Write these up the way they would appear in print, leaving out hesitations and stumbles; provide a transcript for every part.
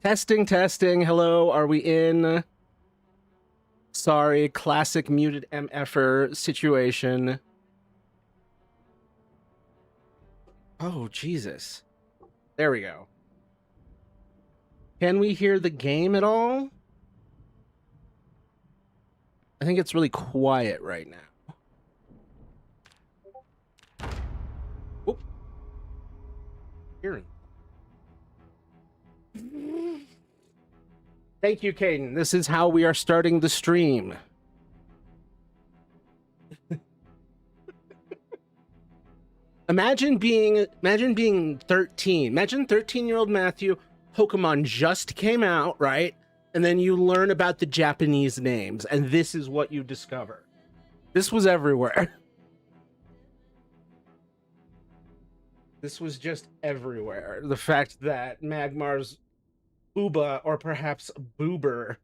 Testing, testing. Hello, are we in? Sorry, classic muted MFer situation. Oh, Jesus. There we go. Can we hear the game at all? I think it's really quiet right now. Whoop. Hearing. Thank you, Caden. This is how we are starting the stream. Imagine being 13. Imagine 13-year-old Matthew. Pokemon just came out, right? And then you learn about the Japanese names, and this is what you discover. This was everywhere. This was just everywhere. The fact that Magmar's Uba, or perhaps Boober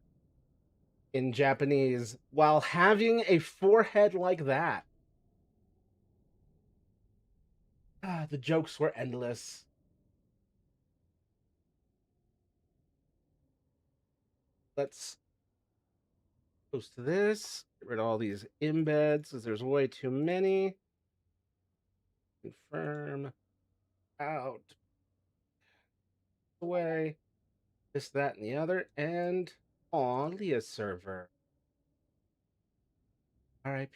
in Japanese, while having a forehead like that. The jokes were endless. Let's post this. Get rid of all these embeds because there's way too many. Confirm. Out. Away. This, that, and the other. And on Leah server. RIP.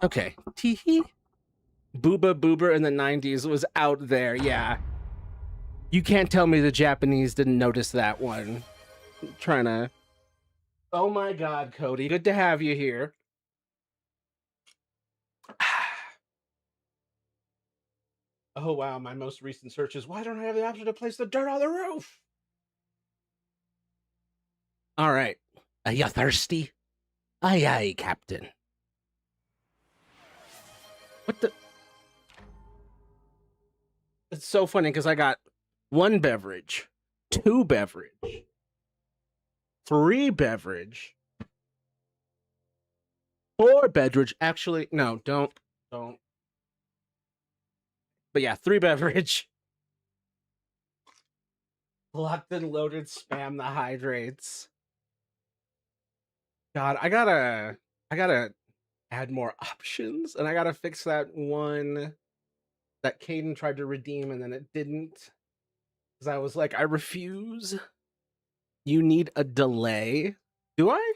Okay. Teehee. Booba Boober in the 90s was out there, yeah. You can't tell me the Japanese didn't notice that one. I'm trying to... Oh my god, Cody. Good to have you here. Oh wow, my most recent search is, why don't I have the option to place the dirt on the roof? Alright. Are you thirsty? Aye aye, Captain. What the... It's so funny because I got 1 beverage, 2 beverage, 3 beverage, 4 beverage. Actually, no, don't. But yeah, 3 beverage. Locked and loaded, spam the hydrates. God, I gotta add more options, and I gotta fix that one that Caden tried to redeem and then it didn't. Because I was like, I refuse. You need a delay. Do I?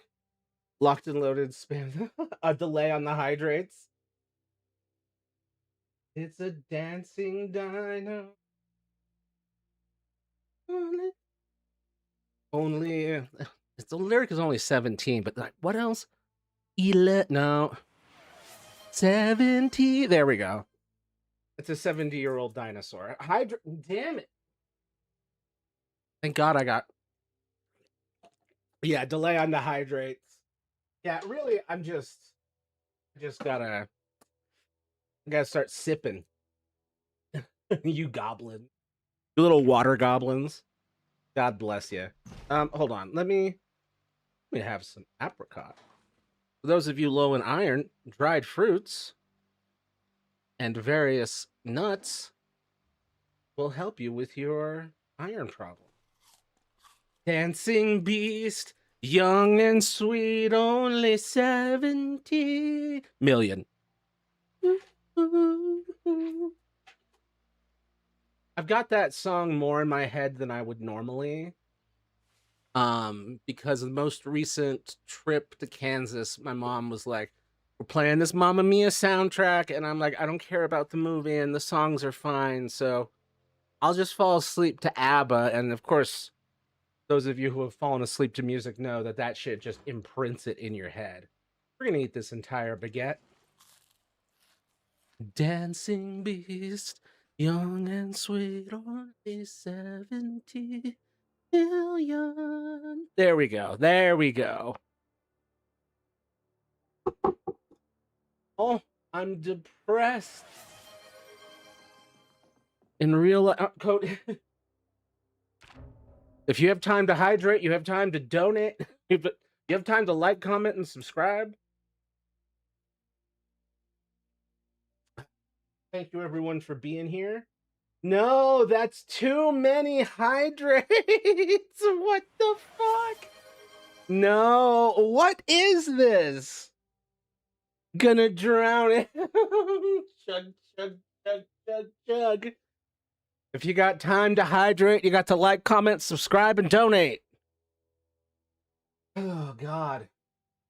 Locked and loaded, spam a delay on the hydrates. It's a dancing dino. Only it's the lyric is only 17, but like, what else? No. 70. There we go. It's a 70-year-old dinosaur. Damn it. Thank God I got... Yeah, delay on the hydrates. Yeah, really, I just gotta start sipping. You goblin. You little water goblins. God bless you. Hold on. Let me have some apricot. For those of you low in iron, dried fruits and various nuts will help you with your iron problem. Dancing beast, young and sweet, only 70 million. I've got that song more in my head than I would normally. Because the most recent trip to Kansas, my mom was like, we're playing this Mamma Mia soundtrack, and I'm like, I don't care about the movie, and the songs are fine, so I'll just fall asleep to ABBA, and of course, those of you who have fallen asleep to music know that that shit just imprints it in your head. We're gonna eat this entire baguette. Dancing beast, young and sweet, only 70 million. There we go. There we go. Oh, I'm depressed. In real life, code. If you have time to hydrate, you have time to donate. You have time to like, comment, and subscribe. Thank you, everyone, for being here. No, that's too many hydrates. What the fuck? No, what is this? Gonna drown it. Chug, chug, chug, chug, chug. If you got time to hydrate, you got to like, comment, subscribe, and donate. Oh God,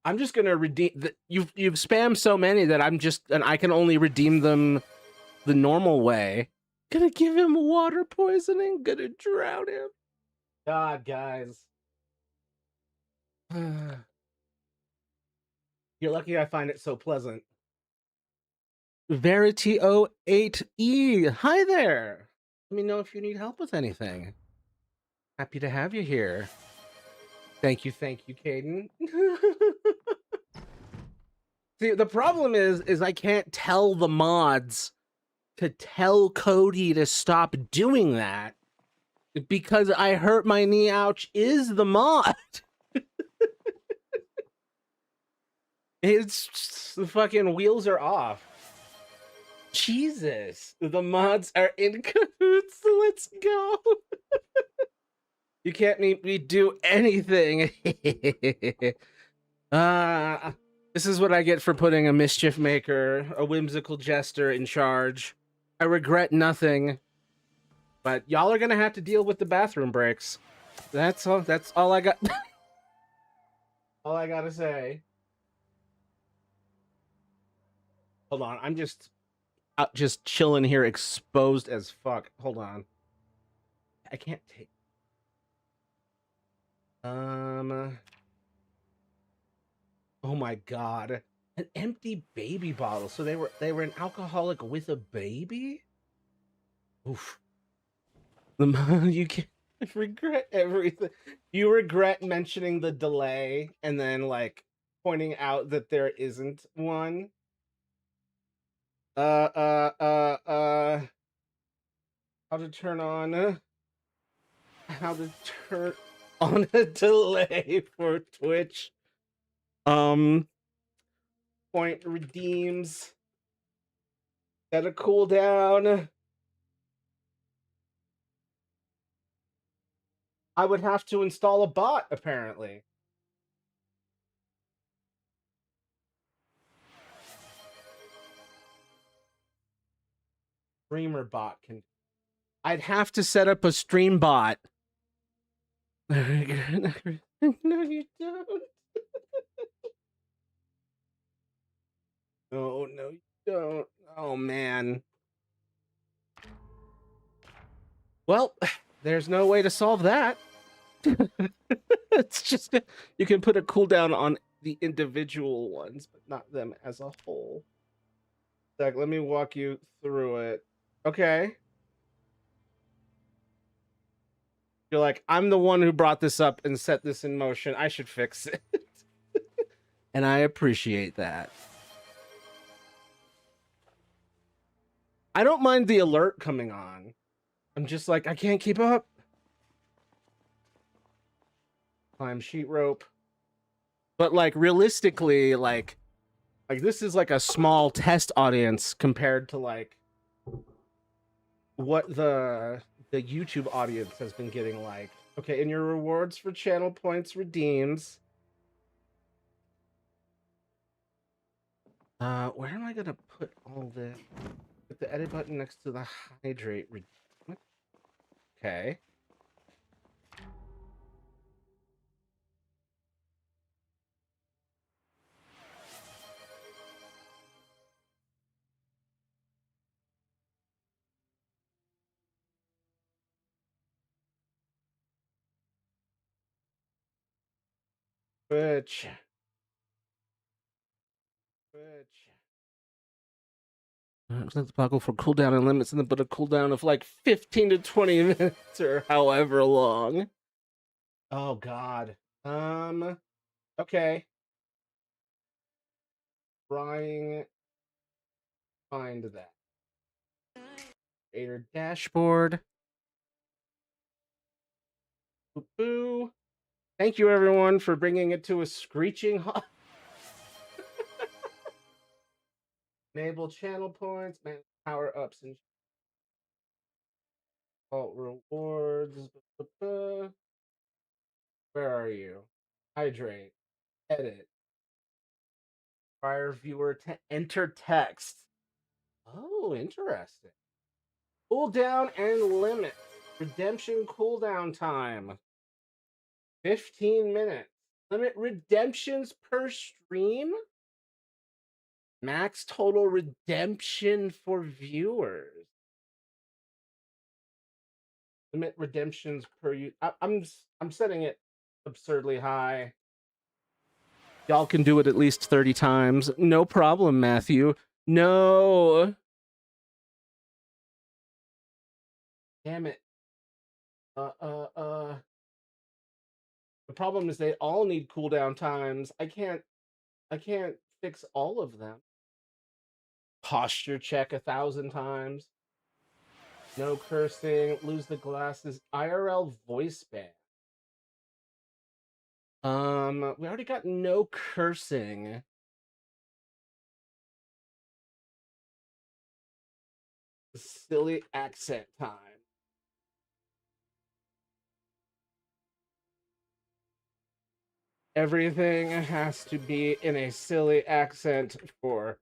I'm just gonna redeem. You've spammed so many that and I can only redeem them the normal way. Gonna give him water poisoning. Gonna drown him. God, guys. You're lucky I find it so pleasant. Verity08E. Hi there. Let me know if you need help with anything. Happy to have you here. Thank you, Caden. See, the problem is I can't tell the mods to tell Cody to stop doing that because I hurt my knee. Ouch! Is the mod? It's the fucking wheels are off. Jesus, the mods are in cahoots. Let's go. You can't make me do anything. This is what I get for putting a mischief maker, a whimsical jester in charge. I regret nothing, but y'all are gonna have to deal with the bathroom breaks. That's all. That's all I got. All I gotta say. Hold on, I'm just chilling here, exposed as fuck. Hold on, I can't take. Oh my god, an empty baby bottle. So they were an alcoholic with a baby. Oof. You can regret everything. You regret mentioning the delay and then like pointing out that there isn't one. How to turn on how to turn on a delay for Twitch. Point redeems. Set a cooldown. I would have to install a bot, apparently. Streamer bot can. I'd have to set up a stream bot. No, you don't. Oh, no, you don't. Oh, man. Well, there's no way to solve that. It's just, you can put a cooldown on the individual ones, but not them as a whole. Zach, let me walk you through it. Okay. You're like, I'm the one who brought this up and set this in motion. I should fix it. And I appreciate that. I don't mind the alert coming on. I'm just like, I can't keep up. Climb sheet rope. But like realistically, like this is like a small test audience compared to like what the YouTube audience has been getting like. Okay, and your rewards for channel points redeems. Where am I gonna put all this? Put the edit button next to the hydrate. Okay. Twitch. Let's toggle for cooldown and limits, and then put a cooldown of like 15 to 20 minutes or however long. Oh God. Okay. Trying find that. Creator dashboard. Boo. Thank you everyone for bringing it to a screeching halt. Enable channel points, man, power ups and Alt rewards. Where are you? Hydrate. Edit. Require viewer to enter text. Oh, interesting. Cooldown and limit. Redemption cooldown time. 15 minutes. Limit redemptions per stream. Max total redemption for viewers. Limit redemptions per I'm setting it absurdly high. Y'all can do it at least 30 times. No problem, Matthew. No. Damn it. The problem is they all need cooldown times. I can't fix all of them. Posture check 1,000 times. No cursing. Lose the glasses. IRL voice ban. We already got no cursing. Silly accent time. Everything has to be in a silly accent for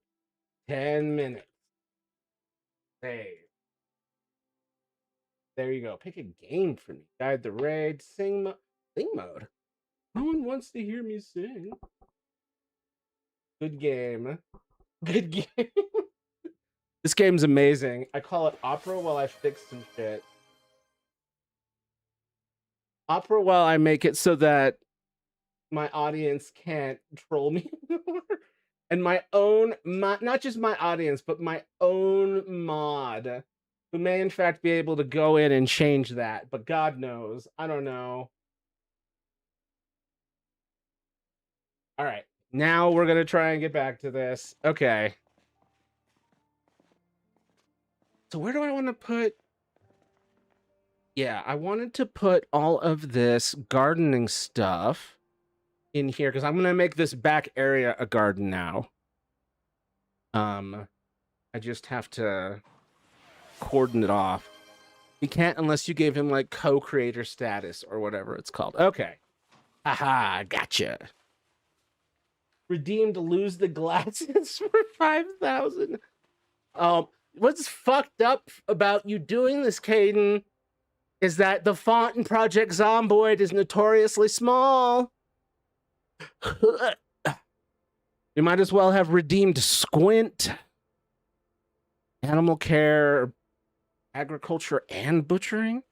10 minutes. Save. There you go. Pick a game for me. Guide the raid. Sing mode. No one wants to hear me sing. Good game. Good game. This game's amazing. I call it opera while I fix some shit. Opera while I make it so that my audience can't troll me anymore. And not just my audience, but my own mod, who may in fact be able to go in and change that. But God knows. I don't know. All right. Now we're going to try and get back to this. Okay. So where do I want to put... Yeah, I wanted to put all of this gardening stuff in here because I'm going to make this back area a garden now. I just have to cordon it off. You can't unless you gave him like co-creator status or whatever it's called. Okay. Haha, gotcha. Redeemed lose the glasses for 5,000. What's fucked up about you doing this, Caden, is that the font in Project Zomboid is notoriously small. You might as well have redeemed Squint, Animal Care, Agriculture, and Butchering.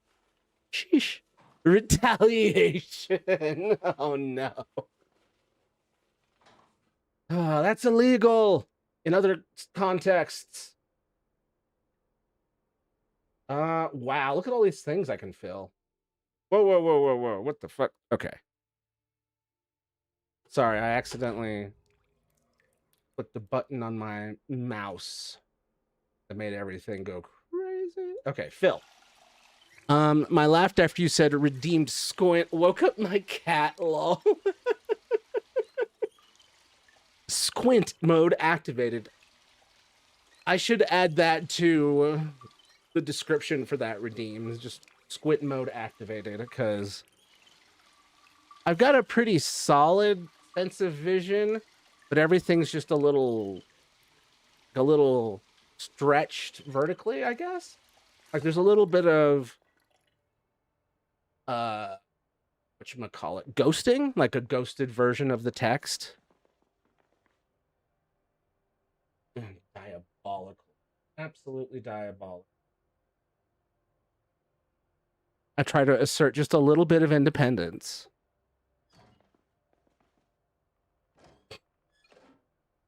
Sheesh. Retaliation. Oh, no. Oh, that's illegal in other contexts. Wow. Look at all these things I can fill. Whoa. What the fuck? Okay. Sorry, I accidentally put the button on my mouse. That made everything go crazy. Okay, Phil. My laughed after you said redeemed Squint woke up my cat, lol. Squint mode activated. I should add that to the description for that redeem. Just squint mode activated, because I've got a pretty solid sense of vision, but everything's just a little stretched vertically, I guess. Like there's a little bit of whatchamacallit, ghosting, like a ghosted version of the text. Diabolical. Absolutely diabolical. I try to assert just a little bit of independence.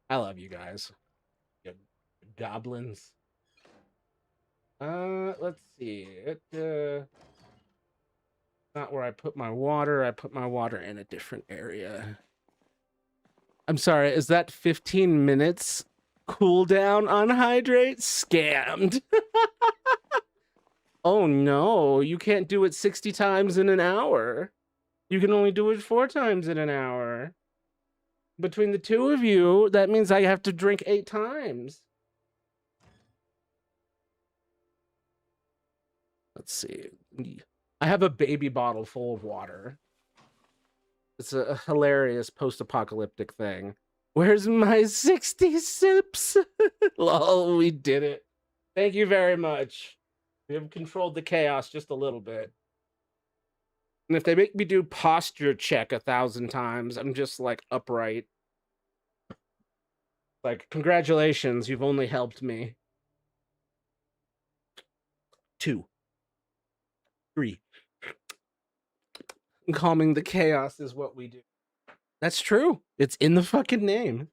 I love you guys. You goblins. Let's see. Not where I put my water. I put my water in a different area. I'm sorry, is that 15 minutes cooldown on hydrate? Scammed. Oh no, you can't do it 60 times in an hour. You can only do it 4 times in an hour. Between the two of you, that means I have to drink 8 times. Let's see. I have a baby bottle full of water. It's a hilarious post-apocalyptic thing. Where's my 60 sips? Lol, we did it. Thank you very much. We have controlled the chaos just a little bit. And if they make me do posture check 1,000 times, I'm just like upright. Like, congratulations, you've only helped me. 2, 3. Calming the chaos is what we do. That's true. It's in the fucking name.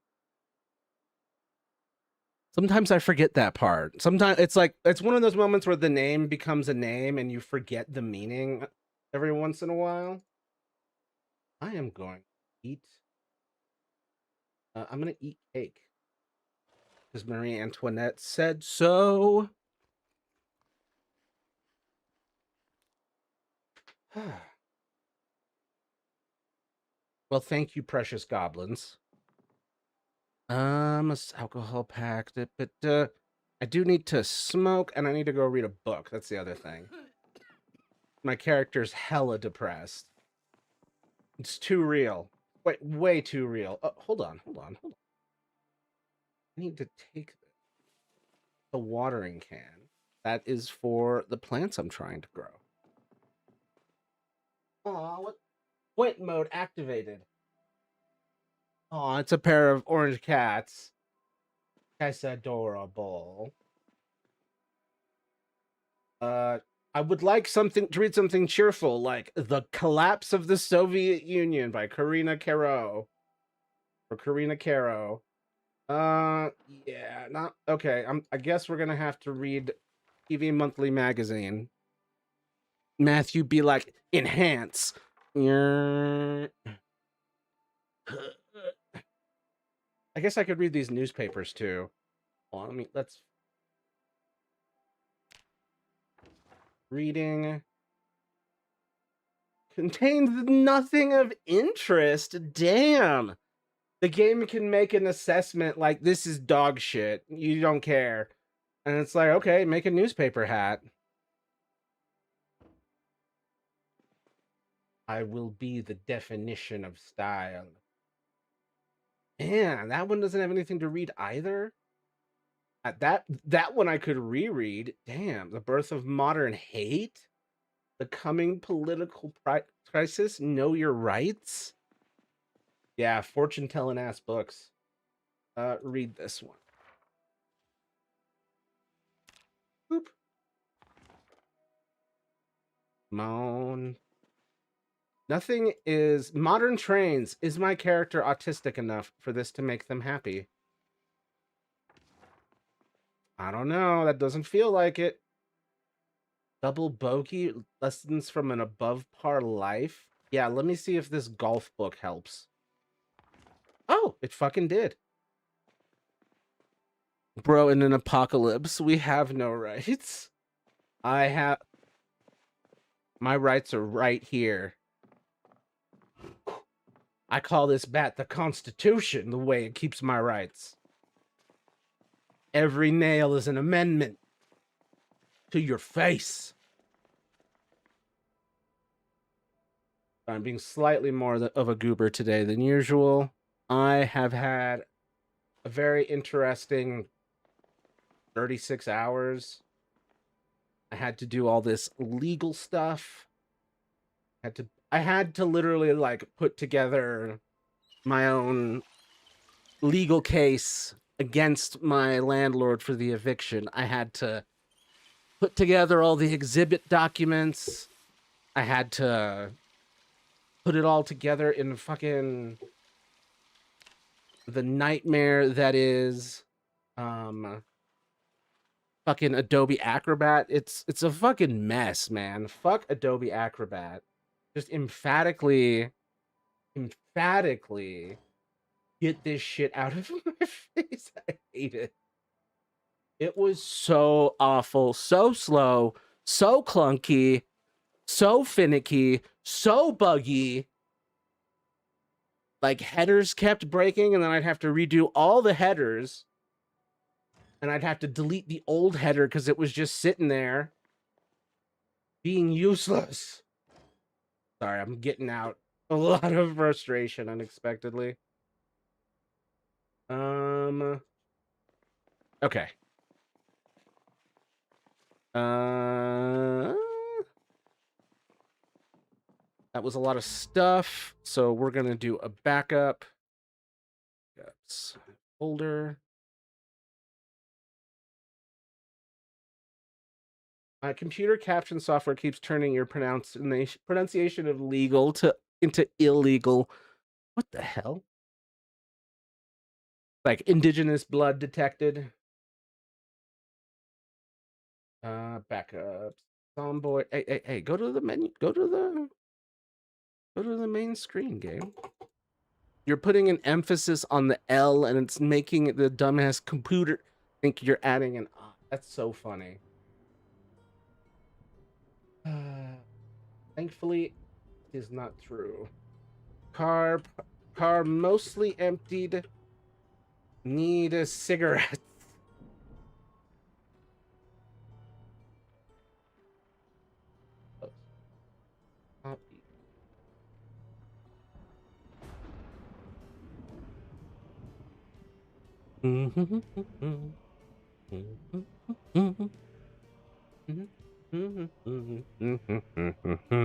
Sometimes I forget that part. Sometimes it's like, it's one of those moments where the name becomes a name and you forget the meaning every once in a while. I am going to eat. I'm going to eat cake. Because Marie Antoinette said so. Well, thank you, precious goblins. Alcohol packed, but I do need to smoke and I need to go read a book. That's the other thing. My character's hella depressed. It's too real. Wait, way too real. Oh, hold on. I need to take the watering can. That is for the plants I'm trying to grow. Aw, what? Quit mode activated. Aw, it's a pair of orange cats. That's adorable. I would like something to read something cheerful, like The Collapse of the Soviet Union by Karina Caro. Or Karina Caro. Yeah, not okay. I guess we're gonna have to read TV Monthly Magazine. Matthew be like, enhance. I guess I could read these newspapers too. Well, let's reading contains nothing of interest. Damn. The game can make an assessment like this is dog shit. You don't care. And it's like, okay, make a newspaper hat. I will be the definition of style. Man, that one doesn't have anything to read either. That one I could reread. Damn, The Birth of Modern Hate, The Coming Political Crisis, Know Your Rights. Yeah, fortune telling ass books. Read this one. Boop. Moan. Nothing is modern trains. Is my character autistic enough for this to make them happy? I don't know. That doesn't feel like it. Double bogey lessons from an above par life. Yeah, let me see if this golf book helps. Oh, it fucking did. Bro, in an apocalypse, we have no rights. My rights are right here. I call this bat the Constitution, the way it keeps my rights. Every nail is an amendment to your face. I'm being slightly more of a goober today than usual. I have had a very interesting 36 hours. I had to do all this legal stuff. I had to literally like put together my own legal case against my landlord for the eviction. I had to put together all the exhibit documents. I had to put it all together in fucking the nightmare that is fucking Adobe Acrobat. It's a fucking mess, man. Fuck Adobe Acrobat. Just emphatically get this shit out of my face. I hate it. It was so awful, so slow, so clunky, so finicky, so buggy. Like, headers kept breaking, and then I'd have to redo all the headers. And I'd have to delete the old header because it was just sitting there. being useless. Sorry, I'm getting out a lot of frustration unexpectedly. Okay. That was a lot of stuff, so we're gonna do a backup. Backups folder. My computer caption software keeps turning your pronunciation of legal into illegal. What the hell? Like indigenous blood detected. Backups. Zomboid. Hey, go to the menu. Go to the main screen, game. You're putting an emphasis on the L and it's making the dumbass computer think you're adding an I. That's so funny. Thankfully, it is not true. Car mostly emptied. Need a cigarette.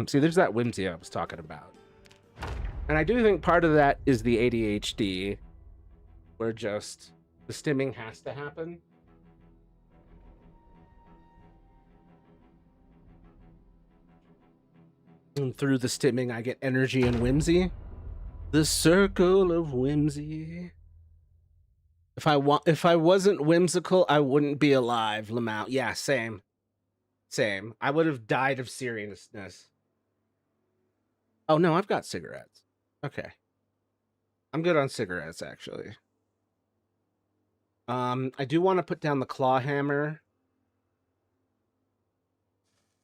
See, there's that whimsy I was talking about. And I do think part of that is the ADHD, where just the stimming has to happen. And through the stimming, I get energy and whimsy. The circle of whimsy. If I wasn't whimsical, I wouldn't be alive, Lamau. Yeah, same. Same. I would have died of seriousness. Oh no, I've got cigarettes. Okay. I'm good on cigarettes, actually. I do want to put down the claw hammer.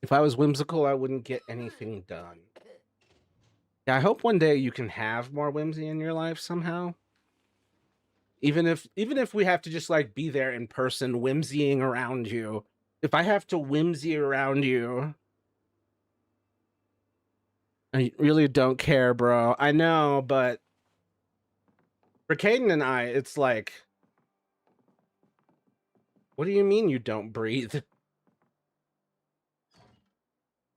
If I was whimsical, I wouldn't get anything done. Yeah, I hope one day you can have more whimsy in your life somehow. Even if we have to just like be there in person, whimsying around you. If I have to whimsy around you, I really don't care, bro. I know, but for Caden and I, it's like, what do you mean you don't breathe?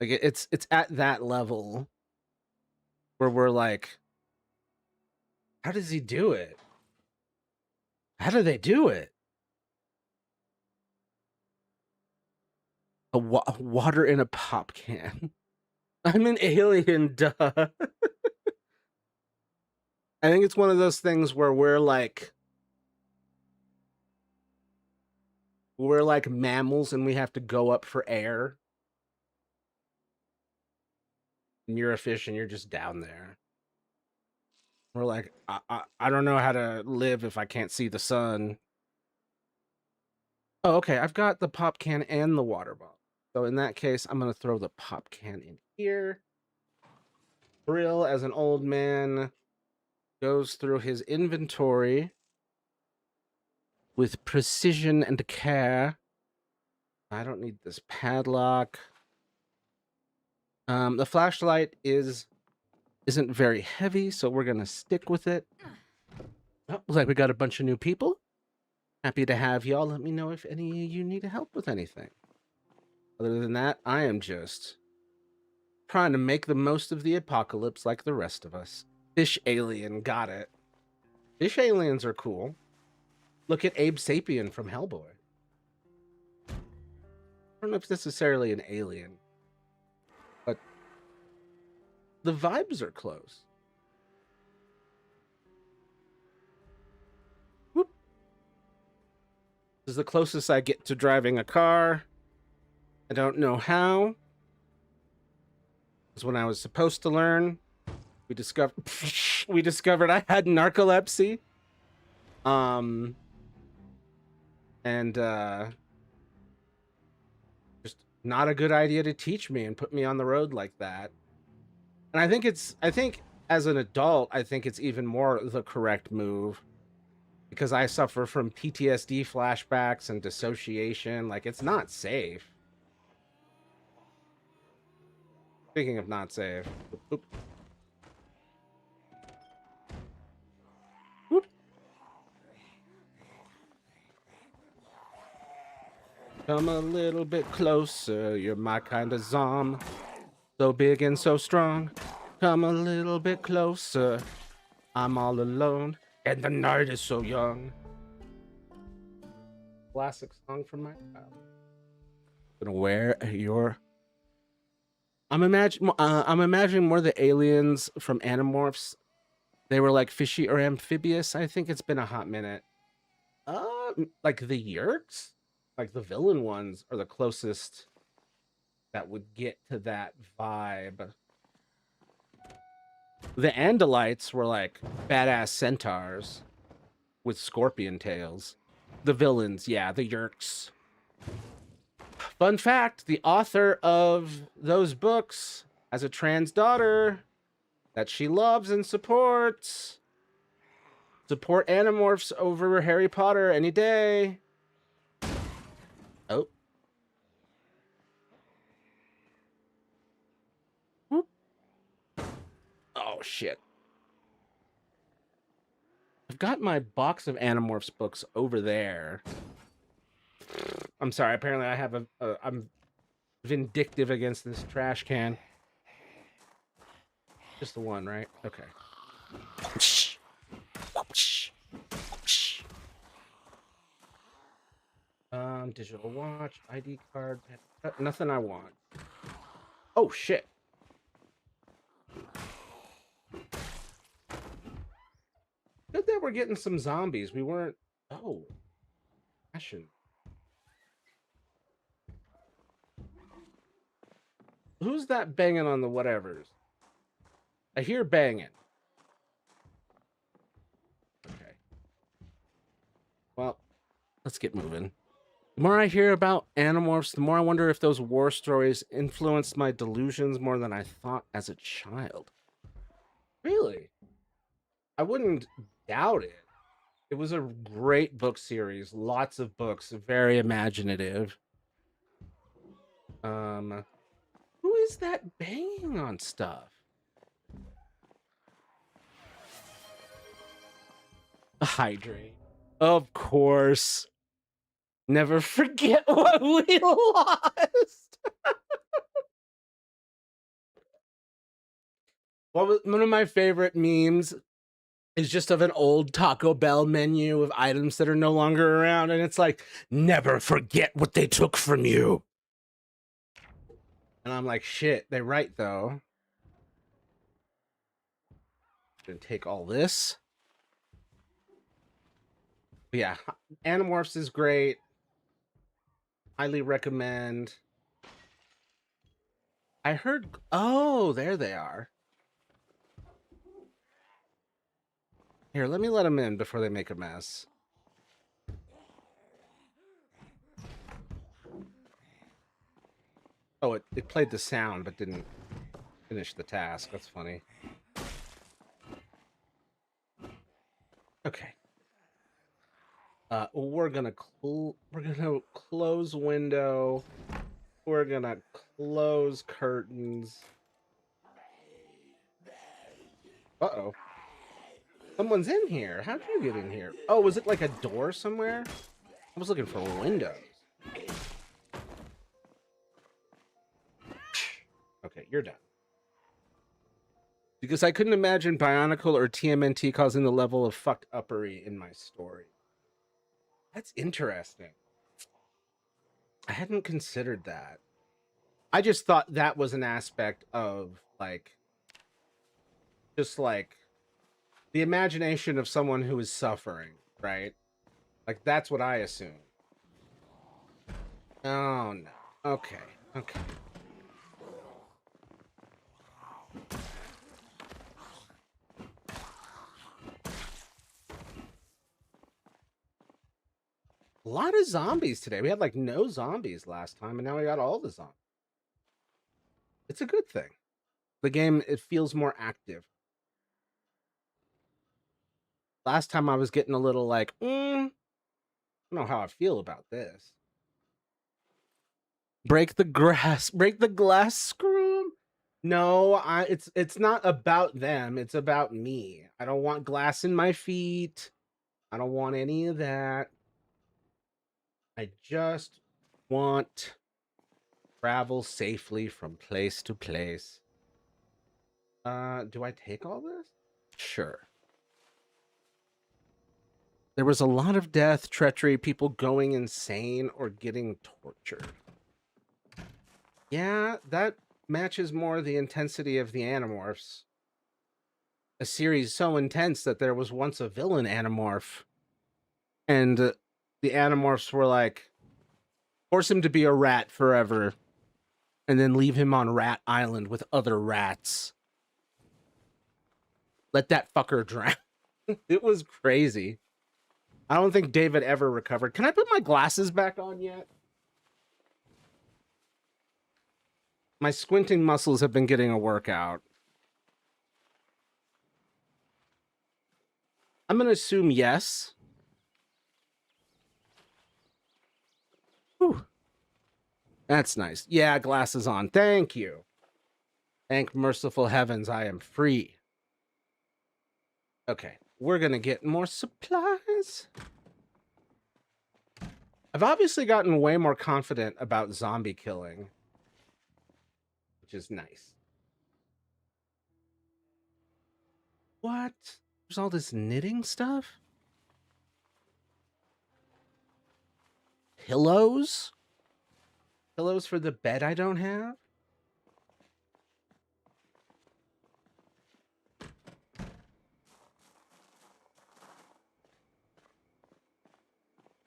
Like it's at that level where we're like, how does he do it? How do they do it? Water in a pop can. I'm an alien, duh. I think it's one of those things where we're like mammals and we have to go up for air. And you're a fish and you're just down there. We're like, I don't know how to live if I can't see the sun. Oh, okay. I've got the pop can and the water bottle. So in that case, I'm going to throw the pop can in here. Brill, as an old man, goes through his inventory with precision and care. I don't need this padlock. The flashlight isn't very heavy, so we're going to stick with it. Oh, looks like we got a bunch of new people. Happy to have y'all. Let me know if any of you need help with anything. Other than that, I am just trying to make the most of the apocalypse like the rest of us. Fish alien, got it. Fish aliens are cool. Look at Abe Sapien from Hellboy. I don't know if it's necessarily an alien, but the vibes are close. Whoop. This is the closest I get to driving a car. I don't know how. It's when I was supposed to learn. We discovered I had narcolepsy. And just not a good idea to teach me and put me on the road like that. And I think as an adult, I think it's even more the correct move because I suffer from PTSD flashbacks and dissociation. Like, it's not safe. Speaking of not safe. Oop. Oop. Come a little bit closer, you're my kind of zom. So big and so strong. Come a little bit closer. I'm all alone, and the night is so young. Classic song from my child. Gonna wear your. I'm imagining more the aliens from Animorphs. They were like fishy or amphibious. I think it's been a hot minute. Like the Yerks, like the villain ones, are the closest that would get to that vibe. The Andalites were like badass centaurs with scorpion tails. The villains, yeah, the Yerks. Fun fact, the author of those books has a trans daughter that she loves and supports. Support Animorphs over Harry Potter any day. Oh. Whoop. Oh, shit. I've got my box of Animorphs books over there. I'm sorry. Apparently, I have I'm vindictive against this trash can. Just the one, right? Okay. Digital watch, ID card, nothing I want. Oh shit. Good that we're getting some zombies. We weren't. Oh, passion. Who's that banging on the whatevers? I hear banging. Okay. Well, let's get moving. The more I hear about Animorphs, the more I wonder if those war stories influenced my delusions more than I thought as a child. Really? I wouldn't doubt it. It was a great book series. Lots of books, very imaginative. Who is that banging on stuff? Hydrate. Of course. Never forget what we lost. One of my favorite memes is just of an old Taco Bell menu of items that are no longer around, and it's like, never forget what they took from you. And I'm like, shit, they're right though. Gonna take all this. But yeah, Animorphs is great. Highly recommend. I heard. Oh, there they are. Here, let me let them in before they make a mess. Oh, it played the sound but didn't finish the task. That's funny. Okay. We're gonna close window. We're gonna close curtains. Uh-oh. Someone's in here. How'd you get in here? Oh, was it like a door somewhere? I was looking for windows. Okay, you're done. Because I couldn't imagine Bionicle or TMNT causing the level of fucked uppery in my story. That's interesting. I hadn't considered that. I just thought that was an aspect of, like, just like the imagination of someone who is suffering, right? Like, that's what I assume. Oh, no. Okay. Okay. A lot of zombies today. We had like no zombies last time, and now we got all the zombies. It's a good thing. The game, it feels more active. Last time I was getting a little like, I don't know how I feel about this. Break the glass screw. No, it's not about them. It's about me. I don't want glass in my feet. I don't want any of that. I just want travel safely from place to place. Do I take all this? Sure. There was a lot of death, treachery, people going insane or getting tortured. Yeah, that matches more the intensity of the Animorphs. A series so intense that there was once a villain Animorph. And the Animorphs were like, force him to be a rat forever. And then leave him on Rat Island with other rats. Let that fucker drown. It was crazy. I don't think David ever recovered. Can I put my glasses back on yet? My squinting muscles have been getting a workout. I'm going to assume yes. Whew. That's nice. Yeah, glasses on. Thank you. Thank merciful heavens, I am free. Okay, we're going to get more supplies. I've obviously gotten way more confident about zombie killing, which is nice. What? There's all this knitting stuff? Pillows? Pillows for the bed I don't have?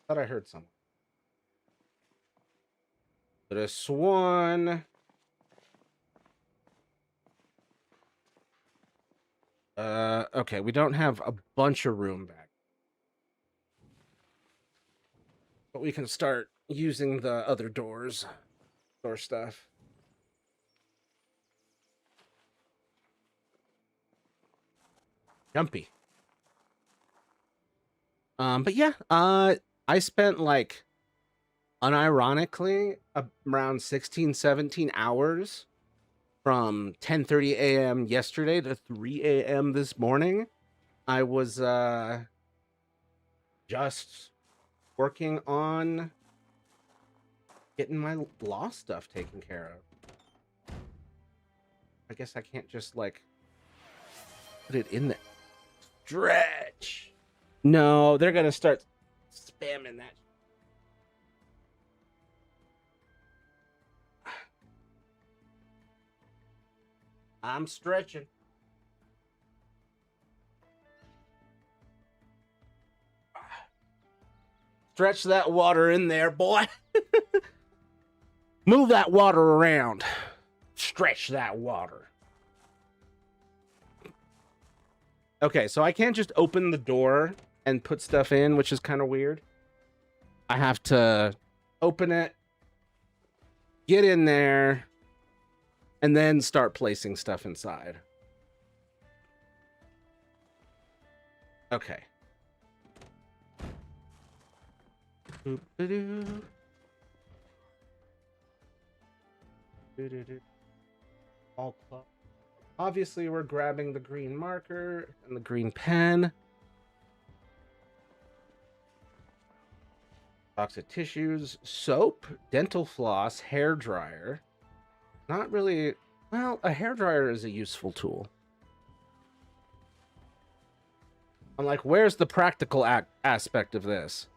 Thought I heard someone. But a swan. Okay, we don't have a bunch of room back. But we can start using the other doors. Door stuff. Jumpy. But yeah, I spent like unironically around 16, 17 hours from 10:30 a.m. yesterday to 3 a.m. this morning. I was just working on getting my law stuff taken care of. I guess I can't just like put it in there. Stretch. No, they're gonna start spamming that. I'm stretching. Stretch that water in there, boy. Move that water around. Stretch that water. Okay, so I can't just open the door and put stuff in, which is kind of weird. I have to open it, get in there, and then start placing stuff inside. Okay. All club. Obviously, we're grabbing the green marker and the green pen. Box of tissues, soap, dental floss, hair dryer. Not really. Well, a hair dryer is a useful tool. I'm like, where's the practical aspect of this?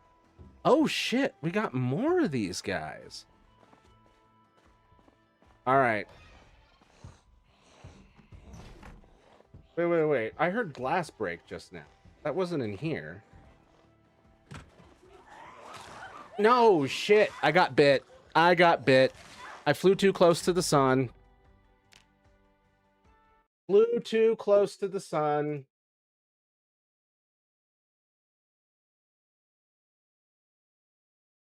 Oh shit, we got more of these guys. All right. Wait. I heard glass break just now. That wasn't in here. No, shit. I got bit. I flew too close to the sun. Flew too close to the sun.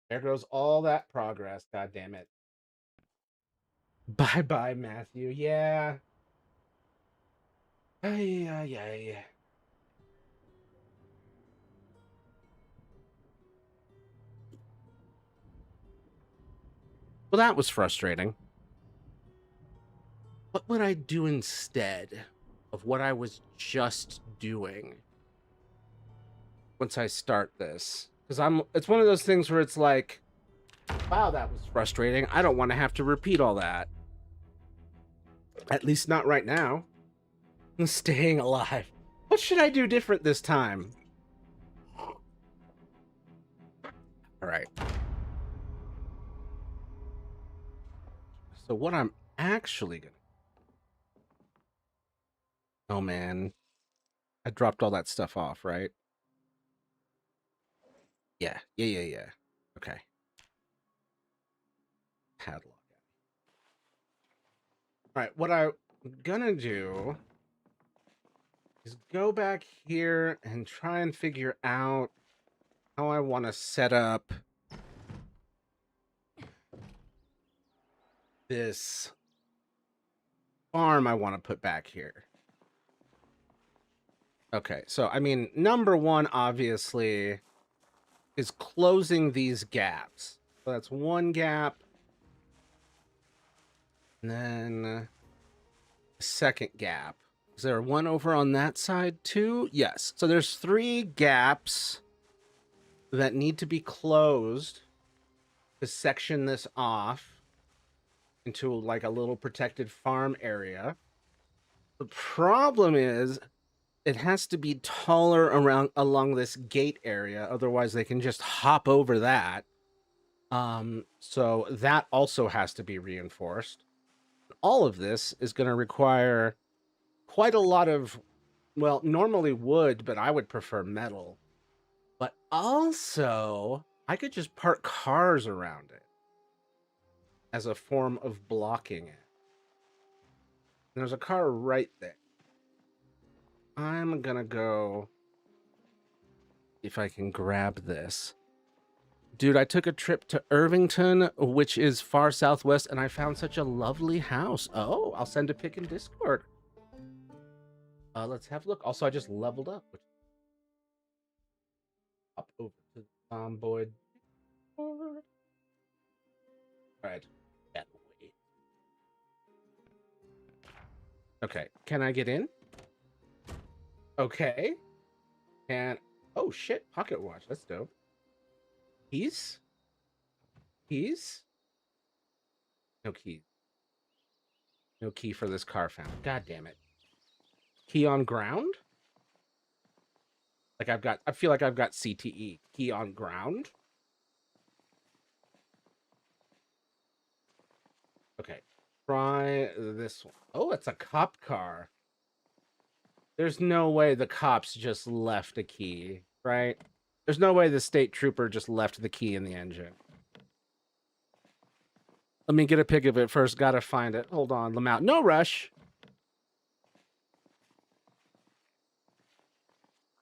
There goes all that progress. God damn it. Bye-bye, Matthew. Yeah. Ay. Well, that was frustrating. What would I do instead of what I was just doing once I start this? Because it's one of those things where it's like, wow, that was frustrating. I don't want to have to repeat all that. At least not right now. I'm staying alive. What should I do different this time? All right. So what I'm actually gonna... Oh man, I dropped all that stuff off, right? Yeah. Okay. Padlock. All right, what I'm gonna do is go back here and try and figure out how I want to set up this farm I want to put back here. Okay, so I mean, number one, obviously, is closing these gaps. So that's one gap. And then a second gap. Is there one over on that side too? Yes. So there's 3 gaps that need to be closed to section this off into like a little protected farm area. The problem is it has to be taller around along this gate area, otherwise they can just hop over that. So that also has to be reinforced. All of this is going to require quite a lot of, well, normally wood, but I would prefer metal. But also, I could just park cars around it as a form of blocking it. And there's a car right there. I'm gonna go if I can grab this. Dude, I took a trip to Irvington, which is far southwest, and I found such a lovely house. Oh, I'll send a pic in Discord. Let's have a look. Also, I just leveled up. Up over to the Zomboid. All right. That way. Okay, can I get in? Okay. And oh shit, pocket watch. That's dope. Keys? Keys? No key. No key for this car found. God damn it. Key on ground? Like I feel like I've got CTE. Key on ground? Okay. Try this one. Oh, it's a cop car. There's no way the cops just left a key, right? There's no way the state trooper just left the key in the engine. Let me get a pic of it first. Gotta find it. Hold on, Lamount. No rush.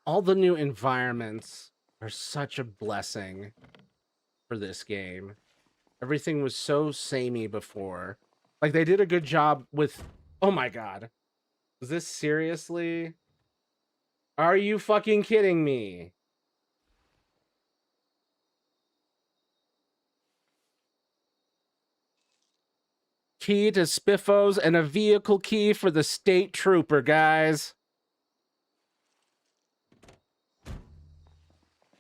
All the new environments are such a blessing for this game. Everything was so samey before. Like, they did a good job with... Oh my god. Is this seriously? Are you fucking kidding me? Key to Spiffos and a vehicle key for the state trooper, guys.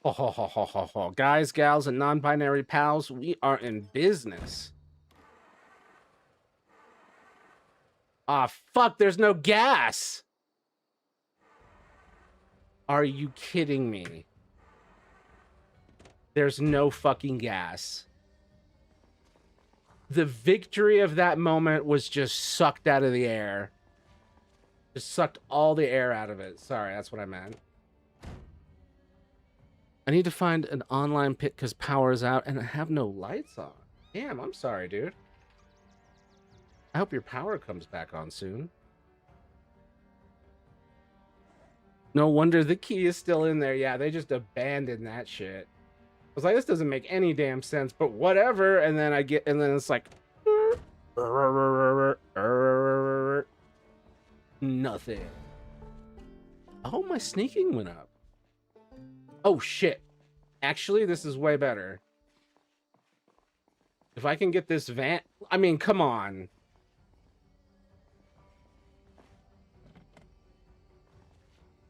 Ho, ho, ho, ho, ho, ho. Guys, gals, and non-binary pals, we are in business. Ah, fuck, there's no gas. Are you kidding me? There's no fucking gas. The victory of that moment was just sucked out of the air. Just sucked all the air out of it. Sorry, that's what I meant. I need to find an online pit because power is out and I have no lights on. Damn, I'm sorry, dude. I hope your power comes back on soon. No wonder the key is still in there. Yeah, they just abandoned that shit. I was like, this doesn't make any damn sense, but whatever. And then and then it's like... Nothing. Oh, my sneaking went up. Oh, shit. Actually, this is way better. If I can get this van... I mean, come on.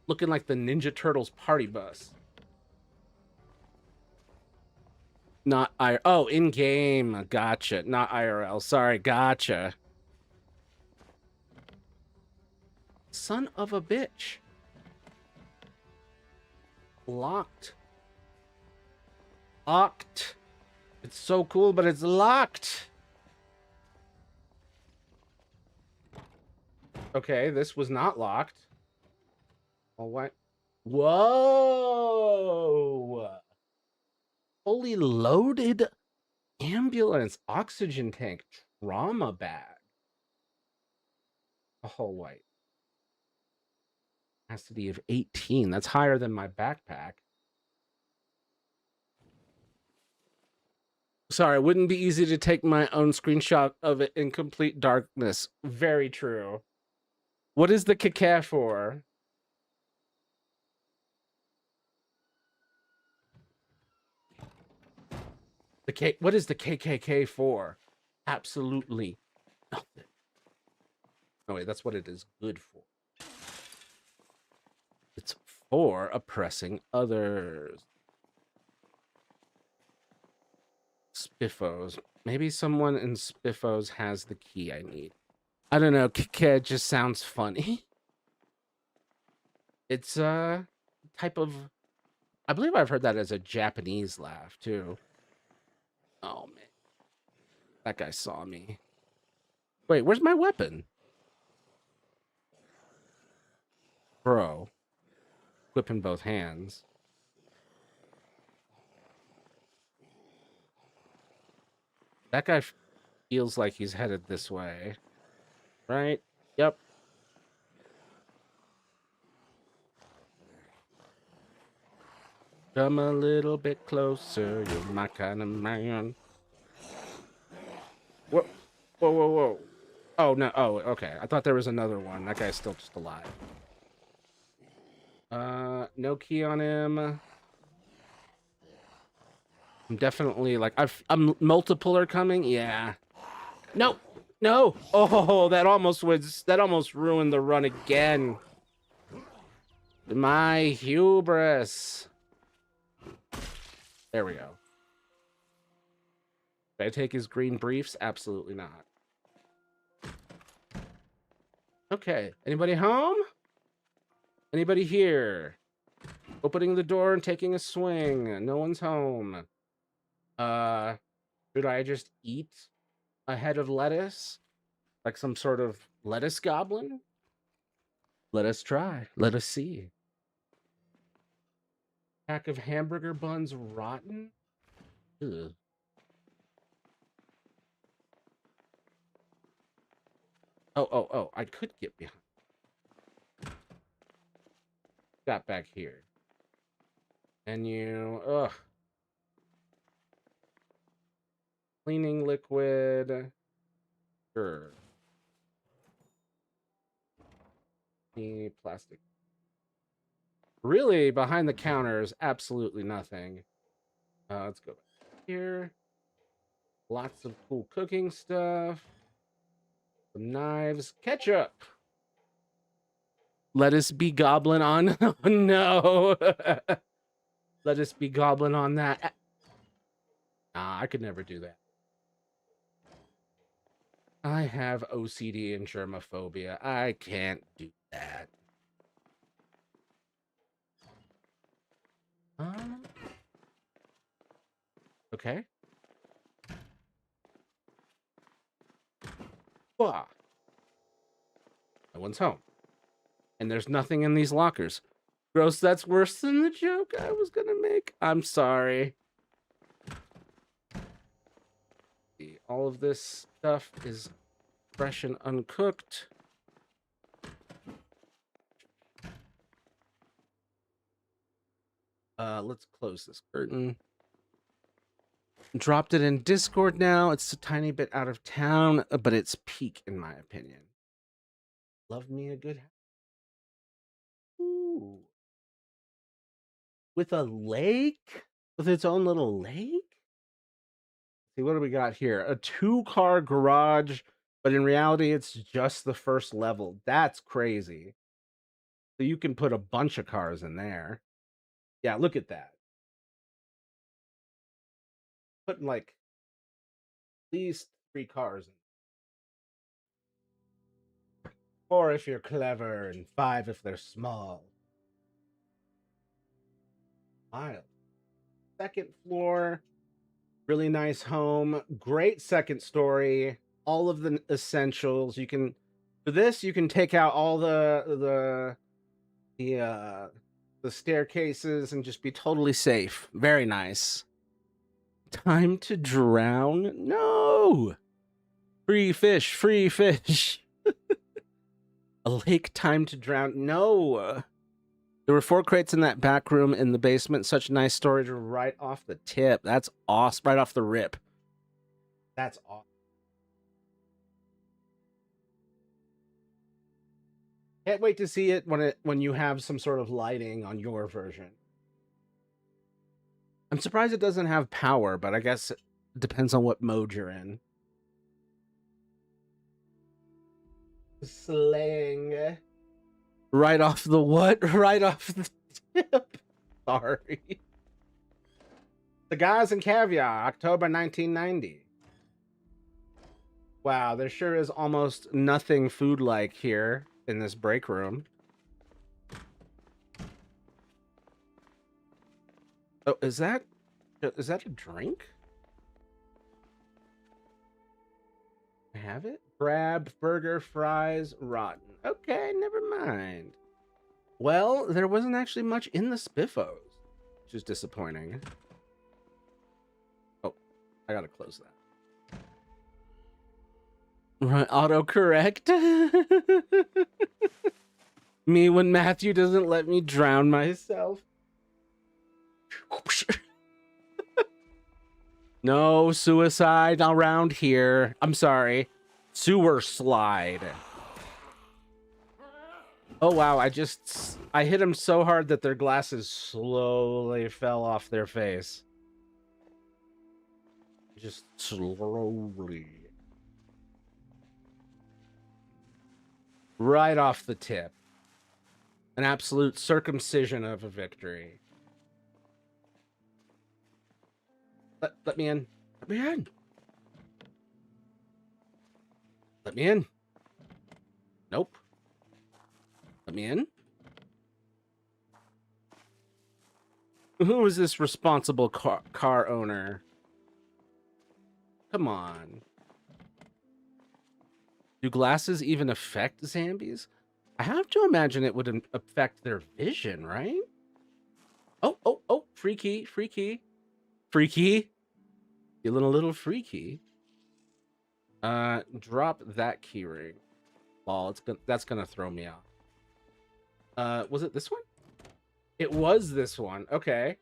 Looking like the Ninja Turtles party bus. Not oh, in game. Gotcha. Not IRL. Sorry, gotcha. Son of a bitch. Locked. Locked. It's so cool, but it's locked. Okay, this was not locked. Oh, what? Whoa! Fully loaded ambulance oxygen tank trauma bag. A whole white. Capacity of 18. That's higher than my backpack. Sorry, it wouldn't be easy to take my own screenshot of it in complete darkness. Very true. What is the KK for? What is the KKK for? Absolutely nothing. Oh wait, that's what it is good for. It's for oppressing others. Spiffos. Maybe someone in Spiffos has the key I need. I don't know. KK just sounds funny. It's a type of. I believe I've heard that as a Japanese laugh too. Oh man, that guy saw me. Wait, where's my weapon? Bro. Whip in both hands. That guy feels like he's headed this way. Right? Yep. Come a little bit closer. You're my kind of man. What? Whoa, whoa, whoa. Oh, no. Oh, okay. I thought there was another one. That guy's still just alive. No key on him. I'm definitely like I'm multiple are coming. Yeah. No. No. Oh, that almost ruined the run again. My hubris. There we go. Did I take his green briefs? Absolutely not. Okay. Anybody home? Anybody here? Opening the door and taking a swing. No one's home. Should I just eat a head of lettuce? Like some sort of lettuce goblin? Let us try. Let us see. Pack of hamburger buns rotten? Ugh. Oh, I could get behind. Got back here. Menu. Ugh. Cleaning liquid. Sure. Plastic. Really, behind the counter is absolutely nothing. Let's go back here. Lots of cool cooking stuff. Some knives. Ketchup. Let us be goblin on. Oh, no. Let us be goblin on that. Nah, I could never do that. I have OCD and germophobia. I can't do that. Okay. Wah. No one's home. And there's nothing in these lockers. Gross, that's worse than the joke I was gonna make. I'm sorry. All of this stuff is fresh and uncooked. Let's close this curtain. Dropped it in Discord now. It's a tiny bit out of town, but it's peak in my opinion. Love me a good. Ooh. With a lake? With its own little lake? See, what do we got here? A 2-car garage, but in reality, it's just the first level. That's crazy. So you can put a bunch of cars in there. Yeah, look at that. Putting like at least 3 cars in. 4 if you're clever, and 5 if they're small. Wild. Second floor, really nice home, great second story, all of the essentials. You can for this you can take out all the staircases and just be totally safe. Very nice. Time to drown? No. Free fish, free fish. A lake time to drown? No. There were 4 crates in that back room in the basement. Such nice storage right off the tip. That's awesome. Right off the rip. That's awesome. Can't wait to see it when you have some sort of lighting on your version. I'm surprised it doesn't have power, but I guess it depends on what mode you're in. Slang. Right off the what? Right off the tip. Sorry. The Guys and Caviar, October 1990. Wow, there sure is almost nothing food-like here in this break room. Oh, is that a drink? I have it? Crab, burger, fries, rotten. Okay, never mind. Well, there wasn't actually much in the Spiffos, which is disappointing. Oh, I gotta close that. Right, autocorrect. Me when Matthew doesn't let me drown myself. No suicide around here. I'm sorry. Sewer slide. Oh wow, I hit him so hard that their glasses slowly fell off their face. Just slowly. Right off the tip. An absolute circumcision of a victory. Let me in. Let me in. Let me in. Nope. Let me in. Who is this responsible car owner? Come on. Do glasses even affect zombies? I have to imagine it would affect their vision, right? Oh, oh, oh, freaky, freaky. Freaky. Feeling a little freaky. Drop that keyring. Well, that's gonna throw me off. Was it this one? It was this one. Okay.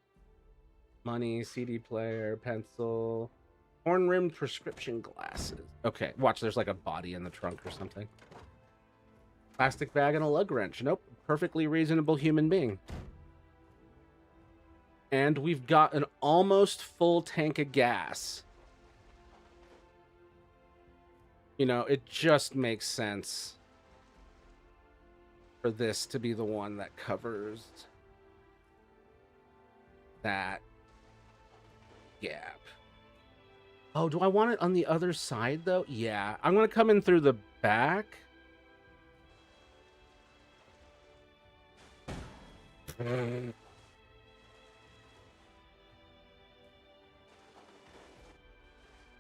Money, CD player, pencil, horn-rimmed prescription glasses. Okay, watch. There's like a body in the trunk or something. Plastic bag and a lug wrench. Nope. Perfectly reasonable human being. And we've got an almost full tank of gas. You know, it just makes sense for this to be the one that covers that gap. Oh, do I want it on the other side, though? Yeah. I'm going to come in through the back.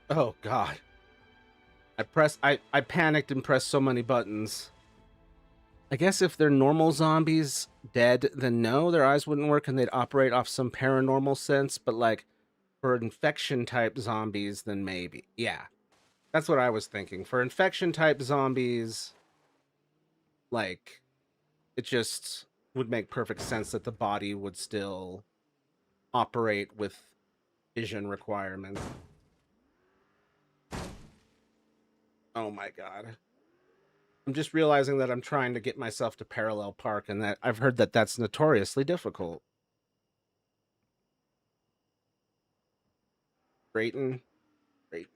Oh, God. I panicked and pressed so many buttons. I guess if they're normal zombies dead, then no, their eyes wouldn't work and they'd operate off some paranormal sense. But like for infection type zombies, then maybe. Yeah, that's what I was thinking. For infection type zombies, like it just would make perfect sense that the body would still operate with vision requirements. Oh my God. I'm just realizing that I'm trying to get myself to parallel park and that I've heard that that's notoriously difficult. Drayton. Drayton.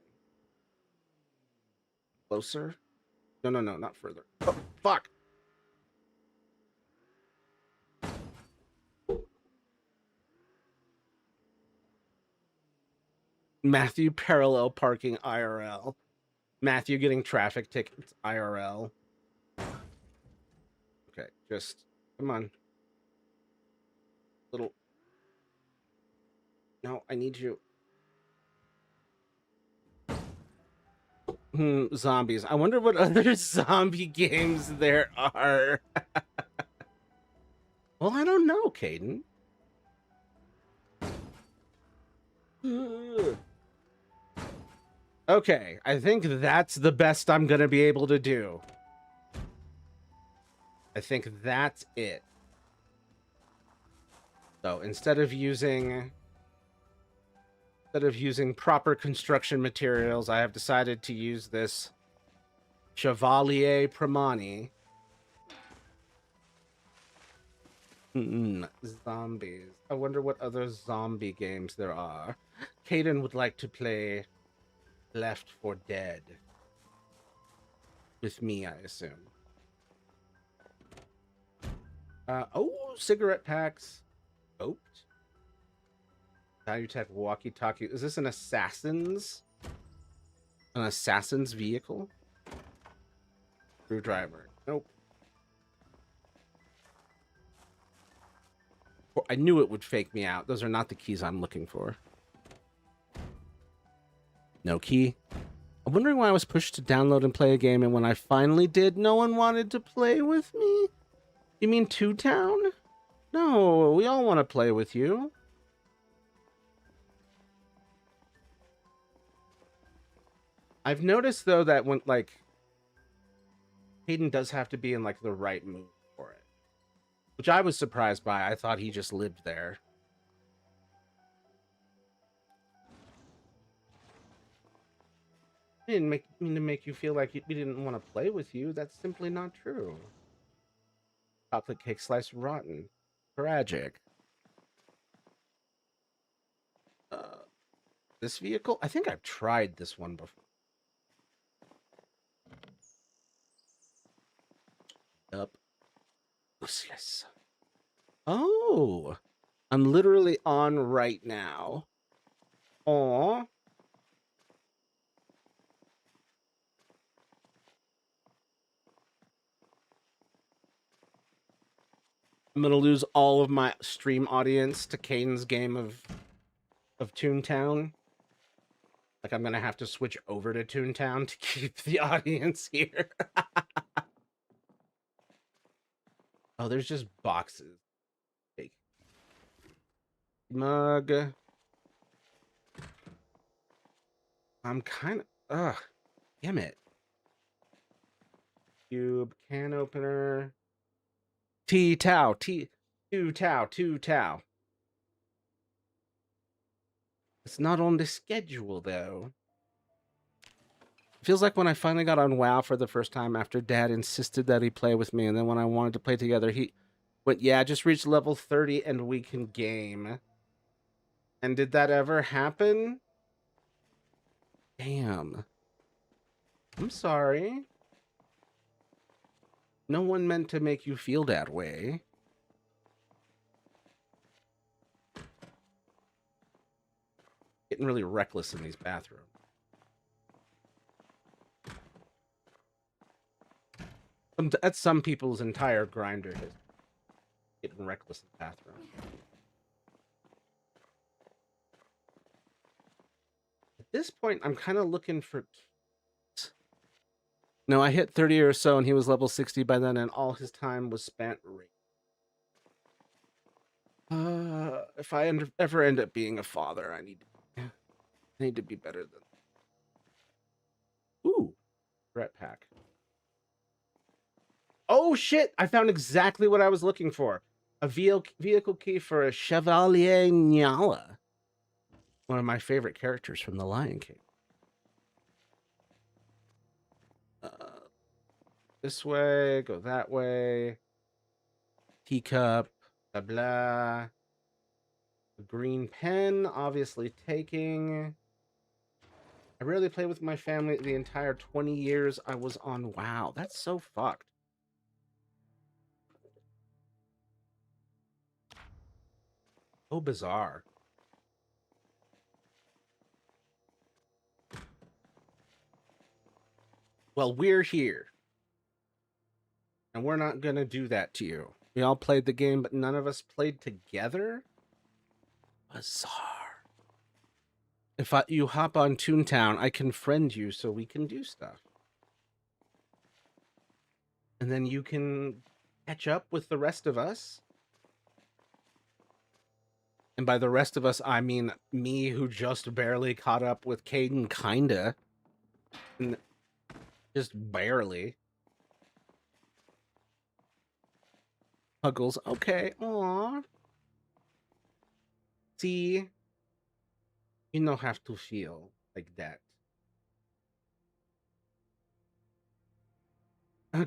Closer? No, not further. Oh, fuck! Matthew parallel parking IRL. Matthew getting traffic tickets IRL. Okay, just come on. Little. No, I need you. Zombies. I wonder what other zombie games there are. Well, I don't know, Caden. Okay, I think that's the best I'm gonna be able to do. I think that's it. So instead of using proper construction materials, I have decided to use this Chevalier Primani. Zombies. I wonder what other zombie games there are. Caden would like to play Left 4 Dead. With me, I assume. Oh, cigarette packs. Oat. Value tech walkie-talkie. Is this an assassin's vehicle? Screwdriver. Nope. I knew it would fake me out. Those are not the keys I'm looking for. No key. I'm wondering why I was pushed to download and play a game, and when I finally did, no one wanted to play with me? You mean Two Town? No, we all want to play with you. I've noticed, though, that when, like, Hayden does have to be in, like, the right mood for it. Which I was surprised by. I thought he just lived there. I didn't mean to make you feel like we didn't want to play with you. That's simply not true. Chocolate cake slice rotten. Tragic. This vehicle? I think I've tried this one before. Up. Useless. Oh, I'm literally on right now. Aw. I'm gonna lose all of my stream audience to Caden's game of Toontown. Like, I'm gonna have to switch over to Toontown to keep the audience here. Oh, there's just boxes. Fake. Mug. I'm kind of... Ugh. Damn it. Cube. Can opener. Tea-towel. Two-towel. It's not on the schedule, though. Feels like when I finally got on WoW for the first time after Dad insisted that he play with me, and then when I wanted to play together, he went, yeah, just reach level 30 and we can game. And did that ever happen? Damn. I'm sorry. No one meant to make you feel that way. Getting really reckless in these bathrooms. That's some people's entire grinder is getting reckless in the bathroom. At this point, I'm kind of looking for... No, I hit 30 or so, and he was level 60 by then, and all his time was spent... if I ever end up being a father, I need to be better than... Ooh, threat pack. Oh, shit! I found exactly what I was looking for. A vehicle key for a Chevalier Nyala. One of my favorite characters from The Lion King. This way, go that way. Teacup, blah, blah. A green pen, obviously taking. I rarely play with my family the entire 20 years I was on WoW. That's so fucked. So bizarre. Well, we're here. And we're not gonna do that to you. We all played the game, but none of us played together? Bizarre. If you hop on Toontown, I can friend you so we can do stuff. And then you can catch up with the rest of us. And by the rest of us, I mean me, who just barely caught up with Caden, kinda. And just barely. Puggles, okay, aw. See? You don't have to feel like that.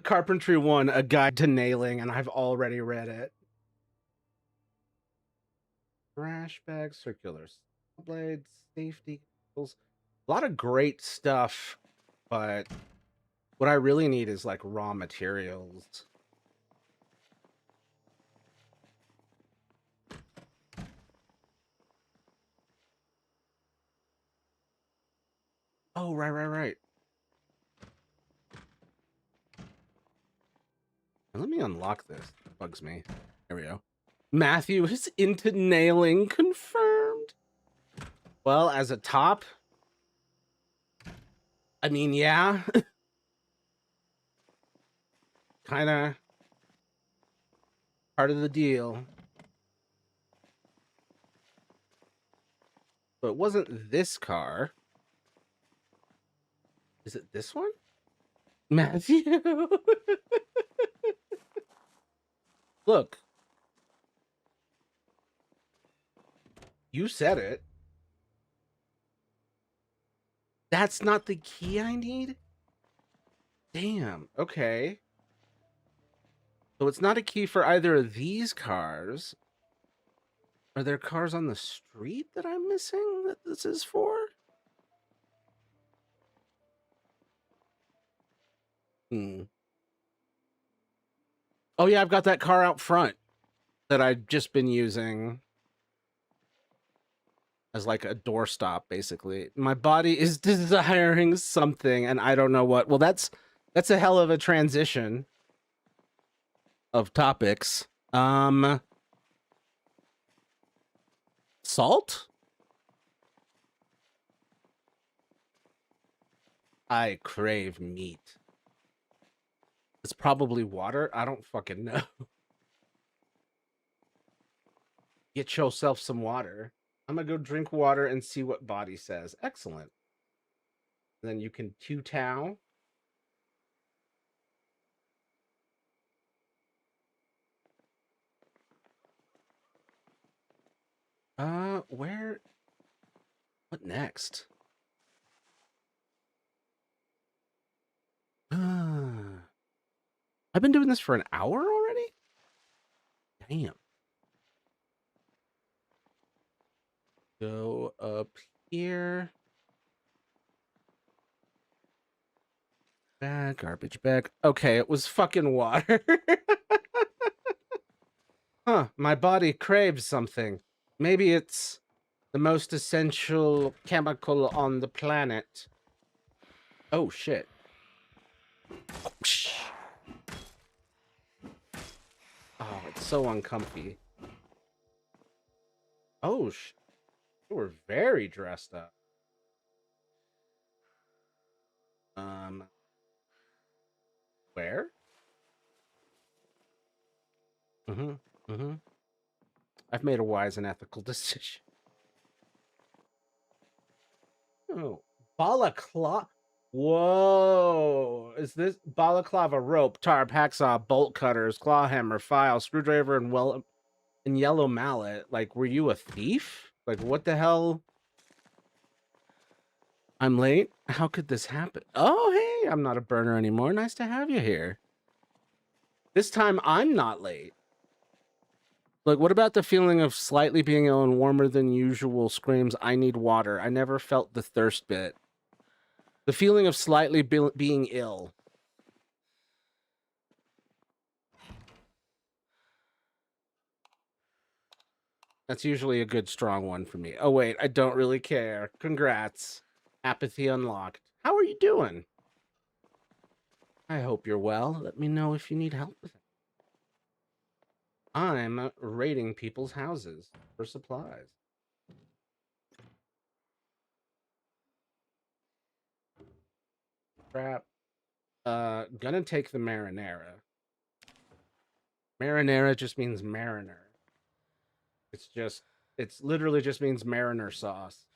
Carpentry 1, A Guide to Nailing, and I've already read it. Trash bags, circular blades, safety tools. A lot of great stuff, but what I really need is like raw materials. Oh, right. Let me unlock this. It bugs me. There we go. Matthew is into nailing, confirmed. Well, as a top, I mean, yeah. Kind of part of the deal. But it wasn't this car. Is it this one? Matthew. Look. You said it. That's not the key I need? Damn. Okay. So it's not a key for either of these cars. Are there cars on the street that I'm missing that this is for? Oh yeah, I've got that car out front that I've just been using as like a doorstop, basically. My body is desiring something, and I don't know what. Well, that's a hell of a transition of topics. Salt? I crave meat. It's probably water. I don't fucking know. Get yourself some water. I'm gonna go drink water and see what body says. Excellent. Then you can two-tow. Where? What next? I've been doing this for an hour already? Damn. Go up here. Bag, garbage bag. Okay, it was fucking water. Huh, my body craves something. Maybe it's the most essential chemical on the planet. Oh, shit. Oh, it's so uncomfy. Oh, we're very dressed up. Where? I've made a wise and ethical decision. Oh, balaclava. Whoa. Is this balaclava rope, tarp, hacksaw, bolt cutters, claw hammer, file, screwdriver, and yellow mallet? Like, were you a thief? Like, what the hell? I'm late? How could this happen? Oh, hey, I'm not a burner anymore. Nice to have you here. This time I'm not late. Like, what about the feeling of slightly being ill and warmer than usual screams, I need water? I never felt the thirst bit. The feeling of slightly being ill. That's usually a good, strong one for me. Oh, wait, I don't really care. Congrats. Apathy unlocked. How are you doing? I hope you're well. Let me know if you need help with it. I'm raiding people's houses for supplies. Crap. Gonna take the marinara. Marinara just means mariner. It's literally just means mariner sauce.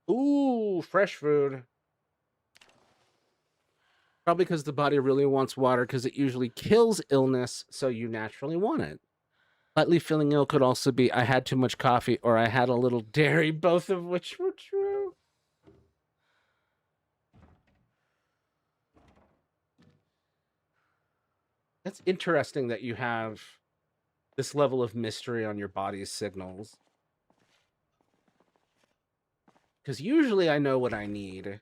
Ooh, fresh food. Probably because the body really wants water because it usually kills illness, so you naturally want it. Slightly feeling ill could also be I had too much coffee or I had a little dairy, both of which were true. That's interesting that you have this level of mystery on your body's signals. Because usually I know what I need.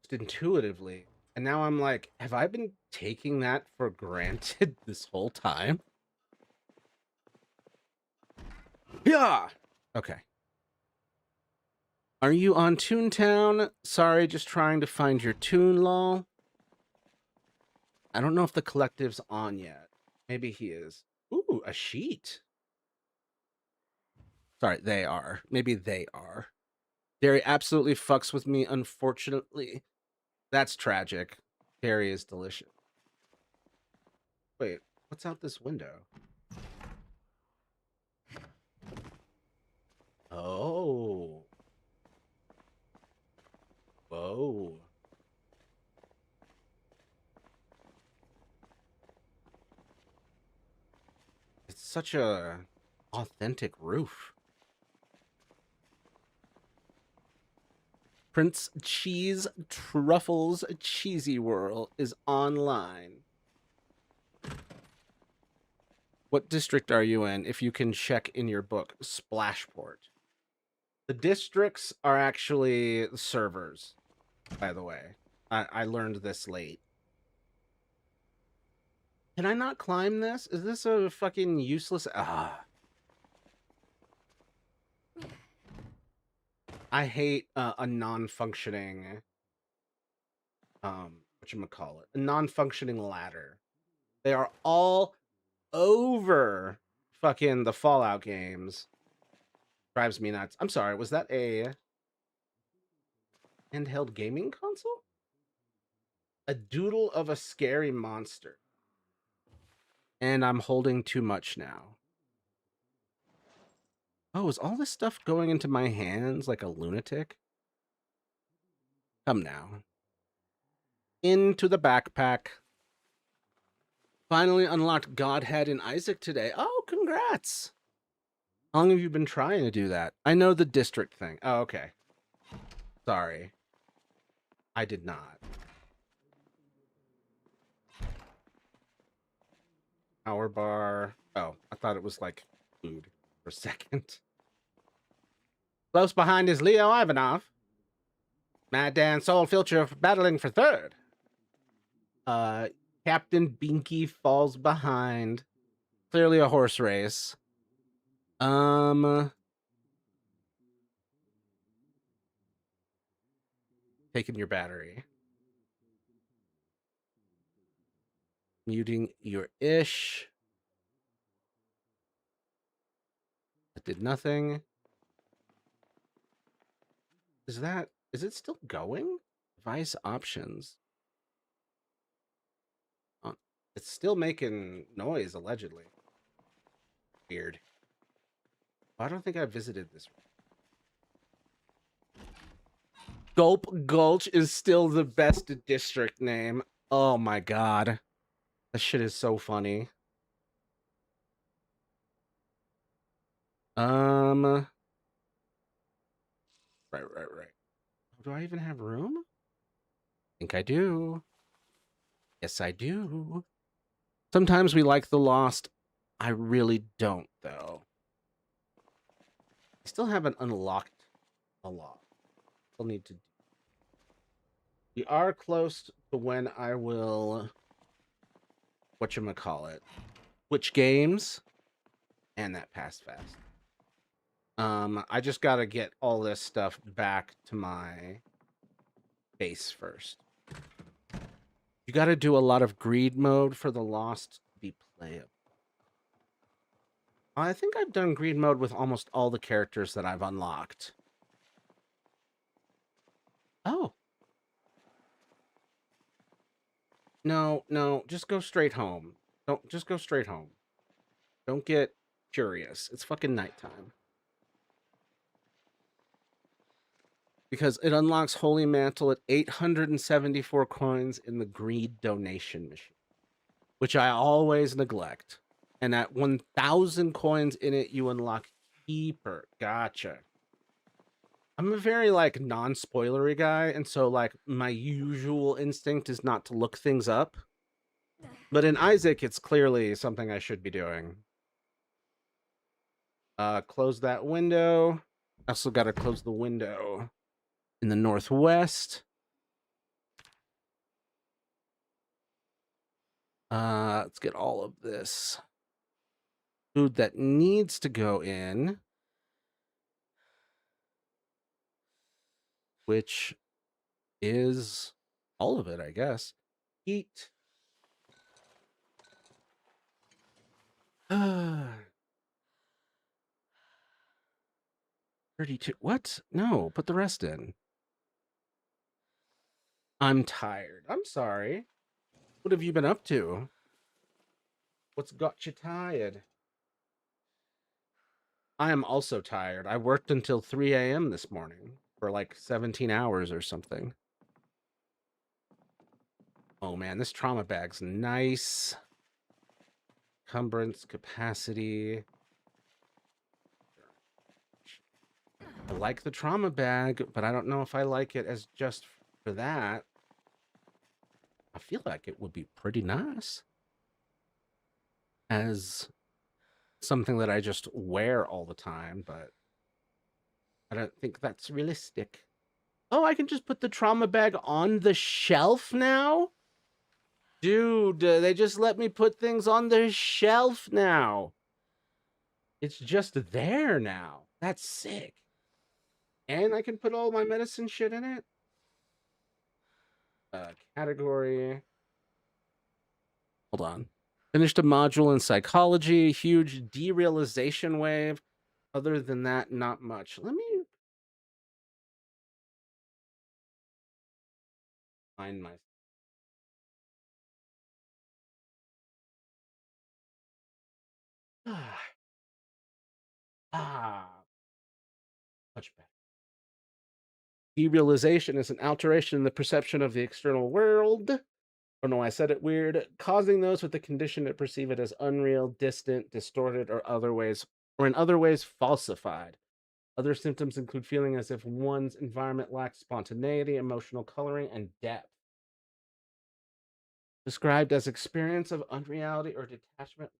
Just intuitively. And now I'm like, have I been taking that for granted this whole time? Yeah. Okay. Are you on Toontown? Sorry, just trying to find your tune, lol. I don't know if the collective's on yet. Maybe he is. Ooh, a sheet. Sorry, they are. Maybe they are. Dairy absolutely fucks with me, unfortunately. That's tragic. Dairy is delicious. Wait, what's out this window? Oh. Whoa. It's such a authentic roof. Prince Cheese Truffles Cheesy Whirl is online. What district are you in? If you can check in your book, Splashport. The districts are actually servers, by the way. I learned this late. Can I not climb this? Is this a fucking useless... Ah. I hate a non-functioning... whatchamacallit? A non-functioning ladder. They are all over fucking the Fallout games. Drives me nuts. I'm sorry, was that a handheld gaming console? A doodle of a scary monster. And I'm holding too much now. Oh, is all this stuff going into my hands like a lunatic? Come now. Into the backpack. Finally unlocked Godhead and Isaac today. Oh, congrats. How long have you been trying to do that? I know the district thing. Oh, okay. Sorry. I did not. Power bar. Oh, I thought it was like food for a second. Close behind is Leo Ivanov. Mad Dan Soul Filcher battling for third. Captain Binky falls behind. Clearly a horse race. Taking your battery. Muting your ish. That did nothing. Is it still going? Device options. It's still making noise, allegedly. Weird. I don't think I visited this. Gulp Gulch is still the best district name. Oh my god. That shit is so funny. Right. Do I even have room? I think I do. Yes, I do. Sometimes we like the Lost. I really don't, though. I still haven't unlocked a lot. Still need to. We are close to when I will. Whatchamacallit? Which games? And that passed fast. I just gotta get all this stuff back to my base first. You gotta do a lot of greed mode for the Lost to be playable. I think I've done greed mode with almost all the characters that I've unlocked. Oh. No, just go straight home. Don't just go straight home. Don't get curious. It's fucking nighttime. Because it unlocks Holy Mantle at 874 coins in the greed donation machine, which I always neglect. And at 1,000 coins in it, you unlock Keeper. Gotcha. I'm a very like non-spoilery guy, and so like my usual instinct is not to look things up. But in Isaac, it's clearly something I should be doing. Close that window. Also got to close the window in the northwest. Let's get all of this food that needs to go in, which is all of it, I guess. Eat. 32. What? No, put the rest in. I'm tired. I'm sorry. What have you been up to? What's got you tired? I am also tired. I worked until 3 a.m. this morning for like 17 hours or something. Oh man, this trauma bag's nice. Encumbrance capacity. I like the trauma bag, but I don't know if I like it as just for that. I feel like it would be pretty nice as something that I just wear all the time, but I don't think that's realistic. Oh, I can just put the trauma bag on the shelf now? Dude, they just let me put things on the shelf now. It's just there now. That's sick. And I can put all my medicine shit in it. Category. Hold on. Finished a module in psychology. Huge derealization wave. Other than that, not much. Let me find my. Much better. Derealization is an alteration in the perception of the external world. Oh no, I said it weird. Causing those with the condition to perceive it as unreal, distant, distorted, or in other ways falsified. Other symptoms include feeling as if one's environment lacks spontaneity, emotional coloring, and depth. Described as experience of unreality or detachment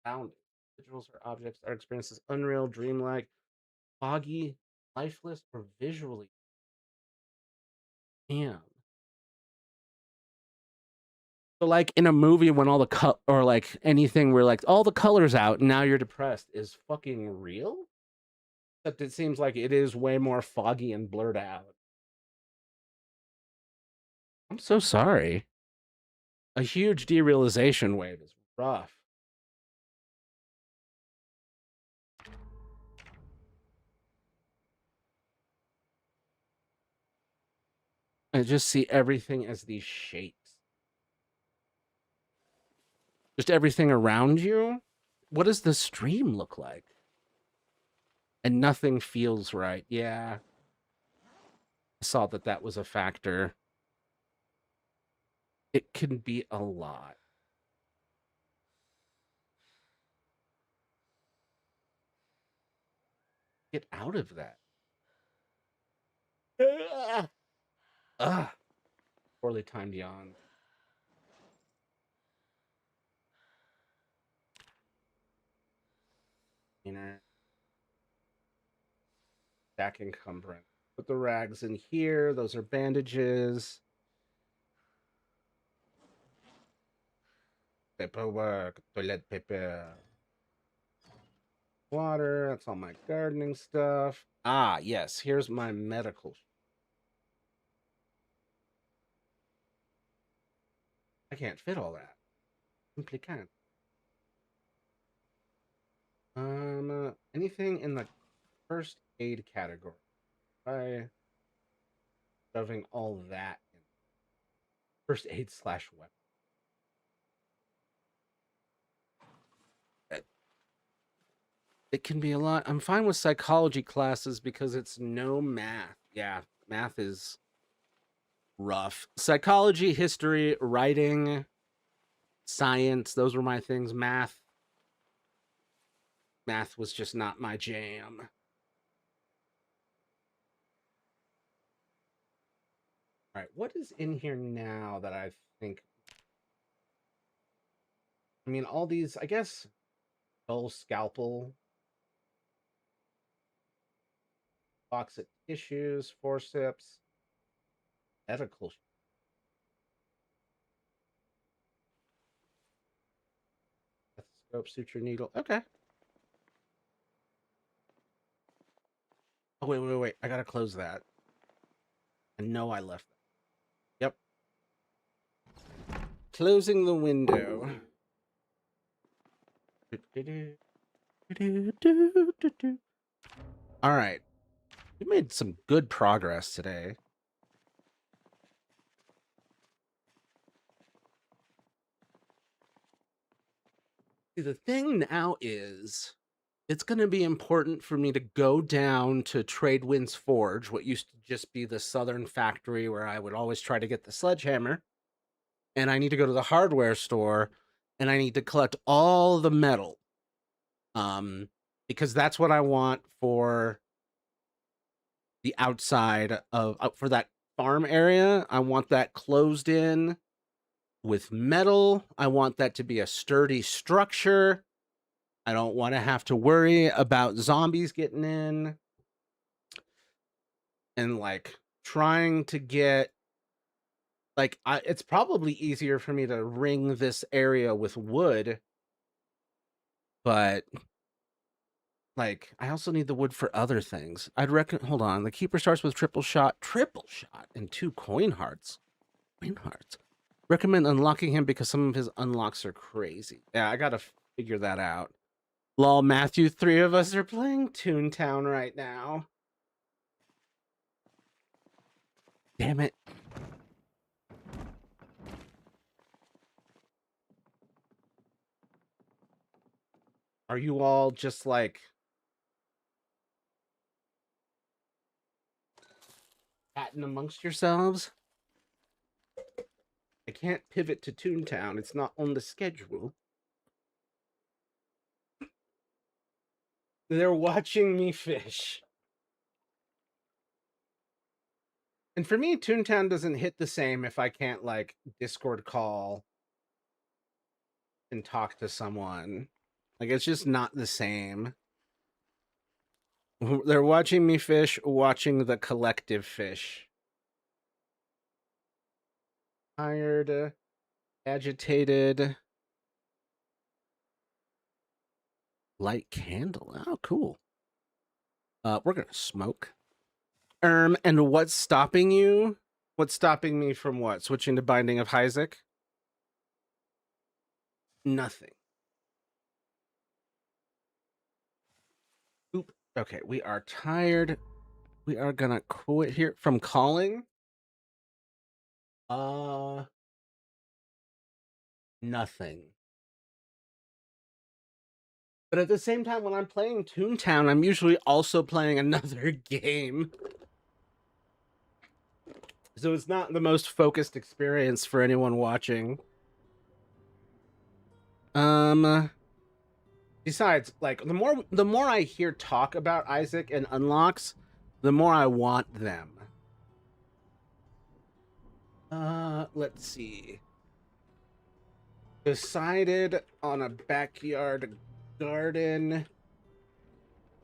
bound. Individuals or objects are experienced as unreal, dreamlike, foggy, lifeless, or visually. Damn. So like in a movie when all the or like anything where like all the colors out and now you're depressed is fucking real? Except it seems like it is way more foggy and blurred out. I'm so sorry. A huge derealization wave is rough. I just see everything as these shapes. Just everything around you. What does the stream look like? And nothing feels right. Yeah. I saw that that was a factor. It can be a lot. Get out of that. Ugh. Poorly timed yawn. Inner. Back encumbrance. Put the rags in here. Those are bandages. Paperwork. Toilet paper. water. That's all my gardening stuff. Ah, yes. Here's my medical. I can't fit all that. Simply can't. Anything in the first aid category? By shoving all that in first aid slash weapon. It can be a lot. I'm fine with psychology classes because it's no math. Yeah, math is rough. Psychology, history, writing, science, those were my things. Math was just not my jam. All right, what is in here now that I think? I mean, all these, I guess, dull scalpel, box of tissues, forceps, medical stethoscope, suture needle. Okay. Oh, wait. I gotta close that. I know I left that. Yep. Closing the window. All right. We made some good progress today. See, the thing now is it's going to be important for me to go down to Tradewinds Forge, what used to just be the southern factory where I would always try to get the sledgehammer. And I need to go to the hardware store and I need to collect all the metal. Because that's what I want for the outside of for that farm area. I want that closed in with metal. I want that to be a sturdy structure. I don't want to have to worry about zombies getting in and like trying to get like it's probably easier for me to ring this area with wood, but like I also need the wood for other things. I'd reckon hold on. The keeper starts with triple shot, and 2 coin hearts. Recommend unlocking him because some of his unlocks are crazy. Yeah, I gotta figure that out. Lol, Matthew, 3 of us are playing Toontown right now. Damn it. Are you all just like chatting amongst yourselves? I can't pivot to Toontown. It's not on the schedule. They're watching me fish. And for me, Toontown doesn't hit the same if I can't like Discord call and talk to someone. Like it's just not the same. They're watching me fish, watching the collective fish. Tired, agitated. Light candle. Oh, cool. We're gonna smoke. And what's stopping you? What's stopping me from what? Switching to Binding of Isaac? Nothing. Oop. Okay, we are tired. We are gonna quit here from calling. Nothing. But at the same time, when I'm playing Toontown, I'm usually also playing another game. So it's not the most focused experience for anyone watching. Besides, like the more I hear talk about Isaac and unlocks, the more I want them. Let's see. Decided on a backyard garden.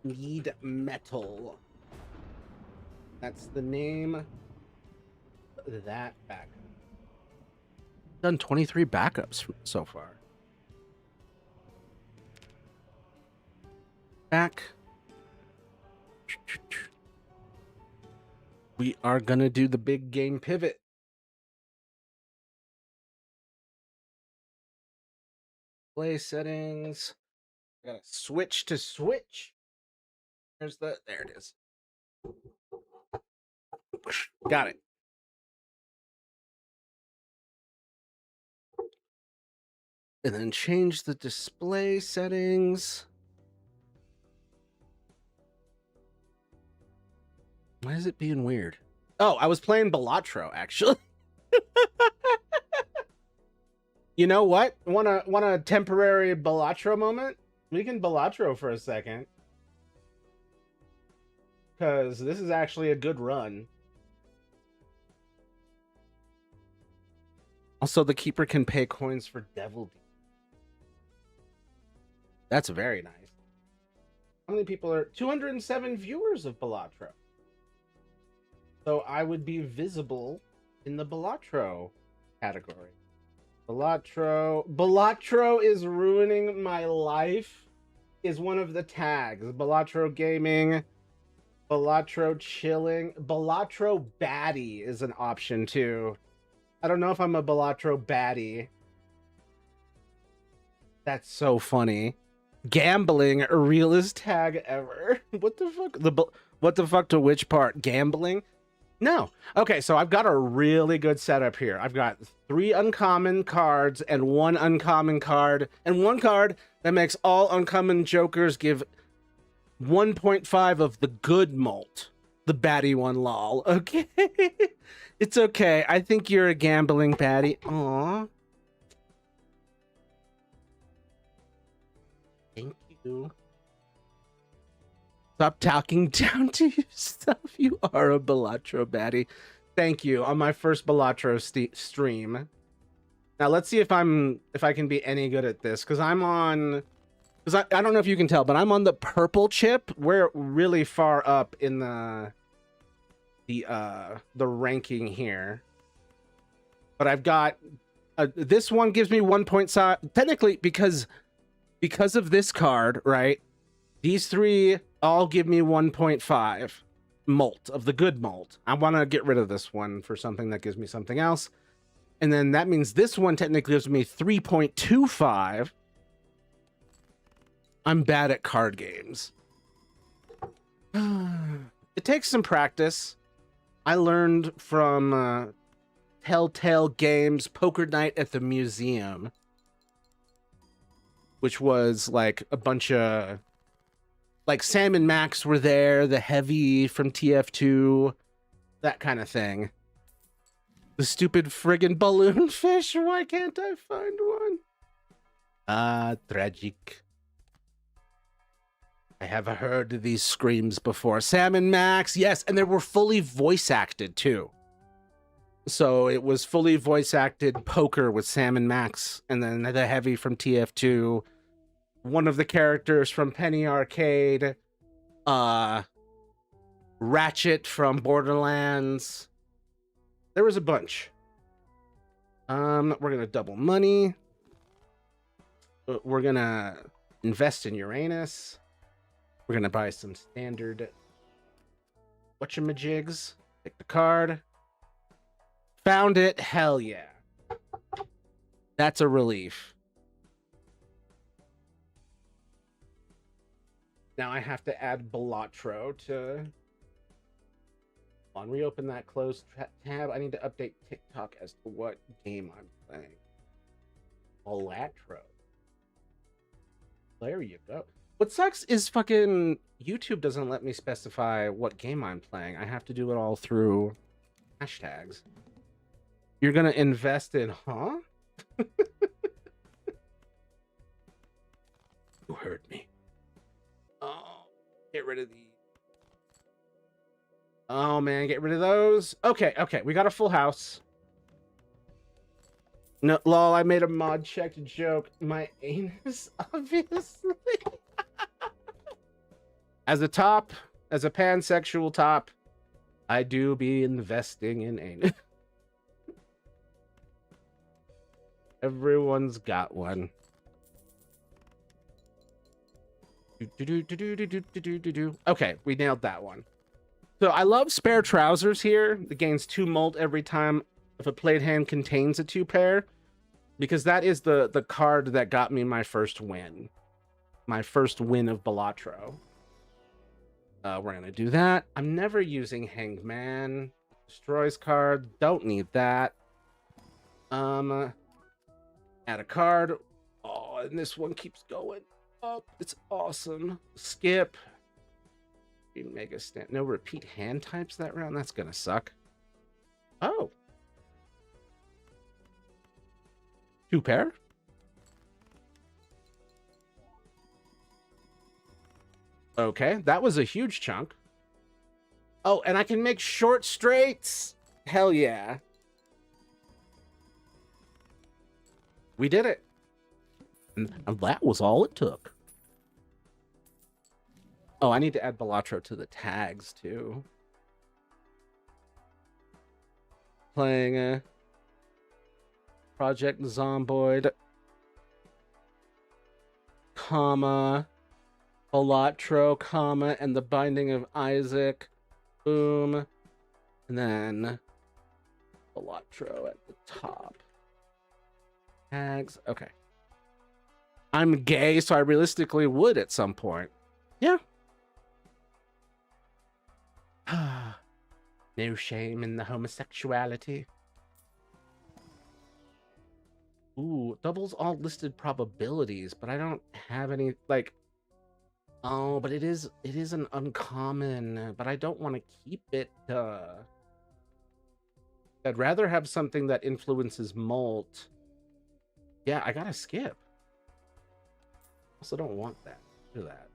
Need metal. That's the name. That backup. Done 23 backups so far. back. We are gonna do the big game pivot. Play settings. I gotta switch to switch. There it is. Got it. And then change the display settings. Why is it being weird? Oh, I was playing Balatro, actually. You know what? Want a temporary Balatro moment? We can Balatro for a second. Because this is actually a good run. Also, the keeper can pay coins for devil. That's very nice. How many people are 207 viewers of Balatro? So I would be visible in the Balatro category. Balatro is ruining my life is one of the tags. Balatro gaming, Balatro chilling, Balatro baddie is an option too. I don't know if I'm a Balatro baddie. That's so funny. Gambling, realest tag ever. What the fuck? What the fuck to which part? Gambling? No. Okay, so I've got a really good setup here. I've got 3 uncommon cards and 1 uncommon card, and 1 card that makes all uncommon jokers give 1.5 of the good malt. The baddie one, lol. Okay. It's okay. I think you're a gambling baddie. Aww. Thank you. Stop talking down to yourself. You are a Balatro baddie. Thank you. On my first Balatro stream. Now let's see if I can be any good at this, because I'm on. Because I don't know if you can tell, but I'm on the purple chip. We're really far up in the ranking here. But I've got this one gives me 1.5 technically because of this card, right? These 3 all give me 1.5 malt of the good malt. I want to get rid of this one for something that gives me something else. And then that means this one technically gives me 3.25. I'm bad at card games. It takes some practice. I learned from Telltale Games Poker Night at the Museum, which was like a bunch of like Sam and Max were there, the Heavy from TF2, that kind of thing. The stupid friggin' balloon fish, why can't I find one? Tragic. I have heard these screams before. Sam and Max, yes, and they were fully voice acted too. So it was fully voice acted poker with Sam and Max, and then the Heavy from TF2, one of the characters from Penny Arcade, Ratchet from Borderlands. There was a bunch. We're gonna double money. We're gonna invest in Uranus. We're gonna buy some standard whatchamajigs. Pick the card. Found it. Hell yeah. That's a relief. Now I have to add Balatro to... On, reopen that closed tab. I need to update TikTok as to what game I'm playing. Balatro. There you go. What sucks is fucking YouTube doesn't let me specify what game I'm playing. I have to do it all through hashtags. You're gonna invest in, huh? You heard me. Oh, get rid of these. Oh man, get rid of those. Okay, we got a full house. No, lol, I made a mod checked joke. My anus, obviously. As a pansexual top, I do be investing in anus. Everyone's got one. Okay, we nailed that one. So I love spare trousers here. It gains 2 molt every time if a played hand contains a 2 pair, because that is the card that got me my first win. My first win of Balatro. We're gonna do that. I'm never using Hanged Man. Destroys card. Don't need that. Add a card. Oh, and this one keeps going up. It's awesome. Skip. Mega stand. No repeat hand types that round. That's gonna suck. Oh. 2 pair. Okay, that was a huge chunk. Oh, and I can make short straights. Hell yeah. We did it. And that was all it took. Oh, I need to add Balatro to the tags, too. Playing Project Zomboid, comma, Balatro, comma, and the Binding of Isaac. Boom. And then Balatro at the top. Tags. Okay. I'm gay, so I realistically would at some point. Yeah. No shame in the homosexuality. Ooh, doubles all listed probabilities, but I don't have any, like... Oh, but it is an uncommon, but I don't want to keep it. I'd rather have something that influences molt. Yeah, I gotta skip. Also don't want that. Do that.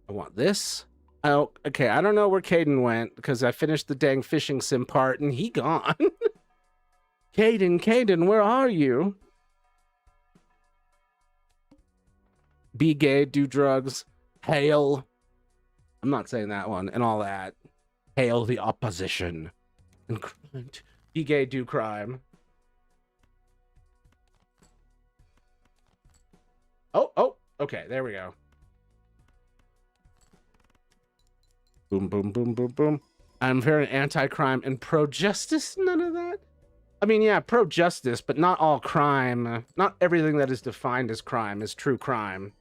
I want this. Oh, okay. I don't know where Caden went because I finished the dang fishing sim part and he gone. Caden, where are you? Be gay, do drugs, hail. I'm not saying that one and all that. Hail the opposition. And be gay, do crime. Oh, okay, there we go. Boom, boom, boom, boom, boom. I'm very anti-crime and pro-justice. None of that. I mean, yeah, pro-justice, but not all crime. Not everything that is defined as crime is true crime.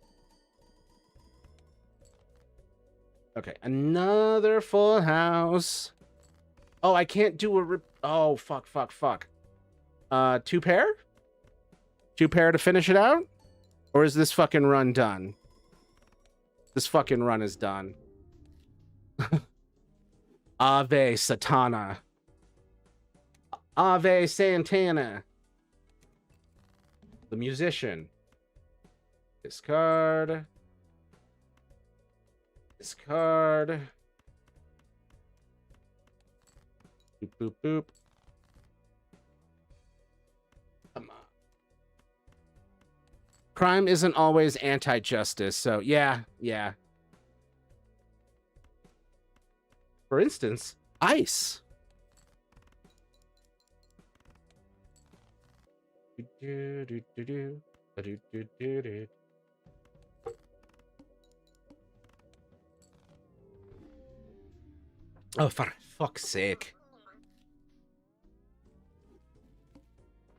Okay, another full house. Oh, I can't do a... Oh, fuck. 2 pair? 2 pair to finish it out? Or is this fucking run done? This fucking run is done. Ave Satana. Ave Santana. The musician. Discard. Discard. Boop, boop, boop. Come on. Crime isn't always anti-justice, so yeah. For instance, ice. Oh, for fuck's sake.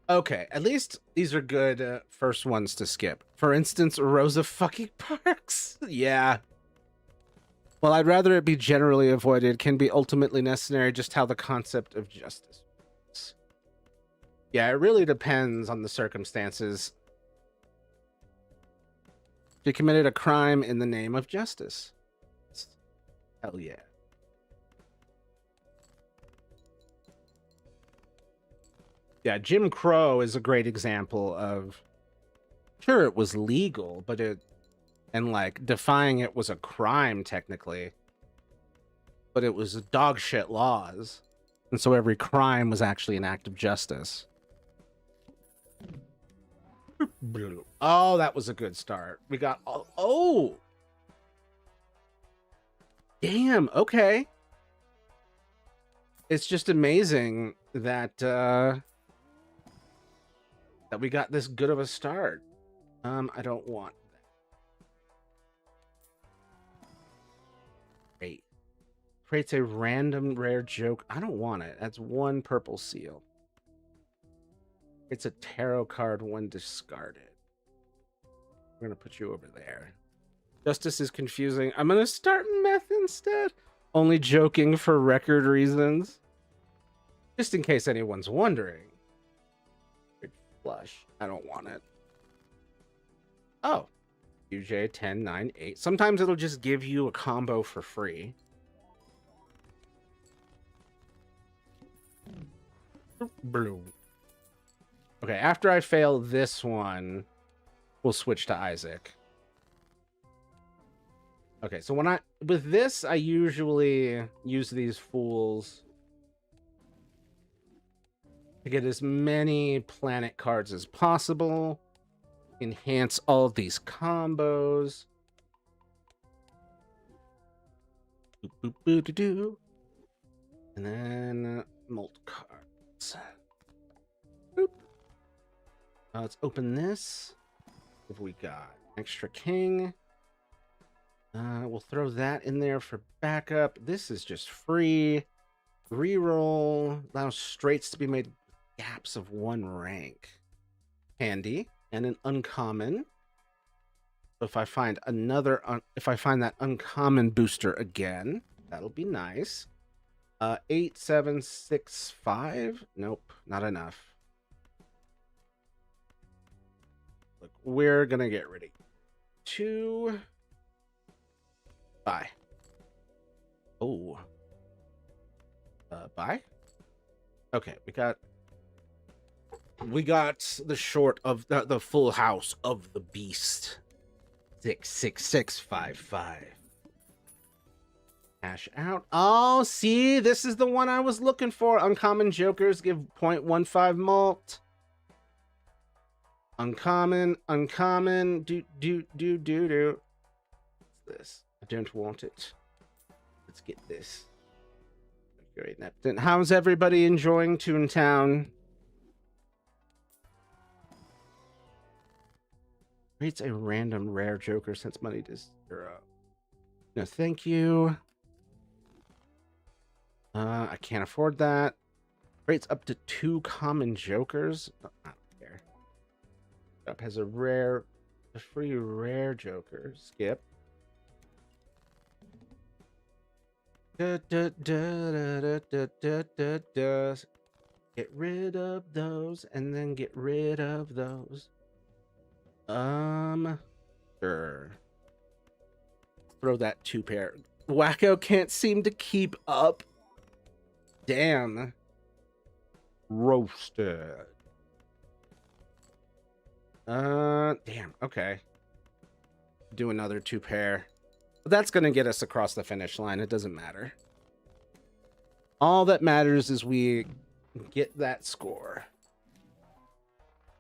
Okay, at least these are good first ones to skip. For instance, Rosa fucking Parks. Yeah. Well, I'd rather it be generally avoided, can be ultimately necessary, just how the concept of justice works. Yeah, it really depends on the circumstances. She committed a crime in the name of justice. Hell yeah. Yeah, Jim Crow is a great example of... Sure, it was legal, but it... And, like, defying it was a crime, technically. But it was dog shit laws. And so every crime was actually an act of justice. Oh, that was a good start. We got... Oh! Damn, okay. It's just amazing that, that we got this good of a start. I don't want... Creates a random rare joke. I don't want it. That's one purple seal. It's a tarot card when discarded. We're going to put you over there. Justice is confusing. I'm going to start meth instead. Only joking for record reasons. Just in case anyone's wondering. Flush. I don't want it. Oh. UJ 10, 9, 8. Sometimes it'll just give you a combo for free. Blue. Okay, after I fail this one, we'll switch to Isaac. Okay, so with this, I usually use these fools to get as many planet cards as possible. Enhance all of these combos. Boop, boop, boop, doo, doo. And then molt cards. Boop. Let's open this. What have we got? Extra king. We'll throw that in there for backup. This is just free. Reroll. Allows straights to be made gaps of 1 rank. Handy. And an uncommon. So if I find that uncommon booster again, that'll be nice. 8, 7, 6, 5. Nope, not enough. Look, we're gonna get ready. 2. Bye. Oh. Bye. Okay, we got the short of the full house of the beast. 66655. Cash out. Oh, see, this is the one I was looking for. Uncommon jokers give 0.15 malt. Uncommon. Do. What's this? I don't want it. Let's get this. Great. How's everybody enjoying Toontown? Creates a random rare joker since money to 0. No, thank you. I can't afford that. Creates up to 2 common jokers. Oh, I don't care. Up has a free rare joker. Skip. Get rid of those and then get rid of those. Sure. Throw that 2 pair. Wacko can't seem to keep up. Damn. Roasted. Damn. Okay. Do another 2 pair. But that's gonna get us across the finish line. It doesn't matter. All that matters is we get that score.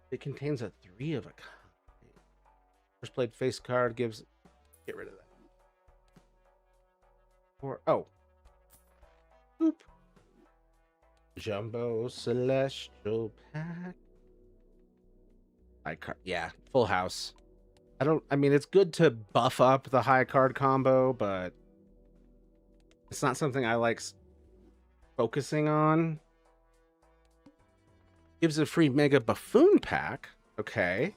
It contains a 3 of a kind. First played face card gives. Get rid of that. Or Boop. Jumbo Celestial Pack. High card. Yeah, full house. I mean, it's good to buff up the high card combo, but it's not something I like focusing on. Gives a free Mega Buffoon pack. Okay.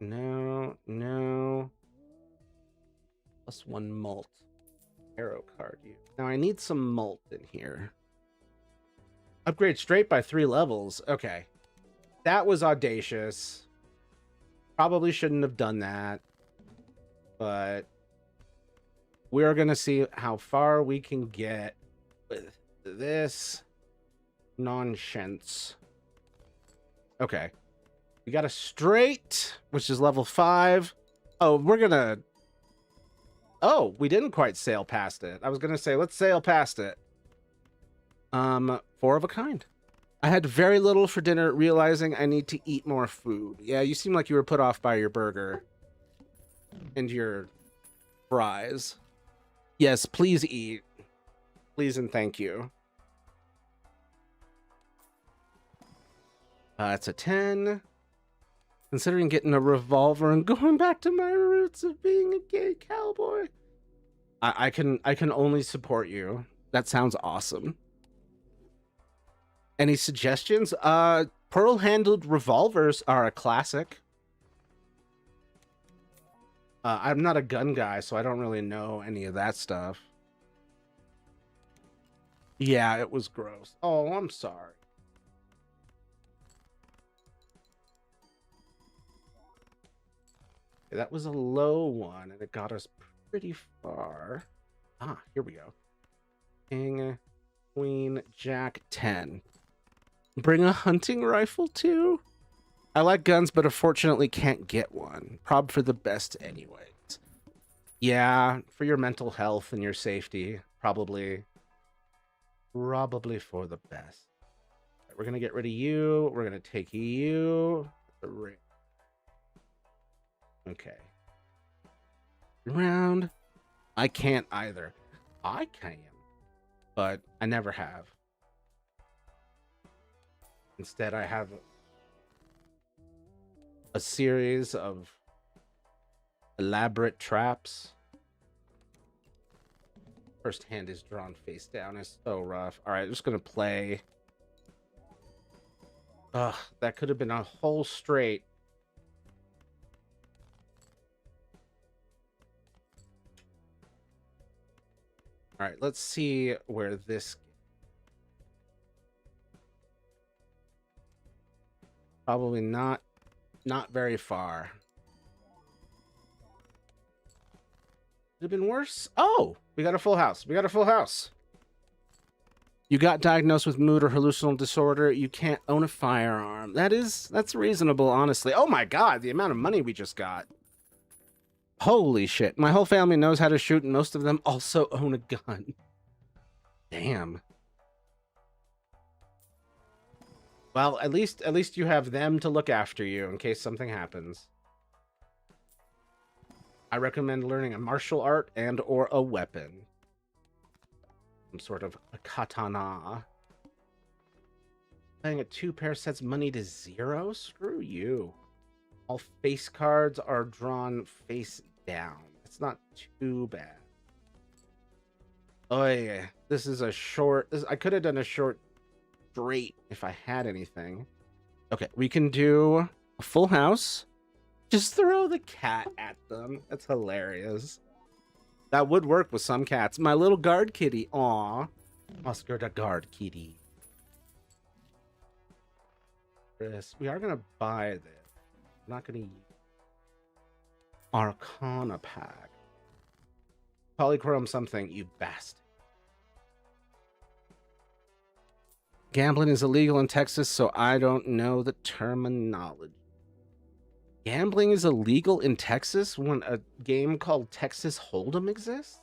No. Plus 1 malt. Arrow card use. Now I need some malt in here. Upgrade straight by 3 levels. Okay. That was audacious. Probably shouldn't have done that. But we're going to see how far we can get with this nonsense. Okay. We got a straight, which is level 5. Oh, we're going to... Oh, we didn't quite sail past it. I was going to say, let's sail past it. 4 of a kind. I had very little for dinner, realizing I need to eat more food. Yeah, you seem like you were put off by your burger. And your fries. Yes, please eat. Please and thank you. It's a 10. Considering getting a revolver and going back to my roots of being a gay cowboy. I can only support you. That sounds awesome. Any suggestions? Pearl-handled revolvers are a classic. I'm not a gun guy, so I don't really know any of that stuff. Yeah, it was gross. Oh, I'm sorry. Okay, that was a low one, and it got us pretty far. Ah, here we go. King, Queen, Jack, 10. Bring a hunting rifle too? I like guns, but unfortunately can't get one. Prob for the best anyways. Yeah, for your mental health and your safety, probably for the best. Right, we're gonna get rid of you. We're gonna take you. Okay. Round. I can't either. I can, but I never have. Instead, I have a series of elaborate traps. First hand is drawn face down. It's so rough. All right, just gonna play. Ugh, that could have been a whole straight. All right, let's see where this. Probably not very far. Could have been worse. Oh, we got a full house. We got a full house. You got diagnosed with mood or hallucinal disorder. You can't own a firearm. That's reasonable, honestly. Oh my god, the amount of money we just got. Holy shit. My whole family knows how to shoot, and most of them also own a gun. Damn. Well, at least you have them to look after you in case something happens. I recommend learning a martial art and or a weapon. Some sort of a katana. Playing a 2-pair sets money to 0? Screw you. All face cards are drawn face down. It's not too bad. Oh yeah, this is a short. I could have done a short straight if I had anything. Okay, we can do a full house. Just throw the cat at them. That's hilarious. That would work with some cats. My little guard kitty. Aw. Oscar the guard kitty. We are going to buy this. I'm not going to use Arcana pack. Polychrome something, you bastard. Gambling is illegal in Texas, so I don't know the terminology. Gambling is illegal in Texas when a game called Texas Hold'em exists?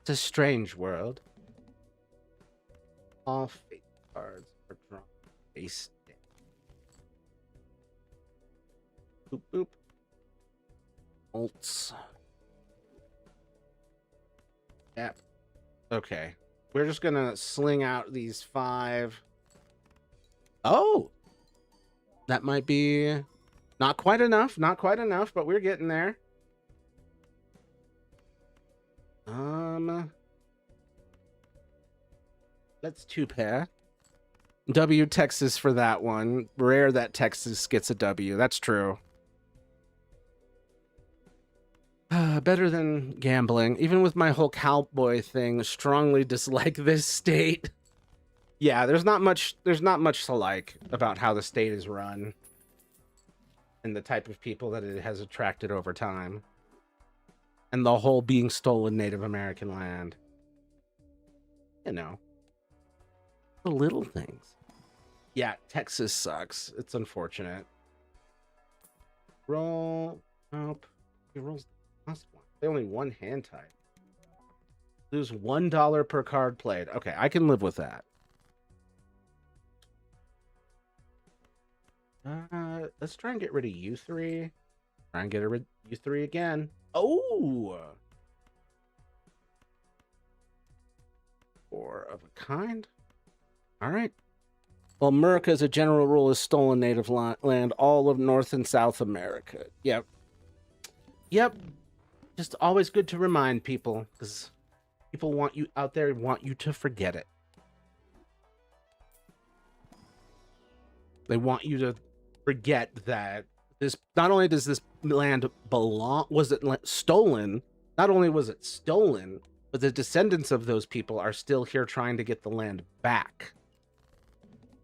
It's a strange world. All face cards are drawn face down. Boop, boop. Alts. Yep. Okay. We're just gonna sling out these 5. Oh! That might be not quite enough, but we're getting there. Let's 2-pair. W Texas for that one. Rare that Texas gets a W. That's true. Better than gambling. Even with my whole cowboy thing, strongly dislike this state. Yeah, there's not much to like about how the state is run and the type of people that it has attracted over time. And the whole being stolen Native American land. You know. The little things. Yeah, Texas sucks. It's unfortunate. Roll. Nope. He rolls the last one. They only one hand type. Lose $1 per card played. Okay, I can live with that. Let's try and get rid of you 3. Try and get rid of you 3 again. Oh! 4 of a kind. All right. Well, America, as a general rule, is stolen native land all of North and South America. Yep. Yep. Just always good to remind people, because people want you out there, want you to forget it. They want you to forget that this, not only does this land belong, was it stolen? Not only was it stolen, but the descendants of those people are still here trying to get the land back.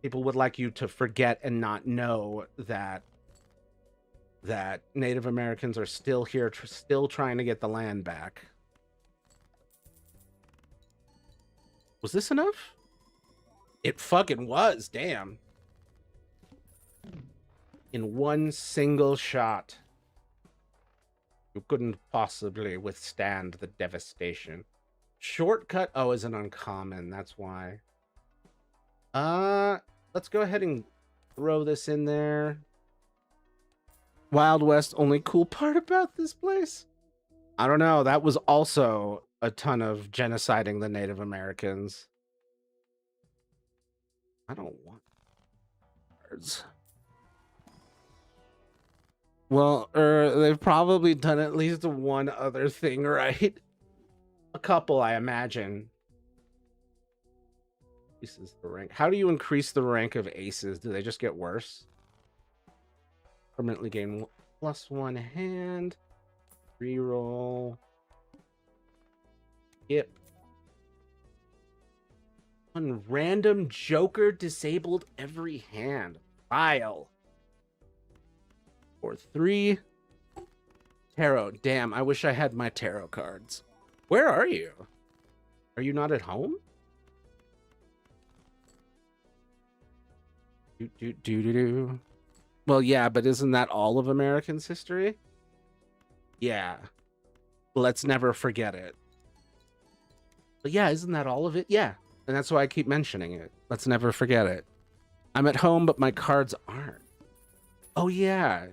People would like you to forget and not know that Native Americans are still here, still trying to get the land back. Was this enough? It fucking was, damn. In one single shot. You couldn't possibly withstand the devastation. Shortcut, oh, is an uncommon, that's why. Let's go ahead and throw this in there. Wild West, only cool part about this place? I don't know, that was also a ton of genociding the Native Americans. I don't want cards. Well, they've probably done at least one other thing right. A couple, I imagine. Increases the rank. How do you increase the rank of aces? Do they just get worse? Permanently gain +1 hand. Reroll. Yep. One random joker disabled every hand. File. Or 3. Tarot. Damn, I wish I had my tarot cards. Where are you? Are you not at home? Do. Well, yeah, but isn't that all of Americans' history? Yeah. Let's never forget it. But yeah, isn't that all of it? Yeah. And that's why I keep mentioning it. Let's never forget it. I'm at home, but my cards aren't. Oh, yeah.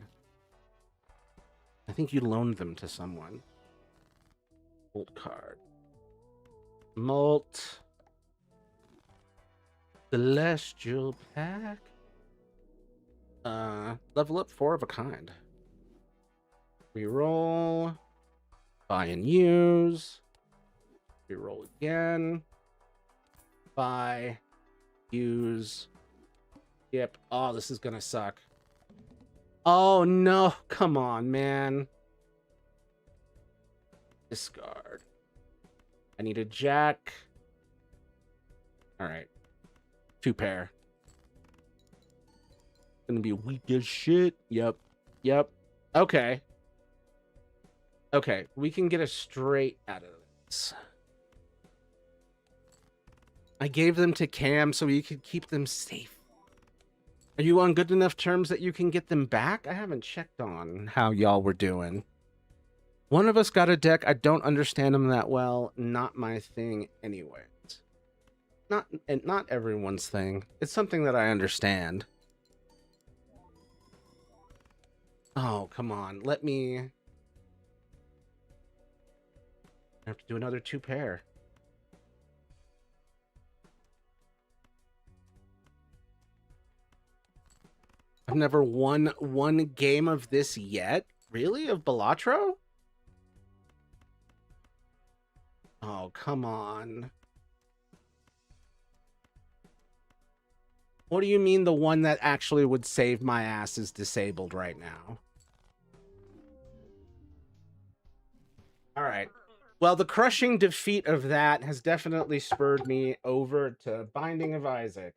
I think you loaned them to someone. Old card. Molt. Celestial pack. Level up 4 of a kind. Reroll. Buy and use. Reroll again. Buy. Use. Yep. Oh, this is gonna suck. Oh no, come on, man. Discard. I need a jack. All right. 2 pair. Gonna be weak as shit. Yep. Okay. We can get a straight out of this. I gave them to Cam so he could keep them safe. Are you on good enough terms that you can get them back? I haven't checked on how y'all were doing. One of us got a deck. I don't understand them that well. Not my thing anyways. Not everyone's thing. It's something that I understand. Oh, come on. Let me... I have to do another 2 pair. I've never won one game of this yet. Really? Of Balatro? Oh, come on. What do you mean the one that actually would save my ass is disabled right now? All right. Well, the crushing defeat of that has definitely spurred me over to Binding of Isaac.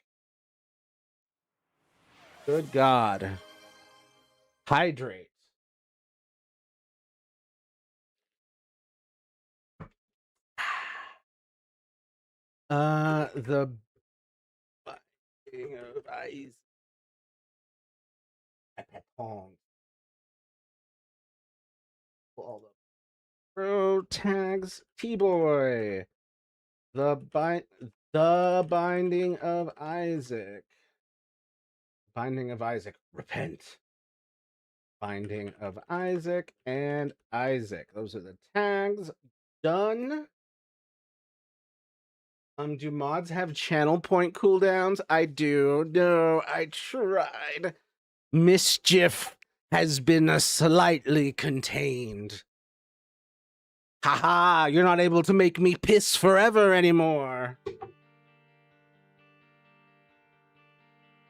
Good God. Hydrate. The Binding of Isaac. All the pro tags. T-Boy. The Binding of Isaac. Binding of Isaac. Repent. Binding of Isaac and Isaac. Those are the tags. Done. Do mods have channel point cooldowns? I do. No, I tried. Mischief has been slightly contained. Haha, you're not able to make me piss forever anymore.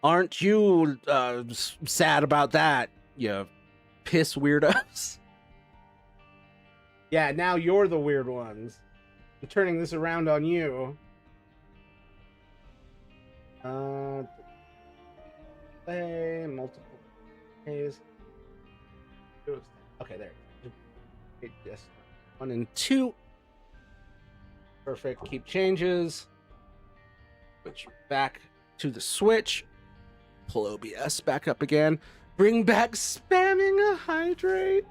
Aren't you sad about that, you piss weirdos? Yeah, now you're the weird ones. I'm turning this around on you. Play multiple plays. Okay, there. Yes. 1 and 2. Perfect. Keep changes. Switch back to the Switch. Pull OBS back up again. Bring back spamming a hydrate.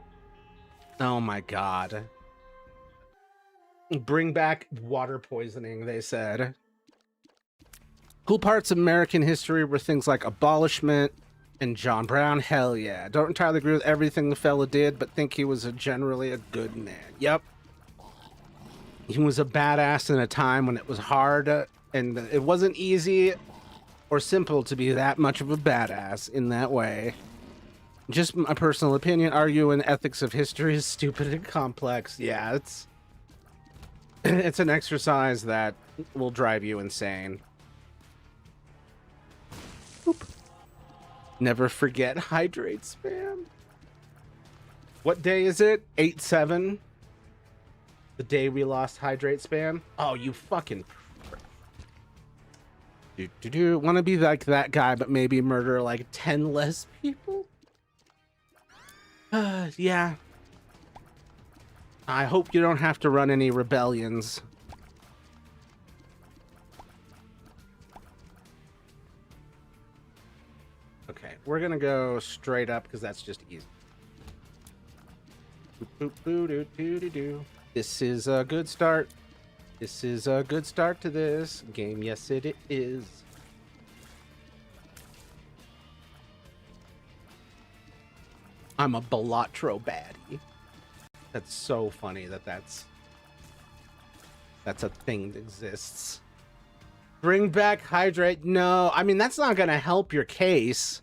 Oh my god. Bring back water poisoning, they said. Cool parts of American history were things like abolishment and John Brown. Hell yeah. Don't entirely agree with everything the fella did, but think he was generally a good man. Yep. He was a badass in a time when it was hard and it wasn't easy or simple to be that much of a badass in that way. Just my personal opinion, arguing ethics of history is stupid and complex. Yeah, it's an exercise that will drive you insane. Boop. Never forget hydrate spam. What day is it? 8/7? The day we lost hydrate spam? Oh, you fucking... Want to be like that guy, but maybe murder like 10 less people? Yeah. I hope you don't have to run any rebellions. Okay, we're gonna go straight up because that's just easy. This is a good start. This is a good start to this game. Yes, it is. I'm a Balatro baddie. That's so funny that that's a thing that exists. Bring back hydrate. No, I mean, that's not going to help your case.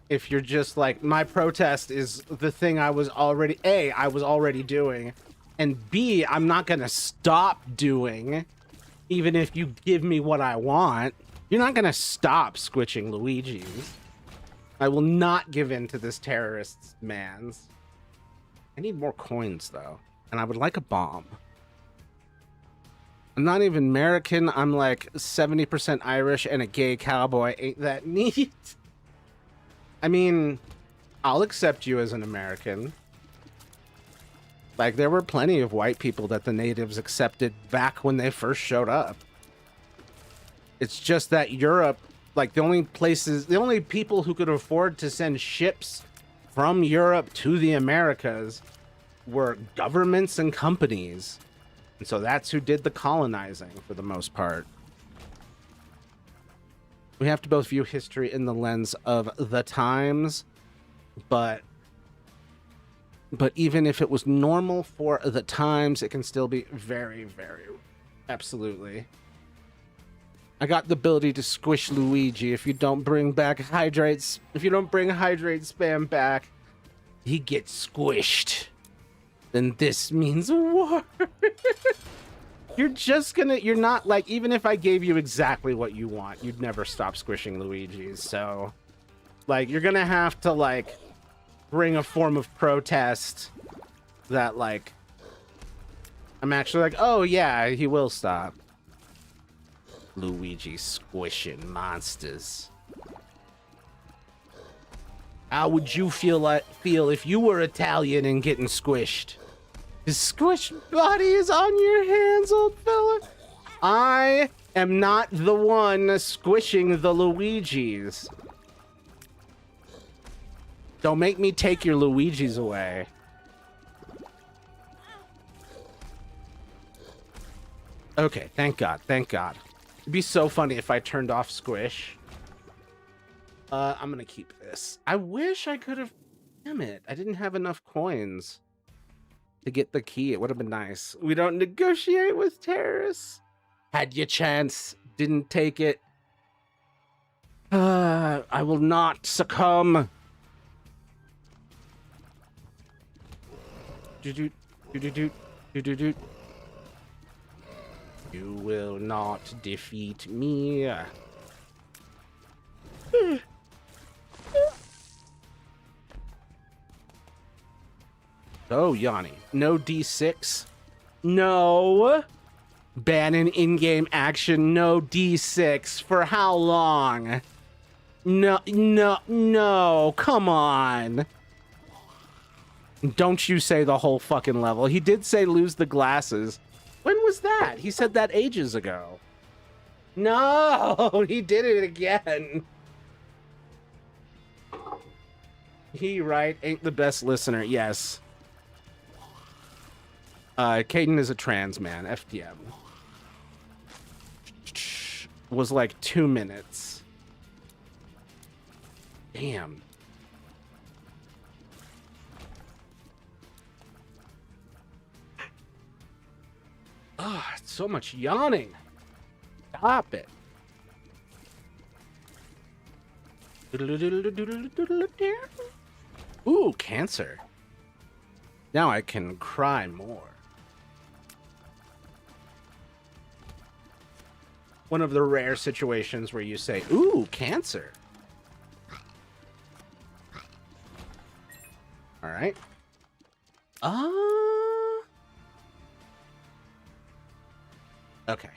If you're just like, my protest is the thing I was already doing. And B, I'm not going to stop doing, even if you give me what I want. You're not going to stop squishing Luigi's. I will not give in to this terrorist's demands. I need more coins, though. And I would like a bomb. I'm not even American. I'm like 70% Irish and a gay cowboy. Ain't that neat? I mean, I'll accept you as an American. Like, there were plenty of white people that the natives accepted back when they first showed up. It's just that Europe, like, the only people who could afford to send ships from Europe to the Americas were governments and companies. And so that's who did the colonizing for the most part. We have to both view history in the lens of the times, but even if it was normal for the times, it can still be very, very, absolutely. I got the ability to squish Luigi. If you don't bring back hydrates, if you don't bring hydrate spam back, he gets squished. Then this means war. You're not like, even if I gave you exactly what you want, you'd never stop squishing Luigi's. So, like, you're gonna have to, like, bring a form of protest that, like, I'm actually like, oh yeah, he will stop. Luigi squishing monsters. How would you feel if you were Italian and getting squished? His squished body is on your hands, old fella. I am not the one squishing the Luigis. Don't make me take your Luigis away. Okay, thank God, thank God. It'd be so funny if I turned off squish. I'm gonna keep this. I wish I could have... Damn it, I didn't have enough coins to get the key. It would have been nice. We don't negotiate with terrorists. Had your chance, didn't take it. I will not succumb. Do-do-do. Do-do-do. You will not defeat me. Oh, Yanni. No D6. No. Banning in-game action. No D6. For how long? No. Come on. Don't you say the whole fucking level. He did say lose the glasses. When was that? He said that ages ago. No, he did it again. He, right, ain't the best listener. Yes. Caden is a trans man. FDM. Was like 2 minutes. Damn. Oh, it's so much yawning. Stop it. Ooh, cancer. Now I can cry more. One of the rare situations where you say, ooh, cancer. All right. Okay.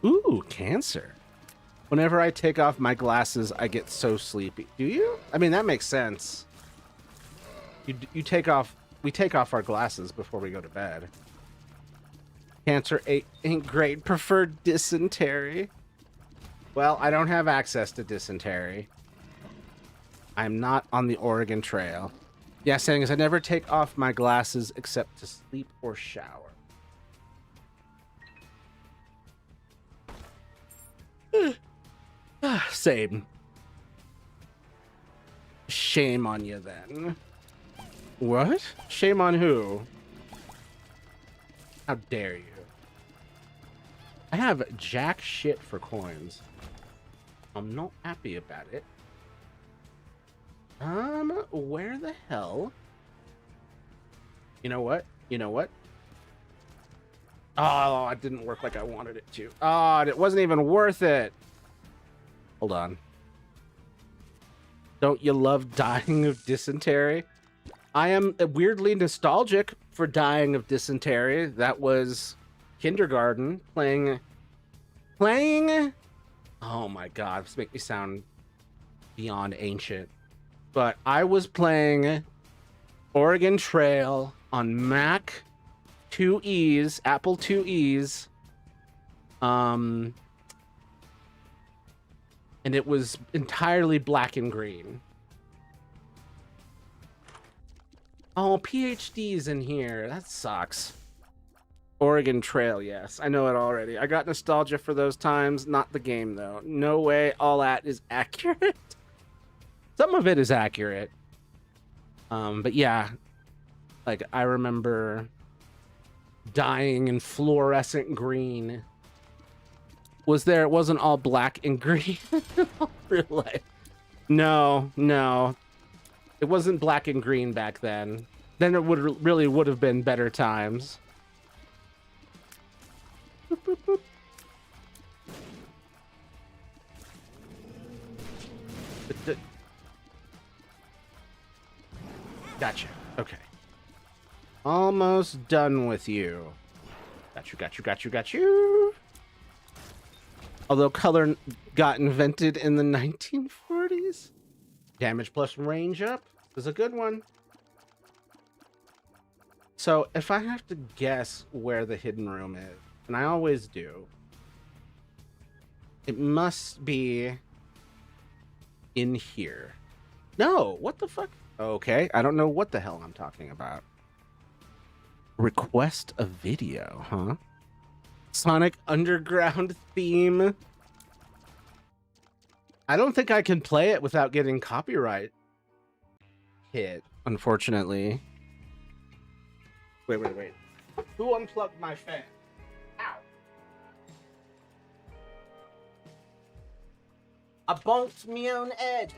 Ooh, cancer. Whenever I take off my glasses, I get so sleepy. Do you? I mean, that makes sense. We take off our glasses before we go to bed. Cancer ain't great. Prefer dysentery. Well, I don't have access to dysentery. I'm not on the Oregon Trail. Yeah, saying is I never take off my glasses except to sleep or shower. Same. Shame on you then. What? Shame on who? How dare you? I have jack shit for coins. I'm not happy about it. Where the hell? You know what? Oh, it didn't work like I wanted it to. Oh, it wasn't even worth it. Hold on. Don't you love dying of dysentery? I am weirdly nostalgic for dying of dysentery. That was kindergarten playing. Oh my god, this makes me sound beyond ancient. But I was playing Oregon Trail on Mac 2Es, Apple 2Es. And it was entirely black and green. Oh, PhD's in here. That sucks. Oregon Trail, yes. I know it already. I got nostalgia for those times. Not the game, though. No way all that is accurate. Some of it is accurate. But yeah. Like, I remember dying in fluorescent green. It wasn't all black and green in real life. No. It wasn't black and green back then. Then it really would have been better times. Boop, boop, boop. Gotcha. Okay. Almost done with you. Got you. Although color got invented in the 1940s. Damage plus range up is a good one. So if I have to guess where the hidden room is, and I always do, it must be in here. No, what the fuck? Okay, I don't know what the hell I'm talking about. Request a video, huh? Sonic Underground theme. I don't think I can play it without getting copyright hit, unfortunately. Wait. Who unplugged my fan? Ow. I bumped me own head.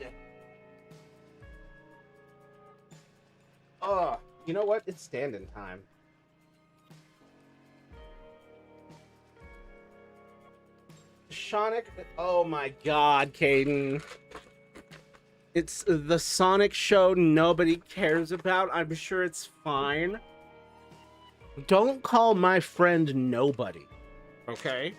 Oh, You know what? It's stand-in time. Sonic. Oh my God, Caden. It's the Sonic show nobody cares about. I'm sure it's fine. Don't call my friend nobody, okay?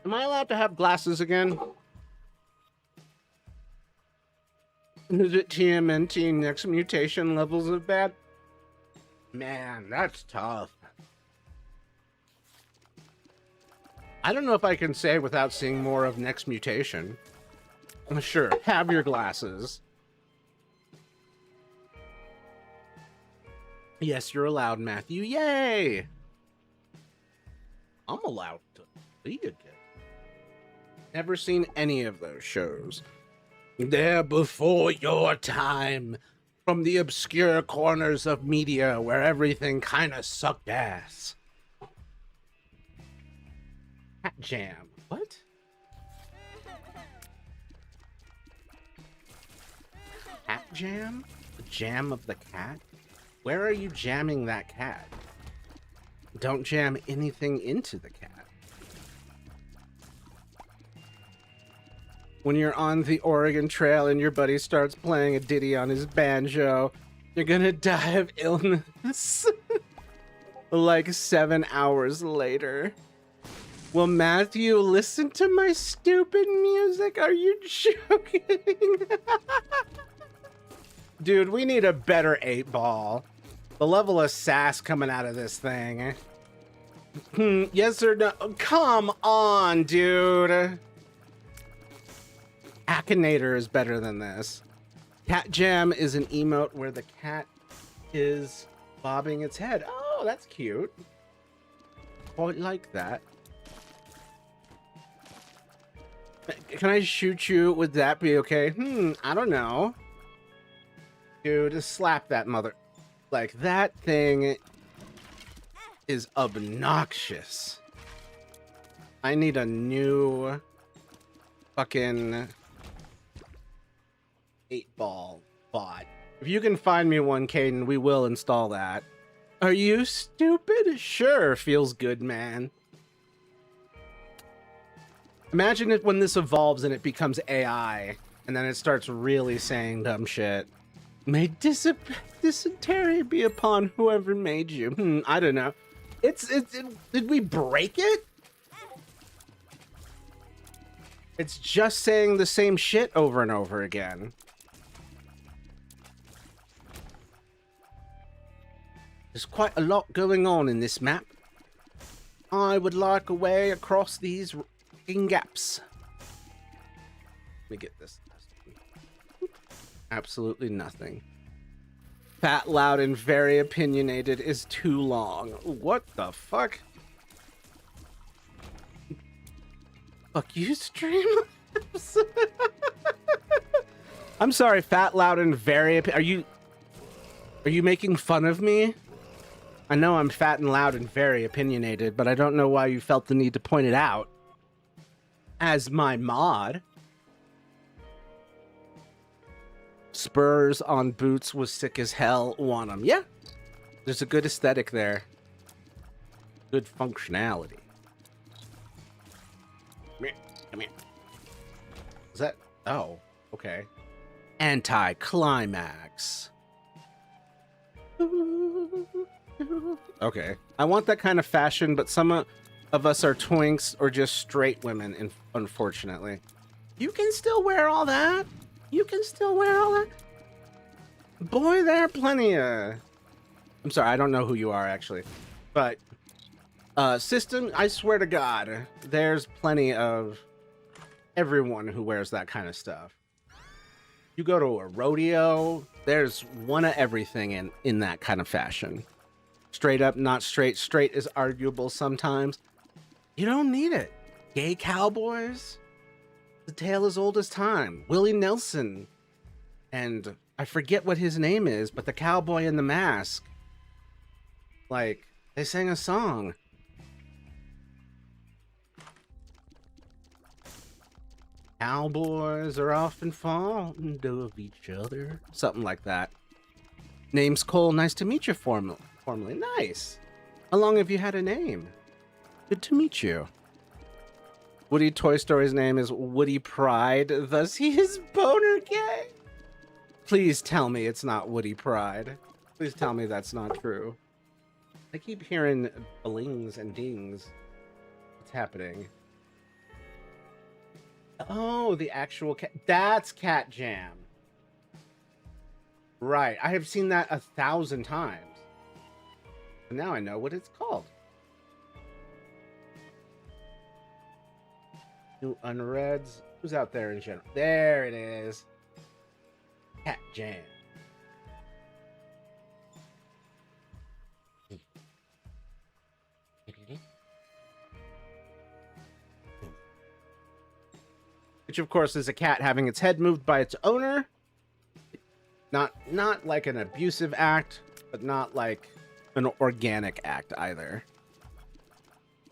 Am I allowed to have glasses again? Is it TMNT next mutation levels of bad? Man, that's tough. I don't know if I can say without seeing more of next mutation. Sure, have your glasses. Yes, you're allowed, Matthew. Yay! I'm allowed to see again. Never seen any of those shows. They're before your time, from the obscure corners of media where everything kind of sucked ass. Cat jam. What? Cat jam? The jam of the cat? Where are you jamming that cat? Don't jam anything into the cat. When you're on the Oregon Trail and your buddy starts playing a ditty on his banjo, you're gonna die of illness. Like 7 hours later. Will Matthew listen to my stupid music? Are you joking? Dude, we need a better 8-ball. The level of sass coming out of this thing. Yes or no? Come on, dude. Akinator is better than this. Cat Jam is an emote where the cat is bobbing its head. Oh, that's cute. Quite like that. Can I shoot you? Would that be okay? I don't know. Dude, just slap that mother. Like, that thing is obnoxious. I need a new fucking 8-ball bot. If you can find me one, Caden, we will install that. Are you stupid? Sure, feels good, man. Imagine it when this evolves and it becomes AI, and then it starts really saying dumb shit. May dysentery be upon whoever made you. I don't know. Did we break it? It's just saying the same shit over and over again. There's quite a lot going on in this map. I would like a way across these gaps. Let me get this. Absolutely nothing. Fat, loud, and very opinionated is too long. What the fuck? Fuck you, Streamlabs. I'm sorry, fat, loud, and very. Are you making fun of me? I know I'm fat and loud and very opinionated, but I don't know why you felt the need to point it out. As my mod. Spurs on boots was sick as hell. Want them. Yeah. There's a good aesthetic there. Good functionality. Come here. Come here. Is that? Oh, okay. Anti-climax. Okay. I want that kind of fashion, but some of us are twinks or just straight women, unfortunately. You can still wear all that. You can still wear all that. Boy, there are plenty of... I'm sorry, I don't know who you are, actually. But, system, I swear to God, there's plenty of everyone who wears that kind of stuff. You go to a rodeo, there's one of everything in that kind of fashion. Straight up, not straight. Straight is arguable sometimes. You don't need it. Gay cowboys? The tale as old as time. Willie Nelson. And I forget what his name is, but the cowboy in the mask. Like, they sang a song. Cowboys are often fond of each other. Something like that. Name's Cole. Nice to meet you formally. Nice. How long have you had a name? Good to meet you. Woody Toy Story's name is Woody Pride, thus he is boner gay. Please tell me it's not Woody Pride. Please tell me that's not true. I keep hearing blings and dings. What's happening? Oh, the actual cat. That's Cat Jam. Right. I have seen that 1,000 times. And now I know what it's called. New unreads. Who's out there in general? There it is. Cat Jam. Which of course is a cat having its head moved by its owner. Not like an abusive act, but not like an organic act either.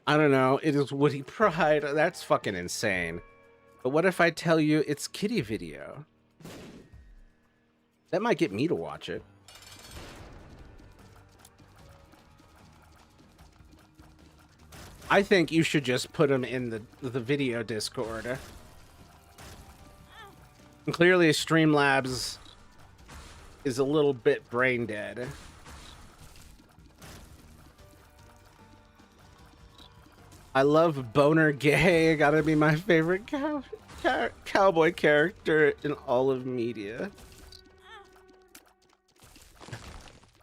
I don't know, it is Woody Pride. That's fucking insane. But what if I tell you it's kitty video? That might get me to watch it. I think you should just put them in the video Discord. And clearly Streamlabs is a little bit brain dead. I love boner gay. Gotta be my favorite cowboy character in all of media.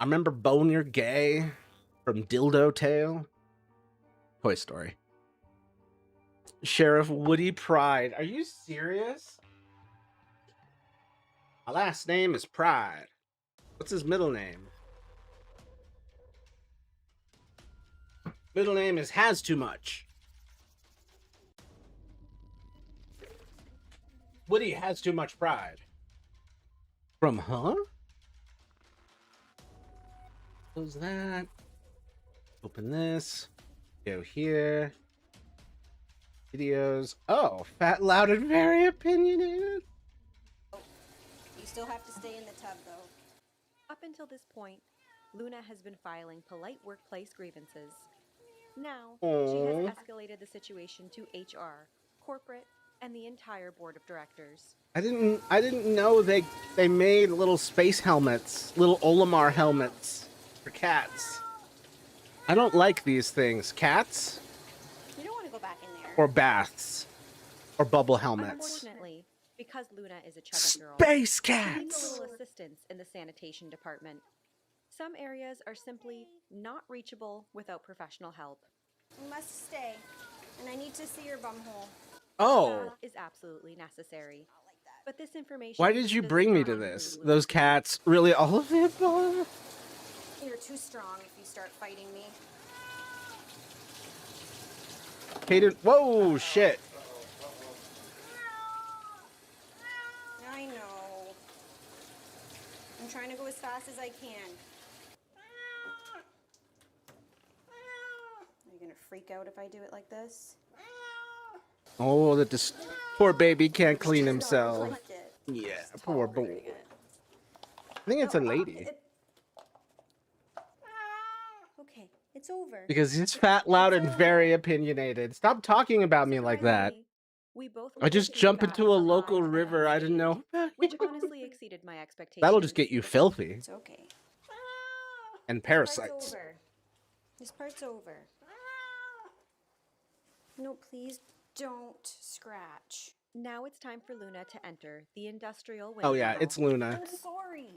I remember Boner Gay from Dildo Tale. Toy Story. Sheriff Woody Pride. Are you serious? My last name is Pride. What's his middle name? Middle name is Has Too Much. Woody has too much pride. From huh? Close that. Open this. Go here. Videos. Oh, fat, loud, and very opinionated. You still have to stay in the tub, though. Up until this point, Luna has been filing polite workplace grievances. Now, she has escalated the situation to HR, corporate, and the entire board of directors. I didn't know they made little space helmets, little Olimar helmets for cats. I don't like these things. Cats? You don't want to go back in there. Or baths. Or bubble helmets. Unfortunately, because Luna is a chubby girl, Space she needs a cats! little assistance in the sanitation department. Some areas are simply not reachable without professional help. You must stay, and I need to see your bumhole. Oh. That is absolutely necessary. But this information. Why did you does bring me not to include this? Luna. Those cats. Really, all of the above? You're too strong if you start fighting me. Kaden. Whoa, shit. I know. I'm trying to go as fast as I can. Are you gonna freak out if I do it like this? Oh, poor baby can't clean No, himself. like it. Yeah, Just poor boy. tolerating it. I think it's a lady. Okay, it's over. Because he's fat, loud, and very opinionated. Stop talking about me like that. Surprisingly, we both I just witnessed jump the into a battle local live river. on I didn't know. stage, which honestly exceeded my expectations. That'll just get you filthy. It's okay. And This part's parasites. over. This part's over. No, please don't scratch. Now it's time for Luna to enter the industrial wind Oh yeah, tunnel. it's Luna. I'm sorry.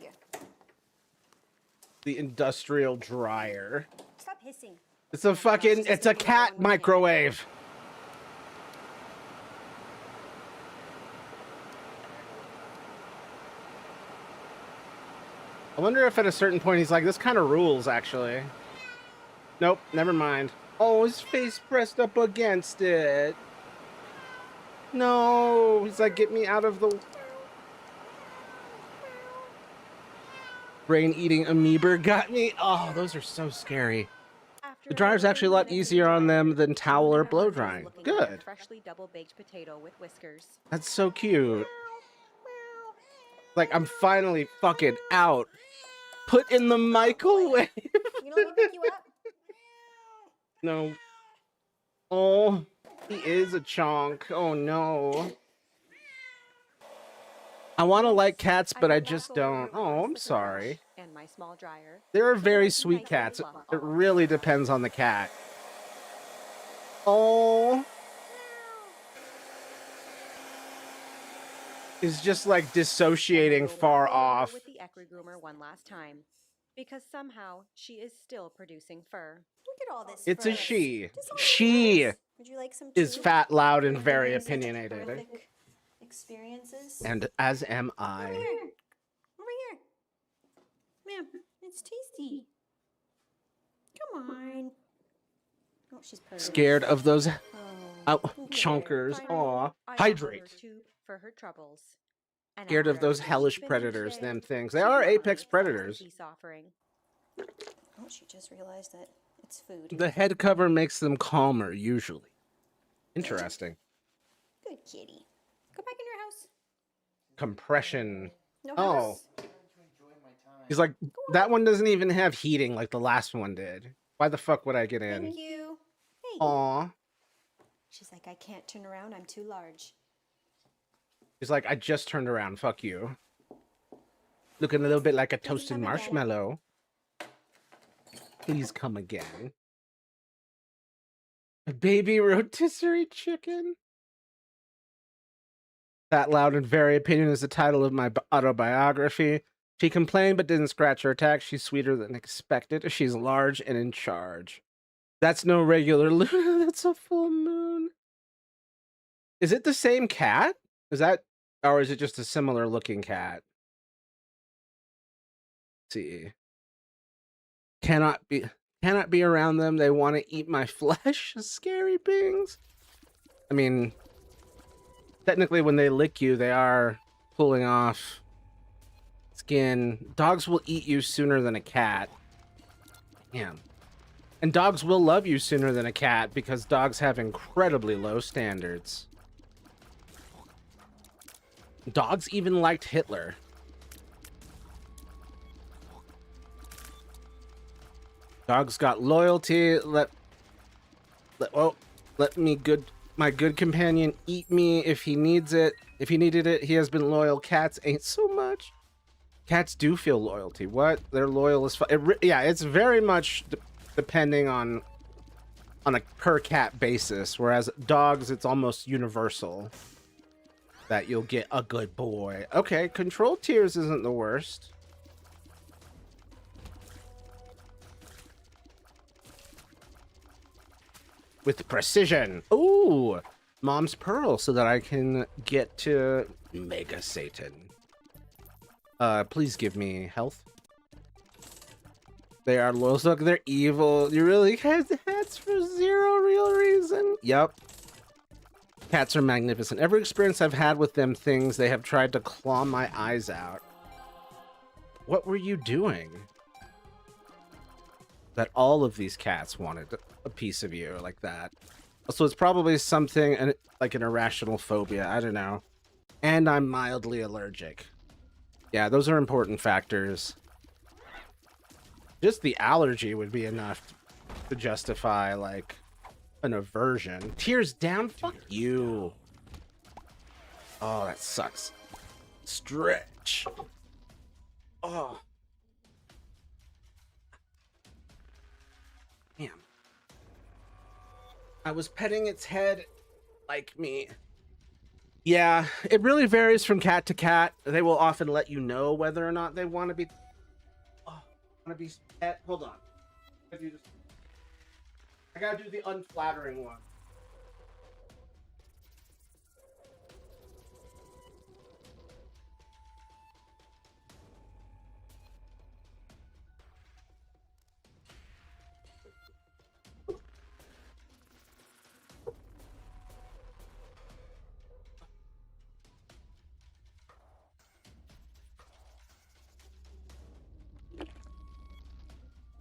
The industrial dryer. Stop hissing. It's a fucking, it's a cat microwave. I wonder if at a certain point he's like, this kind of rules, actually. Nope, never mind. Oh, his face pressed up against it. No, he's like, get me out of the... Brain-eating amoeba got me. Oh, those are so scary. The dryer's actually a lot easier on them than towel or blow drying. Good. Freshly double-baked potato with whiskers. That's so cute. Like, I'm finally fucking out. Put in the microwave. You know, let me pick you up. No. Oh, he is a chonk. Oh no. I want to like cats, but I just don't. Oh, I'm sorry. And my small dryer. They're very sweet cats. It really depends on the cat. Oh. Is just like dissociating far off. With the Equi groomer one last time, because somehow she is still producing fur. Look at all this. It's fur. a she. Just all She furs. Would you like some is too? fat, loud, and After very these opinionated. horrific experiences. And as am Over I. here. Over here. Ma'am, it's tasty. Come on. Oh, she's purring. Scared of those Oh, chunkers. Finally, Aw. I offer her Hydrate. tube for her troubles. And Scared of after those everything hellish she's been predators, through them today, things. They she are finally apex accepts the predators. peace offering. Oh, she just realized that it's food. The head cover makes them calmer, usually. Interesting. Good kitty. Go back in your house. Compression. No Oh. house. He's like, that one doesn't even have heating like the last one did. Why the fuck would I get in? Thank you. Hey. Aw. She's like, I can't turn around. I'm too large. He's like, I just turned around. Fuck you. Looking a little bit like a toasted come again. marshmallow. Please come again. A baby rotisserie chicken. That loud and very opinion is the title of my autobiography. She complained but didn't scratch her attack. She's sweeter than expected. She's large and in charge. That's no regular Luna. That's a full moon. Is it the same cat? Is that, or is it just a similar looking cat? Let's see. Cannot be around them. They want to eat my flesh. Scary things. I mean, technically when they lick you, they are pulling off skin. Dogs will eat you sooner than a cat. Damn. And dogs will love you sooner than a cat because dogs have incredibly low standards. Dogs even liked Hitler. Dogs got loyalty. Let my good companion eat me if he needs it. If he needed it, he has been loyal. Cats ain't so much. Cats do feel loyalty. What? They're loyal as fuck. Yeah, it's very much depending on a per cat basis, whereas dogs, it's almost universal that you'll get a good boy. Okay, control tiers isn't the worst. With precision. Ooh, mom's pearl, so that I can get to Mega Satan. Please give me health. They are loyal. Look, they're evil. You really had hats for zero real reason. Yep. Cats are magnificent. Every experience I've had with them things, they have tried to claw my eyes out. What were you doing? That all of these cats wanted a piece of you like that. So it's probably something like an irrational phobia. I don't know. And I'm mildly allergic. Yeah, those are important factors. Just the allergy would be enough to justify, like, an aversion. Tears down? Fuck you. Oh, that sucks. Stretch. Oh. Damn. I was petting its head like me. Yeah, it really varies from cat to cat. They will often let you know whether or not they want to be... Oh, want to be pet? Hold on. I gotta do the unflattering one.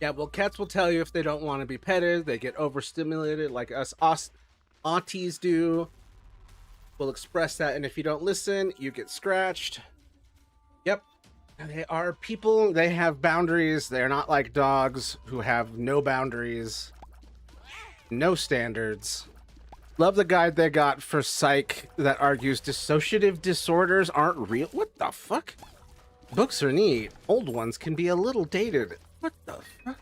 Yeah, well, cats will tell you if they don't want to be petted. They get overstimulated like us aunties do. We'll express that, and if you don't listen, you get scratched. Yep. They are people. They have boundaries. They're not like dogs who have no boundaries, no standards. Love the guide they got for psych that argues dissociative disorders aren't real. What the fuck? Books are neat. Old ones can be a little dated. What the fuck?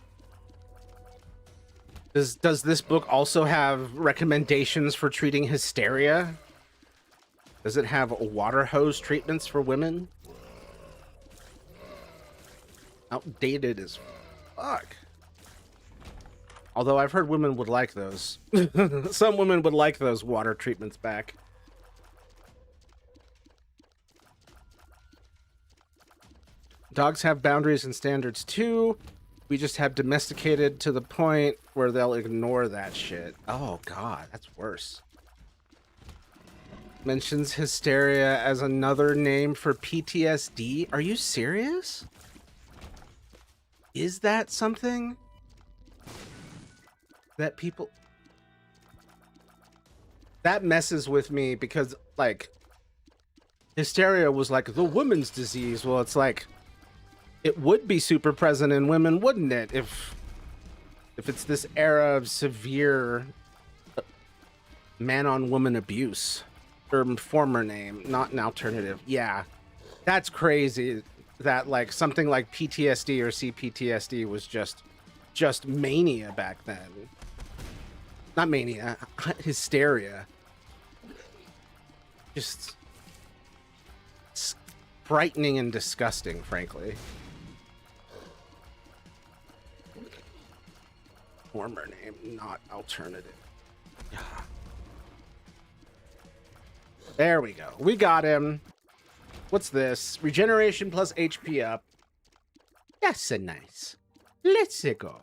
Does this book also have recommendations for treating hysteria? Does it have water hose treatments for women? Outdated as fuck. Although I've heard women would like those. Some women would like those water treatments back. Dogs have boundaries and standards too. We just have domesticated to the point where they'll ignore that shit. Oh god, that's worse. Mentions hysteria as another name for PTSD. Are you serious? Is that something that people... That messes with me because, like, hysteria was like the woman's disease. Well, it's like, it would be super present in women, wouldn't it? If it's this era of severe man-on-woman abuse. Or former name, not an alternative. Yeah, that's crazy. That like something like PTSD or CPTSD was just mania back then. Not mania, hysteria. Just frightening and disgusting, frankly. Former name, not alternative. There we go. We got him. What's this? Regeneration plus HP up. That's a nice. Let's go.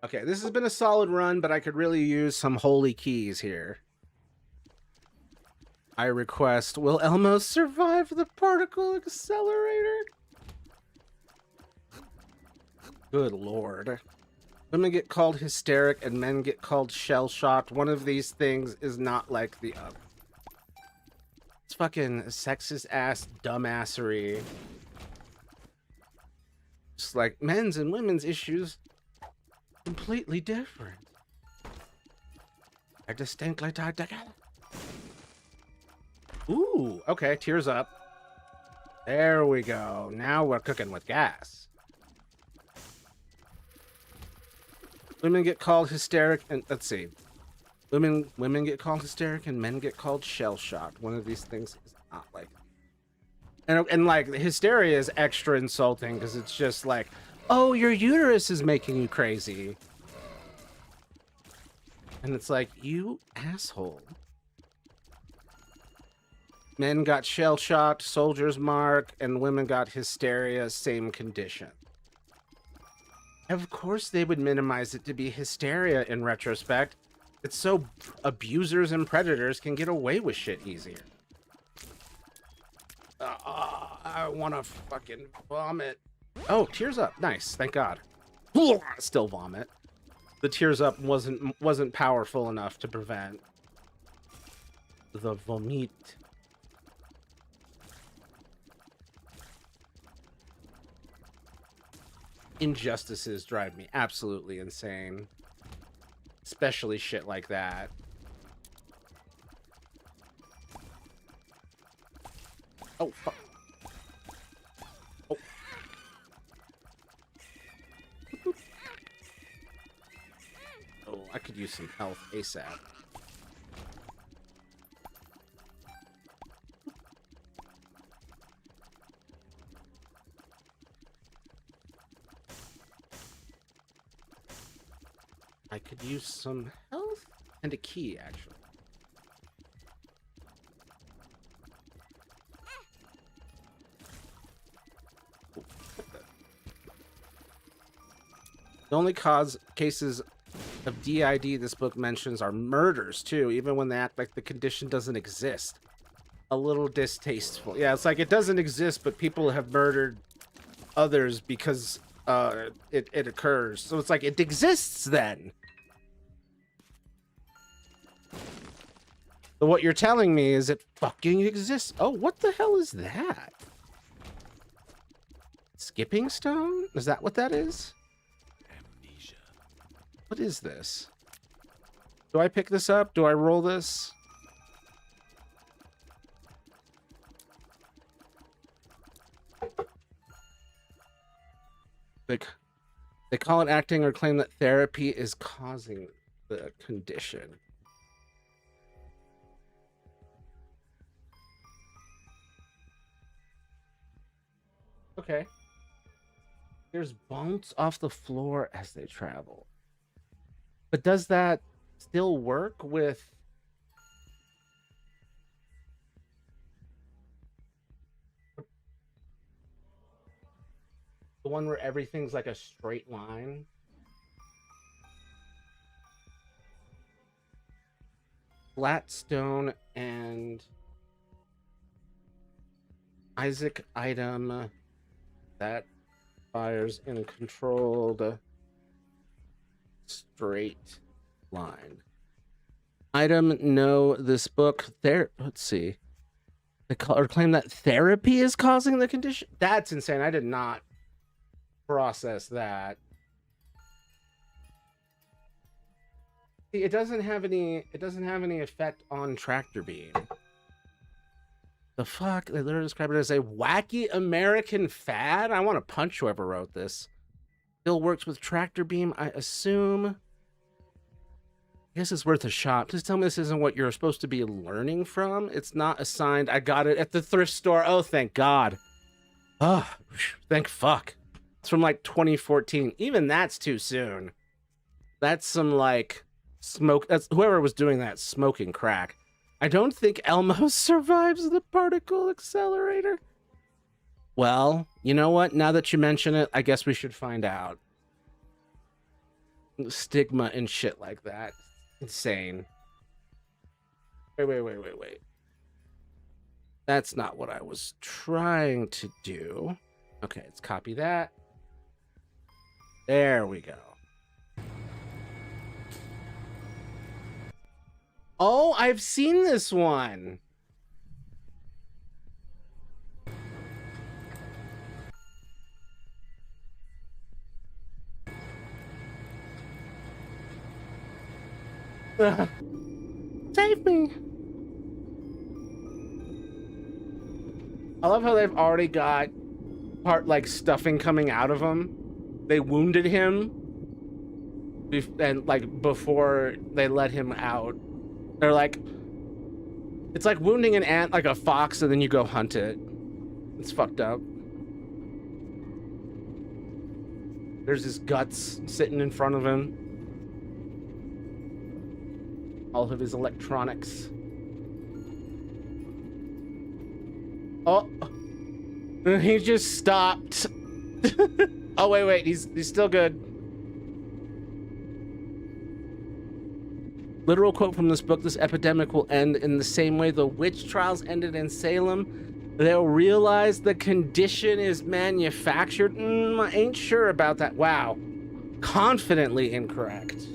Okay, this has been a solid run, but I could really use some holy keys here. I request, will Elmo survive the particle accelerator? Good lord. Women get called hysteric and men get called shell-shocked. One of these things is not like the other. It's fucking sexist ass dumbassery. Just like men's and women's issues completely different. They're distinctly tied together. Ooh, okay, tears up. There we go. Now we're cooking with gas. Women get called hysteric and let's see. Women get called hysteric and men get called shell-shocked. One of these things is not like... And like, hysteria is extra insulting because it's just like, oh, your uterus is making you crazy. And it's like, you asshole. Men got shell-shocked, soldier's mark, and women got hysteria, same condition. Of course they would minimize it to be hysteria in retrospect. It's so abusers and predators can get away with shit easier. I want to fucking vomit. Oh, tears up. Nice. Thank God. Still vomit. The tears up wasn't powerful enough to prevent the vomit. Injustices drive me absolutely insane. Especially shit like that. Oh, fuck. Oh. Oh, I could use some health ASAP. I could use some health and a key, actually. The only cases of DID this book mentions are murders, too, even when they act like the condition doesn't exist. A little distasteful. Yeah, it's like it doesn't exist, but people have murdered others because it occurs. So it's like it exists then. So what you're telling me is it fucking exists. Oh, what the hell is that? Skipping stone? Is that what that is? Amnesia. What is this? Do I pick this up? Do I roll this? They call it acting or claim that therapy is causing the condition. Okay. There's bounce off the floor as they travel. But does that still work with... the one where everything's like a straight line? Flat stone and Isaac item that fires in a controlled straight line. Item, no, this book there. Let's see. They claim that therapy is causing the condition. That's insane. I did not process that. See, it doesn't have any effect on tractor beam. The fuck? They literally describe it as a wacky American fad. I want to punch whoever wrote this. Still works with tractor beam, I assume. I guess it's worth a shot. Please tell me this isn't what you're supposed to be learning from. It's not assigned. I got it at the thrift store. Oh, thank God. Oh, thank fuck. It's from like 2014. Even that's too soon. That's some like smoke. That's whoever was doing that smoking crack. I don't think Elmo survives the particle accelerator. Well, you know what? Now that you mention it, I guess we should find out. Stigma and shit like that. Insane. Wait. That's not what I was trying to do. Okay, let's copy that. There we go. Oh, I've seen this one. Save me. I love how they've already got like stuffing coming out of him. They wounded him and like before they let him out. They're like, it's like wounding an ant like a fox and then you go hunt it. It's fucked up. There's his guts sitting in front of him. All of his electronics. Oh, he just stopped. Oh, wait, he's still good. Literal quote from this book: this epidemic will end in the same way the witch trials ended in Salem. They'll realize the condition is manufactured. I ain't sure about that. Wow. Confidently incorrect.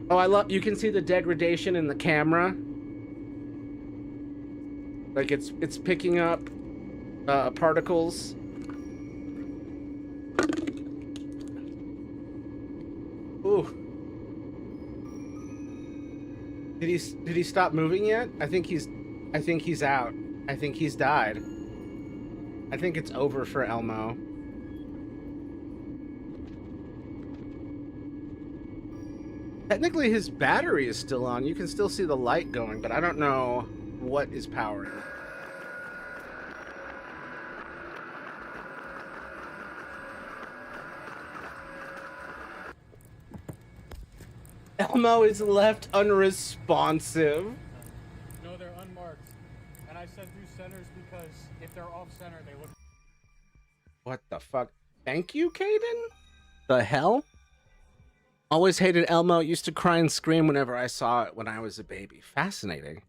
Oh, I love, you can see the degradation in the camera. Like it's picking up particles. Ooh. Did he stop moving yet? I think he's out. I think he's died. I think it's over for Elmo. Technically his battery is still on. You can still see the light going, but I don't know what is powering it. Elmo is left unresponsive. No, they're unmarked. And I sent through centers because if they're off center, they look... What the fuck? Thank you, Caden? The hell? Always hated Elmo. Used to cry and scream whenever I saw it when I was a baby. Fascinating.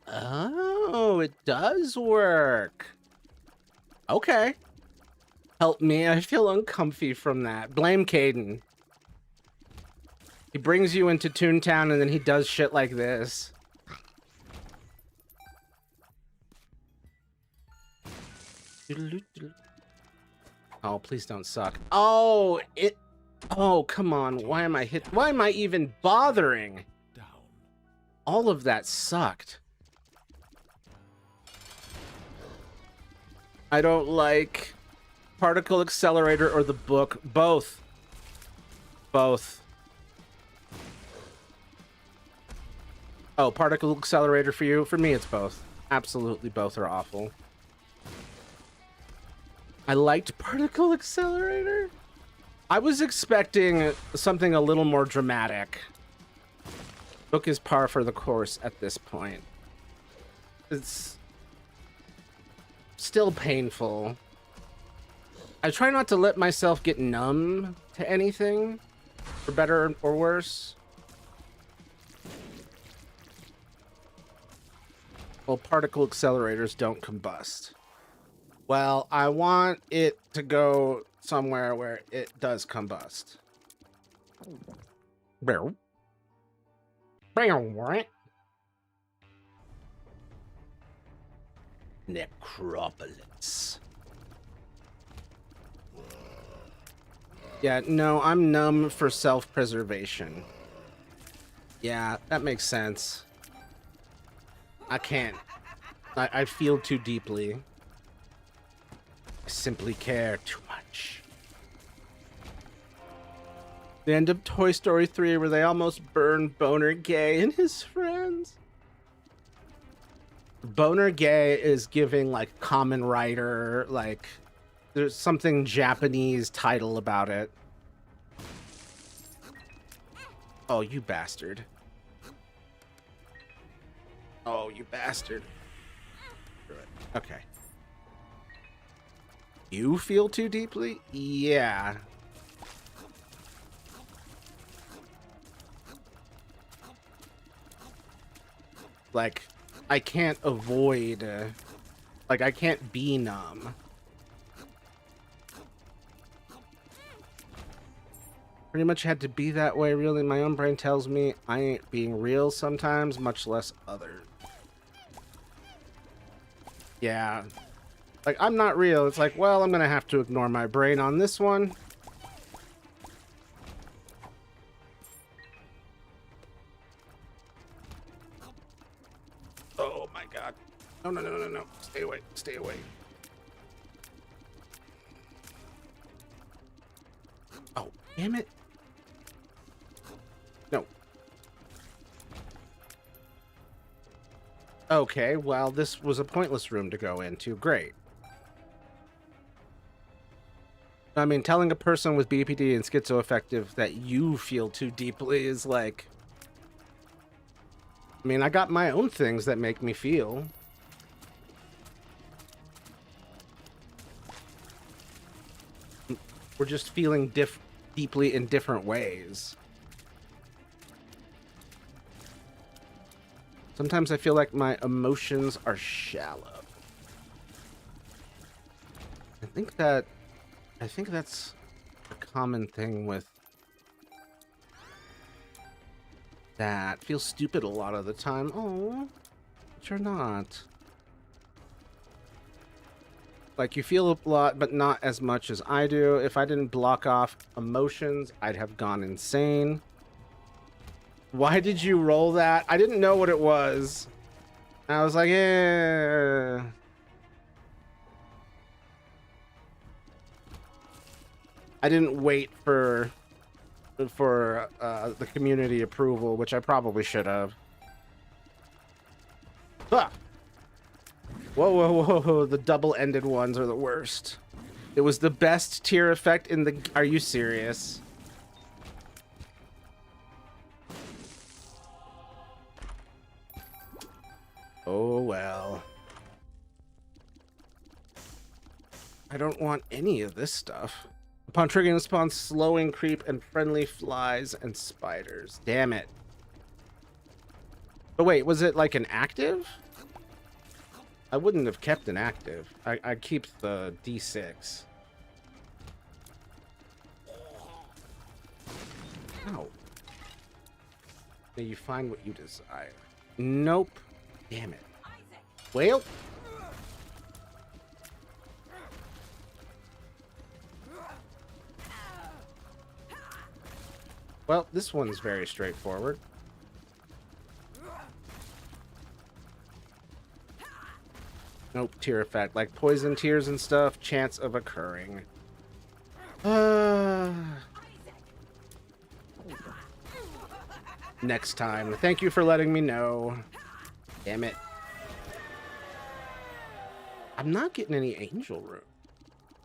Oh, it does work. Okay. Help me. I feel uncomfy from that. Blame Caden. He brings you into Toontown and then he does shit like this. Oh, please don't suck. Oh, it... Oh, come on. Why am I even bothering? All of that sucked. I don't like Particle Accelerator or the book. Both. Both. Oh, Particle Accelerator for you? For me, it's both. Absolutely both are awful. I liked Particle Accelerator. I was expecting something a little more dramatic. Book is par for the course at this point. It's still painful. I try not to let myself get numb to anything, for better or worse. Well, particle accelerators don't combust. Well, I want it to go somewhere where it does combust. Necropolis. Yeah, no, I'm numb for self-preservation. Yeah, that makes sense. I can't. I feel too deeply. I simply care too much. The end of Toy Story 3 where they almost burned Boner Gay and his friends. Boner Gay is giving like Kamen Rider, like there's something Japanese title about it. Oh, you bastard. Oh, you bastard. Okay. You feel too deeply? Yeah. Like, I can't avoid, like, I can't be numb. Pretty much had to be that way, really. My own brain tells me I ain't being real sometimes, much less others. Yeah. Like, I'm not real. It's like, well, I'm gonna have to ignore my brain on this one. Oh my god. No, no, no, no, no. Stay away. Stay away. Oh, damn it. No. Okay, well, this was a pointless room to go into. Great. I mean, telling a person with BPD and schizoaffective that you feel too deeply is like... I mean, I got my own things that make me feel. We're just feeling deeply in different ways. Sometimes I feel like my emotions are shallow. I think that's a common thing with that. Feel stupid a lot of the time. Oh, but you're not. Like, you feel a lot, but not as much as I do. If I didn't block off emotions, I'd have gone insane. Why did you roll that? I didn't know what it was. I was like, eh. I didn't wait for the community approval, which I probably should have. Ah! Whoa, whoa, whoa, whoa, the double-ended ones are the worst. It was the best tear effect in the... Are you serious? Oh, well. I don't want any of this stuff. Upon triggering the spawn, slowing creep and friendly flies and spiders. Damn it. But wait, was it like an active? I wouldn't have kept an active. I keep the D6. Ow. May you find what you desire. Nope. Damn it. Well. Well, this one's very straightforward. Nope, tear effect. Like poison tears and stuff, chance of occurring. Next time. Thank you for letting me know. Damn it. I'm not getting any angel room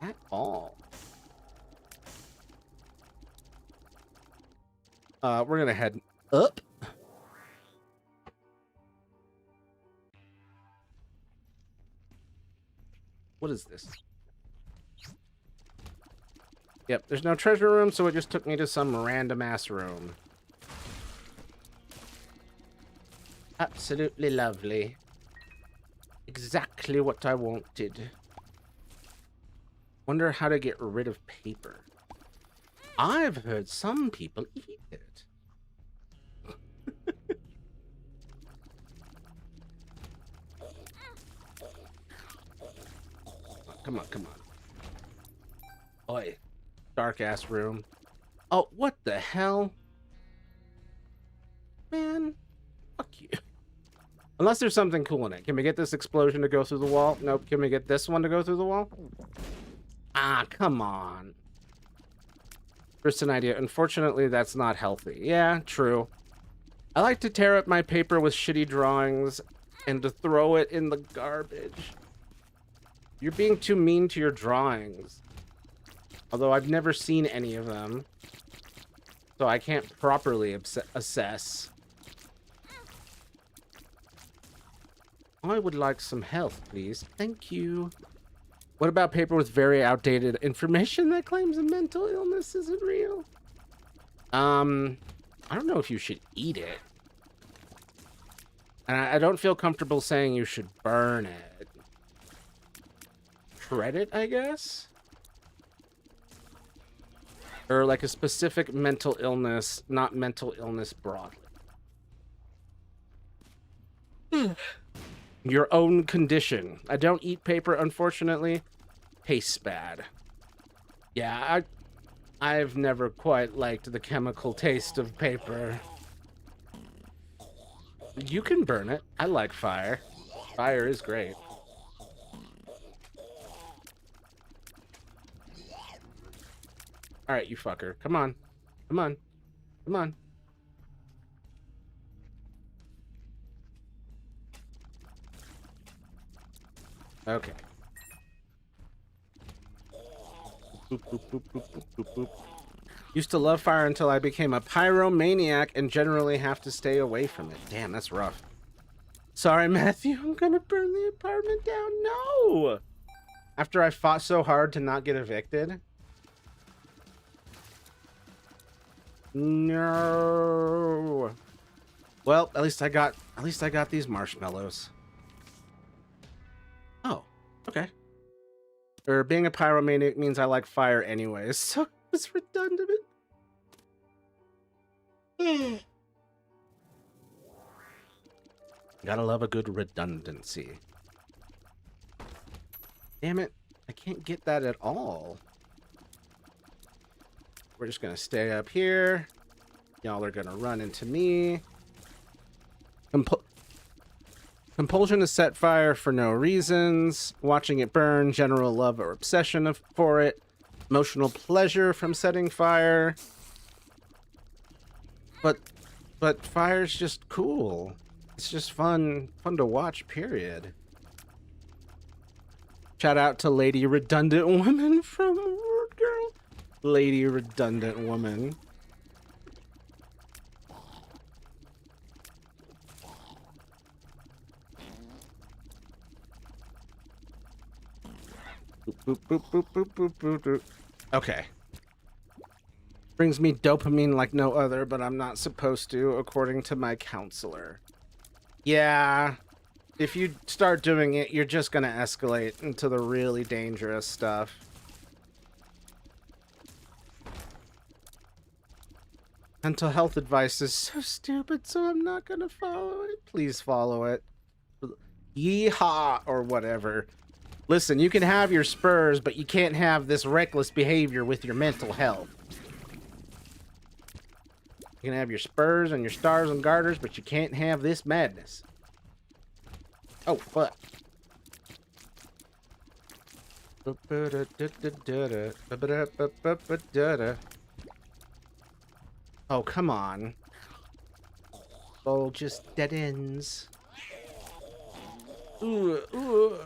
at all. We're gonna head up. What is this? Yep, there's no treasure room, so it just took me to some random ass room. Absolutely lovely. Exactly what I wanted. Wonder how to get rid of paper. I've heard some people eat it. Come on, come on. Oi. Dark ass room. Oh, what the hell? Man, fuck you. Unless there's something cool in it. Can we get this explosion to go through the wall? Nope. Can we get this one to go through the wall? Ah, come on. Just an idea. Unfortunately, that's not healthy. Yeah, true. I like to tear up my paper with shitty drawings and to throw it in the garbage. You're being too mean to your drawings. Although I've never seen any of them. So I can't properly assess. I would like some health, please. Thank you. What about paper with very outdated information that claims a mental illness isn't real? I don't know if you should eat it. And I don't feel comfortable saying you should burn it. Shred it, I guess? Or like a specific mental illness, not mental illness broadly. Your own condition. I don't eat paper, unfortunately. Tastes bad. Yeah, I've never quite liked the chemical taste of paper. You can burn it. I like fire. Fire is great. Alright, you fucker. Come on. Come on. Come on. Okay. Boop, boop, boop, boop, boop, boop, boop. Used to love fire until I became a pyromaniac and generally have to stay away from it. Damn, that's rough. Sorry, Matthew. I'm gonna burn the apartment down. No! After I fought so hard to not get evicted. No. Well, at least I got these marshmallows. Oh, okay. Or being a pyromaniac means I like fire anyways, so it's redundant. Gotta love a good redundancy. Damn it, I can't get that at all. We're just gonna stay up here. Y'all are gonna run into me. Compulsion to set fire for no reasons. Watching it burn. General love or obsession for it. Emotional pleasure from setting fire. But fire's just cool. It's just fun to watch, period. Shout out to Lady Redundant Woman from Word Girl. Lady Redundant Woman. Boop, boop, boop, boop, boop, boop, boop. Okay. Brings me dopamine like no other, but I'm not supposed to, according to my counselor. Yeah. if you start doing it, you're just gonna escalate into the really dangerous stuff. Mental health advice is so stupid, so I'm not gonna follow it. Please follow it. Yeehaw, or whatever. Listen, you can have your spurs, but you can't have this reckless behavior with your mental health. You can have your spurs and your stars and garters, but you can't have this madness. Oh, fuck. Oh, come on. Oh, just dead ends. Ooh.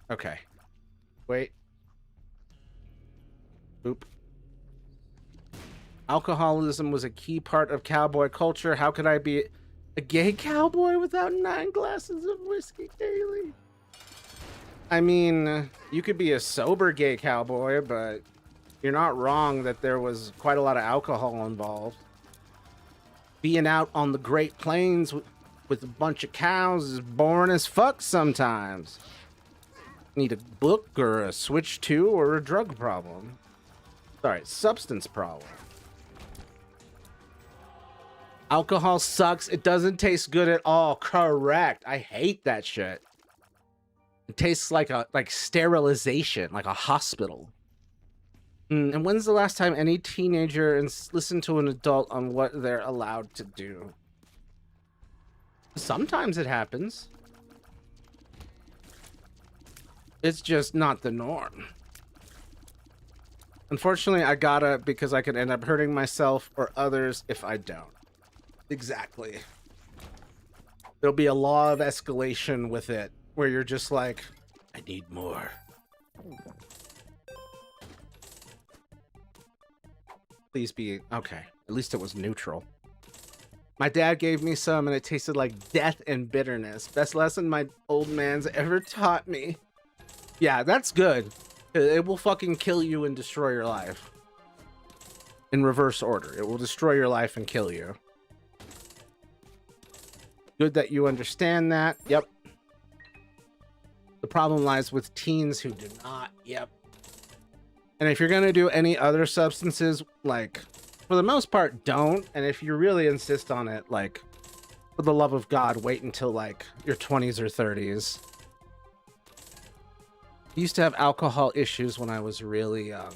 Okay. Wait. Oop. Alcoholism was a key part of cowboy culture. How could I be a gay cowboy without 9 glasses of whiskey daily? I mean, you could be a sober gay cowboy, but you're not wrong that there was quite a lot of alcohol involved. Being out on the Great Plains with a bunch of cows is boring as fuck sometimes. Need a book or a Switch 2 or a drug problem. Sorry, substance problem. Alcohol sucks. It doesn't taste good at all. Correct. I hate that shit. It tastes like sterilization, like a hospital. And when's the last time any teenager listened to an adult on what they're allowed to do? Sometimes it happens. It's just not the norm. Unfortunately, I gotta, because I could end up hurting myself or others if I don't. Exactly. There'll be a law of escalation with it, where you're just like, I need more. Please be, okay. At least it was neutral. My dad gave me some and it tasted like death and bitterness. Best lesson my old man's ever taught me. Yeah, that's good. It will fucking kill you and destroy your life. In reverse order. It will destroy your life and kill you. Good that you understand that. Yep. The problem lies with teens who do not. Yep. And if you're going to do any other substances, like, for the most part, don't. And if you really insist on it, like, for the love of God, wait until, like, your 20s or 30s. I used to have alcohol issues when I was really young.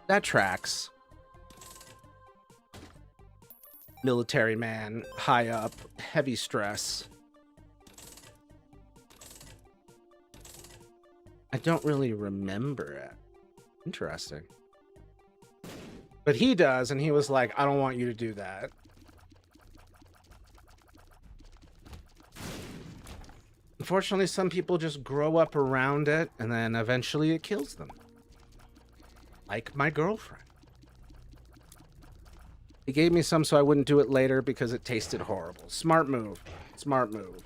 That tracks. Military man, high up, heavy stress. I don't really remember it. Interesting. But he does, and he was like, I don't want you to do that. Unfortunately, some people just grow up around it, and then eventually it kills them. Like my girlfriend. He gave me some so I wouldn't do it later because it tasted horrible. Smart move. Smart move.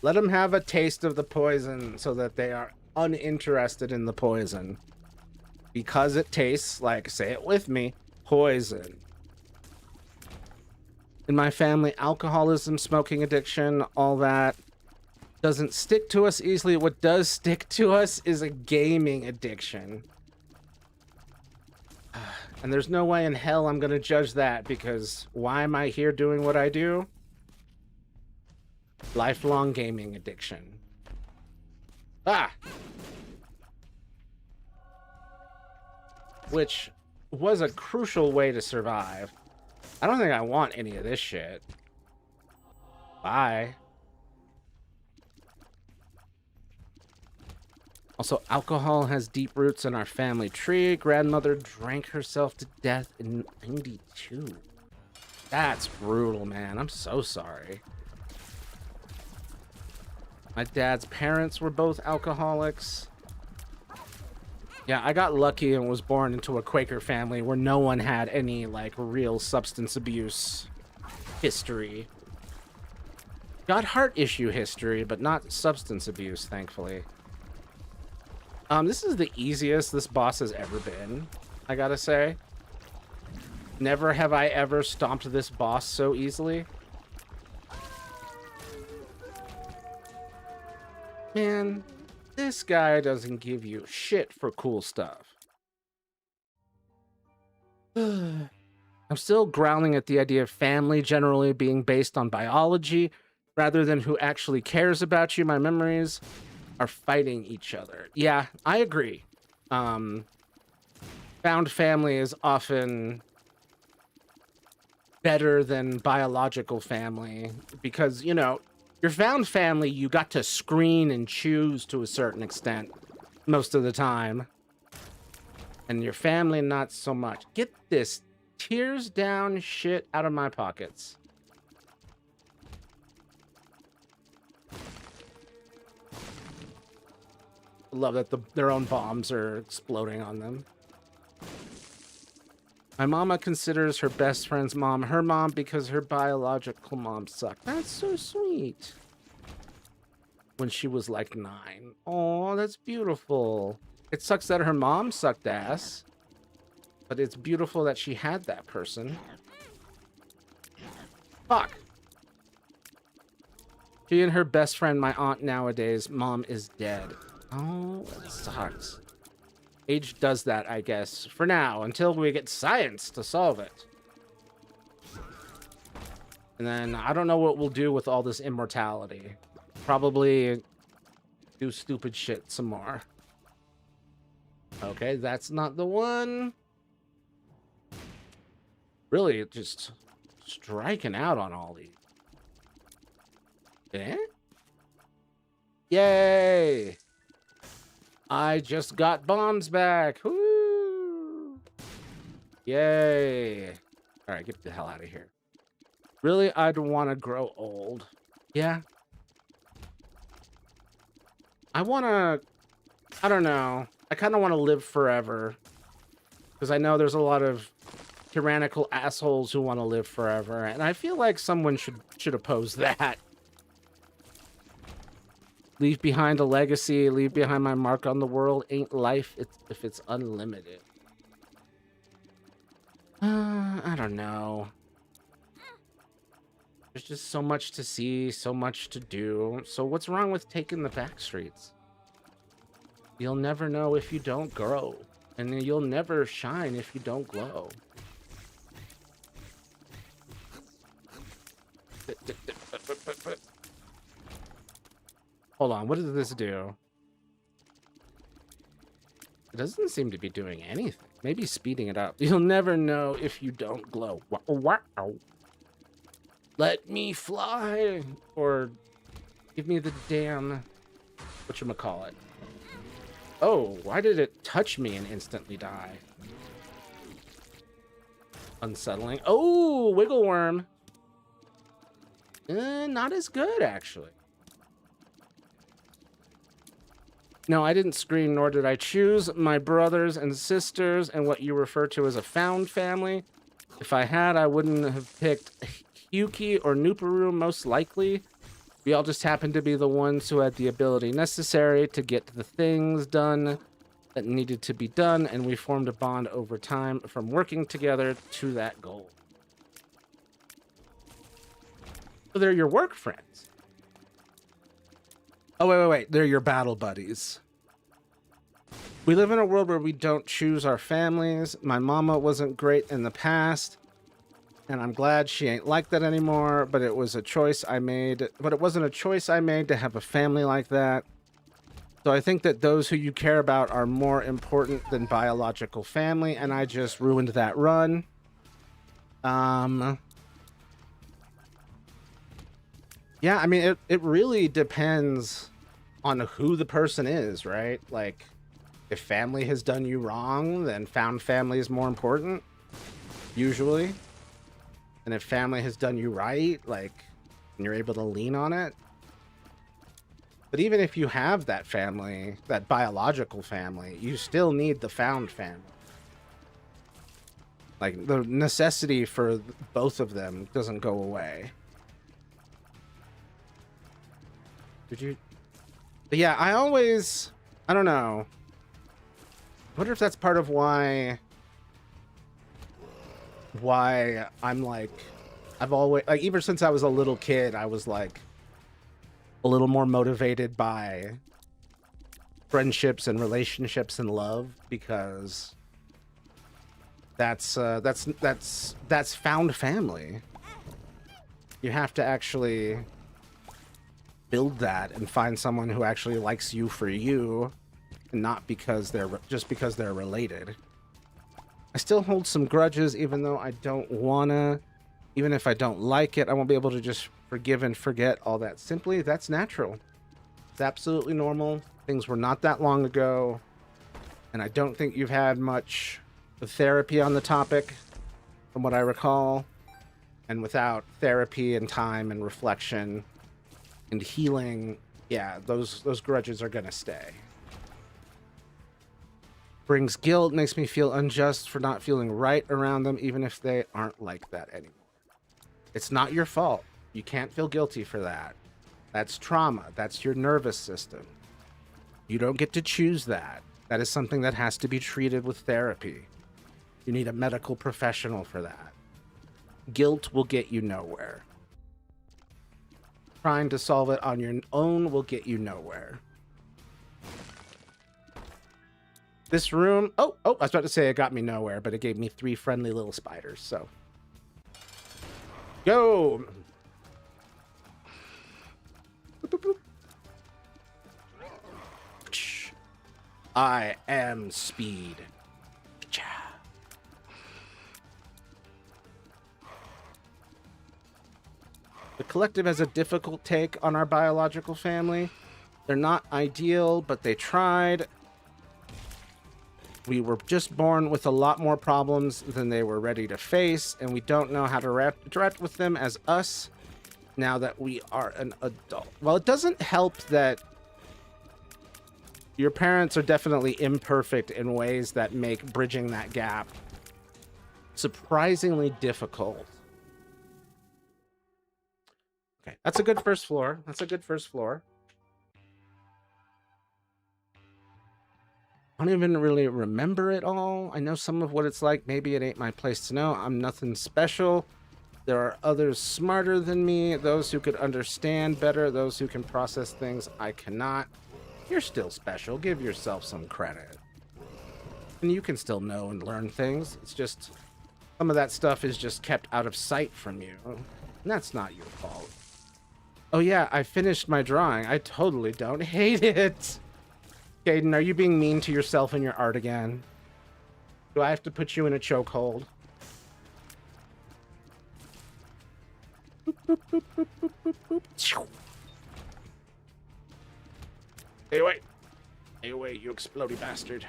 Let them have a taste of the poison so that they are uninterested in the poison. Because it tastes like, say it with me, poison. In my family, alcoholism, smoking addiction, all that doesn't stick to us easily. What does stick to us is a gaming addiction. And there's no way in hell I'm going to judge that, because why am I here doing what I do? Lifelong gaming addiction. Ah! Which was a crucial way to survive. I don't think I want any of this shit. Bye. Also, alcohol has deep roots in our family tree. Grandmother drank herself to death in 92. That's brutal, man. I'm so sorry. My dad's parents were both alcoholics. Yeah, I got lucky and was born into a Quaker family where no one had any, like, real substance abuse history. Got heart issue history, but not substance abuse, thankfully. This is the easiest this boss has ever been, I gotta say. Never have I ever stomped this boss so easily. Man, this guy doesn't give you shit for cool stuff. I'm still growling at the idea of family generally being based on biology rather than who actually cares about you. My memories are fighting each other. Yeah, I agree. Found family is often better than biological family because, you know, your found family, you got to screen and choose to a certain extent most of the time. And your family, not so much. Get this tears down shit out of my pockets. Love that their own bombs are exploding on them. My mama considers her best friend's mom her mom because her biological mom sucked. That's so sweet. When she was like 9. Oh, that's beautiful. It sucks that her mom sucked ass, but it's beautiful that she had that person. Fuck. She and her best friend, my aunt nowadays, mom is dead. Oh, that sucks. Age does that, I guess, for now, until we get science to solve it. And then I don't know what we'll do with all this immortality. Probably do stupid shit some more. Okay, that's not the one. Really just striking out on all these. Eh? Yay! I just got bombs back. Woo! Yay! All right, get the hell out of here. Really, I'd want to grow old. Yeah. I don't know. I kind of want to live forever. Because I know there's a lot of tyrannical assholes who want to live forever. And I feel like someone should oppose that. Leave behind a legacy, leave behind my mark on the world. Ain't life if it's unlimited. I don't know. There's just so much to see, so much to do. So what's wrong with taking the back streets? You'll never know if you don't grow. And you'll never shine if you don't glow. Hold on, what does this do? It doesn't seem to be doing anything. Maybe speeding it up. You'll never know if you don't glow. Wow. Let me fly. Or give me the damn... whatchamacallit. Oh, why did it touch me and instantly die? Unsettling. Oh, wiggle worm. Not as good, actually. No, I didn't scream, nor did I choose my brothers and sisters and what you refer to as a found family. If I had, I wouldn't have picked Hyuki or Nuparu, most likely. We all just happened to be the ones who had the ability necessary to get the things done that needed to be done, and we formed a bond over time from working together to that goal. So they're your work friends. Oh, wait. They're your battle buddies. We live in a world where we don't choose our families. My mama wasn't great in the past, and I'm glad she ain't like that anymore, but it was a choice I made. But it wasn't a choice I made to have a family like that. So I think that those who you care about are more important than biological family, and I just ruined that run. Yeah, I mean, it really depends on who the person is, right? Like, if family has done you wrong, then found family is more important, usually. And if family has done you right, like, and you're able to lean on it. But even if you have that family, that biological family, you still need the found family. Like, the necessity for both of them doesn't go away. Did you... But yeah, I don't know. I wonder if that's part of why I'm like, I've always, like, ever since I was a little kid, I was like, a little more motivated by friendships and relationships and love, because that's found family. You have to actually build that and find someone who actually likes you for you, and not because they're related. I still hold some grudges, even though I don't wanna. Even if I don't like it, I won't be able to just forgive and forget all that simply. That's natural. It's absolutely normal. Things were not that long ago, and I don't think you've had much therapy on the topic, from what I recall. And without therapy and time and reflection and healing, yeah, those grudges are gonna stay. Brings guilt, makes me feel unjust for not feeling right around them, even if they aren't like that anymore. It's not your fault. You can't feel guilty for that. That's trauma. That's your nervous system. You don't get to choose that. That is something that has to be treated with therapy. You need a medical professional for that. Guilt will get you nowhere. Trying to solve it on your own will get you nowhere. This room... Oh, I was about to say it got me nowhere, but it gave me 3 friendly little spiders, so... Go! Boop, boop, boop. I am speed. The collective has a difficult take on our biological family. They're not ideal, but they tried. We were just born with a lot more problems than they were ready to face, and we don't know how to interact with them as us now that we are an adult. Well, it doesn't help that your parents are definitely imperfect in ways that make bridging that gap surprisingly difficult. Okay, that's a good first floor. That's a good first floor. I don't even really remember it all. I know some of what it's like. Maybe it ain't my place to know. I'm nothing special. There are others smarter than me, those who could understand better, those who can process things I cannot. You're still special. Give yourself some credit. And you can still know and learn things. It's just some of that stuff is just kept out of sight from you. And that's not your fault. Oh yeah, I finished my drawing. I totally don't hate it. Caden, are you being mean to yourself and your art again? Do I have to put you in a chokehold? Stay away. Stay away, you explodey bastard.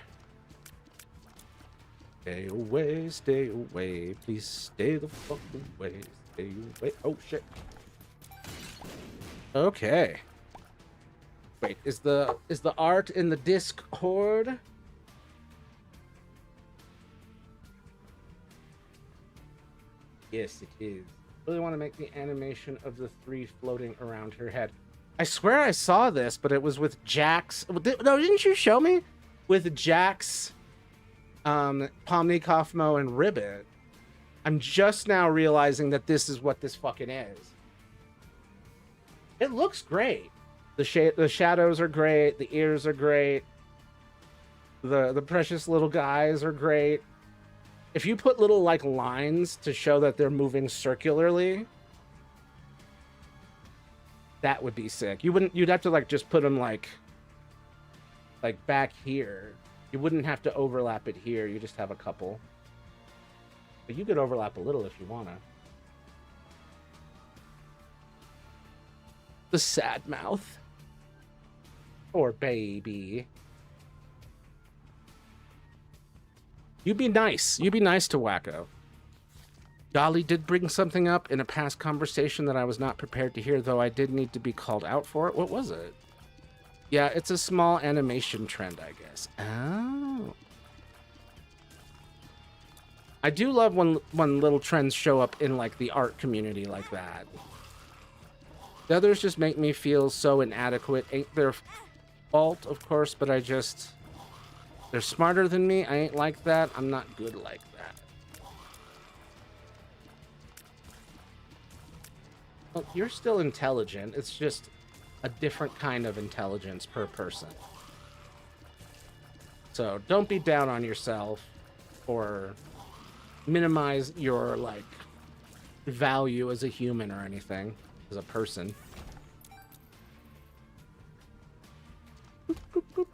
Stay away, stay away. Please stay the fuck away. Stay away. Oh, shit. Okay. Wait, is the art in the Discord? Yes, it is. Really want to make the animation of the 3 floating around her head. I swear I saw this, but it was with Jax. No, didn't you show me? With Jax, Pomni, Kaufmo, and Ribbit. I'm just now realizing that this is what this fucking is. It looks great. The shadows are great. The ears are great. The precious little guys are great. If you put little like lines to show that they're moving circularly, that would be sick. You'd have to like just put them like back here. You wouldn't have to overlap it here. You just have a couple. But you could overlap a little if you wanna. The sad mouth. Or baby. You be nice. You be nice to Wacko. Dolly did bring something up in a past conversation that I was not prepared to hear, though I did need to be called out for it. What was it? Yeah, it's a small animation trend, I guess. Oh. I do love when little trends show up in like the art community like that. The others just make me feel so inadequate. Ain't their fault, of course, but they're smarter than me. I ain't like that. I'm not good like that. Well, you're still intelligent. It's just a different kind of intelligence per person. So don't be down on yourself or minimize your, like, value as a human or anything, as a person. Boop, boop, boop.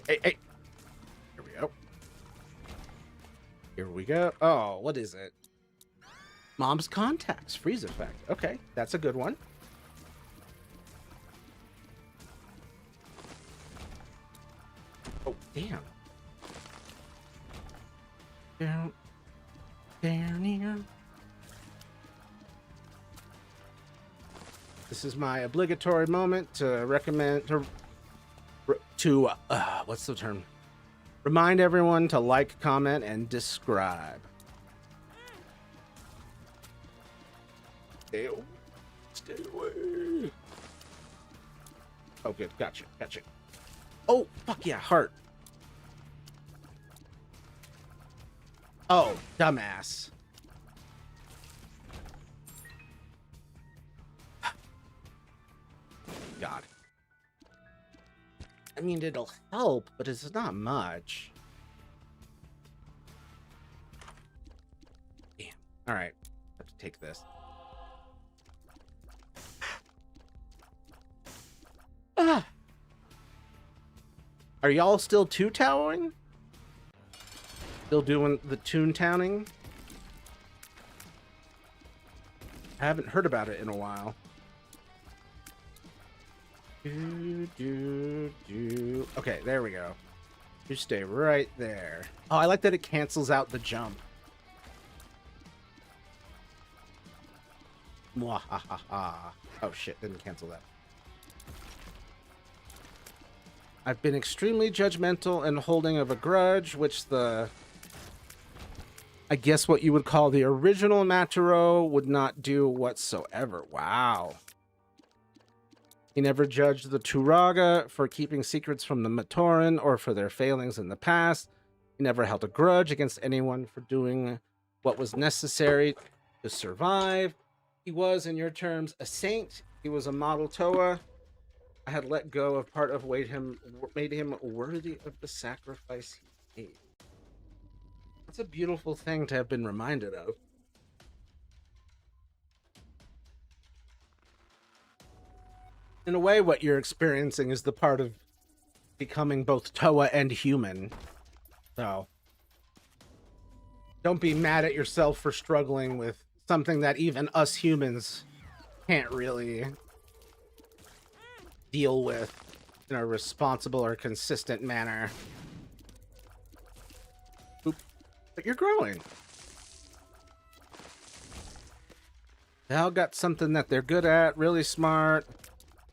Hey, hey. Here we go. Here we go. Oh, what is it? Mom's contacts, freeze effect. Okay, that's a good one. Oh, damn. Down. This is my obligatory moment to recommend to what's the term? Remind everyone to like, comment, and describe. Stay away. Oh, good. Gotcha. Oh, fuck yeah, heart. Oh, dumbass. God. I mean, it'll help, but it's not much. Damn. All right. Have to take this. Ah. Are y'all still two-towering? Still doing the toon-towning? I haven't heard about it in a while. Okay, there we go. You stay right there. Oh, I like that it cancels out the jump. Mwahaha. Oh shit, didn't cancel that. I've been extremely judgmental and holding of a grudge, which I guess what you would call the original Mataro would not do whatsoever. Wow. He never judged the Turaga for keeping secrets from the Matoran or for their failings in the past. He never held a grudge against anyone for doing what was necessary to survive. He was, in your terms, a saint. He was a model Toa. I had let go of part of what made him worthy of the sacrifice he made. It's a beautiful thing to have been reminded of. In a way, what you're experiencing is the part of becoming both Toa and human. So, don't be mad at yourself for struggling with something that even us humans can't really deal with in a responsible or consistent manner. Oop. But you're growing. They all got something that they're good at, really smart,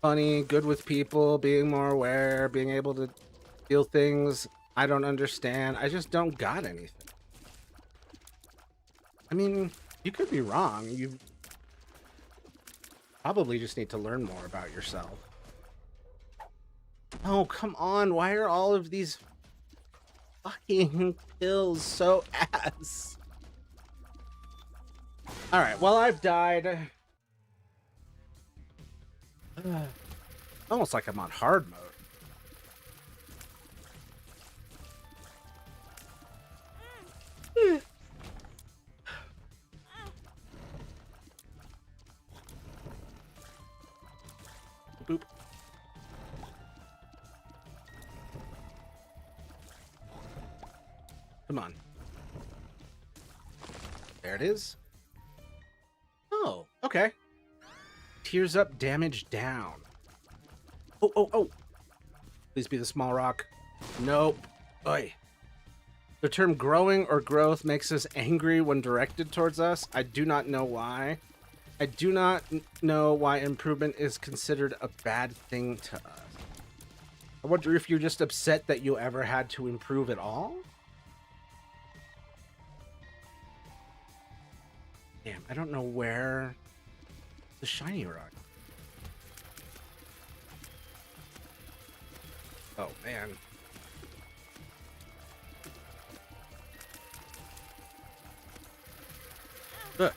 funny, good with people, being more aware, being able to feel things I don't understand. I just don't got anything. I mean, you could be wrong. You probably just need to learn more about yourself. Oh, come on. Why are all of these fucking pills so ass? Alright, well, I've died. Almost like I'm on hard mode. Boop. Come on. There it is. Oh, okay. Tears up, damage down. Oh. Please be the small rock. Nope. Oi. The term growing or growth makes us angry when directed towards us. I do not know why. I do not know why improvement is considered a bad thing to us. I wonder if you're just upset that you ever had to improve at all? Damn, I don't know where the shiny rock. Oh, man. Ugh.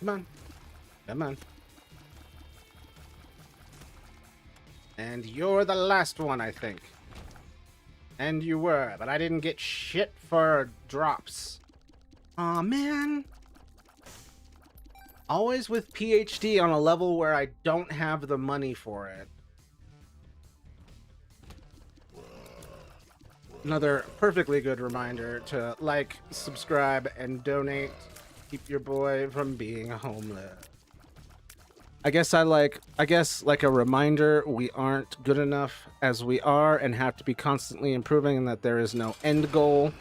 Come on. Come on. And you're the last one, I think. And you were, but I didn't get shit for drops. Aw, man. Always with PhD on a level where I don't have the money for it. Another perfectly good reminder to like, subscribe, and donate. Keep your boy from being homeless. I guess like a reminder, we aren't good enough as we are and have to be constantly improving, and that there is no end goal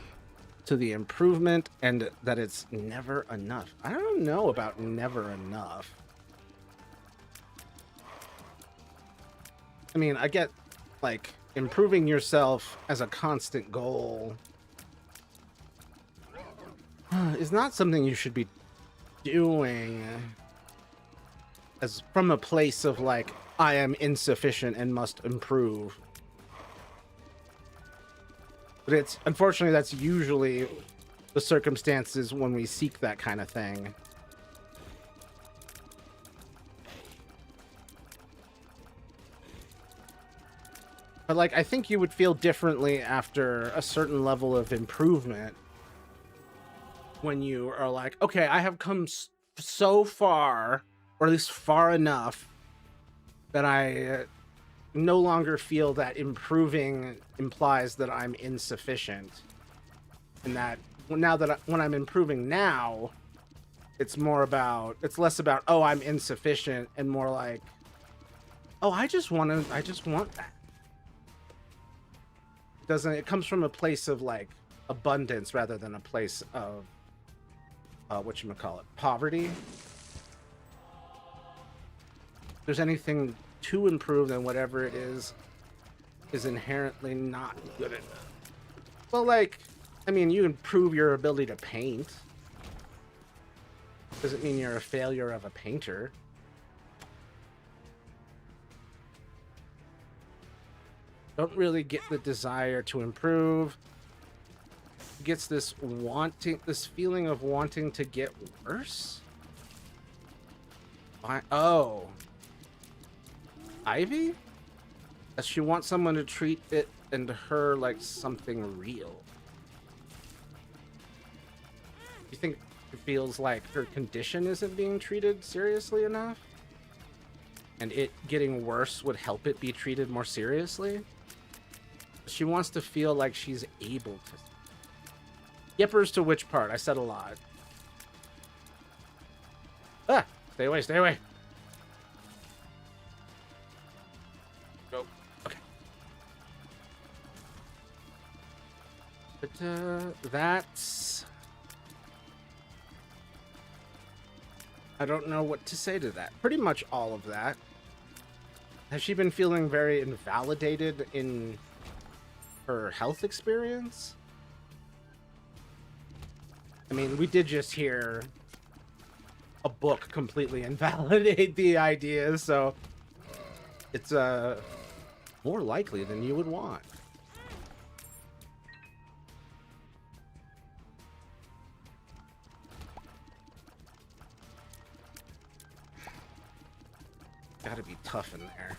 to the improvement, and that it's never enough. I don't know about never enough. I mean, I get, like, improving yourself as a constant goal is not something you should be doing as from a place of, like, I am insufficient and must improve. But it's, unfortunately, that's usually the circumstances when we seek that kind of thing. But, like, I think you would feel differently after a certain level of improvement when you are like, okay, I have come so far, or at least far enough, that I no longer feel that improving implies that I'm insufficient. And that now that when I'm improving now, it's less about, oh, I'm insufficient, and more like, oh, I just want that. It comes from a place of, like, abundance rather than a place of poverty. If there's anything to improve, then whatever it is inherently not good enough. Well, like, I mean, you improve your ability to paint. Doesn't mean you're a failure of a painter. Don't really get the desire to improve. Gets this feeling of wanting to get worse. Oh, Ivy? That she wants someone to treat it and her like something real. You think it feels like her condition isn't being treated seriously enough? And it getting worse would help it be treated more seriously? She wants to feel like she's able to. Yippers to which part? I said a lot. Ah! Stay away, stay away. Go. Okay. But, that's... I don't know what to say to that. Pretty much all of that. Has she been feeling very invalidated in her health experience? I mean, we did just hear a book completely invalidate the idea, so it's more likely than you would want. Gotta be tough in there.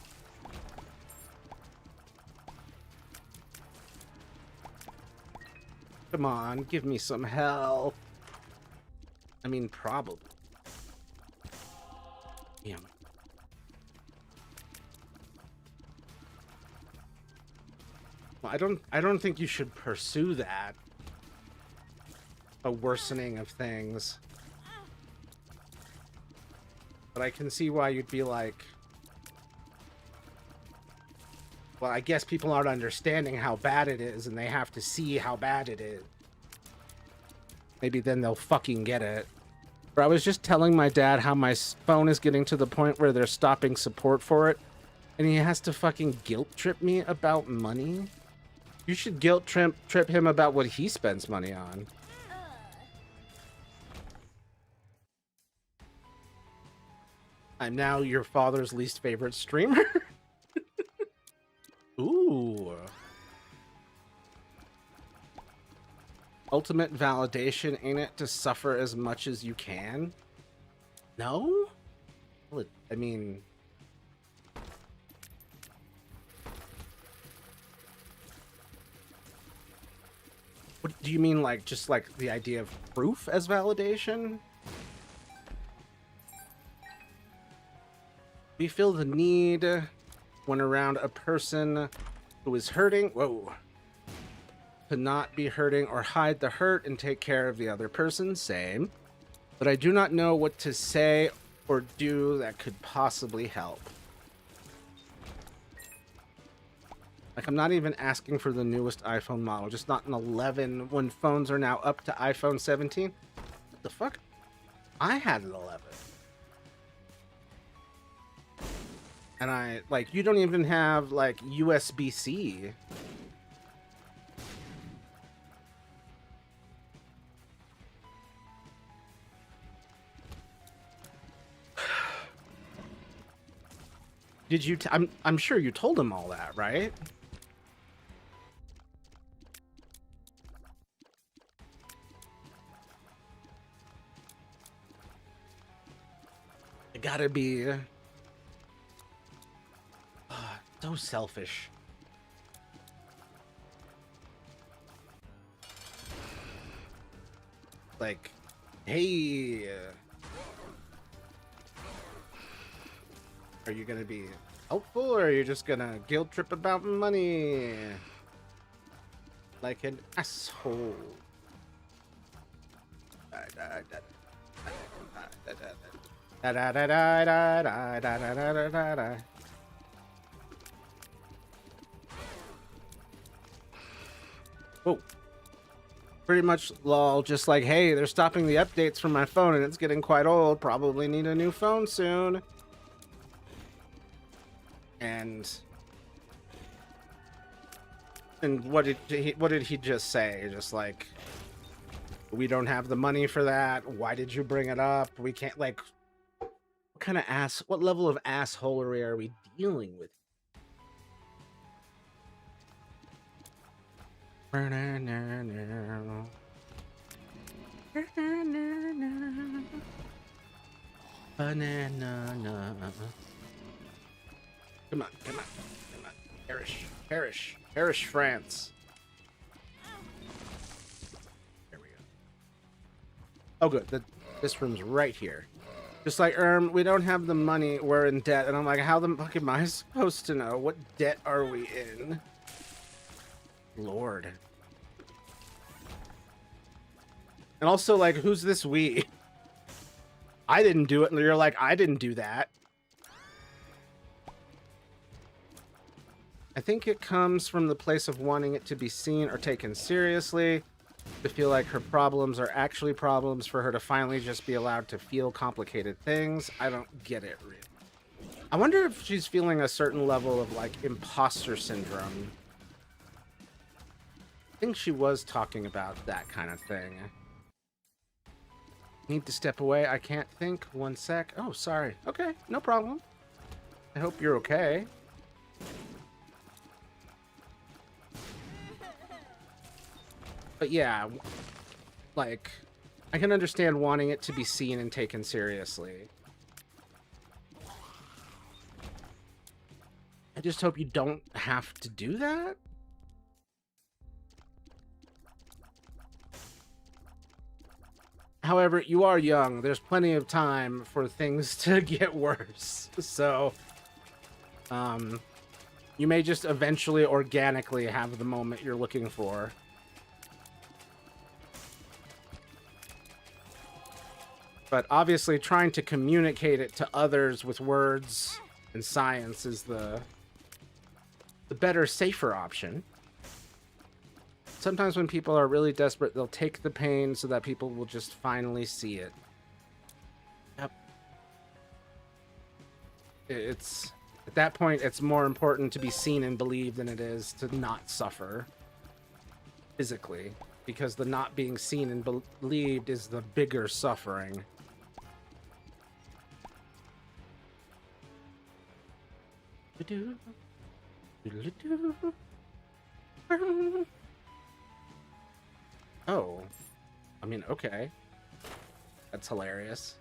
Come on, give me some help. I mean, probably. Damn. Well, I don't think you should pursue that. A worsening of things. But I can see why you'd be like, well, I guess people aren't understanding how bad it is, and they have to see how bad it is. Maybe then they'll fucking get it. Or I was just telling my dad how my phone is getting to the point where they're stopping support for it, and he has to fucking guilt trip me about money. You should guilt trip him about what he spends money on. I'm now your father's least favorite streamer. Ooh. Ultimate validation, ain't it, to suffer as much as you can? No? Well, I mean... What do you mean, like, just like the idea of proof as validation? We feel the need when around a person who is hurting, to not be hurting or hide the hurt and take care of the other person, same. But I do not know what to say or do that could possibly help. Like, I'm not even asking for the newest iPhone model, just not an 11 when phones are now up to iPhone 17. What the fuck? I had an 11. And I, like, you don't even have, like, USB-C. Did you, I'm sure you told him all that, right? It gotta be so selfish. Like, hey, are you gonna be helpful or are you just gonna guilt trip about money? Like an asshole. Whoa. Pretty much, lol, just like, hey, they're stopping the updates from my phone and it's getting quite old. Probably need a new phone soon. And what did he just say? Just like, we don't have the money for that. Why did you bring it up? We can't, like, what level of assholery are we dealing with? Banana. Come on. Perish, France. There we go. Oh, good. This room's right here. Just like, we don't have the money. We're in debt. And I'm like, how the fuck am I supposed to know? What debt are we in? Lord. And also, like, who's this we? I didn't do it. And you're like, I didn't do that. I think it comes from the place of wanting it to be seen or taken seriously, to feel like her problems are actually problems, for her to finally just be allowed to feel complicated things. I don't get it, really. I wonder if she's feeling a certain level of, like, imposter syndrome. I think she was talking about that kind of thing. Need to step away. I can't think. 1 sec. Oh, sorry. Okay, no problem. I hope you're okay. But yeah, like, I can understand wanting it to be seen and taken seriously. I just hope you don't have to do that. However, you are young. There's plenty of time for things to get worse. So, you may just eventually organically have the moment you're looking for. But obviously trying to communicate it to others with words and science is the better, safer option. Sometimes when people are really desperate, they'll take the pain so that people will just finally see it. Yep. It's, at that point, it's more important to be seen and believed than it is to not suffer physically, because the not being seen and believed is the bigger suffering. Oh, I mean, okay. That's hilarious.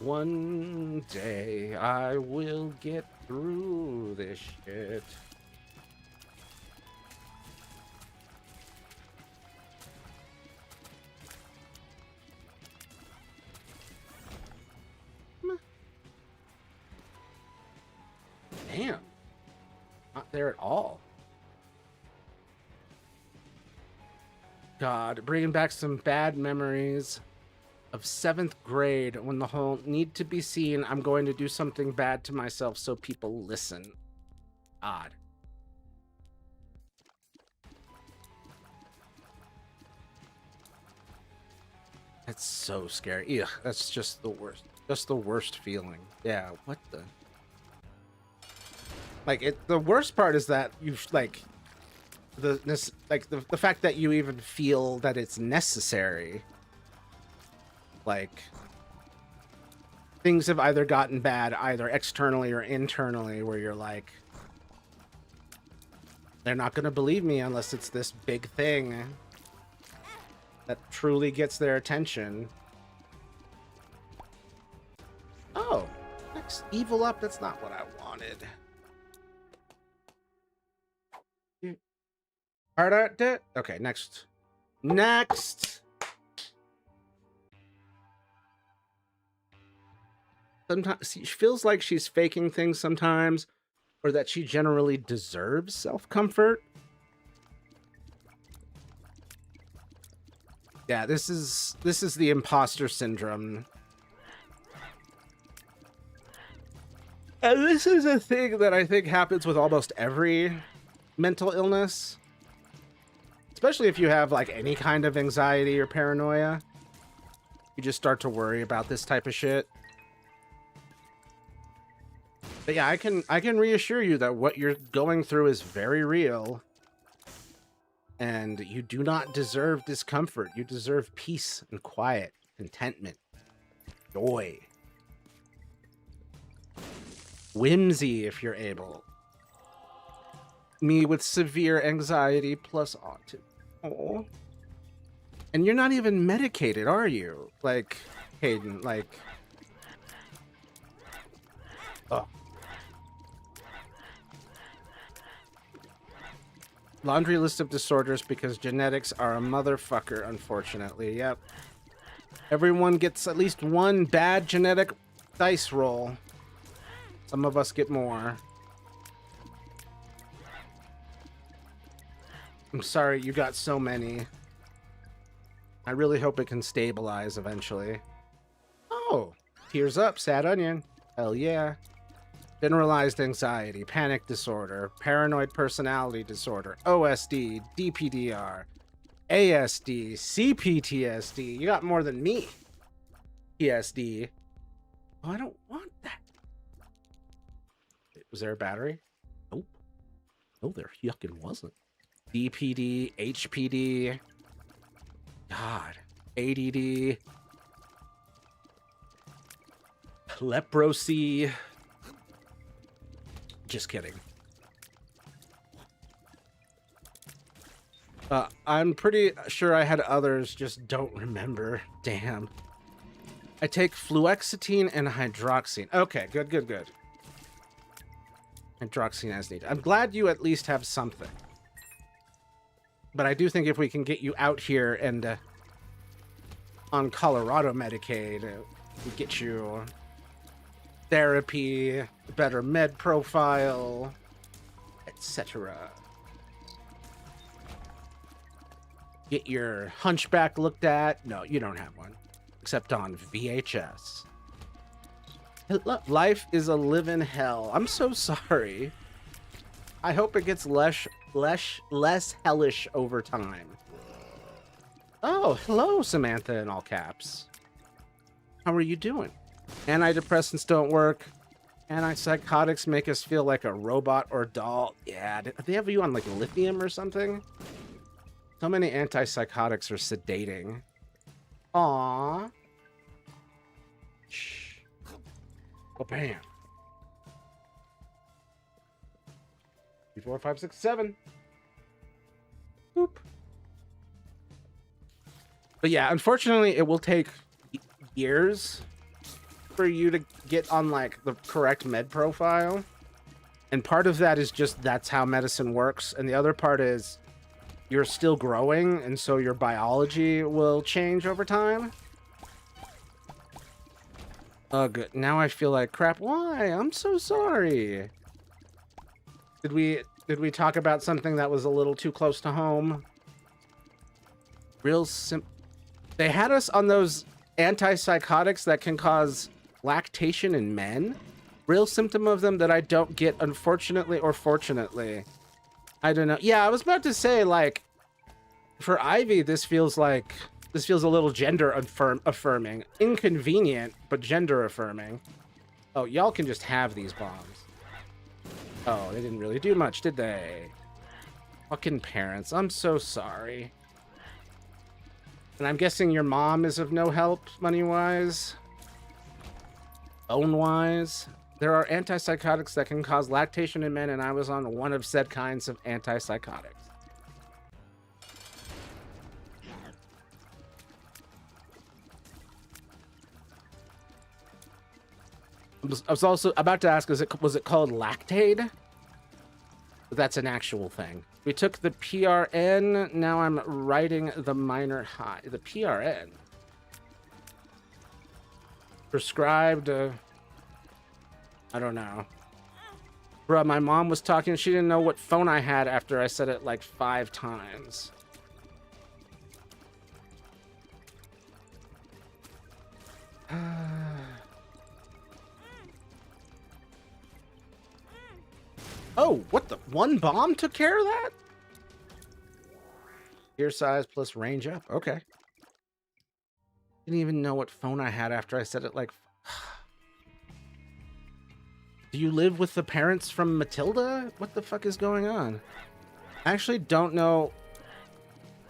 One day I will get through this shit. Damn. Not there at all. God, bringing back some bad memories of 7th grade when the whole need to be seen, I'm going to do something bad to myself so people listen. God. That's so scary. Ugh, that's just the worst. Just the worst feeling. Yeah, what the... Like, the worst part is that you, like... The fact that you even feel that it's necessary. Like, things have either gotten bad, either externally or internally, where you're like, they're not going to believe me unless it's this big thing that truly gets their attention. Oh, next evil up. That's not what I wanted. Okay, next. Next. Sometimes she feels like she's faking things sometimes, or that she generally deserves self-comfort. Yeah, this is the imposter syndrome. And this is a thing that I think happens with almost every mental illness. Especially if you have like any kind of anxiety or paranoia. You just start to worry about this type of shit. But yeah, I can reassure you that what you're going through is very real. And you do not deserve discomfort. You deserve peace and quiet, contentment, joy, whimsy if you're able. Me with severe anxiety plus autism. Oh. And you're not even medicated, are you? Like, Hayden, like... Oh. Laundry list of disorders because genetics are a motherfucker, unfortunately. Yep. Everyone gets at least one bad genetic dice roll. Some of us get more. I'm sorry you got so many. I really hope it can stabilize eventually. Oh, tears up, sad onion. Hell yeah. Generalized anxiety, panic disorder, paranoid personality disorder, OSD, DPDR, ASD, CPTSD. You got more than me. PSD. Oh, I don't want that. Was there a battery? Nope. No, there yucking wasn't. DPD, HPD. God. ADD. Leprosy. Just kidding. I'm pretty sure I had others, just don't remember. Damn. I take fluoxetine and hydroxine. Okay, good, good, good. Hydroxine as needed. I'm glad you at least have something. But I do think if we can get you out here and on Colorado Medicaid, we get you therapy, better med profile, etc. Get your hunchback looked at. No, you don't have one. Except on VHS. Life is a living hell. I'm so sorry. I hope it gets less hellish over time. Oh, hello, Samantha in all caps. How are you doing? Antidepressants don't work. Antipsychotics make us feel like a robot or doll. Yeah, do they have you on like lithium or something? So many antipsychotics are sedating. Aww. Shh. Oh, bam. 3, 4, 5, 6, 7. Boop. But yeah, unfortunately, it will take years for you to get on like the correct med profile. And part of that is just that's how medicine works. And the other part is you're still growing, and so your biology will change over time. Ugh, now I feel like crap. Why? I'm so sorry. Did we talk about something that was a little too close to home? They had us on those antipsychotics that can cause lactation in men. Real symptom of them that I don't get, unfortunately or fortunately. I don't know. Yeah, I was about to say, like, for Ivy, this feels a little gender affirming. Inconvenient, but gender affirming. Oh, y'all can just have these bombs. Oh, they didn't really do much, did they? Fucking parents. I'm so sorry. And I'm guessing your mom is of no help, money-wise? Bone-wise? There are antipsychotics that can cause lactation in men, and I was on one of said kinds of antipsychotics. I was also about to ask, was it called Lactaid? But that's an actual thing. We took the PRN, now I'm writing the minor high. The PRN. Prescribed, I don't know. Bruh, my mom was talking, she didn't know what phone I had after I said it like 5 times. Oh, what the? One bomb took care of that? Ear size plus range up. Okay. Didn't even know what phone I had after I said it like... Do you live with the parents from Matilda? What the fuck is going on? I actually don't know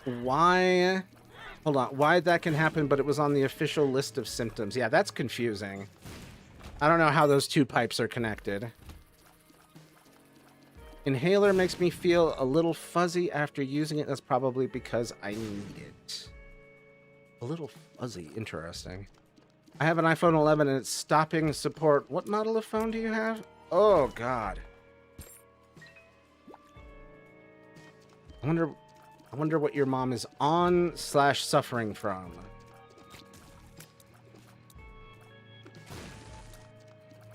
why... Hold on. Why that can happen, but it was on the official list of symptoms. Yeah, that's confusing. I don't know how those two pipes are connected. Inhaler makes me feel a little fuzzy after using it. That's probably because I need it. A little fuzzy. Interesting. I have an iPhone 11 and it's stopping support. What model of phone do you have? Oh, God. I wonder what your mom is on / suffering from.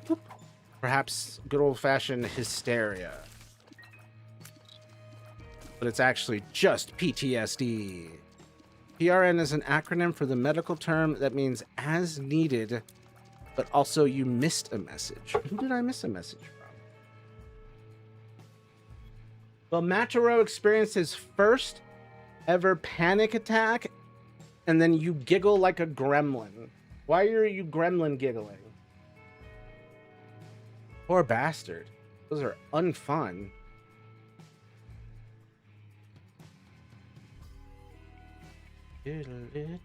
Whoop. Perhaps good old-fashioned hysteria. But it's actually just PTSD. PRN is an acronym for the medical term that means as needed, but also you missed a message. Who did I miss a message from? Well, Mataro experienced his first ever panic attack, and then you giggle like a gremlin. Why are you gremlin giggling? Poor bastard. Those are unfun. I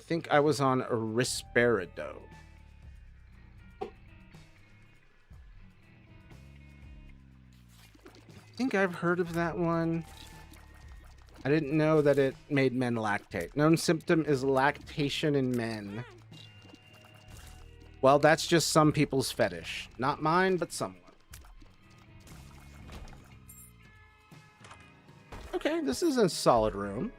think I was on a Risperidone. I think I've heard of that one. I didn't know that it made men lactate. Known symptom is lactation in men. Well, that's just some people's fetish. Not mine, but someone. Okay, this is a solid room.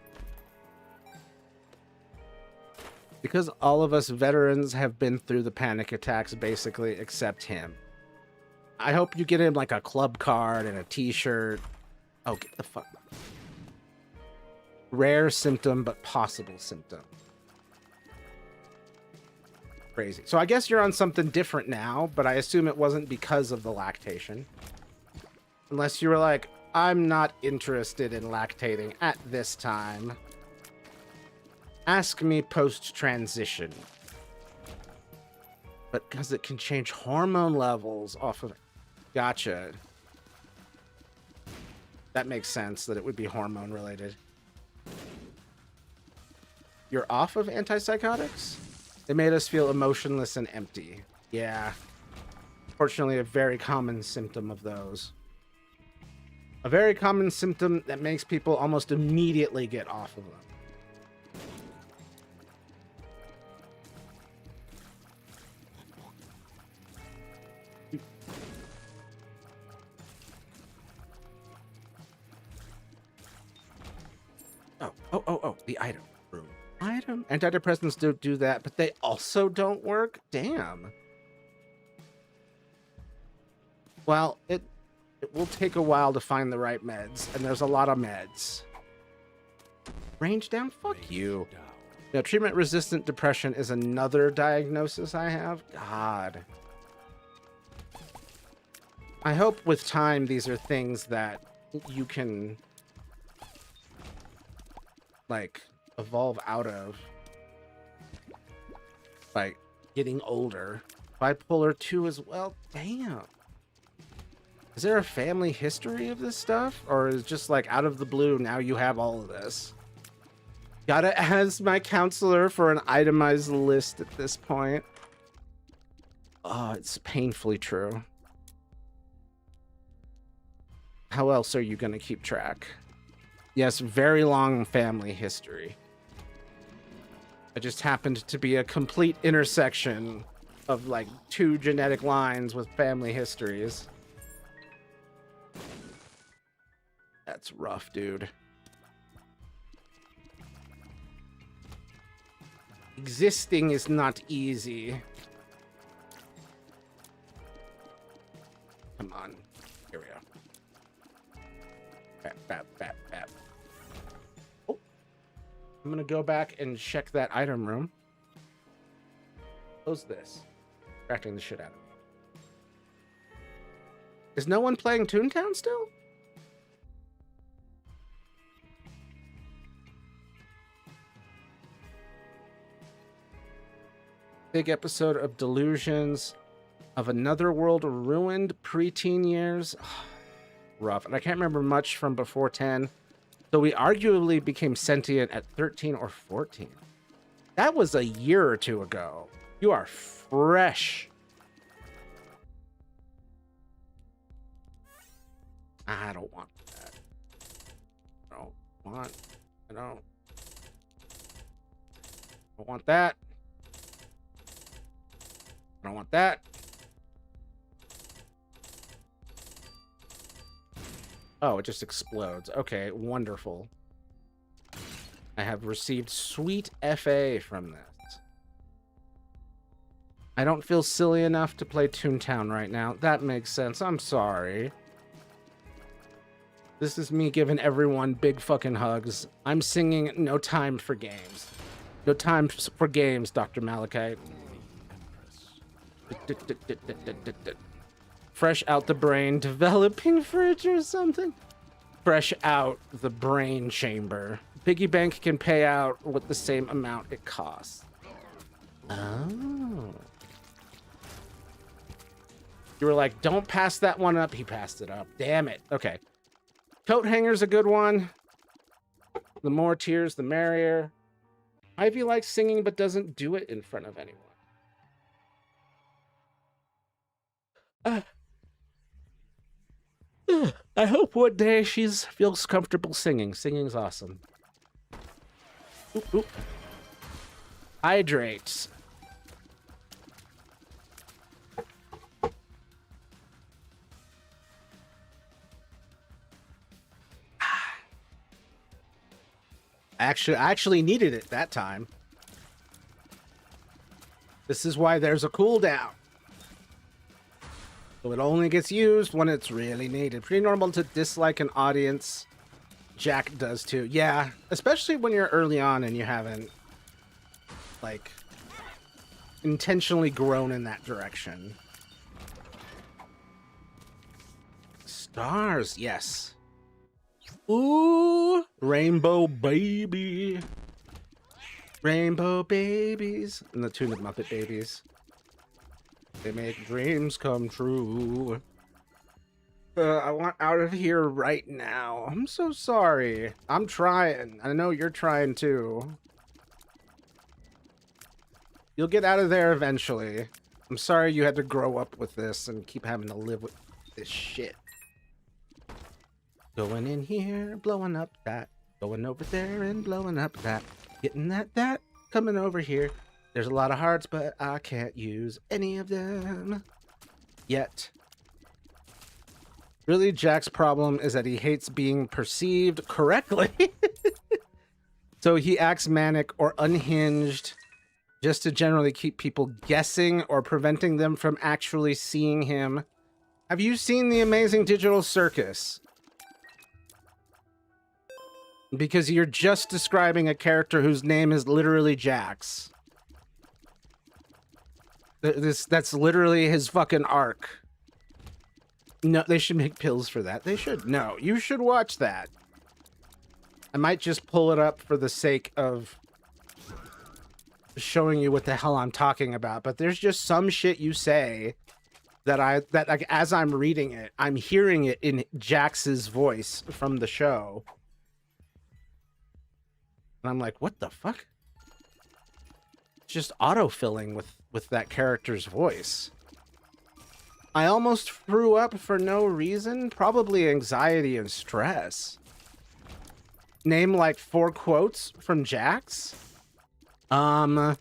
Because all of us veterans have been through the panic attacks, basically, except him. I hope you get him, like, a club card and a t-shirt. Oh, get the fuck. Rare symptom, but possible symptom. Crazy. So I guess you're on something different now, but I assume it wasn't because of the lactation. Unless you were like, I'm not interested in lactating at this time. Ask me post-transition. But because it can change hormone levels off of... Gotcha. That makes sense that it would be hormone related. You're off of antipsychotics? They made us feel emotionless and empty. Yeah. Fortunately, a very common symptom of those. A very common symptom that makes people almost immediately get off of them. Oh, the item room. Item? Antidepressants don't do that, but they also don't work? Damn. Well, it will take a while to find the right meds, and there's a lot of meds. Range down? Fuck you. Now, treatment-resistant depression is another diagnosis I have. God. I hope with time these are things that you can, like, evolve out of by getting older. Bipolar 2 as well? Damn. Is there a family history of this stuff? Or is it just like out of the blue, now you have all of this? Gotta ask my counselor for an itemized list at this point. Oh, it's painfully true. How else are you gonna keep track? Yes, very long family history. It just happened to be a complete intersection of like 2 genetic lines with family histories. That's rough, dude. Existing is not easy. Come on. Here we go. Bap. Oh. I'm gonna go back and check that item room. Close this. Distracting the shit out of me. Is no one playing Toontown still? Big episode of Delusions of Another World ruined preteen years. Rough. And I can't remember much from before 10. So we arguably became sentient at 13 or 14. That was a year or two ago. You are fresh. I don't want that. I don't want that. I don't want that. Oh, it just explodes. Okay, wonderful. I have received sweet FA from this. I don't feel silly enough to play Toontown right now. That makes sense. I'm sorry. This is me giving everyone big fucking hugs. I'm singing No Time for Games. No time for games, Dr. Malachite. Fresh out the brain, developing fridge or something? Fresh out the brain chamber. Piggy bank can pay out with the same amount it costs. Oh. You were like, don't pass that one up. He passed it up. Damn it. Okay. Coat hanger's a good one. The more tears, the merrier. Ivy likes singing but doesn't do it in front of anyone. I hope one day she feels comfortable singing. Singing's awesome. Oop. Hydrates. I actually needed it that time. This is why there's a cooldown. So it only gets used when it's really needed. Pretty normal to dislike an audience. Jack does too. Yeah, especially when you're early on and you haven't, like, intentionally grown in that direction. Stars, yes. Ooh, rainbow baby. Rainbow babies. In the tune of Muppet Babies. They make dreams come true. I want out of here right now. I'm so sorry. I'm trying. I know you're trying too. You'll get out of there eventually. I'm sorry you had to grow up with this and keep having to live with this shit. Going in here, blowing up that. Going over there and blowing up that. Getting that. Coming over here. There's a lot of hearts, but I can't use any of them yet. Really, Jack's problem is that he hates being perceived correctly. So he acts manic or unhinged just to generally keep people guessing or preventing them from actually seeing him. Have you seen The Amazing Digital Circus? Because you're just describing a character whose name is literally Jax. That's literally his fucking arc. No, they should make pills for that. They should. No, you should watch that. I might just pull it up for the sake of showing you what the hell I'm talking about, but there's just some shit you say that like as I'm reading it, I'm hearing it in Jax's voice from the show. And I'm like, what the fuck? It's just autofilling with that character's voice. I almost threw up for no reason. Probably anxiety and stress. Name like 4 quotes from Jax. Do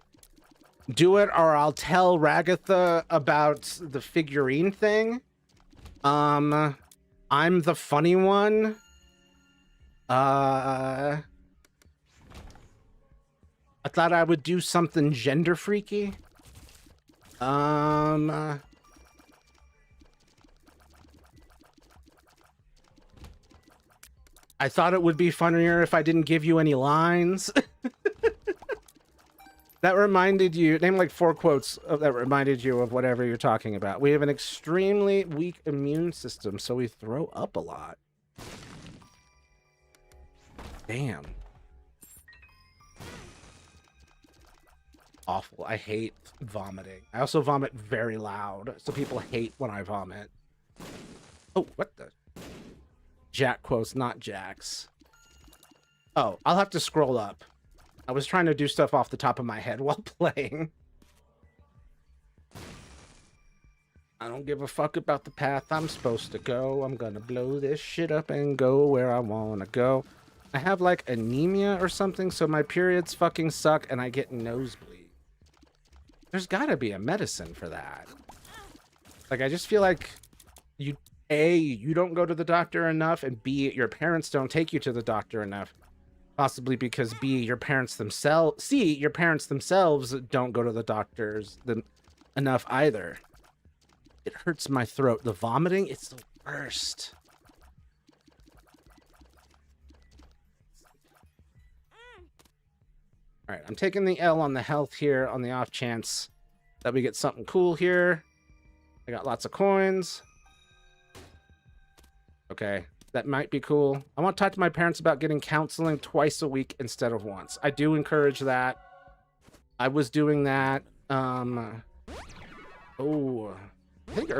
it or I'll tell Ragatha about the figurine thing. I'm the funny one. I thought I would do something gender freaky. I thought it would be funnier if I didn't give you any lines. That reminded you, name like 4 quotes that reminded you of whatever you're talking about. We have an extremely weak immune system, so we throw up a lot. Damn. Awful. I hate vomiting. I also vomit very loud, so people hate when I vomit. Oh, what the? Jack quotes, not Jax. Oh, I'll have to scroll up. I was trying to do stuff off the top of my head while playing. I don't give a fuck about the path I'm supposed to go. I'm gonna blow this shit up and go where I wanna go. I have like anemia or something, so my periods fucking suck and I get nosebleed. There's gotta be a medicine for that. Like, I just feel like you don't go to the doctor enough, and B, your parents don't take you to the doctor enough. Possibly because B, your parents themselves, C, your parents themselves don't go to the doctors enough either. It hurts my throat. The vomiting, it's the worst. All right, I'm taking the L on the health here on the off chance that we get something cool here. I got lots of coins. Okay, that might be cool. I want to talk to my parents about getting counseling twice a week instead of once. I do encourage that. I was doing that. I think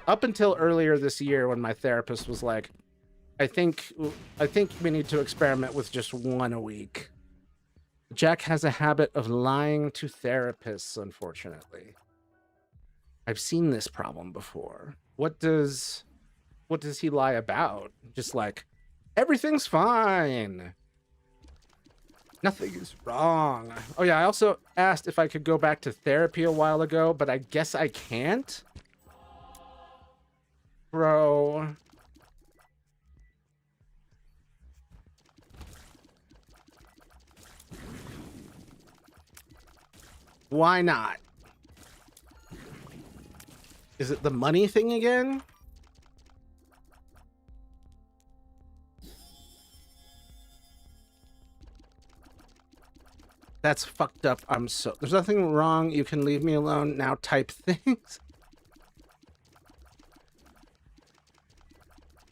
up until earlier this year when my therapist was like, I think we need to experiment with just 1 a week. Jack has a habit of lying to therapists, unfortunately. I've seen this problem before. What does he lie about? Just like, everything's fine. Nothing is wrong. Oh yeah, I also asked if I could go back to therapy a while ago, but I guess I can't. Bro. Why not? Is it the money thing again? That's fucked up. There's nothing wrong. You can leave me alone now type things.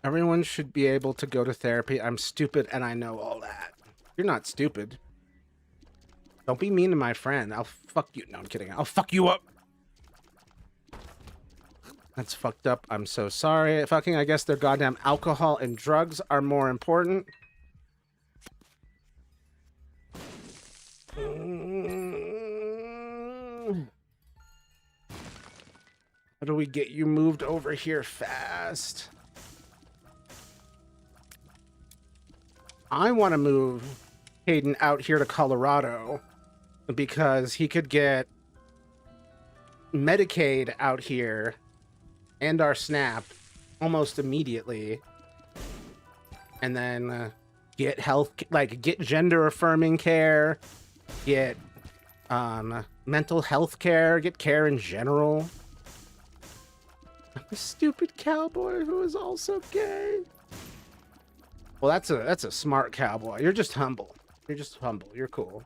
Everyone should be able to go to therapy. I'm stupid and I know all that. You're not stupid. Don't be mean to my friend. I'll fuck you. No, I'm kidding. I'll fuck you up. That's fucked up. I'm so sorry. I guess their goddamn alcohol and drugs are more important. How do we get you moved over here fast? I want to move Hayden out here to Colorado because he could get Medicaid out here and our SNAP almost immediately. And then get health, like get gender affirming care, get mental health care, get care in general. I'm a stupid cowboy who is also gay. Well, that's a smart cowboy. You're just humble. You're just humble. You're cool.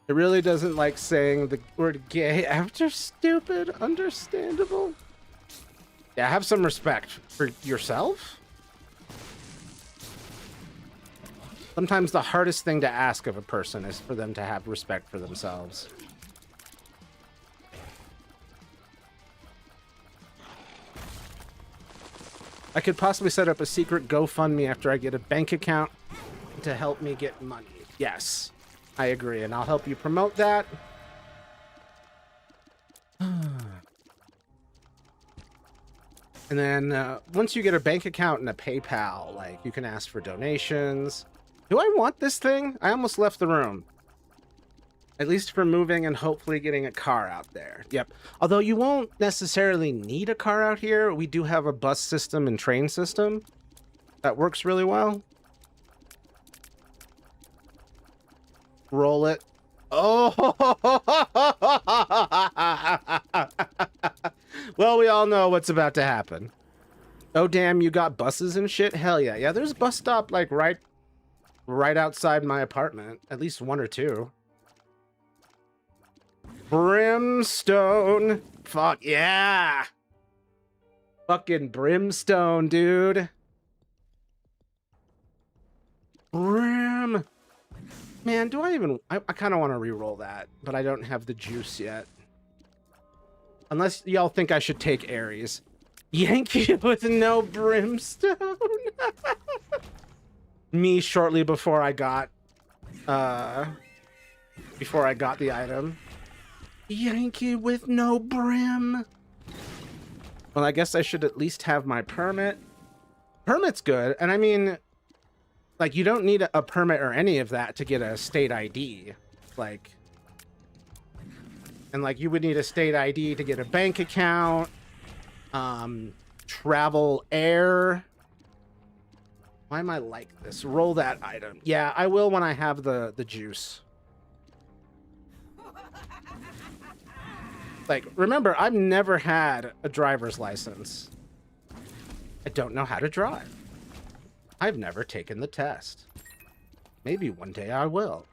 It really doesn't like saying the word gay after stupid. Understandable. Yeah, have some respect for yourself. Sometimes the hardest thing to ask of a person is for them to have respect for themselves. I could possibly set up a secret GoFundMe after I get a bank account to help me get money. Yes, I agree, and I'll help you promote that. And then once you get a bank account and a PayPal, like, you can ask for donations. Do I want this thing? I almost left the room. At least for moving and hopefully getting a car out there. Yep. Although you won't necessarily need a car out here. We do have a bus system and train system that works really well. Roll it. Oh! Well, we all know what's about to happen. Oh, damn, you got buses and shit? Hell yeah. Yeah, there's a bus stop, like, right outside my apartment. At least one or two. Brimstone. Fuck yeah. Fucking brimstone, dude. Brim. Man, do I even... I kind of want to re-roll that, but I don't have the juice yet. Unless y'all think I should take Aries. Yankee with no brimstone. Me shortly before I got... before I got the item. Yankee with no brim. Well, I guess I should at least have my permit. Permit's good, and I mean... Like, you don't need a permit or any of that to get a state ID. Like... And, like, you would need a state ID to get a bank account. Travel air. Why am I like this? Roll that item. Yeah, I will when I have the juice. Like, remember, I've never had a driver's license. I don't know how to drive. I've never taken the test. Maybe one day I will.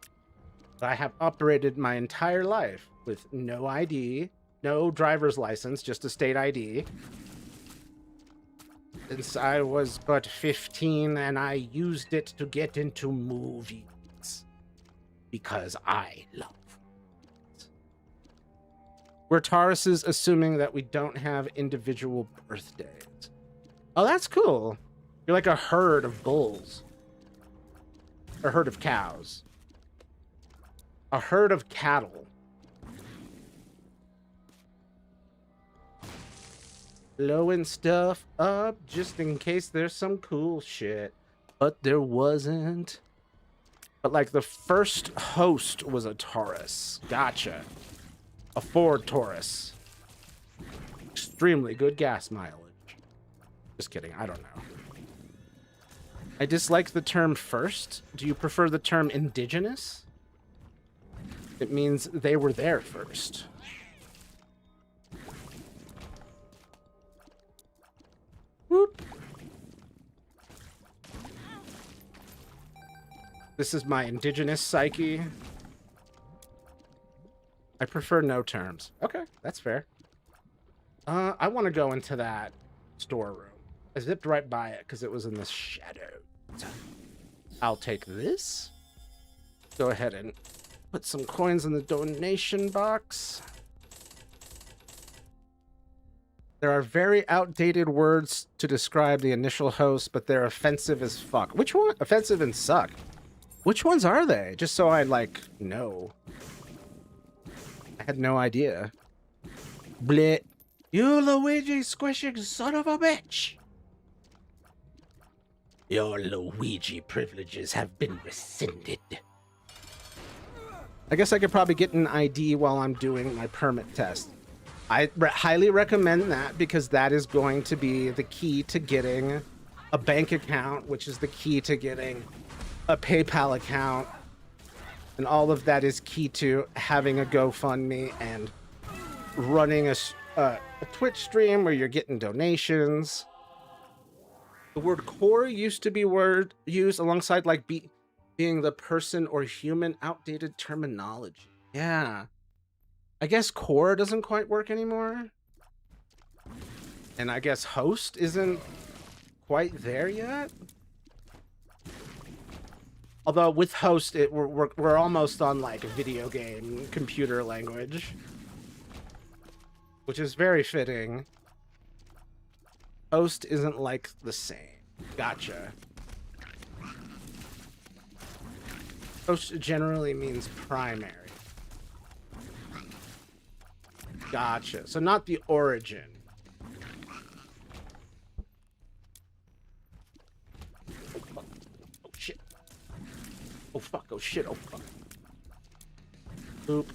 But I have operated my entire life with no ID, no driver's license, just a state ID. Since I was but 15 and I used it to get into movies. Because I love it. We're Tauruses, assuming that we don't have individual birthdays. Oh, that's cool. You're like a herd of bulls. A herd of cows. A herd of cattle. Blowing stuff up just in case there's some cool shit. But there wasn't. But like the first host was a Taurus. Gotcha. A Ford Taurus. Extremely good gas mileage. Just kidding, I don't know. I dislike the term first. Do you prefer the term indigenous? It means they were there first. Whoop. This is my indigenous psyche. I prefer no terms. Okay, that's fair. I want to go into that storeroom. I zipped right by it because it was in the shadows. I'll take this. Go ahead and put some coins in the donation box. There are very outdated words to describe the initial host, but they're offensive as fuck. Which one? Offensive and suck. Which ones are they? Just so I, like, know. I had no idea. Bleh. You Luigi squishing son of a bitch! Your Luigi privileges have been rescinded. I guess I could probably get an ID while I'm doing my permit test. I highly recommend that because that is going to be the key to getting a bank account, which is the key to getting a PayPal account. And all of that is key to having a GoFundMe and running a Twitch stream where you're getting donations. The word core used to be used alongside like being the person or human. Outdated terminology. Yeah. I guess core doesn't quite work anymore. And I guess host isn't quite there yet. Although with host, we're almost on like a video game computer language, which is very fitting. Host isn't like the same. Gotcha. Host generally means primary. Gotcha. So not the origin. Oh shit. Oh fuck. Oh shit. Oh fuck. Oop.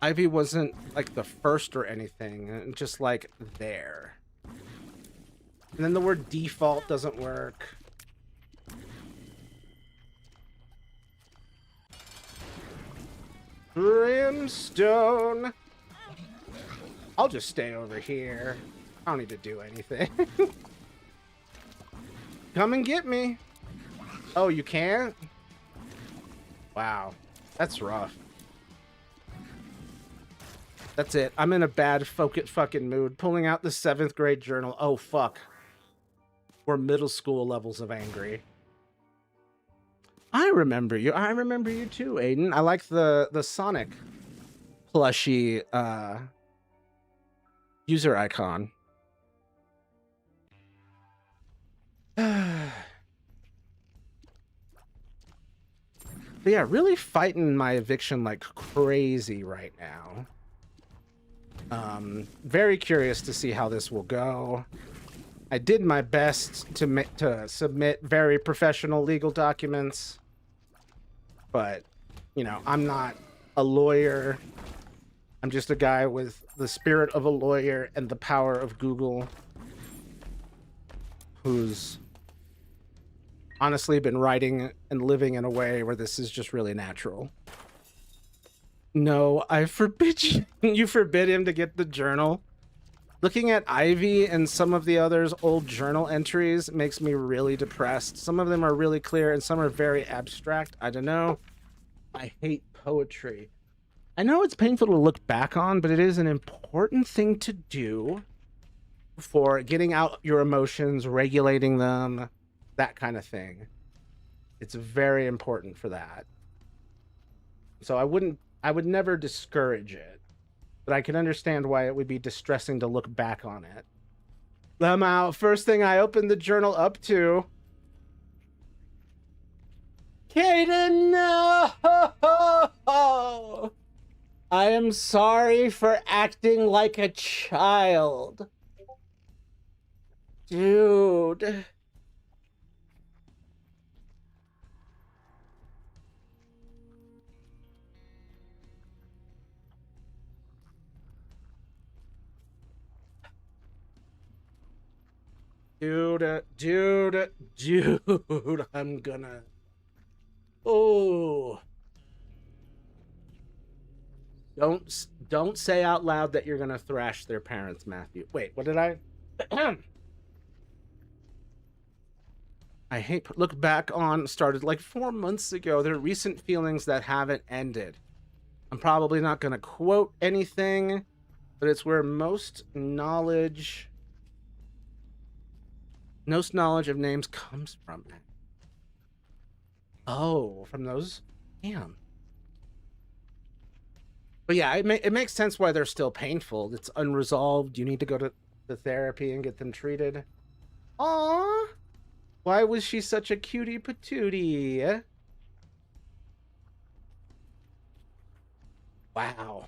Ivy wasn't like the first or anything, just like there. And then the word default doesn't work. Brimstone. I'll just stay over here. I don't need to do anything. Come and get me. Oh, you can't? Wow. That's rough. That's it. I'm in a bad fucking mood. Pulling out the 7th grade journal. Oh, fuck. We're middle school levels of angry. I remember you. I remember you too, Aiden. I like the Sonic plushie user icon. But yeah, really fighting my eviction like crazy right now. Very curious to see how this will go. I did my best to submit very professional legal documents, but you know, I'm not a lawyer. I'm just a guy with the spirit of a lawyer and the power of Google, who's honestly been writing and living in a way where this is just really natural. No, I forbid you. You forbid him to get the journal. Looking at Ivy and some of the others' old journal entries makes me really depressed. Some of them are really clear and some are very abstract. I don't know. I hate poetry. I know it's painful to look back on, but it is an important thing to do for getting out your emotions, regulating them, that kind of thing. It's very important for that. So I would never discourage it, but I can understand why it would be distressing to look back on it. I'm out. First thing I opened the journal up to. Kaden, no! I am sorry for acting like a child. Dude. Dude, I'm gonna... Oh. Don't say out loud that you're gonna thrash their parents, Matthew. Wait, what did I... I hate... Look back on... Started like 4 months ago. There are recent feelings that haven't ended. I'm probably not gonna quote anything, but it's where most knowledge of names comes from. Oh, from those? Damn. But yeah, it makes sense why they're still painful. It's unresolved. You need to go to the therapy and get them treated. Aww. Why was she such a cutie patootie? Wow.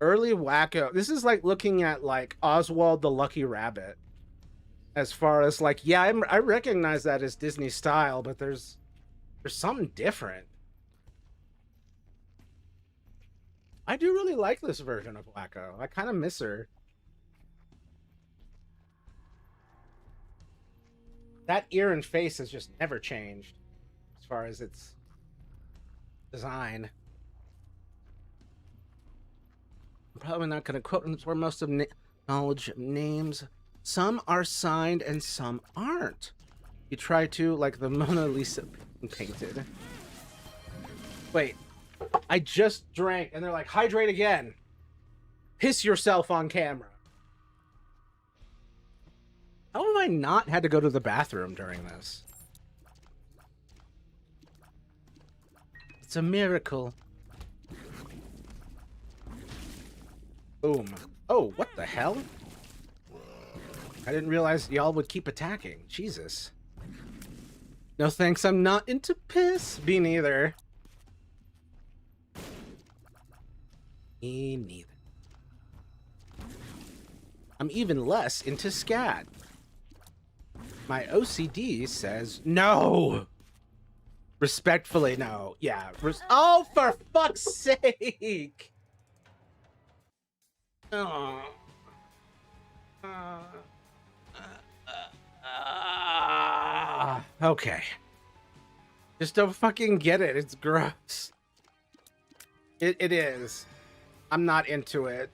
Early wacko. This is like looking at like Oswald the Lucky Rabbit. As far as like, yeah, I recognize that as Disney style, but there's something different. I do really like this version of Wacko. I kind of miss her. That ear and face has just never changed as far as its design. I'm probably not going to quote where most of knowledge of names. Some are signed and some aren't. You try to, like the Mona Lisa painted. Wait, I just drank and they're like, hydrate again. Piss yourself on camera. How have I not had to go to the bathroom during this? It's a miracle. Boom. Oh, what the hell? I didn't realize y'all would keep attacking. Jesus. No thanks, I'm not into piss. Me neither. Me neither. I'm even less into scat. My OCD says no. Respectfully, no. Yeah. Oh, for fuck's sake. Oh. Okay. Just don't fucking get it. It's gross. It is. I'm not into it.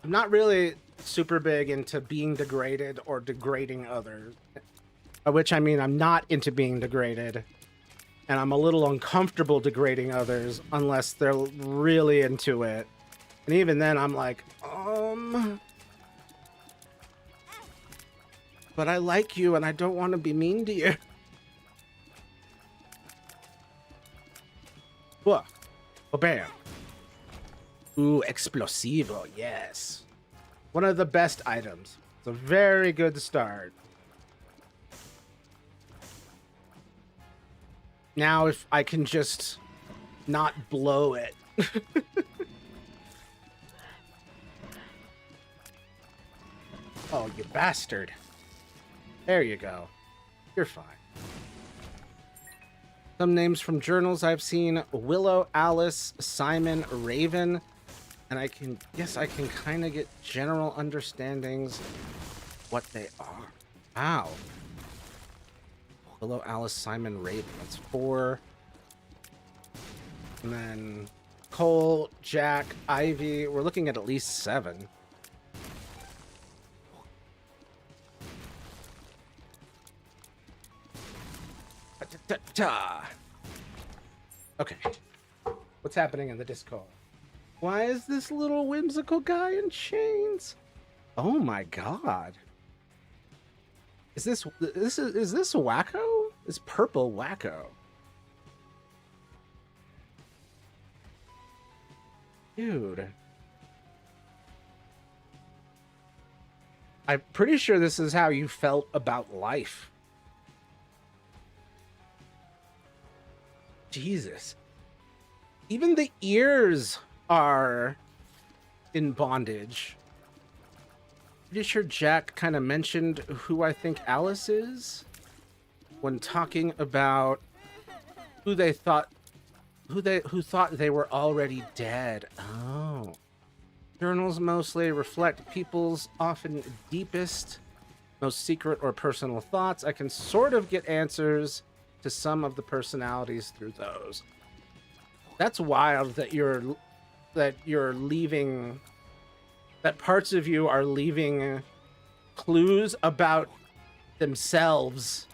I'm not really super big into being degraded or degrading others. By which I mean I'm not into being degraded. And I'm a little uncomfortable degrading others unless they're really into it. And even then I'm like, but I like you and I don't want to be mean to you. Whoa. Oh, bam. Ooh, explosivo, yes. One of the best items. It's a very good start. Now if I can just not blow it. Oh, you bastard. There you go. You're fine. Some names from journals I've seen: Willow, Alice, Simon, Raven, and I can kind of get general understandings what they are. Wow. Willow, Alice, Simon, Raven. That's 4. And then Cole, Jack, Ivy. We're looking at least 7. Okay. What's happening in the Discord? Why is this little whimsical guy in chains? Oh my god. Is this Wacko? It's purple Wacko. Dude. I'm pretty sure this is how you felt about life. Jesus. Even the ears are in bondage. Pretty sure Jack kind of mentioned who I think Alice is when talking about who thought they were already dead. Oh. Journals mostly reflect people's often deepest, most secret or personal thoughts. I can sort of get answers to some of the personalities through those. That's wild that you're leaving, that parts of you are leaving clues about themselves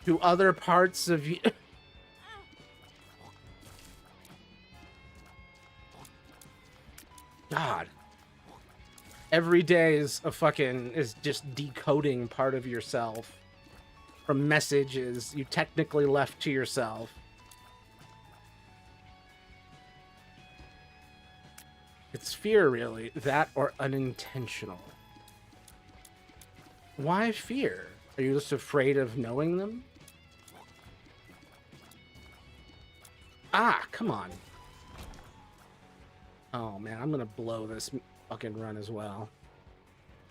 to other parts of you. God. Every day is just decoding part of yourself from messages you technically left to yourself. It's fear, really. That or unintentional. Why fear? Are you just afraid of knowing them? Ah, come on. Oh man, I'm gonna blow this fucking run as well.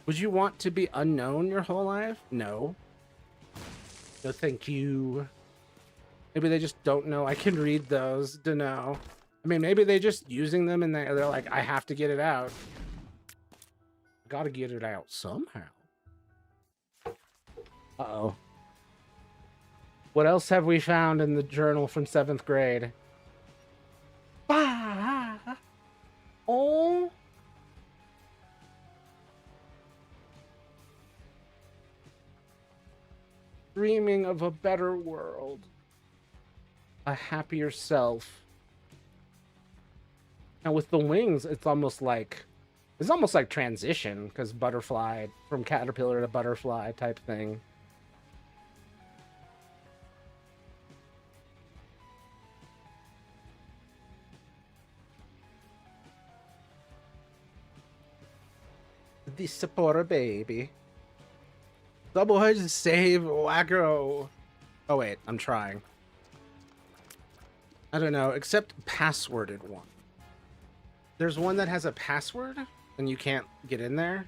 Would you want to be unknown your whole life? No. No, thank you. Maybe they just don't know I can read those to know. I mean, maybe they're just using them and they're like, I have to get it out. Gotta get it out somehow. Uh-oh. What else have we found in the journal from 7th grade? Ah, oh. Dreaming of a better world. A happier self. And with the wings, it's almost like transition, because butterfly from caterpillar to butterfly type thing. The Sapporo baby. Zomboid save Wacko. Oh wait, I'm trying. I don't know, except passworded one. There's one that has a password and you can't get in there.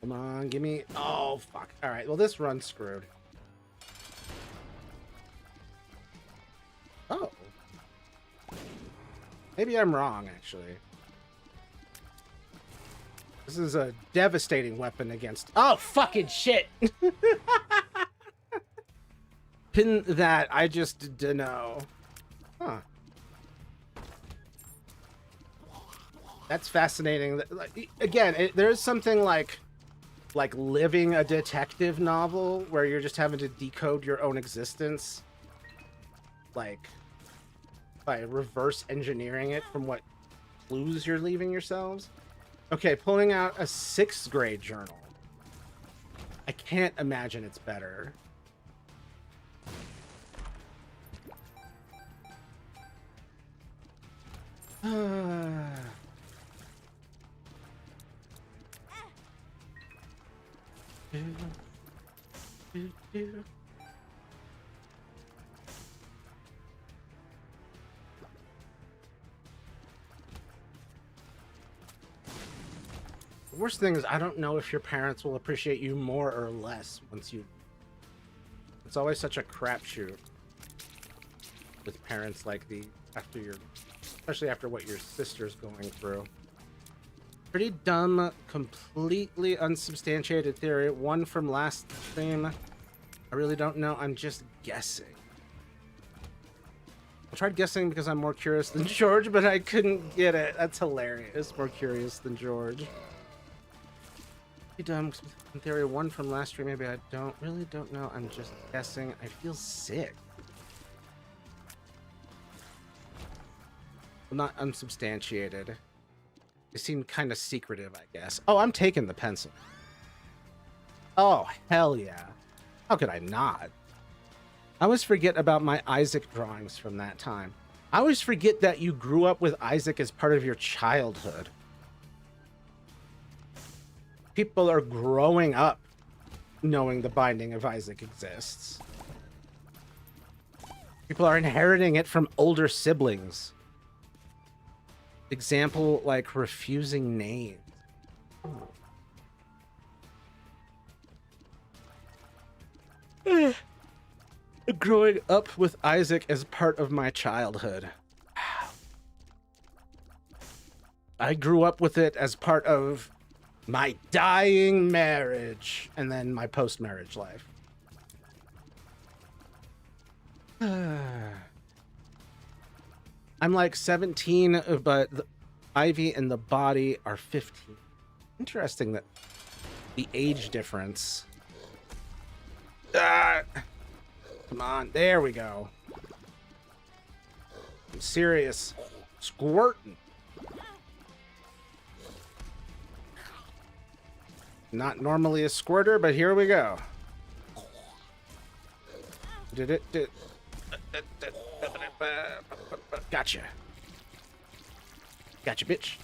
Come on, give me... Oh, fuck. Alright, well this run's screwed. Oh. Maybe I'm wrong, actually. This is a devastating weapon against... Oh, fucking shit! Pin that, I just don't know. Huh. That's fascinating. Again, there's something like living a detective novel where you're just having to decode your own existence. Like, by reverse engineering it from what clues you're leaving yourselves. Okay, pulling out a 6th grade journal. I can't imagine it's better. The worst thing is I don't know if your parents will appreciate you more or less once you... It's always such a crapshoot with parents like the... after your... especially after what your sister's going through. Pretty dumb, completely unsubstantiated theory. One from last stream. I really don't know. I'm just guessing. I tried guessing because I'm more curious than George, but I couldn't get it. That's hilarious. More curious than George. Pretty dumb theory. One from last stream. Maybe I really don't know. I'm just guessing. I feel sick. Not unsubstantiated. They seem kind of secretive, I guess. Oh, I'm taking the pencil. Oh, hell yeah. How could I not? I always forget about my Isaac drawings from that time. I always forget that you grew up with Isaac as part of your childhood. People are growing up knowing the Binding of Isaac exists. People are inheriting it from older siblings. Example, like refusing names. Growing up with Isaac as part of my childhood. I grew up with it as part of my dying marriage and then my post-marriage life. I'm like 17, but the Ivy and the body are 15. Interesting that the age difference. Come on, there we go. I'm serious. Squirting. Not normally a squirter, but here we go. Gotcha. Gotcha, bitch.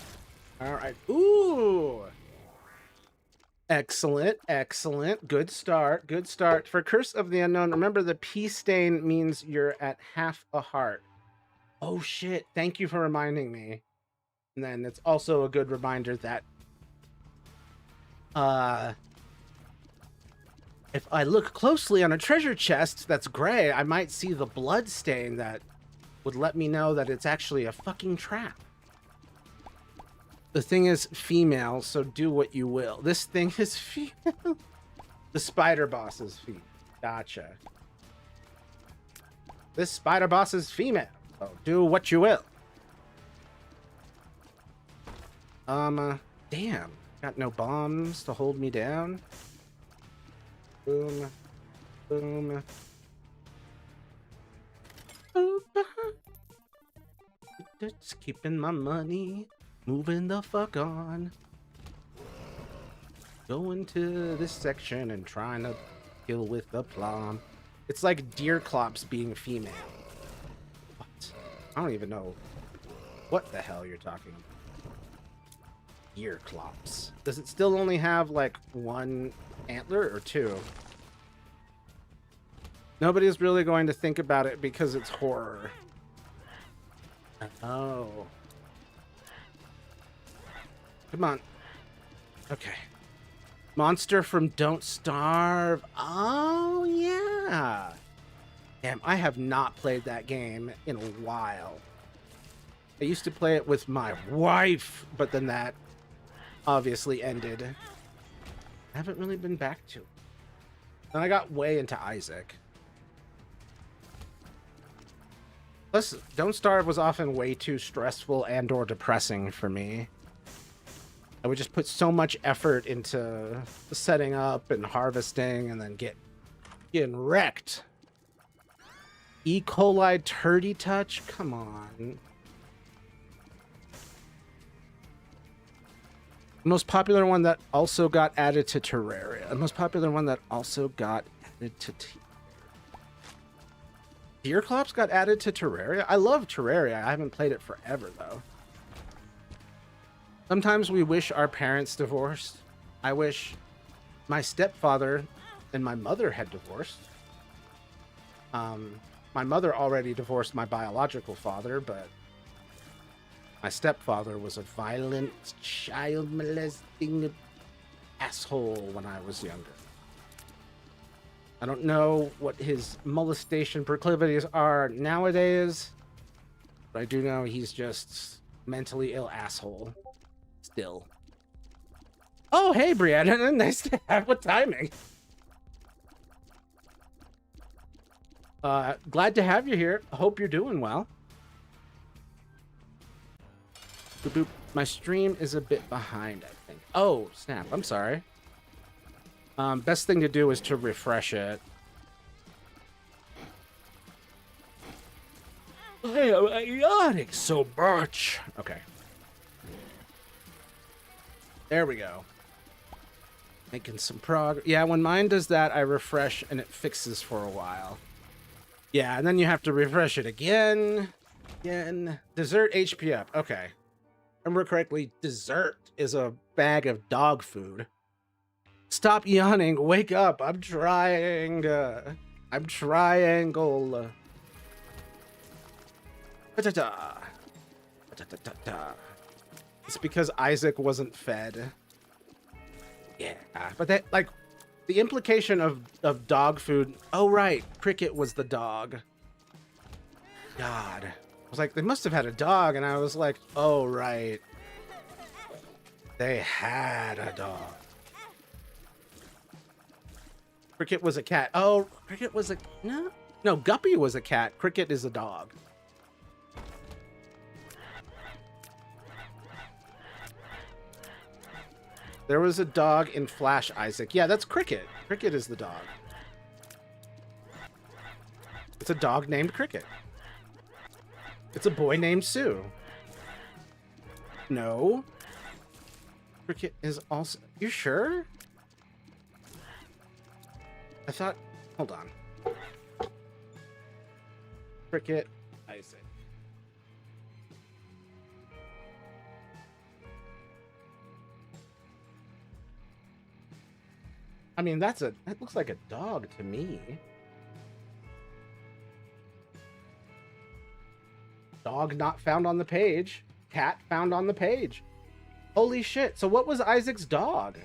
All right. Ooh. Excellent, excellent. Good start, good start. For Curse of the Unknown, remember the P stain means you're at half a heart. Oh shit, thank you for reminding me. And then it's also a good reminder that if I look closely on a treasure chest that's gray, I might see the blood stain that would let me know that it's actually a fucking trap. The thing is female, so do what you will. This thing is female. The spider boss is female. Gotcha. This spider boss is female. So do what you will. Damn. Got no bombs to hold me down. Boom. Boom. Boom. Just keeping my money. Moving the fuck on. Going to this section and trying to kill with the plum. It's like deer clops being female. What? I don't even know what the hell you're talking about. Deer clops. Does it still only have like one antler or two? Nobody's really going to think about it because it's horror. Oh. Come on. Okay. Monster from Don't Starve. Oh, yeah. Damn, I have not played that game in a while. I used to play it with my wife, but then that obviously ended. I haven't really been back to it. And I got way into Isaac. Plus, Don't Starve was often way too stressful and or depressing for me. I would just put so much effort into setting up and harvesting and then getting wrecked. E. coli turdy touch? Come on. Most popular one that also got added to Terraria. The most popular one that also got added to Deerclops got added to Terraria? I love Terraria. I haven't played it forever, though. Sometimes we wish our parents divorced. I wish my stepfather and my mother had divorced. My mother already divorced my biological father, but my stepfather was a violent, child molesting asshole when I was younger. I don't know what his molestation proclivities are nowadays, but I do know he's just mentally ill asshole. Still. Oh, hey, Brianna. Nice to have. What timing? Glad to have you here. Hope you're doing well. Boop, boop. My stream is a bit behind, I think. Oh, snap. I'm sorry. Best thing to do is to refresh it. Hey, I'm yawning so much. Okay. There we go. Making some progress. Yeah, when mine does that, I refresh and it fixes for a while. Yeah, and then you have to refresh it again. Dessert HP up. Okay. Remember correctly, dessert is a bag of dog food. Stop yawning. Wake up. I'm trying. I'm triangle. Da-da-da. Da-da-da-da. It's because Isaac wasn't fed. Yeah, but that, like, the implication of dog food. Oh, right. Cricket was the dog. God. I was like, they must have had a dog. And I was like, oh, right. They had a dog. Cricket was a cat. Oh, Cricket was a... No, Guppy was a cat. Cricket is a dog. There was a dog in Flash, Isaac. Yeah, that's Cricket. Cricket is the dog. It's a dog named Cricket. It's a boy named Sue. No. Cricket is also... You sure? I thought... Hold on. Cricket, Isaac. I mean, that looks like a dog to me. Dog not found on the page. Cat found on the page. Holy shit. So what was Isaac's dog?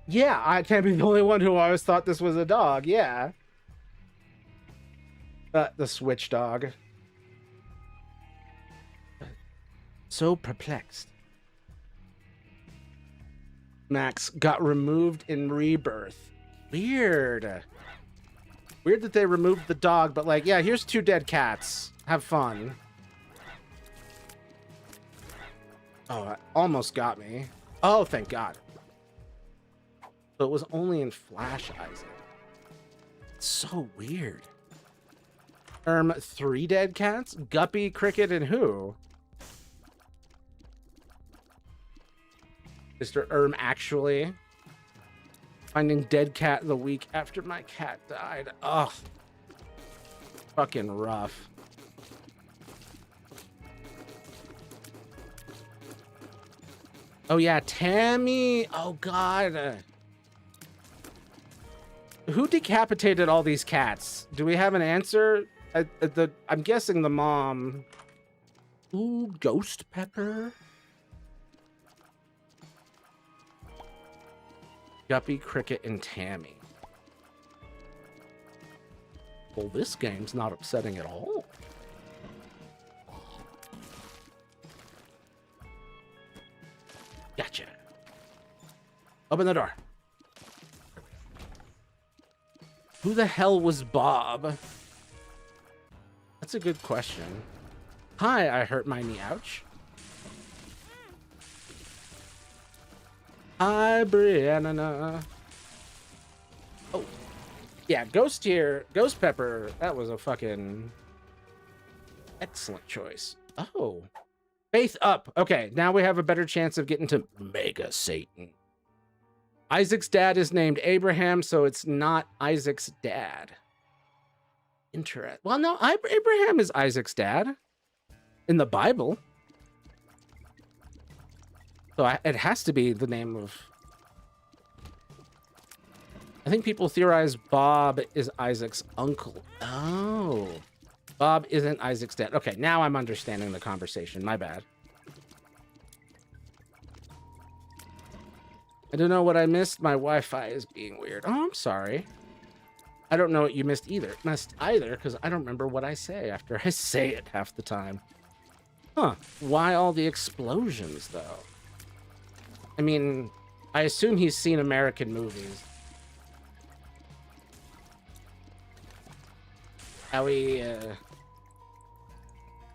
Yeah, I can't be the only one who always thought this was a dog. Yeah. The switch dog. So perplexed. Max got removed in Rebirth. Weird. Weird that they removed the dog, but like, yeah, here's 2 dead cats. Have fun. Oh, it almost got me. Oh, thank God. So it was only in Flash, Isaac. It's so weird. 3 dead cats? Guppy, Cricket, and who? Mr. Actually. Finding dead cat the week after my cat died. Ugh. Fucking rough. Oh yeah, Tammy. Oh God. Who decapitated all these cats? Do we have an answer? I'm guessing the mom. Ooh, Ghost Pepper. Guppy, Cricket, and Tammy. Well, this game's not upsetting at all. Gotcha. Open the door. Who the hell was Bob? That's a good question. Hi, I hurt my knee. Ouch. Hi, Brianna. Oh. Yeah, Ghost here. Ghost Pepper. That was a fucking excellent choice. Oh. Faith up. Okay, now we have a better chance of getting to Mega Satan. Isaac's dad is named Abraham, so it's not Isaac's dad. Interesting. Well, no, Abraham is Isaac's dad in the Bible. So it has to be the name of... I think people theorize Bob is Isaac's uncle. Oh. Bob isn't Isaac's dad. Okay, now I'm understanding the conversation. My bad. I don't know what I missed. My Wi-Fi is being weird. Oh, I'm sorry. I don't know what you missed either. Because I don't remember what I say after I say it half the time. Huh. Why all the explosions, though? I mean, I assume he's seen American movies.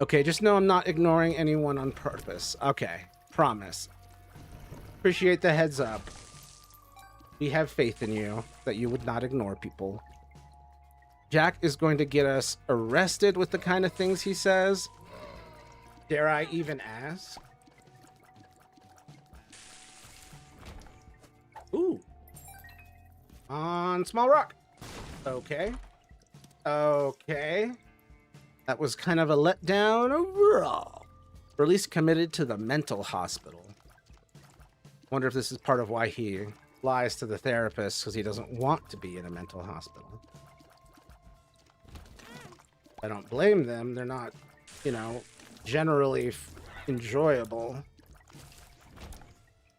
Okay, just know I'm not ignoring anyone on purpose. Okay, promise. Appreciate the heads up. We have faith in you that you would not ignore people. Jack is going to get us arrested with the kind of things he says. Dare I even ask? Ooh. On Small Rock. Okay. Okay. That was kind of a letdown overall. Release committed to the mental hospital. Wonder if this is part of why he lies to the therapist, because he doesn't want to be in a mental hospital. I don't blame them. They're not, you know, generally enjoyable.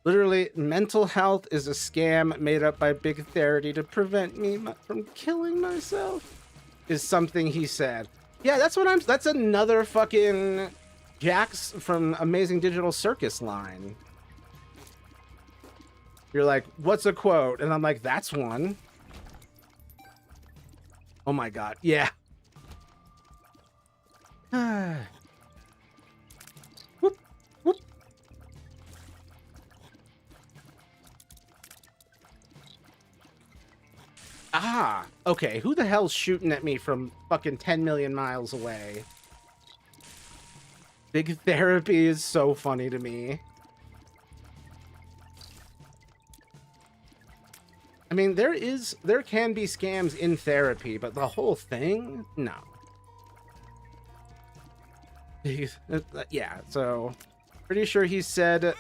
Literally, mental health is a scam made up by Big Therapy to prevent me from killing myself, is something he said. Yeah, that's another fucking Jax from Amazing Digital Circus line. You're like, what's a quote? And I'm like, that's one. Oh my God, yeah. Whoop, whoop. Ah, okay. Who the hell's shooting at me from fucking 10 million miles away? Big Therapy is so funny to me. I mean, there can be scams in therapy, but the whole thing, no. Yeah, so pretty sure he said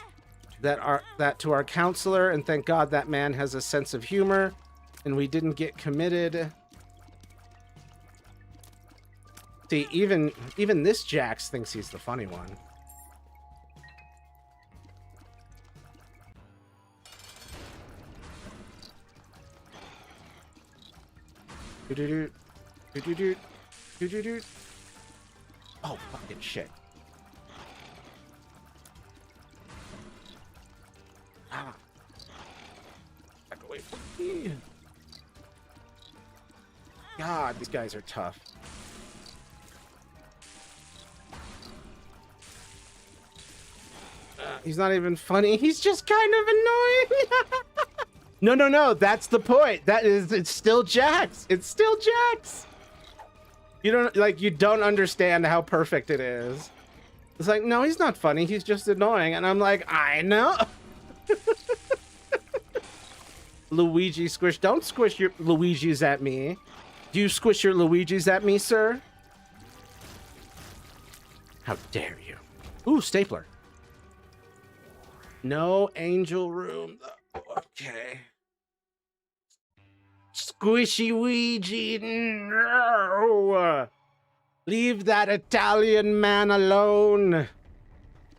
that to our counselor, and thank God that man has a sense of humor, and we didn't get committed. See, even this Jax thinks he's the funny one. Oh, fucking shit. Ah. Back away from me. God, these guys are tough. He's not even funny. He's just kind of annoying. No. That's the point. It's still Jax. It's still Jax. You don't understand how perfect it is. It's like, no, he's not funny. He's just annoying. And I'm like, I know. Luigi squish. Don't squish your Luigis at me. Do you squish your Luigis at me, sir? How dare you? Ooh, stapler. No angel room. Okay. Squishy Ouija. No. Leave that Italian man alone.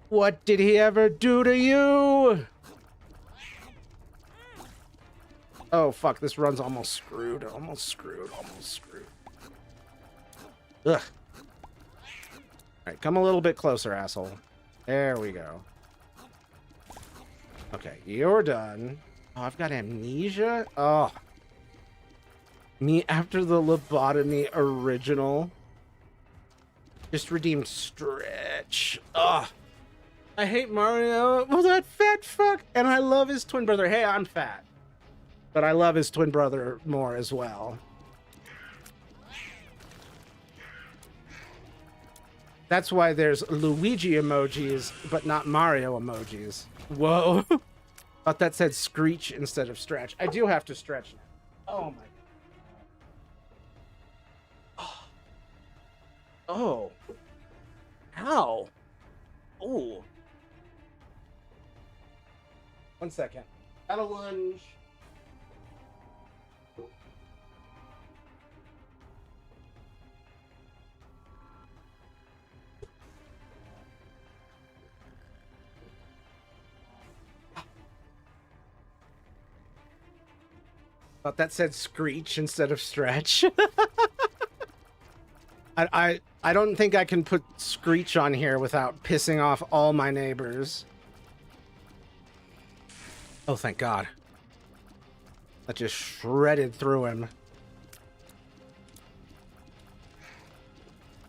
What did he ever do to you? Oh, fuck. This run's almost screwed. Almost screwed. Ugh. Alright, come a little bit closer, asshole. There we go. Okay, you're done. Oh, I've got amnesia? Oh. Me after the lobotomy original. Just redeemed Stretch. Ugh. I hate Mario. Well, that fat fuck. And I love his twin brother. Hey, I'm fat. But I love his twin brother more as well. That's why there's Luigi emojis, but not Mario emojis. Whoa. Thought that said screech instead of stretch. I do have to stretch now. Oh my. Oh. Ow. Oh. 1 second. Got a lunge. Thought that said screech instead of stretch. I don't think I can put screech on here without pissing off all my neighbors. Oh, thank God. That just shredded through him.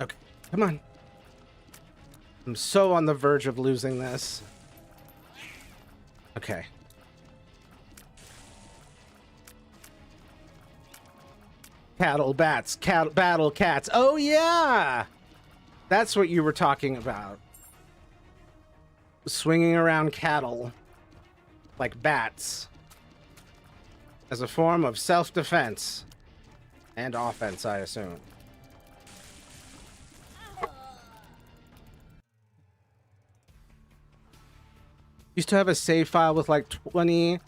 Okay, come on. I'm so on the verge of losing this. Okay. Cattle, bats, battle cats. Oh, yeah! That's what you were talking about. Swinging around cattle. Like bats. As a form of self-defense. And offense, I assume. Used to have a save file with like 20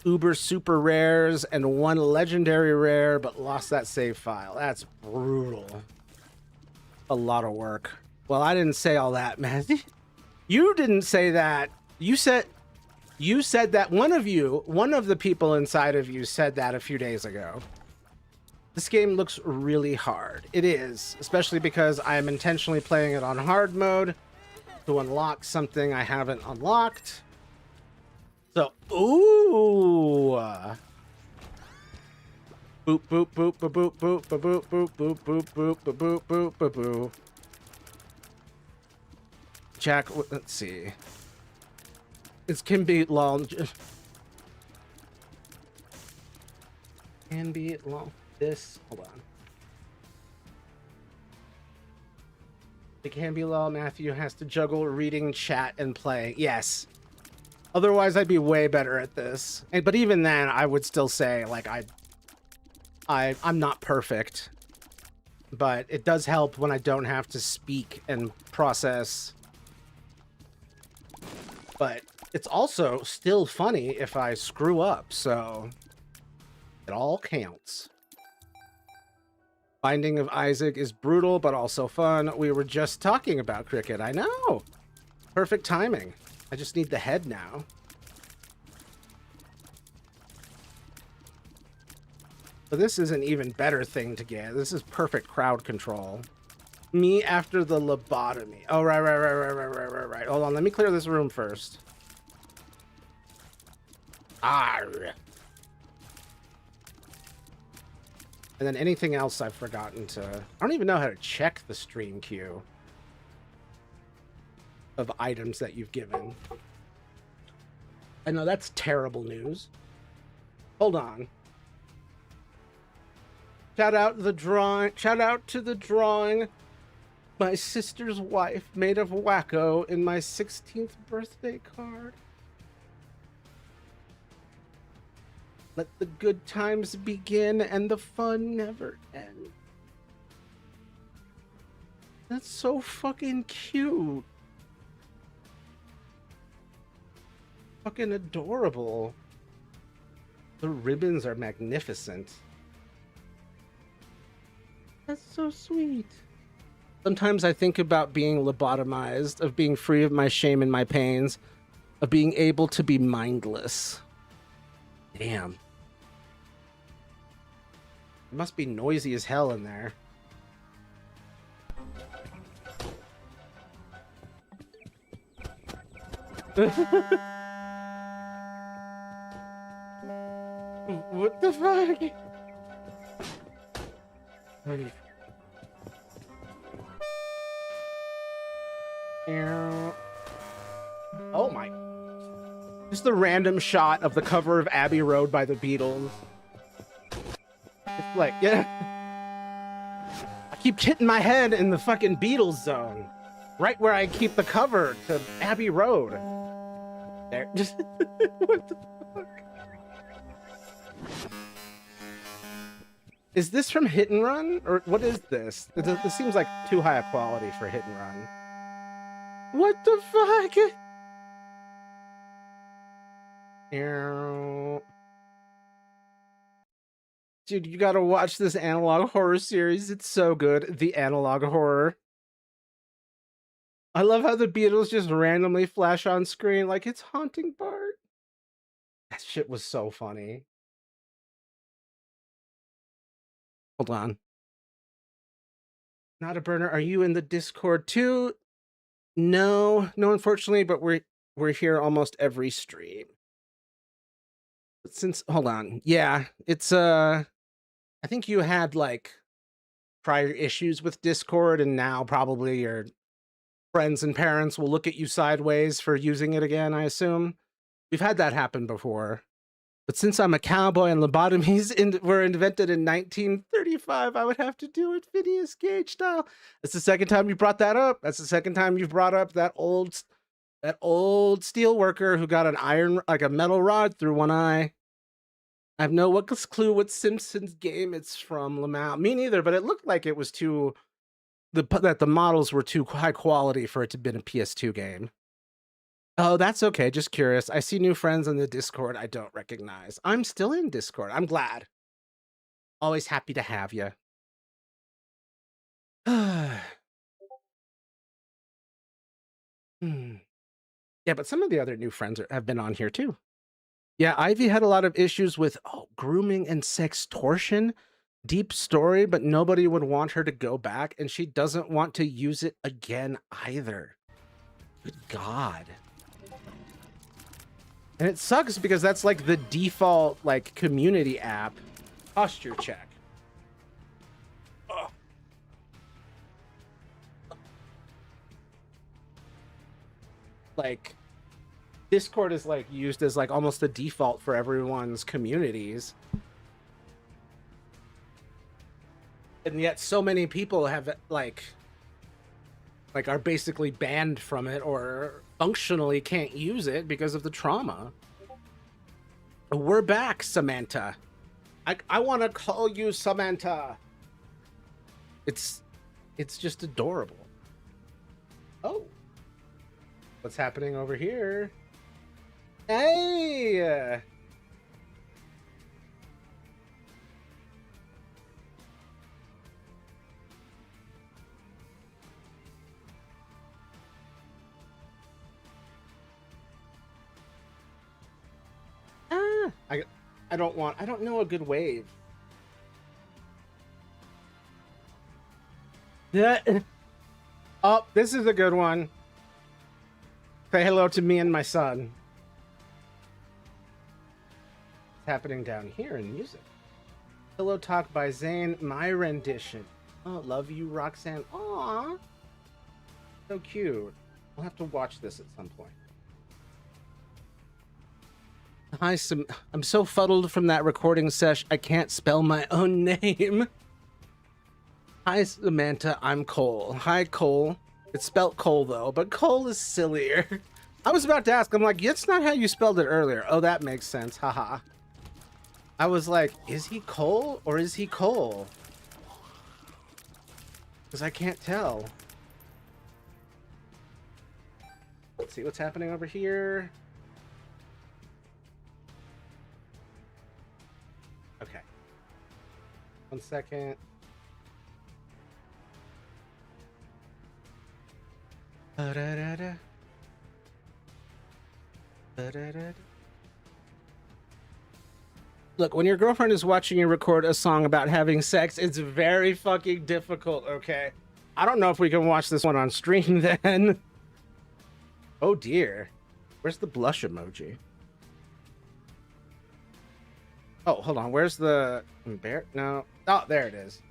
uber super rares and 1 legendary rare, but lost that save file. That's brutal. A lot of work. Well, I didn't say all that, man. You didn't say that. You said that one of the people inside of you said that a few days ago. This game looks really hard. It is, especially because I am intentionally playing it on hard mode to unlock something I haven't unlocked. So, ooh. Boop, boop, boop, boop, boop, boop, boop, boop, boop, boop, boop, boop, boop, boop, boop, boop. Jack, let's see. It can be long. Can be long. This, hold on. It can be long. Matthew has to juggle reading, chat, and play. Yes. Otherwise, I'd be way better at this. But even then, I would still say, like, I'm not perfect. But it does help when I don't have to speak and process. But it's also still funny if I screw up, so it all counts. Binding of Isaac is brutal, but also fun. We were just talking about cricket. I know. Perfect timing. I just need the head now. But this is an even better thing to get. This is perfect crowd control. Me after the lobotomy. Oh, right. Hold on, let me clear this room first. Arr. And then anything else I've forgotten to... I don't even know how to check the stream queue of items that you've given. I know that's terrible news. Hold on. Shout out the drawing. Shout out to the drawing my sister's wife made of Wacko in my 16th birthday card. Let the good times begin and the fun never end. That's so fucking cute. Fucking adorable. The ribbons are magnificent. That's so sweet. Sometimes I think about being lobotomized, of being free of my shame and my pains, of being able to be mindless. Damn. It must be noisy as hell in there. What the fuck? Oh my. Just the random shot of the cover of Abbey Road by the Beatles. It's like, yeah. I keep hitting my head in the fucking Beatles zone. Right where I keep the cover to Abbey Road. There. Just what the fuck? Is this from Hit and Run? Or what is this? This seems like too high a quality for Hit and Run. What the fuck? Dude, you gotta watch this analog horror series. It's so good. The analog horror. I love how the Beatles just randomly flash on screen like it's Haunting Bart. That shit was so funny. Hold on. Not a burner. Are you in the Discord too? No, unfortunately, but we're here almost every stream. But since hold on. Yeah, it's I think you had like prior issues with Discord and now probably your friends and parents will look at you sideways for using it again, I assume. We've had that happen before. But since I'm a cowboy and lobotomies were invented in 1935, I would have to do it Phineas Gage style. That's the second time you brought that up. That's the second time you've brought up that old steel worker who got an iron, like a metal rod through one eye. I have no clue what Simpsons game it's from, Lamau. Me neither, but it looked like it was that the models were too high quality for it to have been a PS2 game. Oh, that's okay. Just curious. I see new friends in the Discord I don't recognize. I'm still in Discord. I'm glad. Always happy to have you. Yeah, but some of the other new friends have been on here too. Yeah, Ivy had a lot of issues with grooming and sextortion. Deep story, but nobody would want her to go back, and she doesn't want to use it again either. Good God. And it sucks because that's like the default like community app. Posture check. Ugh. Like Discord is like used as like almost the default for everyone's communities. And yet so many people have like are basically banned from it or functionally can't use it because of the trauma. We're back, Samantha. I want to call you Samantha. It's just adorable. Oh. What's happening over here? Hey! I don't know a good wave. Yeah. Oh, this is a good one. Say hello to me and my son. What's happening down here in music? Pillow Talk by Zane, my rendition. Oh, love you, Roxanne. Aw. So cute. We'll have to watch this at some point. Hi, I'm so fuddled from that recording sesh, I can't spell my own name. Hi, Samantha, I'm Cole. Hi, Cole. It's spelt Cole, though, but Cole is sillier. I was about to ask, I'm like, that's not how you spelled it earlier. Oh, that makes sense, haha. I was like, is he Cole or is he Cole? Because I can't tell. Let's see what's happening over here. Okay. 1 second. Da-da-da-da. Da-da-da-da. Look, when your girlfriend is watching you record a song about having sex, it's very fucking difficult, okay? I don't know if we can watch this one on stream then. Oh dear. Where's the blush emoji? Oh, hold on. Where's the bear? No. Oh, there it is.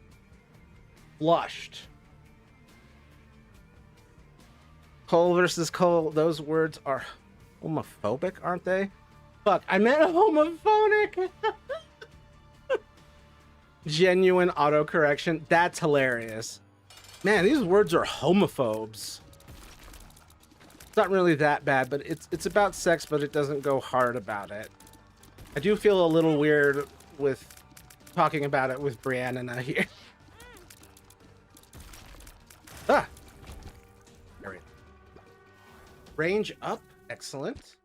Blushed. Cole versus Cole. Those words are homophobic, aren't they? Fuck, I meant homophonic. Genuine autocorrection. That's hilarious. Man, these words are homophobes. It's not really that bad, but it's about sex, but it doesn't go hard about it. I do feel a little weird with talking about it with Brianna here. Ah! There we go. Range up. Excellent.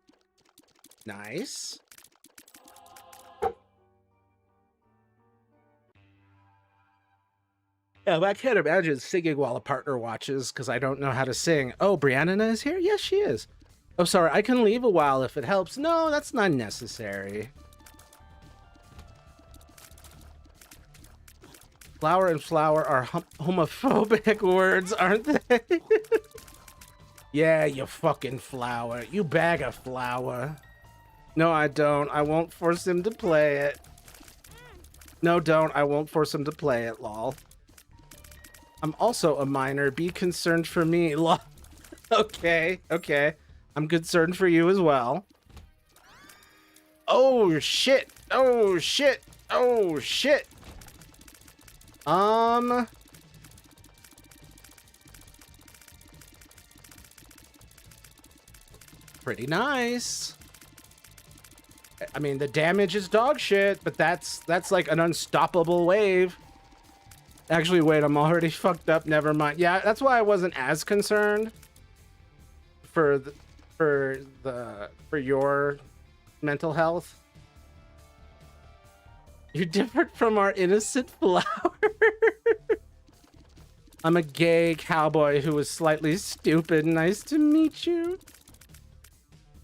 Nice. Yeah, but I can't imagine singing while a partner watches because I don't know how to sing. Oh, Brianna is here? Yes, she is. Oh, sorry, I can leave a while if it helps. No, that's not necessary. Flower and flower are homophobic words, aren't they? Yeah, you fucking flower. You bag of flour. No, I don't. I won't force him to play it. No, don't. I won't force him to play it, lol. I'm also a minor. Be concerned for me, lol. Okay, okay. I'm concerned for you as well. Oh, shit. Oh, shit. Oh, shit. Pretty nice. I mean, the damage is dog shit, but that's like an unstoppable wave. Actually, wait, I'm already fucked up. Never mind. Yeah, that's why I wasn't as concerned for your mental health. You're different from our innocent flower. I'm a gay cowboy who is slightly stupid. Nice to meet you.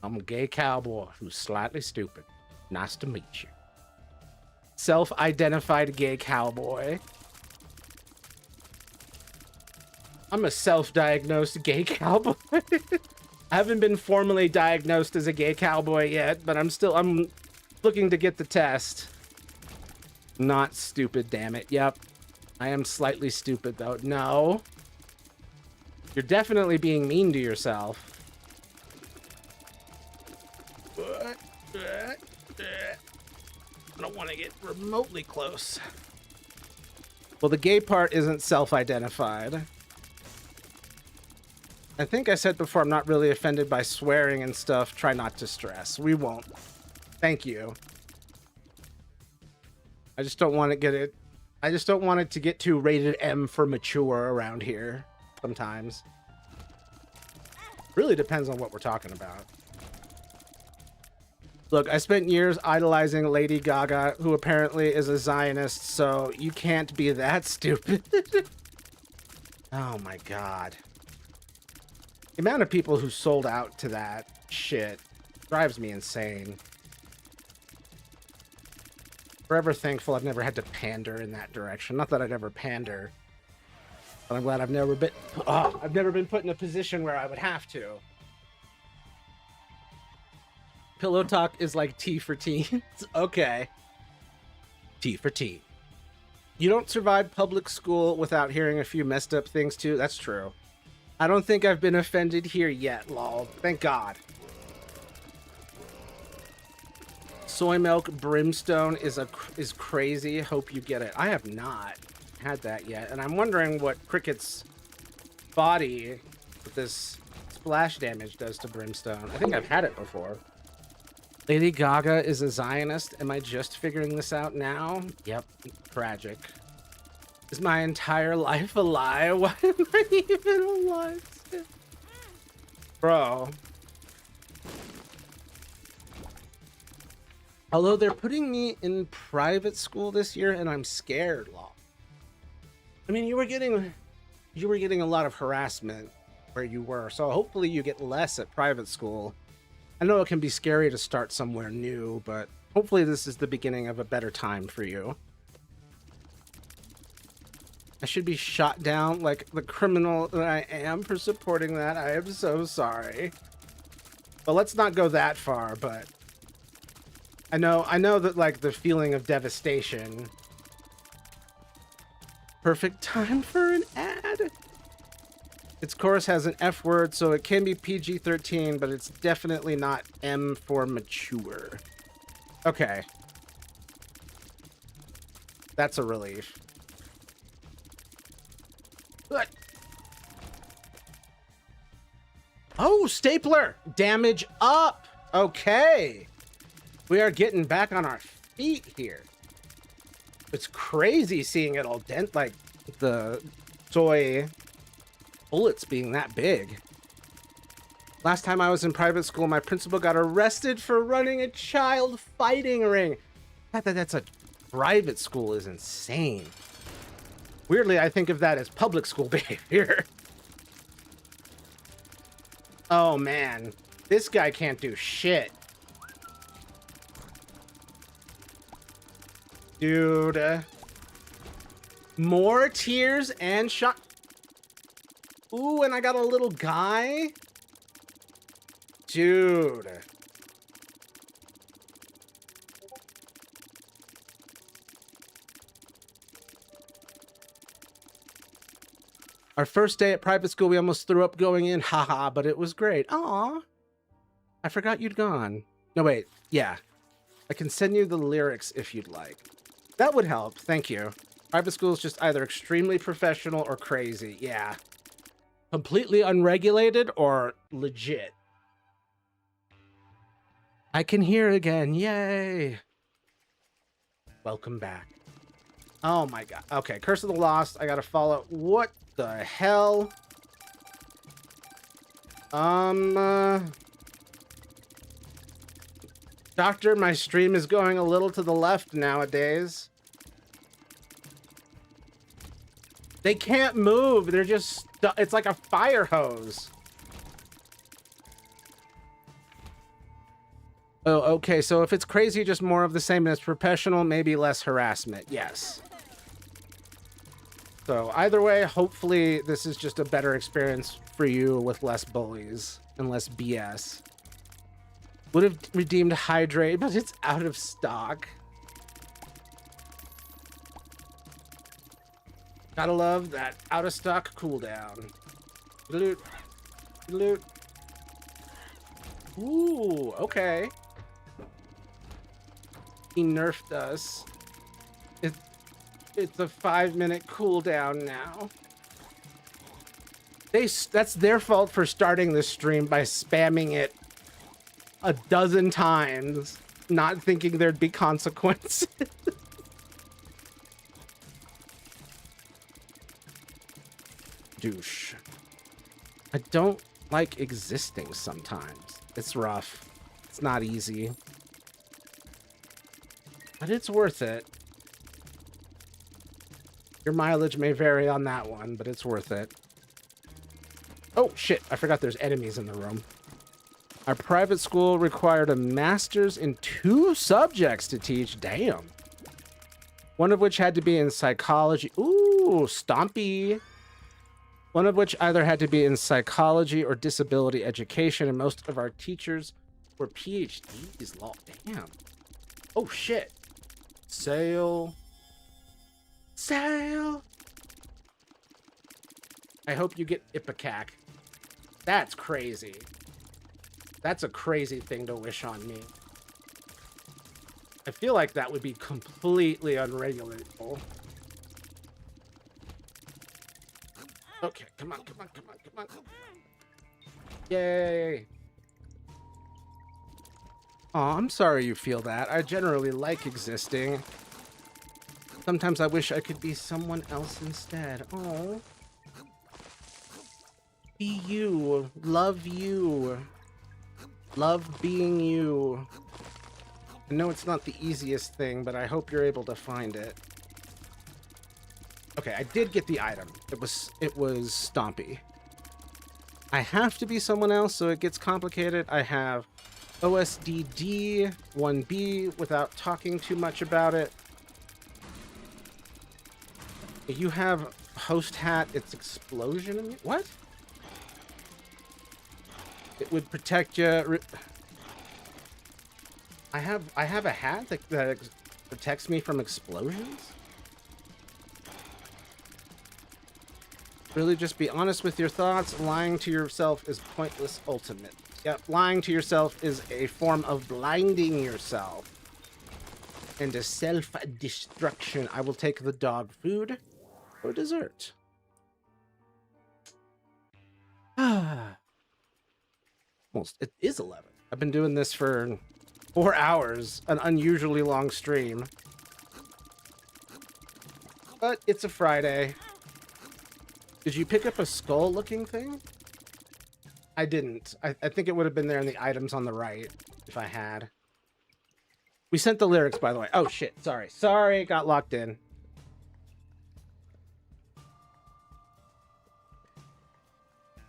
I'm a gay cowboy who's slightly stupid. Nice to meet you. Self-identified gay cowboy. I'm a self-diagnosed gay cowboy. I haven't been formally diagnosed as a gay cowboy yet, but I'm looking to get the test. Not stupid, damn it. Yep. I am slightly stupid, though. No. You're definitely being mean to yourself. I don't want to get remotely close. Well, the gay part isn't self-identified. I think I said before I'm not really offended by swearing and stuff. Try not to stress. We won't. Thank you. I just don't want to get it. I just don't want it to get too rated M for mature around here sometimes. Really depends on what we're talking about. Look, I spent years idolizing Lady Gaga, who apparently is a Zionist, so you can't be that stupid. Oh my god. The amount of people who sold out to that shit drives me insane. Forever thankful I've never had to pander in that direction. Not that I'd ever pander, but I'm glad I've never been put in a position where I would have to. Pillow talk is like tea for teens. Okay. Tea for tea. You don't survive public school without hearing a few messed up things too. That's true. I don't think I've been offended here yet, lol. Thank God. Soy milk brimstone is crazy. Hope you get it. I have not had that yet, and I'm wondering what Cricket's body with this splash damage does to brimstone. I think I've had it before. Lady Gaga is a Zionist. Am I just figuring this out now? Yep. Tragic. Is my entire life a lie? Why am I even alive? Bro. Although they're putting me in private school this year, and I'm scared, lol. I mean, you were getting a lot of harassment where you were, so hopefully you get less at private school. I know it can be scary to start somewhere new, but hopefully this is the beginning of a better time for you. I should be shot down like the criminal that I am for supporting that. I am so sorry. But let's not go that far, but I know that, like, the feeling of devastation. Perfect time for an ad. Its chorus has an F word, so it can be PG-13, but it's definitely not M for mature. Okay. That's a relief. Good. Oh, stapler! Damage up! Okay. We are getting back on our feet here. It's crazy seeing it all dent, like the soy bullets being that big. Last time I was in private school, my principal got arrested for running a child fighting ring. That's a private school is insane. Weirdly, I think of that as public school behavior. Oh man, this guy can't do shit. Dude. More tears and shot. Ooh, and I got a little guy. Dude. Our first day at private school, we almost threw up going in. Haha, but it was great. Aw. I forgot you'd gone. No, wait. Yeah. I can send you the lyrics if you'd like. That would help. Thank you. Private school is just either extremely professional or crazy. Yeah. Completely unregulated or legit. I can hear again. Yay. Welcome back. Oh my god. Okay, Curse of the Lost. I gotta follow. What the hell? Doctor, my stream is going a little to the left nowadays. They can't move. They're just... It's like a fire hose. Oh, okay. So if it's crazy, just more of the same and it's professional, maybe less harassment. Yes. So either way, hopefully this is just a better experience for you with less bullies and less BS. Would have redeemed Hydrate, but it's out of stock. Gotta love that out of stock cooldown. Loot. Loot. Ooh, okay. He nerfed us. It's a 5-minute cooldown now. That's their fault for starting this stream by spamming it a dozen times, not thinking there'd be consequences. Douche. I don't like existing sometimes. It's rough. It's not easy. But it's worth it. Your mileage may vary on that one, but it's worth it. Oh, shit. I forgot there's enemies in the room. Our private school required a master's in 2 subjects to teach. Damn. One of which had to be in psychology. Ooh, stompy. One of which either had to be in psychology or disability education, and most of our teachers were PhDs. Lol, damn. Oh, shit. sail. I hope you get Ipecac. That's crazy. That's a crazy thing to wish on me. I feel like that would be completely unregulatable. Okay, come on, come on, come on, come on. Yay. Oh, I'm sorry you feel that. I generally like existing. Sometimes I wish I could be someone else instead. Oh. Be you. Love you. Love being you. I know it's not the easiest thing, but I hope you're able to find it. Okay, I did get the item. It was Stompy. I have to be someone else, so it gets complicated. I have OSDD 1B without talking too much about it. You have host hat, it's explosion. What? It would protect you. I have a hat that protects me from explosions? Really, just be honest with your thoughts. Lying to yourself is pointless ultimate. Yep, lying to yourself is a form of blinding yourself. And a self-destruction. I will take the dog food for dessert. Ah. Almost. It is 11. I've been doing this for 4 hours. An unusually long stream. But it's a Friday. Did you pick up a skull-looking thing? I didn't. I think it would have been there in the items on the right, if I had. We sent the lyrics, by the way. Oh, shit. Sorry. Sorry, got locked in.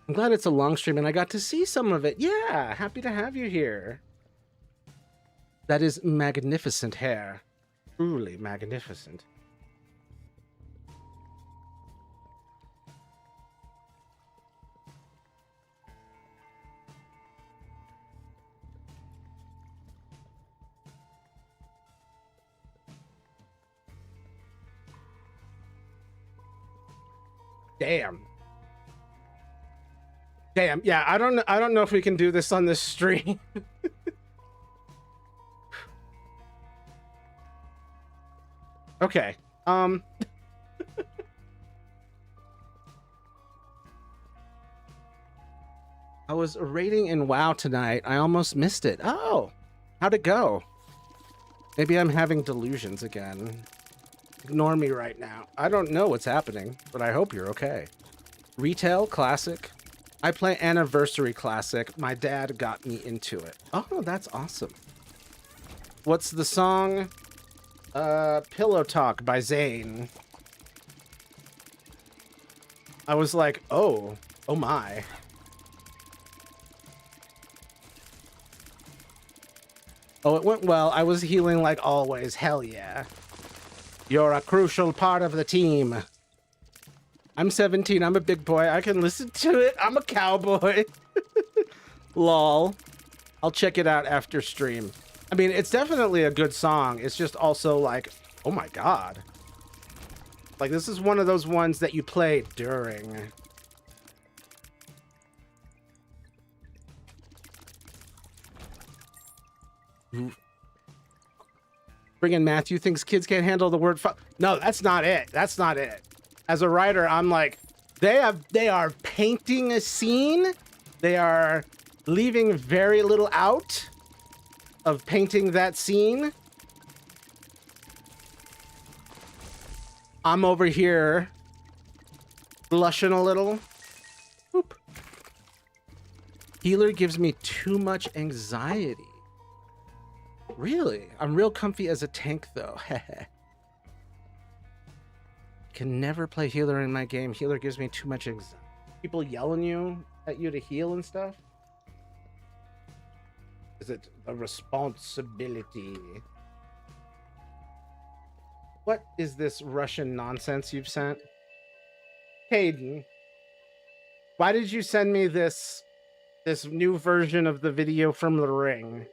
I'm glad it's a long stream and I got to see some of it. Yeah, happy to have you here. That is magnificent hair. Truly magnificent. Damn. Damn. Yeah, I don't know if we can do this on this stream. Okay. I was raiding in WoW tonight. I almost missed it. Oh. How'd it go? Maybe I'm having delusions again. Ignore me right now. I don't know what's happening, but I hope you're okay. Retail Classic. I play Anniversary Classic. My dad got me into it. Oh, that's awesome. What's the song? Pillow Talk by Zayn. I was like, oh my. Oh, it went well. I was healing like always. Hell yeah. You're a crucial part of the team. I'm 17. I'm a big boy. I can listen to it. I'm a cowboy. Lol. I'll check it out after stream. I mean, it's definitely a good song. It's just also like, oh my god. Like, this is one of those ones that you play during. Friggin' Matthew thinks kids can't handle the word fuck. No, that's not it. That's not it. As a writer, I'm like, they are painting a scene. They are leaving very little out of painting that scene. I'm over here blushing a little. Oop. Healer gives me too much anxiety. Really? I'm real comfy as a tank, though. Can never play healer in my game. Healer gives me too much anxiety. People yelling at you to heal and stuff? Is it a responsibility? What is this Russian nonsense you've sent? Hayden, why did you send me this new version of the video from The Ring?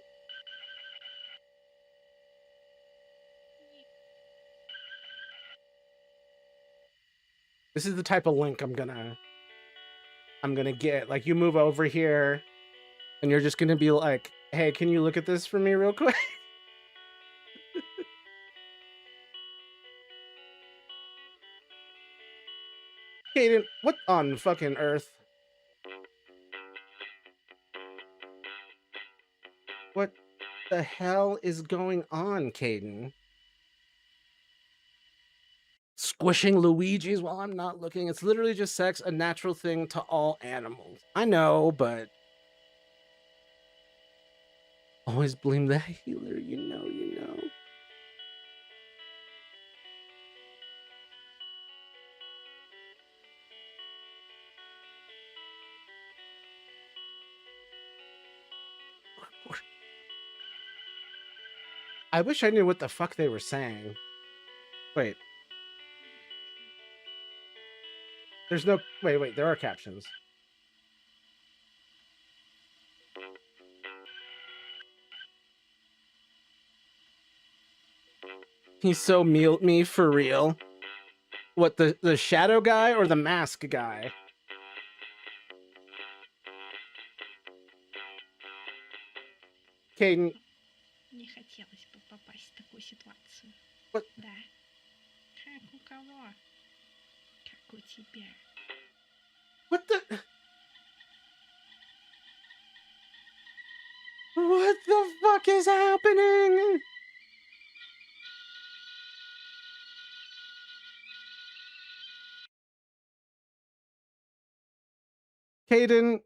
This is the type of link I'm gonna get. Like, you move over here, and you're just gonna be like, "Hey, can you look at this for me real quick?" Kaden, what on fucking earth? What the hell is going on, Caden? Squishing Luigi's while I'm not looking. It's literally just sex, a natural thing to all animals. I know, but always blame the healer. You know. I wish I knew what the fuck they were saying. Wait. There's no... Wait. There are captions. He's so me for real. What, the shadow guy or the mask guy? Caden. Не хотелось бы попасть в такую ситуацию. What? Да. Как у кого? Как у тебя. What the... What the fuck is happening? Caden,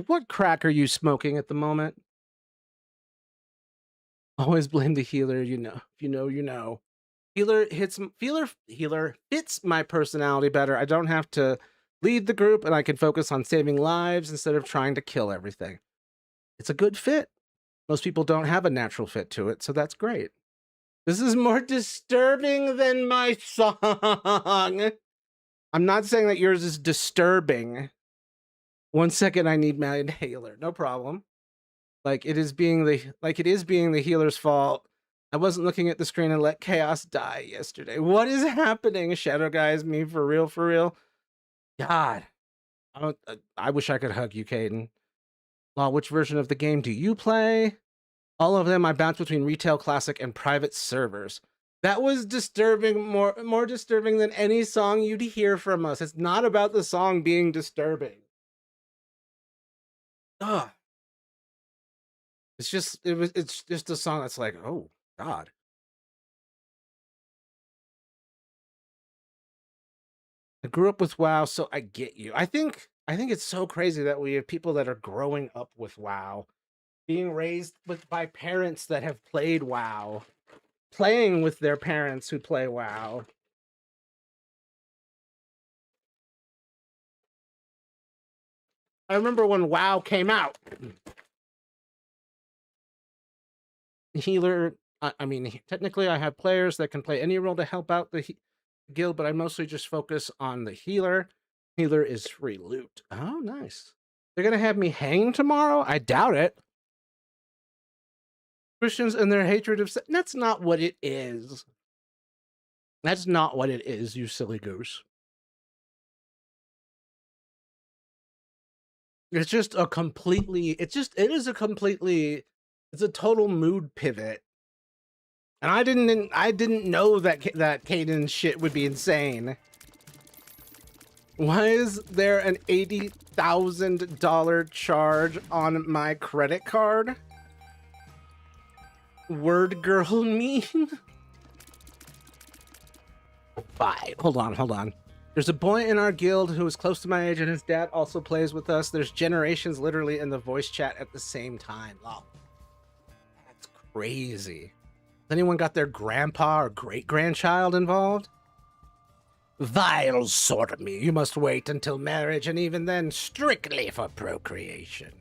what crack are you smoking at the moment? Always blame the healer, you know. You know. Healer fits my personality better. I don't have to lead the group, and I can focus on saving lives instead of trying to kill everything. It's a good fit. Most people don't have a natural fit to it, so that's great. This is more disturbing than my song. I'm not saying that yours is disturbing. 1 second, I need my inhaler. No problem. Like it is being the healer's fault. I wasn't looking at the screen and let chaos die yesterday. What is happening? Shadow guy is me for real. God, I wish I could hug you, Caden. Law, which version of the game do you play? All of them. I bounce between retail, classic, and private servers. That was disturbing, more disturbing than any song you'd hear from us. It's not about the song being disturbing. Ugh. It's just a song that's like, oh God. I grew up with WoW, so I get you. I think it's so crazy that we have people that are growing up with WoW, being raised by parents that have played WoW, playing with their parents who play WoW. I remember when WoW came out. Healer, I mean, technically I have players that can play any role to help out the guild, but I mostly just focus on the healer. Healer is free loot. Oh, nice. They're gonna have me hang tomorrow? I doubt it. Christians and their hatred of... That's not what it is. That's not what it is, you silly goose. It's just a completely... It's a total mood pivot. And I didn't know that Caden's shit would be insane. Why is there an $80,000 charge on my credit card? Word girl mean? Bye. Hold on. There's a boy in our guild who is close to my age and his dad also plays with us. There's generations literally in the voice chat at the same time. Oh, that's crazy. Has anyone got their grandpa or great-grandchild involved? Vile sodomy. You must wait until marriage, and even then, strictly for procreation.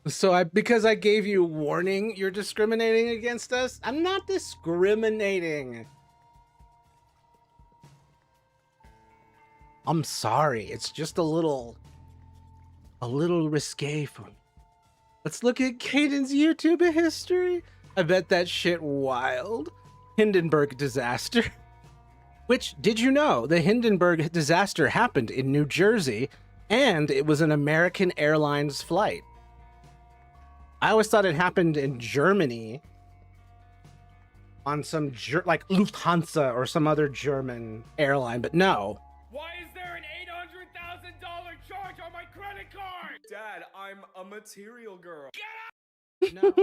So because I gave you warning, you're discriminating against us? I'm not discriminating. I'm sorry. It's just a little risque for me. Let's look at Caden's YouTube history. I bet that shit wild. Hindenburg disaster. Which, did you know, the Hindenburg disaster happened in New Jersey, and it was an American Airlines flight. I always thought it happened in Germany on some, like Lufthansa or some other German airline, but no. Why is there an $800,000 charge on my credit card? Dad, I'm a material girl. No. Why is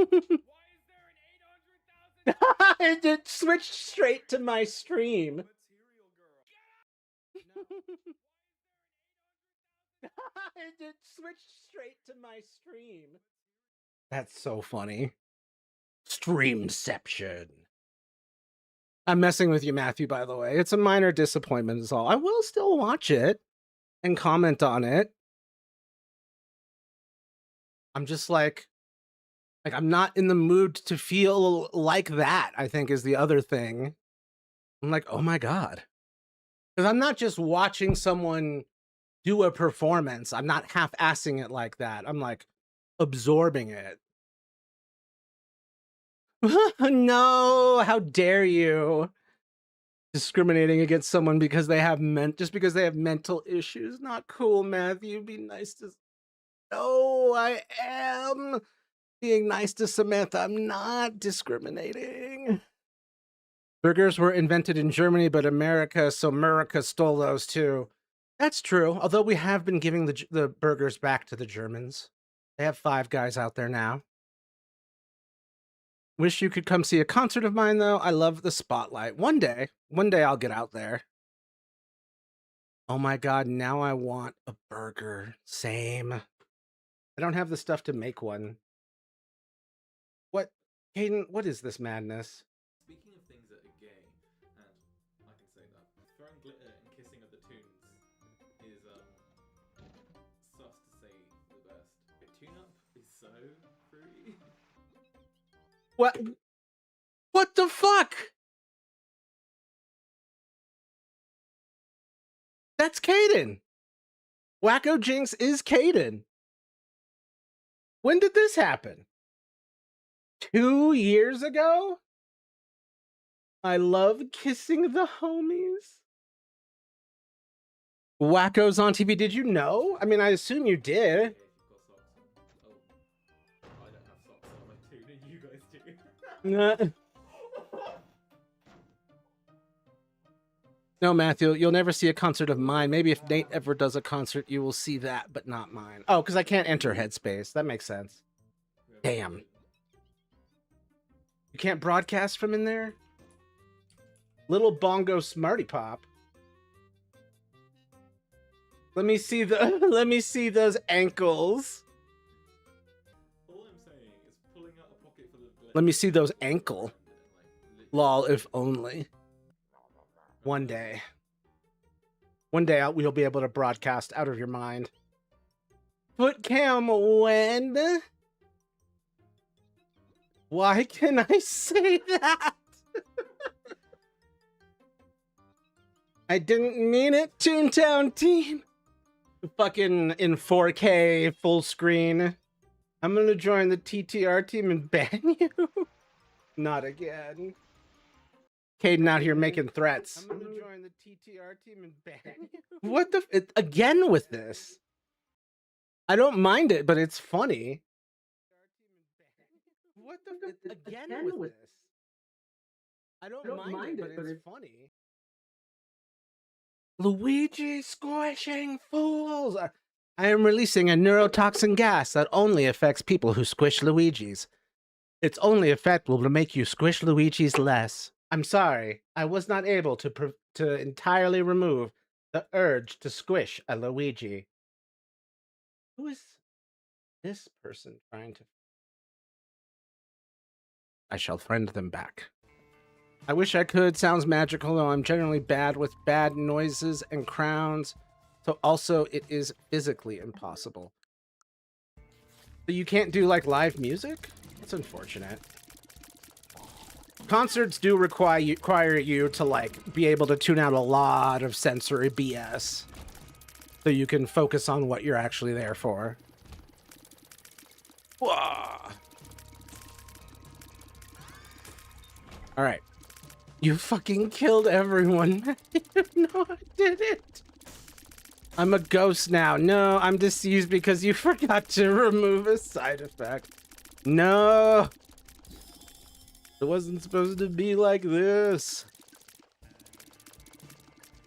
there an $800,000? It switched straight to my stream. Material girl. It switched straight to my stream. That's so funny. Streamception. I'm messing with you, Matthew, by the way. It's a minor disappointment is all. I will still watch it and comment on it. I'm just like I'm not in the mood to feel like that, I think is the other thing. I'm like, oh my God. Because I'm not just watching someone do a performance. I'm not half-assing it like that. I'm like absorbing it. No, how dare you? Discriminating against someone because they have just because they have mental issues. Not cool, Matthew. Be nice to. No, I am being nice to Samantha. I'm not discriminating. Burgers were invented in Germany, but so America stole those too. That's true. Although we have been giving the burgers back to the Germans. They have Five Guys out there now. Wish you could come see a concert of mine, though. I love the spotlight. One day I'll get out there. Oh my God, now I want a burger. Same. I don't have the stuff to make one. What? Caden, what is this madness? Speaking of things that are gay, and I can say that, throwing glitter and kissing of the tunes is, sus to say the best. Tune-up is so fruity. What the fuck? That's Caden. Wacko Jinx is Caden. When did this happen? 2 years ago? I love kissing the homies. Wacko's on TV. Did you know? I mean, I assume you did. I don't have socks on my tuna, you guys do. No, Matthew, you'll never see a concert of mine. Maybe if Nate ever does a concert, you will see that, but not mine. Oh, because I can't enter Headspace. That makes sense. Damn. You can't broadcast from in there? Little Bongo Smarty Pop. Let me see those ankles. All I'm saying is pulling out a pocket full of glitter. Let me see those ankle. Lol, if only. One day we'll be able to broadcast out of your mind. Foot cam when? Why can I say that? I didn't mean it, Toontown team. Fucking in 4K full screen. I'm gonna join the TTR team and ban you. Not again. Caden out here making threats. I'm gonna join the TTR team and ban you. What the again with this? I don't mind it, but it's funny. What the again with this? I don't mind it, but it's funny. Luigi squishing fools. I am releasing a neurotoxin gas that only affects people who squish Luigis. Its only effect will make you squish Luigis less. I'm sorry, I was not able to entirely remove the urge to squish a Luigi. Who is this person trying to... I shall friend them back. I wish I could. Sounds magical, though I'm generally bad with bad noises and crowns. So also, it is physically impossible. So you can't do, like, live music? That's unfortunate. Concerts do require you to, like, be able to tune out a lot of sensory BS. So you can focus on what you're actually there for. Whoa. All right. You fucking killed everyone. No, I didn't. I'm a ghost now. No, I'm deceased because you forgot to remove a side effect. No. It wasn't supposed to be like this.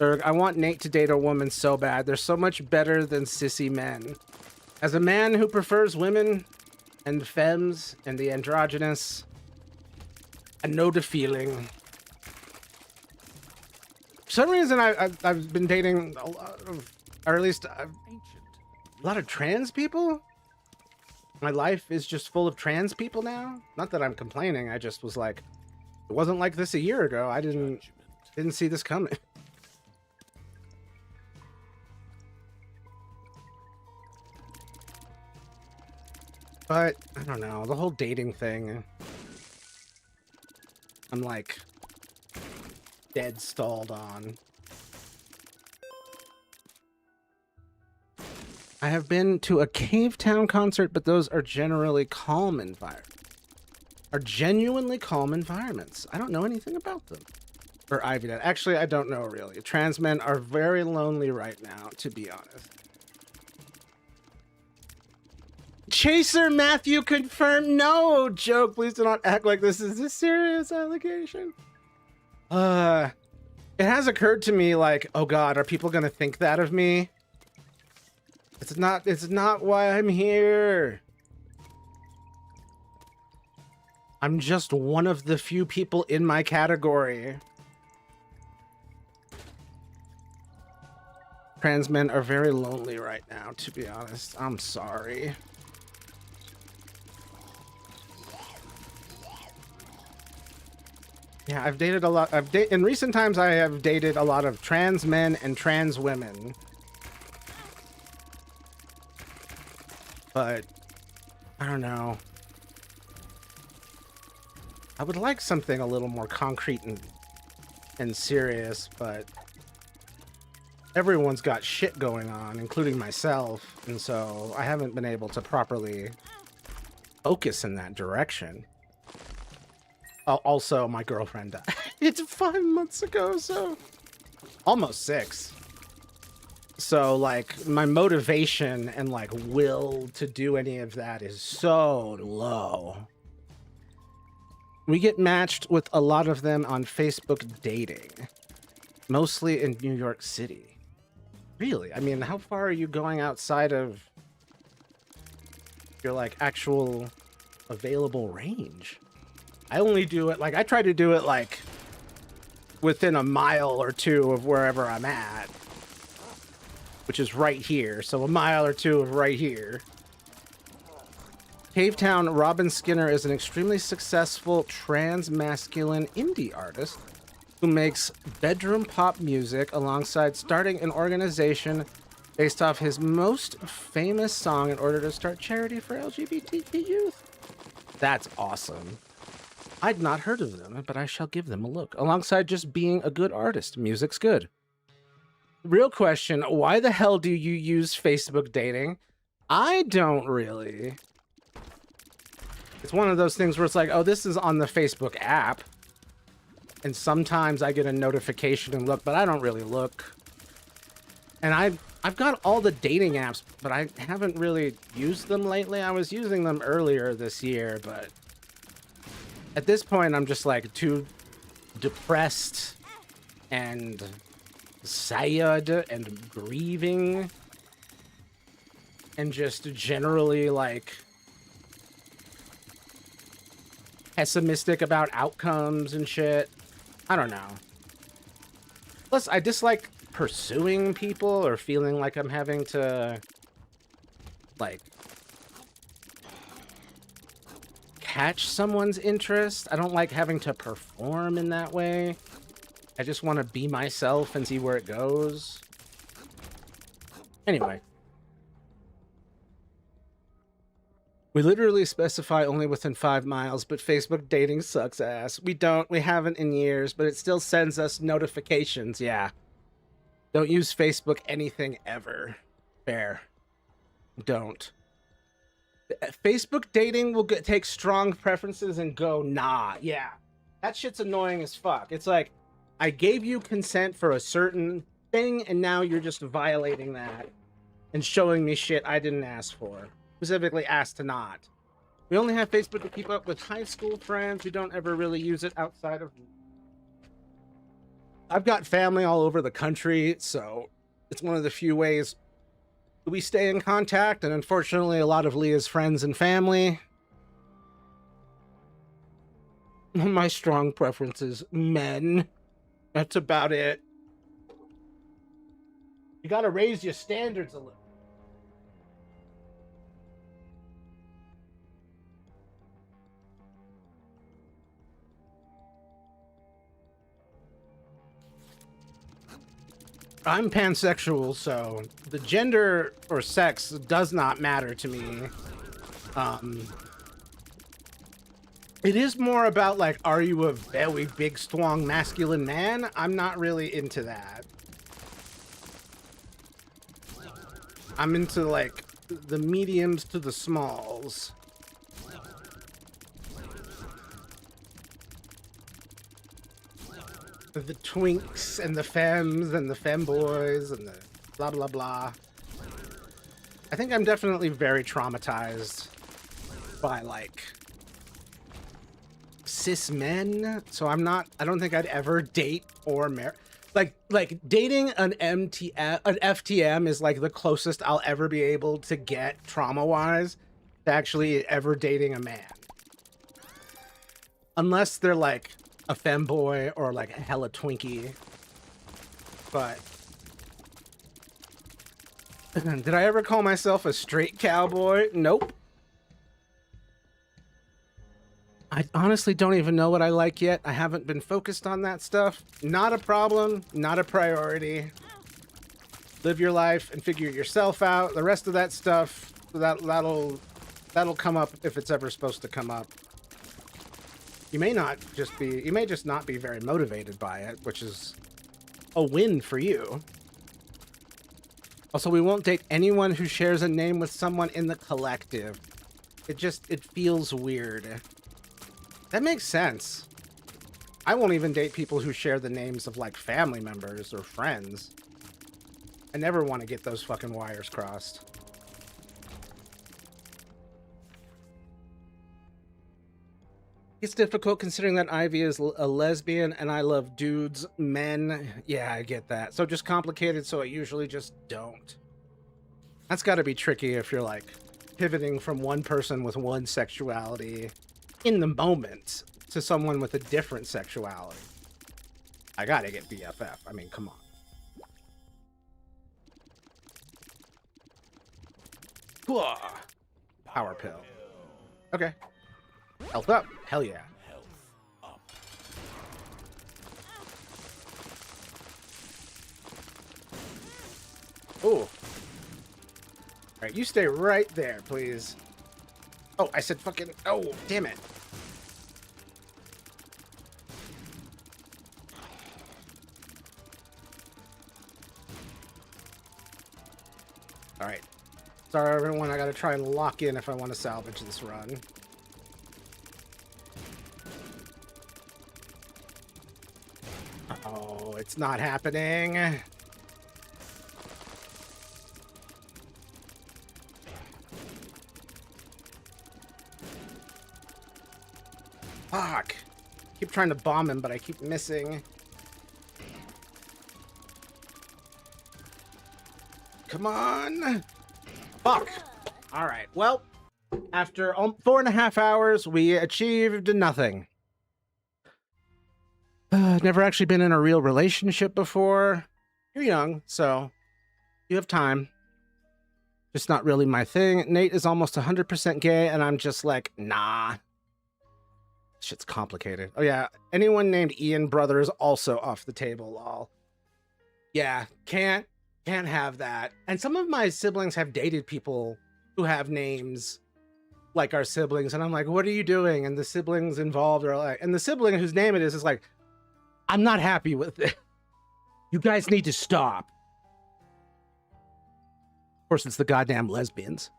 Erg, I want Nate to date a woman so bad. They're so much better than sissy men. As a man who prefers women and femmes and the androgynous, I know the feeling. For some reason, I've been dating a lot of, or at least a lot of trans people. My life is just full of trans people now. Not that I'm complaining. I just was like, it wasn't like this a year ago. I didn't see this coming. But I don't know, the whole dating thing, I'm like dead stalled on. I have been to a Cave Town concert, but those are generally calm environments. Are genuinely calm environments. I don't know anything about them. Or Ivy Dad. Actually, I don't know really. Trans men are very lonely right now, to be honest. Chaser Matthew confirmed. No, joke. Please do not act like this is a serious allegation. It has occurred to me like, oh God, are people gonna think that of me? It's not why I'm here. I'm just one of the few people in my category. Trans men are very lonely right now, to be honest. I'm sorry. Yeah, I've dated a lot. In recent times, I have dated a lot of trans men and trans women. But I don't know. I would like something a little more concrete and serious, but everyone's got shit going on, including myself, and so I haven't been able to properly focus in that direction. Also, my girlfriend died. It's 5 months ago, so almost 6. So, like, my motivation and, like, will to do any of that is so low. We get matched with a lot of them on Facebook dating, mostly in New York City. Really? I mean, how far are you going outside of your, like, actual available range? I only do it, like, I try to do it, like, within a mile or two of wherever I'm at, which is right here. So a mile or two of right here. Cave Town, Robin Skinner is an extremely successful trans-masculine indie artist who makes bedroom pop music alongside starting an organization based off his most famous song in order to start charity for LGBTQ youth. That's awesome. I'd not heard of them, but I shall give them a look. Alongside just being a good artist, music's good. Real question, why the hell do you use Facebook dating? I don't really. It's one of those things where it's like, oh, this is on the Facebook app. And sometimes I get a notification and look, but I don't really look. And I've got all the dating apps, but I haven't really used them lately. I was using them earlier this year, but at this point, I'm just like too depressed and sad and grieving and just generally like pessimistic about outcomes and shit. I don't know. Plus, I dislike pursuing people or feeling like I'm having to like catch someone's interest. I don't like having to perform in that way. I just want to be myself and see where it goes. Anyway. We literally specify only within 5 miles, but Facebook dating sucks ass. We haven't in years, but it still sends us notifications, yeah. Don't use Facebook anything ever. Fair. Don't. Facebook dating will take strong preferences and go, nah, yeah. That shit's annoying as fuck. It's like, I gave you consent for a certain thing, and now you're just violating that and showing me shit I didn't ask for. Specifically asked to not. We only have Facebook to keep up with high school friends who don't ever really use it outside of... I've got family all over the country, so it's one of the few ways we stay in contact, and unfortunately a lot of Leah's friends and family... My strong preference is men. That's about it. You gotta raise your standards a little. I'm pansexual, so the gender or sex does not matter to me. It is more about, like, are you a very big, strong, masculine man? I'm not really into that. I'm into, like, the mediums to the smalls. The twinks and the femmes and the femboys and the blah, blah, blah. I think I'm definitely very traumatized by, like, cis men, so I don't think I'd ever date or marry. Like dating an FTM is like the closest I'll ever be able to get trauma-wise to actually ever dating a man. Unless they're like a femboy or like a hella Twinkie. But did I ever call myself a straight cowboy? Nope. I honestly don't even know what I like yet. I haven't been focused on that stuff. Not a problem, not a priority. Live your life and figure yourself out. The rest of that stuff, that'll come up if it's ever supposed to come up. You may just not be very motivated by it, which is a win for you. Also, we won't date anyone who shares a name with someone in the collective. It feels weird. That makes sense. I won't even date people who share the names of, like, family members or friends. I never want to get those fucking wires crossed. It's difficult considering that Ivy is a lesbian and I love dudes, men. Yeah, I get that. So just complicated, so I usually just don't. That's got to be tricky if you're, like, pivoting from one person with one sexuality in the moment to someone with a different sexuality. I gotta get BFF. I mean, come on. Power pill. Okay. Health up. Hell yeah. Ooh. Alright, you stay right there, please. Oh, I said fucking... Oh, damn it. Alright. Sorry, everyone. I gotta try and lock in if I want to salvage this run. Oh, it's not happening. Fuck. Keep trying to bomb him, but I keep missing. Come on. Fuck. All right. Well, after 4.5 hours, we achieved nothing. Never actually been in a real relationship before. You're young, so you have time. Just not really my thing. Nate is almost 100% gay, and I'm just like, nah. Shit's complicated. Oh, yeah. Anyone named Ian brother is also off the table, lol. Yeah, can't have that. And some of my siblings have dated people who have names like our siblings, and I'm like, what are you doing? And the siblings involved are like, and the sibling whose name it is like, I'm not happy with it. You guys need to stop. Of course, it's the goddamn lesbians.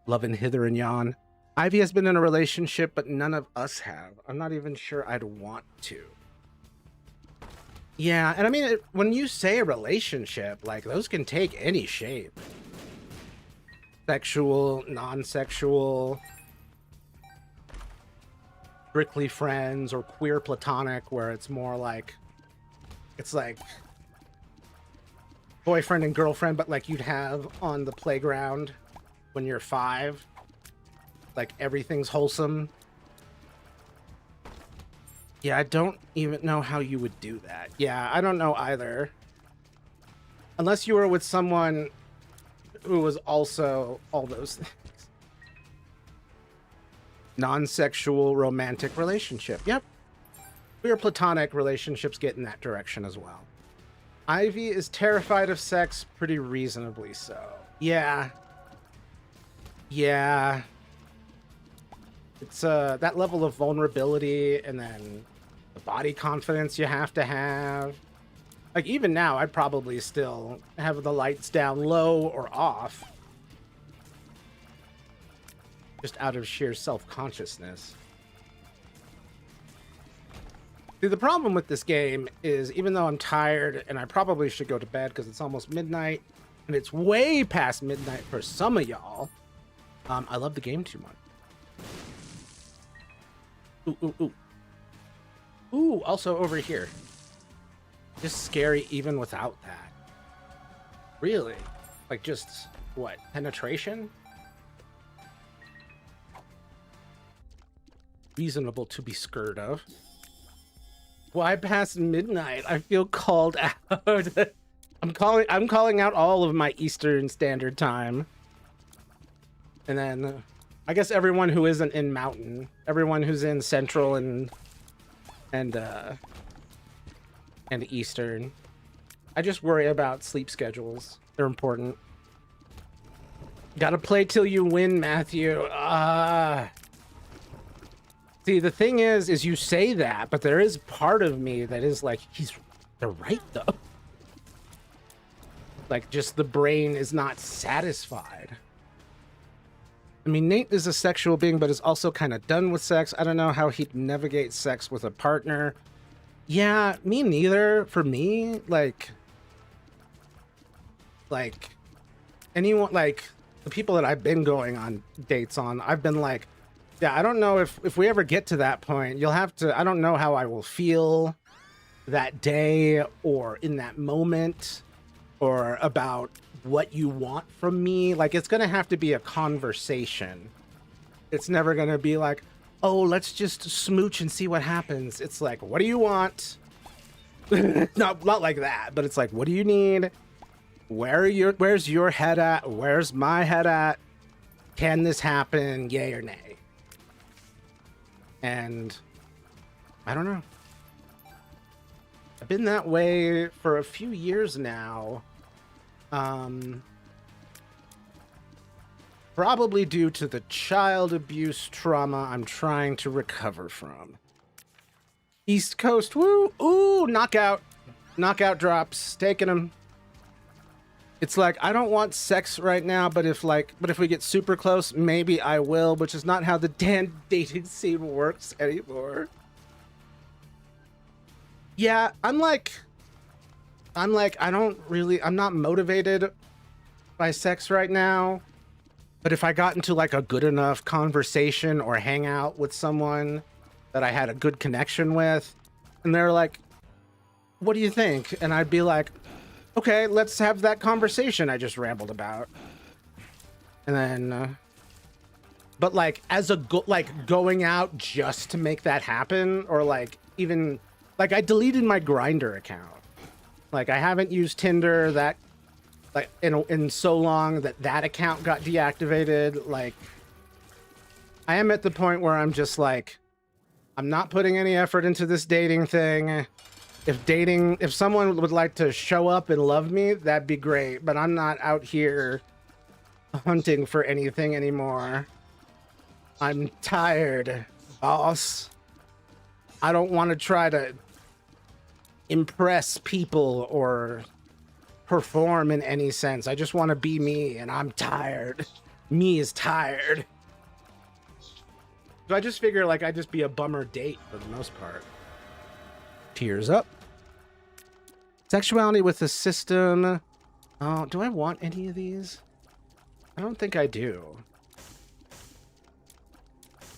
Loving hither and yon. Ivy has been in a relationship, but none of us have. I'm not even sure I'd want to. Yeah, and I mean, when you say a relationship, like, those can take any shape. Sexual, non-sexual, strictly friends, or queer platonic, where it's more like, it's like boyfriend and girlfriend, but like you'd have on the playground when you're 5. Like, everything's wholesome. Yeah, I don't even know how you would do that. Yeah, I don't know either. Unless you were with someone who was also all those things. Non-sexual romantic relationship. Yep. Queer platonic relationships get in that direction as well. Ivy is terrified of sex, pretty reasonably so. Yeah. Yeah. It's that level of vulnerability, and then the body confidence you have to have. Like, even now, I'd probably still have the lights down low or off. Just out of sheer self-consciousness. See, the problem with this game is, even though I'm tired and I probably should go to bed because it's almost midnight, and it's way past midnight for some of y'all, I love the game too much. Ooh, ooh, ooh. Ooh, also over here. Just scary even without that. Really? Like, just, what, penetration? Reasonable to be scared of. Why past midnight? I feel called out. I'm calling out all of my Eastern Standard Time. And then I guess everyone who isn't in Mountain, everyone who's in Central and Eastern. I just worry about sleep schedules. They're important. Gotta play till you win, Matthew. See, the thing is you say that, but there is part of me that is like, they're right though. Like, just the brain is not satisfied. I mean, Nate is a sexual being, but is also kind of done with sex. I don't know how he'd navigate sex with a partner. Yeah, me neither. For me, like anyone, like the people that I've been going on dates on, I've been like, yeah, I don't know if we ever get to that point. You'll have to, I don't know how I will feel that day or in that moment or about what you want from me. Like, it's gonna have to be a conversation. It's never gonna be like, oh, let's just smooch and see what happens. It's like, what do you want? not like that, but it's like, what do you need? Where's your head at? Where's my head at? Can this happen? Yay or nay? And I don't know. I've been that way for a few years now. Probably due to the child abuse trauma I'm trying to recover from. East Coast, woo! Ooh, knockout. Knockout drops. Taking them. It's like, I don't want sex right now, but if we get super close, maybe I will, which is not how the damn dating scene works anymore. Yeah, I'm not motivated by sex right now. But if I got into like a good enough conversation or hangout with someone that I had a good connection with, and they're like, what do you think? And I'd be like, okay, let's have that conversation I just rambled about. And then, but like as a going out just to make that happen, or like even like I deleted my Grindr account. Like, I haven't used Tinder that like in so long that account got deactivated. Like, I am at the point where I'm just like, I'm not putting any effort into this dating thing. If someone would like to show up and love me, that'd be great, but I'm not out here hunting for anything anymore. I'm tired, boss. I don't want to try to impress people or perform in any sense. I just want to be me, and I'm tired. Me is tired. So I just figure like I'd just be a bummer date for the most part. Tears up. Sexuality with the system. Oh, do I want any of these? I don't think I do.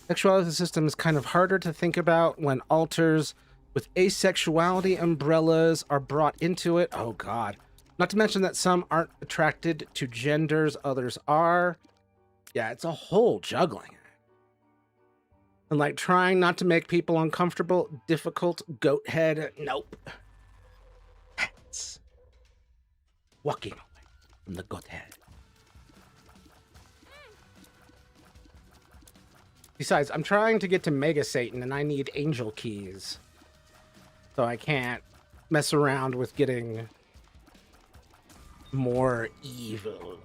Sexuality with the system is kind of harder to think about when alters with asexuality umbrellas are brought into it. Oh, God. Not to mention that some aren't attracted to genders, others are. Yeah, it's a whole juggling. And like trying not to make people uncomfortable, difficult, goat head, nope. That's walking away from the goat head. Besides, I'm trying to get to Mega Satan and I need angel keys. So I can't mess around with getting more evil.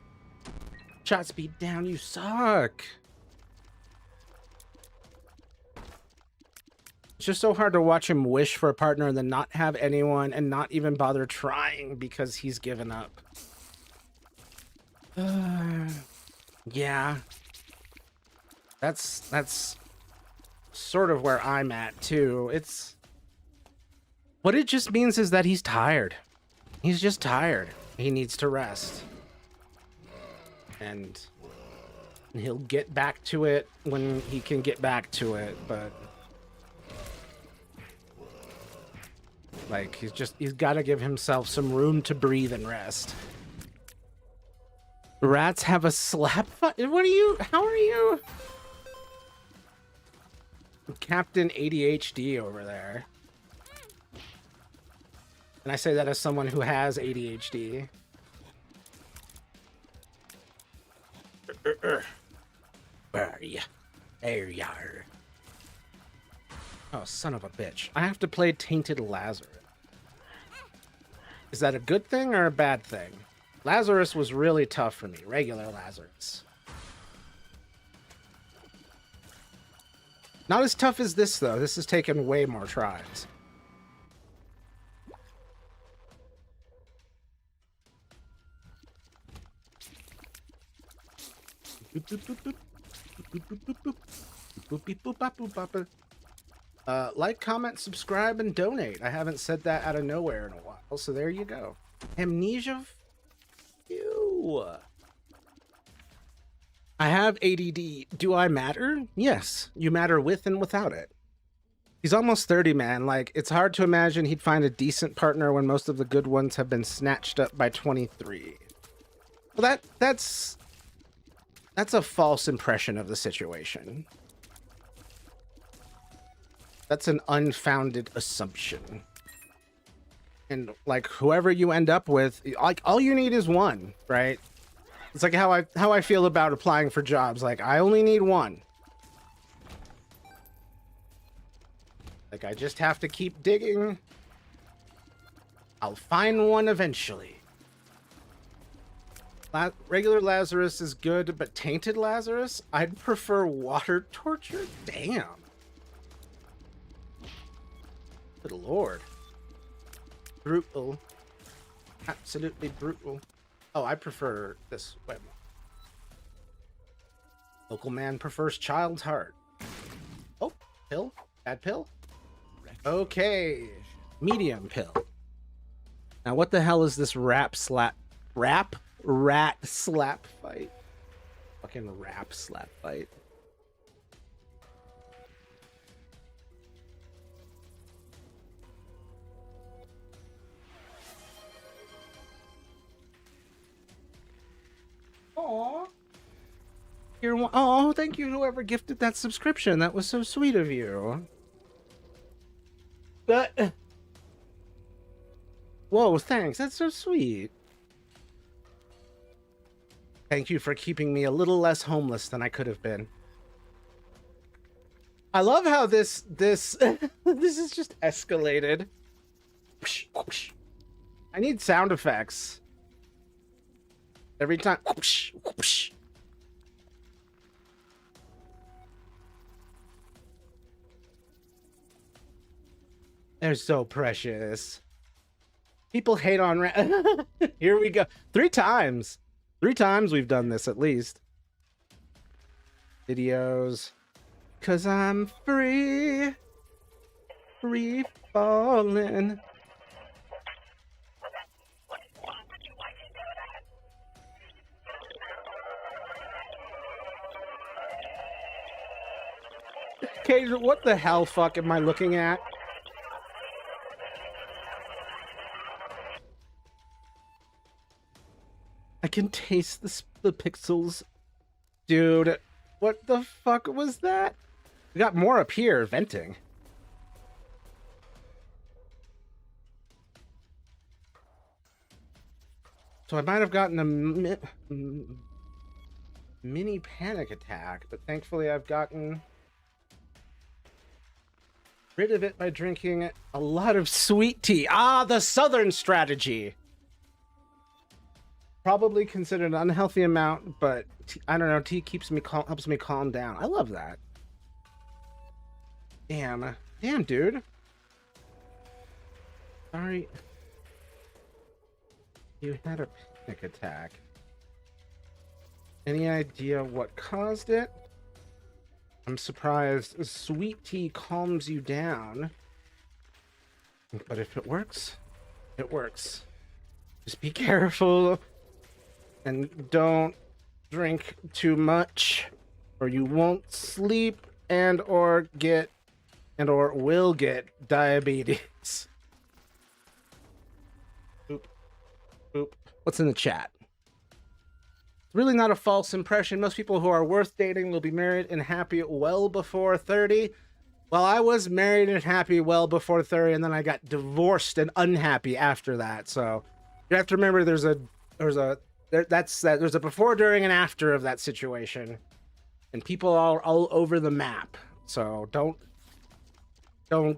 Shot speed down, you suck. It's just so hard to watch him wish for a partner and then not have anyone and not even bother trying because he's given up. Yeah. That's sort of where I'm at too. It's what it just means is that he's tired. He's just tired. He needs to rest. And he'll get back to it when he can get back to it, but like he's got to give himself some room to breathe and rest. Rats have a slap fight. What are you? How are you? Captain ADHD over there. And I say that as someone who has ADHD. Where are you? There you are. Oh, son of a bitch. I have to play Tainted Lazarus. Is that a good thing or a bad thing? Lazarus was really tough for me. Regular Lazarus. Not as tough as this, though. This has taken way more tries. Like, comment, subscribe, and donate. I haven't said that out of nowhere in a while, so there you go. Amnesia? Ew. I have ADD. Do I matter? Yes, you matter with and without it. He's almost 30, man. Like, it's hard to imagine he'd find a decent partner when most of the good ones have been snatched up by 23. Well, that's a false impression of the situation. That's an unfounded assumption. And like whoever you end up with, like all you need is one, right? It's like how I feel about applying for jobs. Like I only need one. Like I just have to keep digging. I'll find one eventually. Regular Lazarus is good, but Tainted Lazarus? I'd prefer water torture? Damn. Good lord. Brutal. Absolutely brutal. Oh, I prefer this way. Local man prefers child's heart. Oh, pill? Bad pill? Okay. Medium pill. Now what the hell is this rat slap fight? Fucking rap slap fight. Aww. Oh, thank you, whoever gifted that subscription. That was so sweet of you. But whoa, thanks. That's so sweet. Thank you for keeping me a little less homeless than I could have been. I love how this this is just escalated. I need sound effects. Every time. They're so precious. People hate on Here we go. 3 times. 3 times we've done this at least. Videos. 'Cause I'm free. Free falling. Okay, what the hell fuck am I looking at? I can taste the pixels. Dude, what the fuck was that? We got more up here, venting. So I might have gotten a mini panic attack, but thankfully I've gotten rid of it by drinking a lot of sweet tea. Ah, the southern strategy. Probably considered an unhealthy amount, but I don't know. Tea keeps me calm, helps me calm down. I love that. Damn, dude. Sorry. You had a panic attack. Any idea what caused it? I'm surprised sweet tea calms you down. But if it works, it works. Just be careful and don't drink too much or you won't sleep and or will get diabetes. Boop. Boop. What's in the chat? Really not a false impression. Most people who are worth dating will be married and happy well before 30. Well, I was married and happy well before 30, and then I got divorced and unhappy after that. So you have to remember there's a before, during, and after of that situation. And people are all over the map. So don't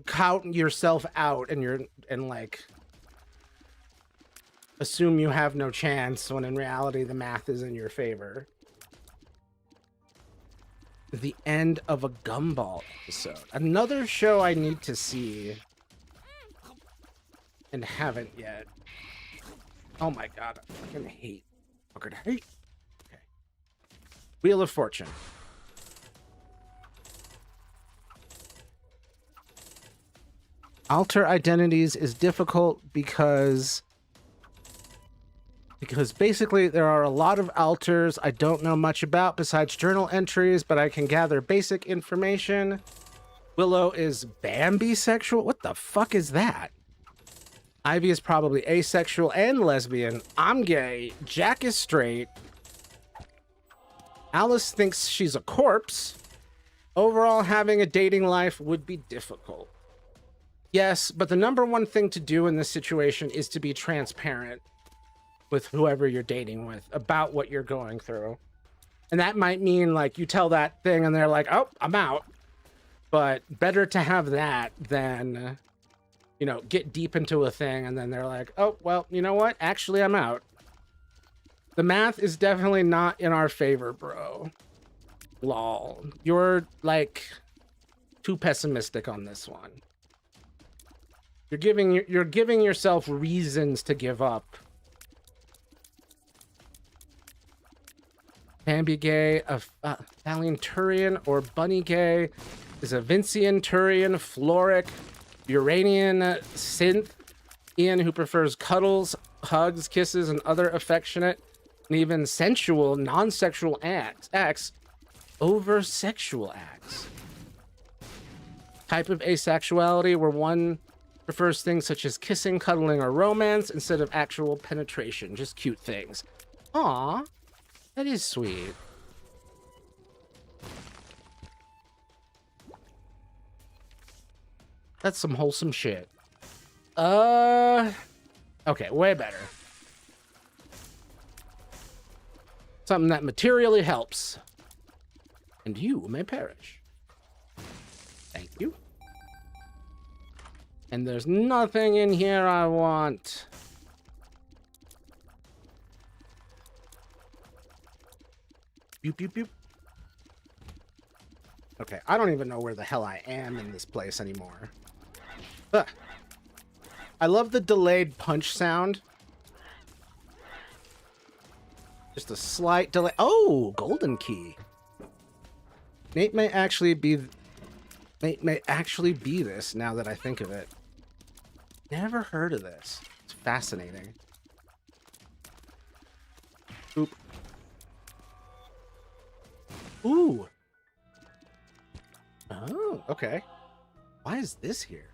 count yourself out and like assume you have no chance when in reality the math is in your favor. The end of a Gumball episode. Another show I need to see and haven't yet. Oh my god, I fucking hate. Okay. Wheel of Fortune. Alter identities is difficult because basically there are a lot of alters I don't know much about besides journal entries, but I can gather basic information. Willow is bambisexual? What the fuck is that? Ivy is probably asexual and lesbian. I'm gay. Jack is straight. Alice thinks she's a corpse. Overall, having a dating life would be difficult. Yes, but the number one thing to do in this situation is to be transparent with whoever you're dating with about what you're going through. And that might mean like you tell that thing and they're like, oh, I'm out. But better to have that than, you know, get deep into a thing and then they're like, oh, well, you know what? Actually, I'm out. The math is definitely not in our favor, bro. Lol. You're like too pessimistic on this one. You're giving yourself reasons to give up. Bambi gay, a Thalian Turian, or Bunny gay is a Vincian Turian, Floric, Uranian synth, Ian who prefers cuddles, hugs, kisses, and other affectionate and even sensual, non-sexual acts over sexual acts. Type of asexuality where one prefers things such as kissing, cuddling, or romance instead of actual penetration, just cute things. Aww. That is sweet. That's some wholesome shit. Okay, way better. Something that materially helps. And you may perish. Thank you. And there's nothing in here I want. Boop, boop, boop. Okay, I don't even know where the hell I am in this place anymore. Ugh. I love the delayed punch sound. Just a slight delay. Oh, golden key. Nate may actually be this now that I think of it. Never heard of this. It's fascinating. Oop. Ooh. Oh, okay. Why is this here?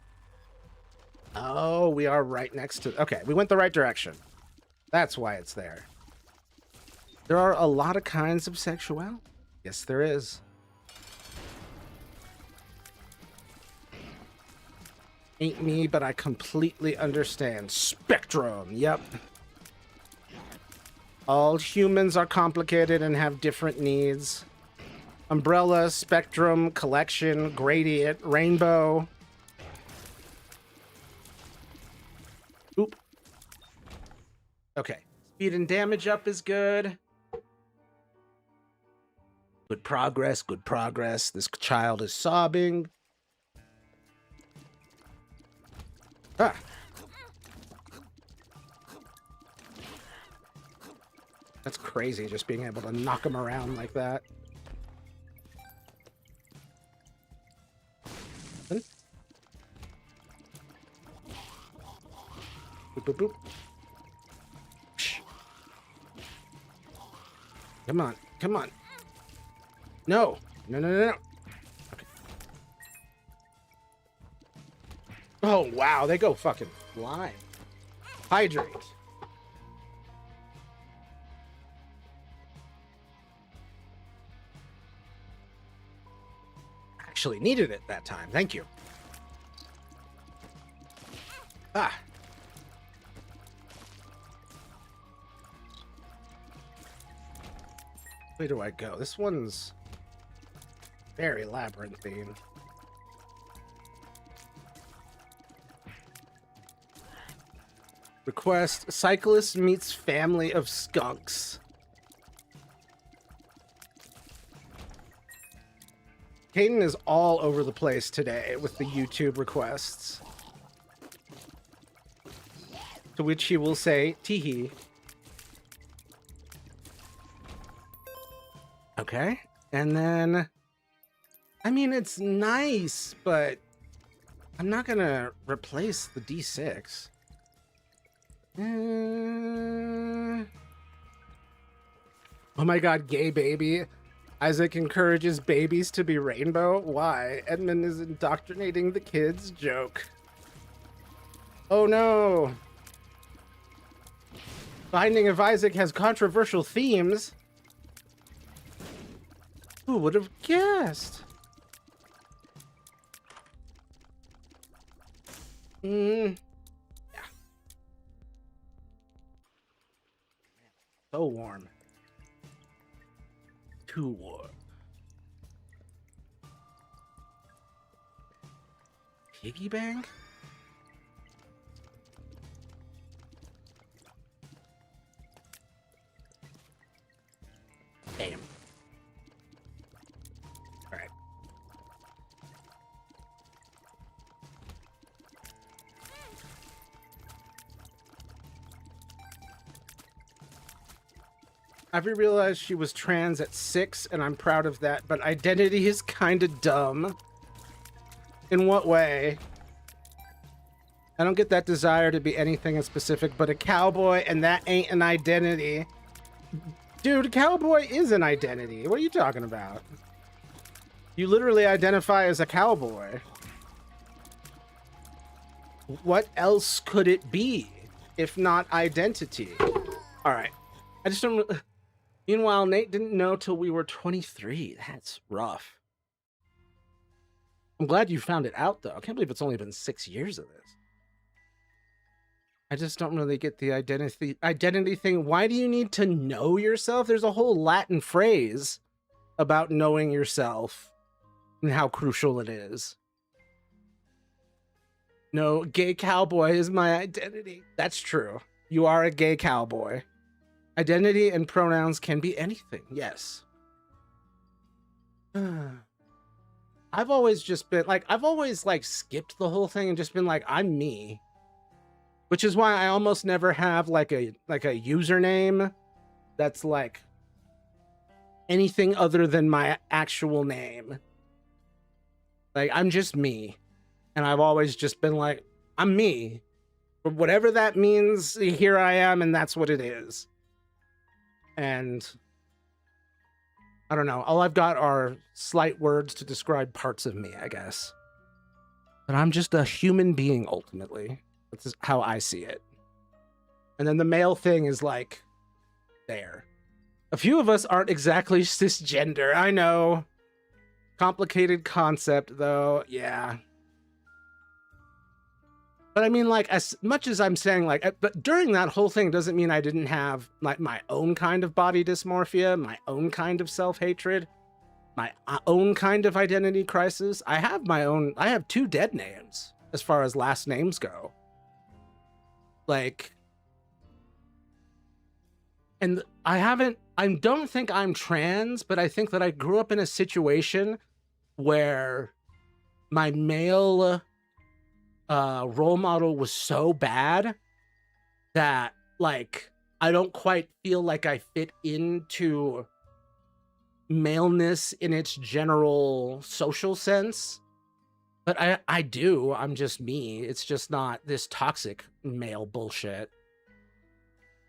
Oh, we are right next to... Okay, we went the right direction. That's why it's there. There are a lot of kinds of sexuality. Yes, there is. Ain't me, but I completely understand. Spectrum, yep. All humans are complicated and have different needs. Umbrella, spectrum, collection, gradient, rainbow. Oop. Okay. Speed and damage up is good. Good progress, good progress. This child is sobbing. Ah. That's crazy, just being able to knock him around like that. Boop, boop, boop. Psh. Come on, come on. No, no, no, no, no. Okay. Oh, wow, they go fucking flying. Hydrate. Actually needed it that time. Thank you. Ah. Where do I go? This one's very labyrinthine. Request: cyclist meets family of skunks. Caden is all over the place today with the YouTube requests. To which he will say, teehee. Okay. And then, I mean, it's nice, but I'm not going to replace the D6. Oh my god, gay baby. Isaac encourages babies to be rainbow. Why? Edmund is indoctrinating the kids. Joke. Oh no. Binding of Isaac has controversial themes. Who would have guessed? Yeah. So warm. Too warm. Piggy bank? Damn. All right. I've realized she was trans at 6, and I'm proud of that, but identity is kind of dumb. In what way? I don't get that desire to be anything specific but a cowboy, and that ain't an identity. Dude, cowboy is an identity. What are you talking about? You literally identify as a cowboy. What else could it be if not identity? All right. I just don't... Meanwhile, Nate didn't know till we were 23. That's rough. I'm glad you found it out, though. I can't believe it's only been 6 years of this. I just don't really get the identity thing. Why do you need to know yourself? There's a whole Latin phrase about knowing yourself and how crucial it is. No, gay cowboy is my identity. That's true. You are a gay cowboy. Identity and pronouns can be anything, yes. I've always just been like, I've always like skipped the whole thing and just been like, I'm me. Which is why I almost never have like a username that's like anything other than my actual name. Like, I'm just me. And I've always just been like, I'm me. But whatever that means, here I am, and that's what it is. And I don't know. All I've got are slight words to describe parts of me, I guess. But I'm just a human being, ultimately. That's how I see it. And then the male thing is like, there. A few of us aren't exactly cisgender, I know. Complicated concept, though, yeah. But I mean, like, as much as I'm saying, like, but during that whole thing doesn't mean I didn't have, like, my own kind of body dysmorphia, my own kind of self-hatred, my own kind of identity crisis. I have 2 dead names as far as last names go. Like, and I don't think I'm trans, but I think that I grew up in a situation where my male role model was so bad that, like, I don't quite feel like I fit into maleness in its general social sense. But I do. I'm just me. It's just not this toxic male bullshit.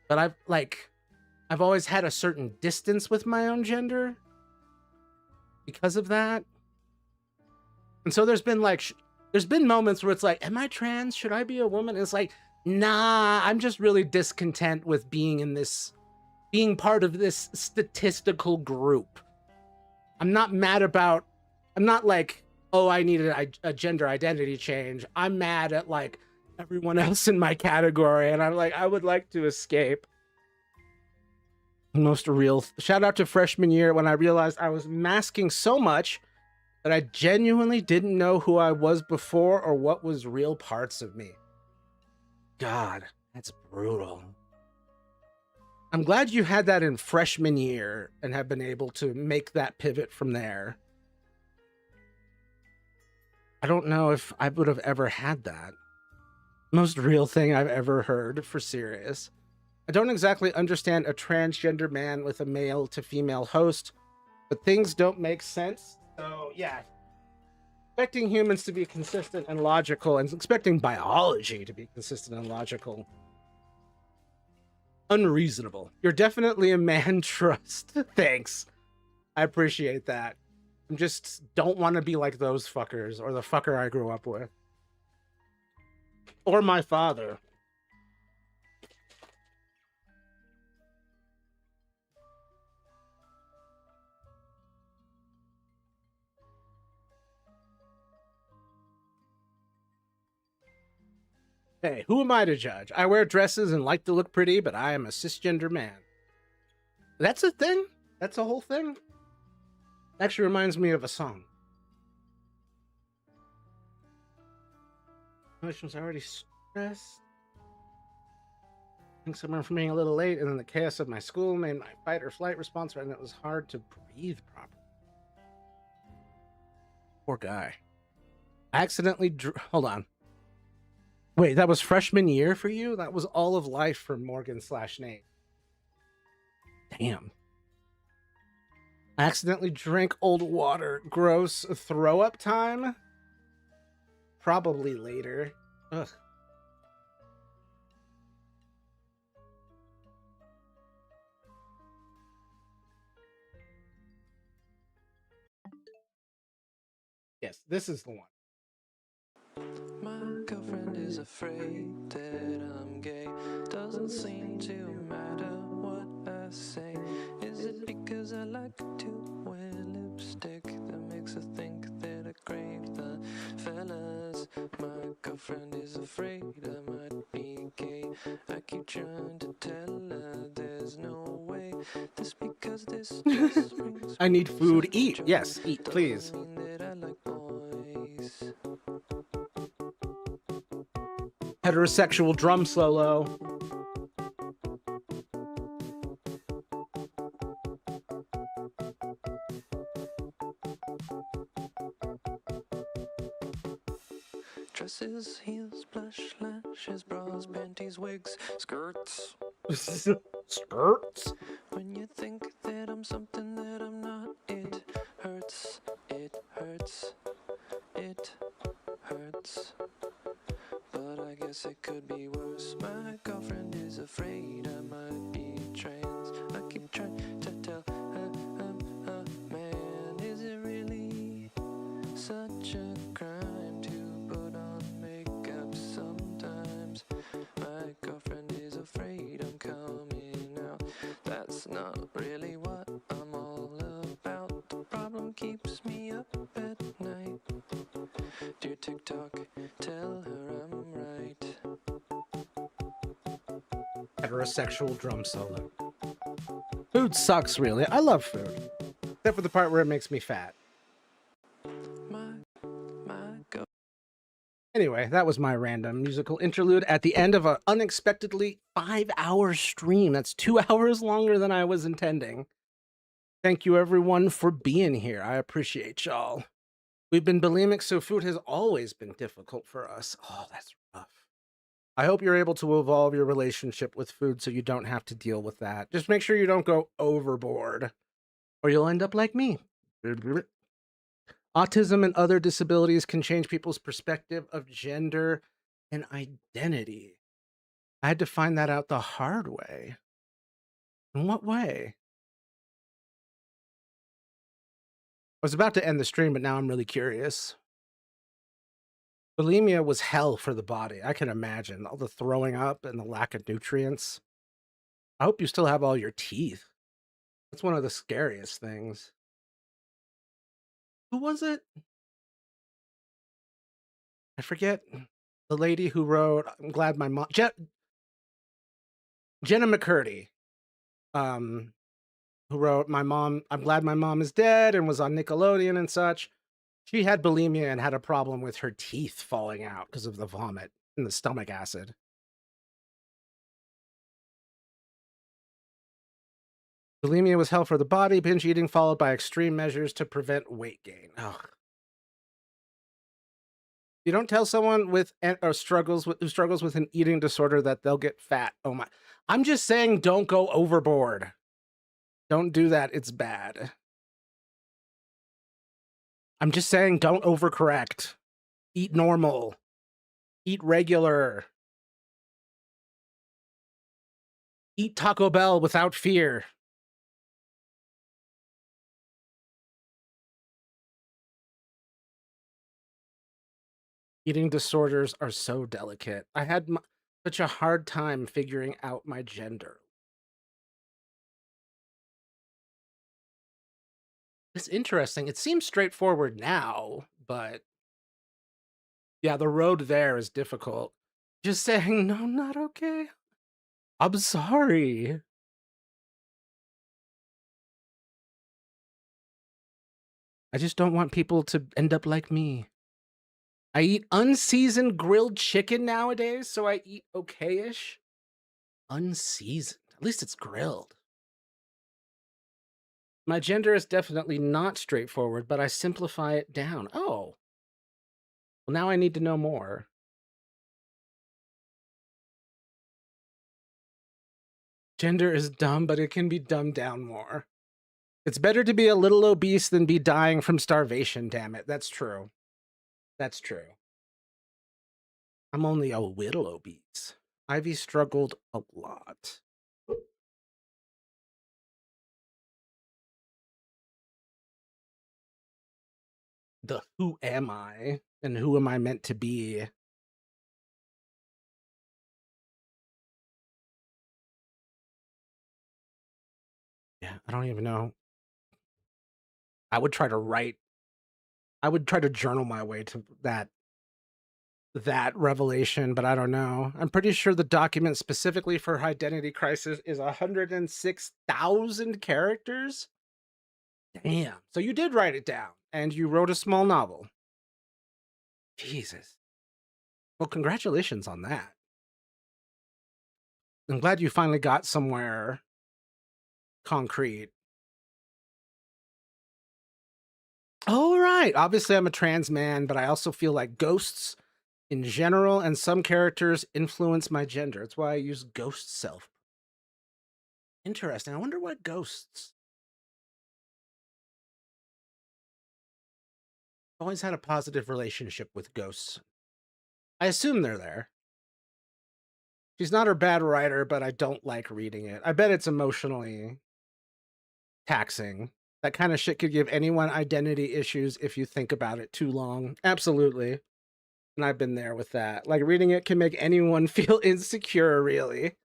But I've always had a certain distance with my own gender because of that. And so there's been moments where it's like, am I trans? Should I be a woman? And it's like, nah, I'm just really discontent with being part of this statistical group. I'm not like, oh, I need a gender identity change. I'm mad at, like, everyone else in my category. And I'm like, I would like to escape. Most real. Shout out to freshman year when I realized I was masking so much that I genuinely didn't know who I was before or what was real parts of me. God, that's brutal. I'm glad you had that in freshman year and have been able to make that pivot from there. I don't know if I would have ever had that. Most real thing I've ever heard, for serious. I don't exactly understand a transgender man with a male to female host, but things don't make sense. So, yeah. Expecting humans to be consistent and logical, and expecting biology to be consistent and logical. Unreasonable. You're definitely a man, trust. Thanks. I appreciate that. I just don't want to be like those fuckers, or the fucker I grew up with. Or my father. Hey, who am I to judge? I wear dresses and like to look pretty, but I am a cisgender man. That's a thing? That's a whole thing? Actually reminds me of a song. Emotions already stressed. I think someone from being a little late, and then the chaos of my school made my fight or flight response, and it was hard to breathe properly. Poor guy. I accidentally hold on. Wait, that was freshman year for you? That was all of life for Morgan/Nate. Damn. I accidentally drank old water. Gross. Throw up time? Probably later. Ugh. Yes, this is the one. My girlfriend is afraid that I'm gay. Doesn't seem to matter what I say. Is it because I like to wear lipstick that makes her think that I crave the fellas? My girlfriend is afraid I might be gay. I keep trying to tell her there's no way. This because this just brings I need food. Eat. Yes, eat, please. mean that I like boys. Heterosexual drum solo. Dresses, heels, blush, lashes, bras, panties, wigs, skirts. Skirts? When you think that I'm something that I'm hurts. But I guess it could be worse. My girlfriend is afraid I might be trans. I keep trying to tell her I'm a man. Is it really such a crime to put on makeup sometimes? My girlfriend is afraid I'm coming out. That's not really what I'm all about. The problem keeps me up at night. Dear TikTok, tell her I'm right. Heterosexual drum solo. Food sucks, really. I love food. Except for the part where it makes me fat. Anyway, that was my random musical interlude at the end of an unexpectedly 5-hour stream. That's 2 hours longer than I was intending. Thank you, everyone, for being here. I appreciate y'all. We've been bulimic, so food has always been difficult for us. Oh, that's rough. I hope you're able to evolve your relationship with food so you don't have to deal with that. Just make sure you don't go overboard, or you'll end up like me. Autism and other disabilities can change people's perspective of gender and identity. I had to find that out the hard way. In what way? I was about to end the stream, but now I'm really curious. Bulimia was hell for the body. I can imagine all the throwing up and the lack of nutrients. I hope you still have all your teeth. That's one of the scariest things. Who was it? I forget. The lady who wrote, I'm glad my mom, Jenna McCurdy, who wrote I'm glad my mom is dead and was on Nickelodeon and such. She had bulimia and had a problem with her teeth falling out because of the vomit and the stomach acid. Bulimia was hell for the body, binge eating followed by extreme measures to prevent weight gain. Oh. You don't tell someone with who struggles with an eating disorder that they'll get fat. Oh my. I'm just saying don't go overboard. Don't do that. It's bad. I'm just saying don't overcorrect. Eat normal. Eat regular. Eat Taco Bell without fear. Eating disorders are so delicate. I had such a hard time figuring out my gender. It's interesting. It seems straightforward now, but yeah, the road there is difficult. Just saying, no, not okay. I'm sorry. I just don't want people to end up like me. I eat unseasoned grilled chicken nowadays, so I eat okay-ish. Unseasoned. At least it's grilled. My gender is definitely not straightforward, but I simplify it down. Oh. Well, now I need to know more. Gender is dumb, but it can be dumbed down more. It's better to be a little obese than be dying from starvation, damn it. That's true. That's true. I'm only a little obese. Ivy struggled a lot. The who am I and who am I meant to be? Yeah, I don't even know. I would try to journal my way to that revelation, but I don't know. I'm pretty sure the document specifically for Identity Crisis is 106,000 characters. Damn. So you did write it down, and you wrote a small novel. Jesus. Well, congratulations on that. I'm glad you finally got somewhere concrete. All right. Obviously, I'm a trans man, but I also feel like ghosts in general and some characters influence my gender. That's why I use ghost self. Interesting. I wonder what ghosts. Always had a positive relationship with ghosts. I assume they're there. She's not a bad writer, but I don't like reading it. I bet it's emotionally taxing. That kind of shit could give anyone identity issues if you think about it too long. Absolutely. And I've been there with that. Like, reading it can make anyone feel insecure, really.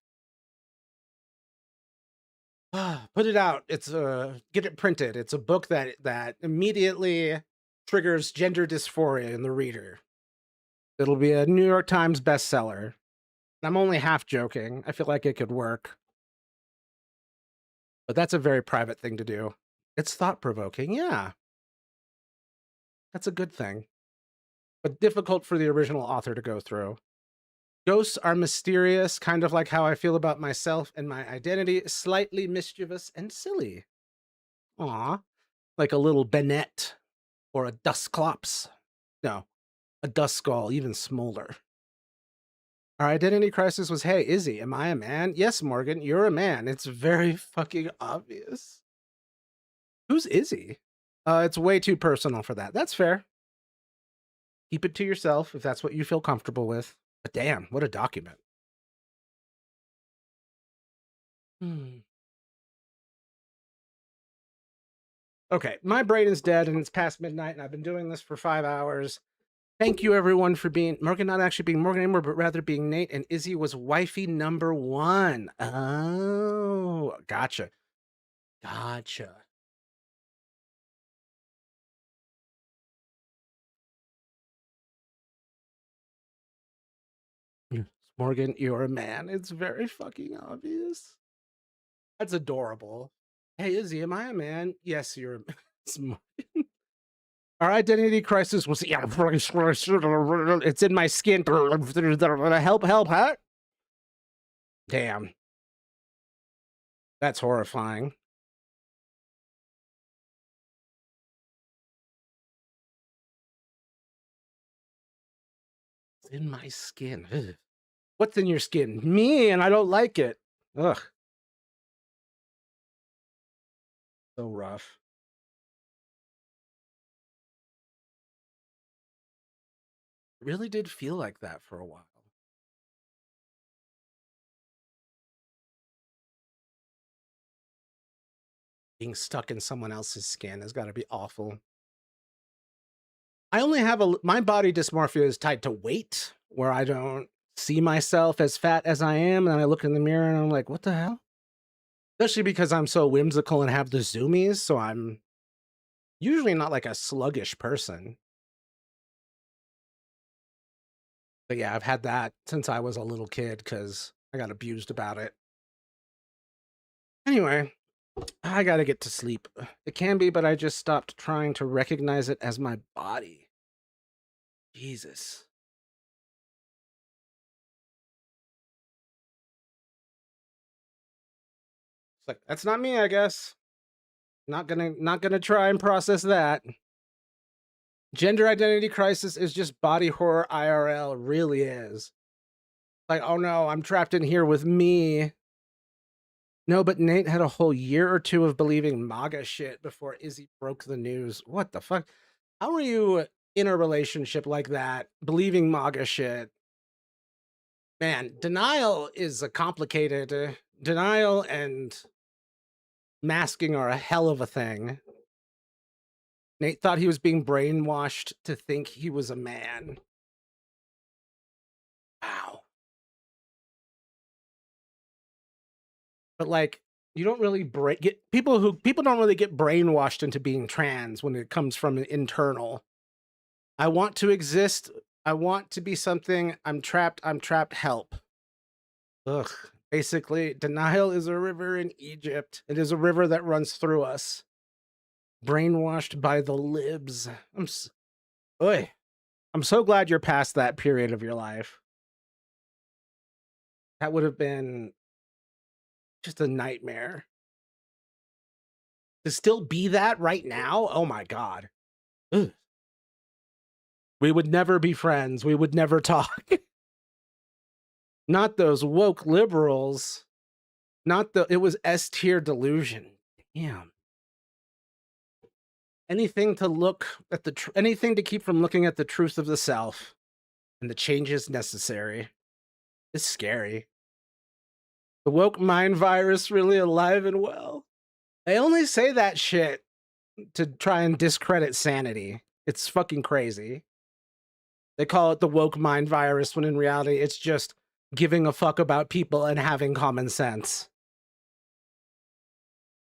Put it out. It's get it printed. It's a book that immediately triggers gender dysphoria in the reader. It'll be a New York Times bestseller. I'm only half joking. I feel like it could work. But that's a very private thing to do. It's thought-provoking, yeah. That's a good thing. But difficult for the original author to go through. Ghosts are mysterious, kind of like how I feel about myself and my identity, slightly mischievous and silly. Aw, like a little Bennett or a Dusclops. No, a Duskull, even smaller. Our identity crisis was, hey, Izzy, am I a man? Yes, Morgan, you're a man. It's very fucking obvious. Who's Izzy? It's way too personal for that. That's fair. Keep it to yourself if that's what you feel comfortable with. But damn, what a document. Okay, my brain is dead and it's past midnight and I've been doing this for 5 hours. Thank you everyone for being Morgan, not actually being Morgan anymore, but rather being Nate, and Izzy was wifey number 1. Oh, gotcha. Gotcha. Morgan, you're a man. It's very fucking obvious. That's adorable. Hey, Izzy, am I a man? Yes, you're a man. Our identity crisis was, yeah, it's in my skin. Help, huh? Damn. That's horrifying. It's in my skin. Ugh. What's in your skin? Me, and I don't like it. Ugh. So rough. It really did feel like that for a while. Being stuck in someone else's skin has got to be awful. I only have my body dysmorphia is tied to weight, where I don't see myself as fat as I am, and I look in the mirror and I'm like, what the hell? Especially because I'm so whimsical and have the zoomies, so I'm usually not like a sluggish person. But yeah, I've had that since I was a little kid because I got abused about it. Anyway, I gotta get to sleep. It can be, but I just stopped trying to recognize it as my body. Jesus. It's like, that's not me, I guess. Not gonna try and process that. Gender identity crisis is just body horror IRL. It really is. Like, oh no, I'm trapped in here with me. No, but Nate had a whole year or 2 of believing MAGA shit before Izzy broke the news. What the fuck? How are you in a relationship like that, believing MAGA shit? Man, denial is a complicated... denial and masking are a hell of a thing. Nate thought he was being brainwashed to think he was a man. Wow. But like, you don't really people don't really get brainwashed into being trans when it comes from an internal. I want to exist. I want to be something. I'm trapped. Help. Ugh. Basically, denial is a river in Egypt. It is a river that runs through us. Brainwashed by the libs. I'm so glad you're past that period of your life. That would have been just a nightmare. To still be that right now? Oh my God. Ugh. We would never be friends. We would never talk. Not those woke liberals. It was S-tier delusion. Damn. anything to look at anything to keep from looking at the truth of the self and the changes necessary. It's scary. The woke mind virus really alive and well. They only say that shit to try and discredit sanity. It's fucking crazy. They call it the woke mind virus when in reality it's just giving a fuck about people and having common sense.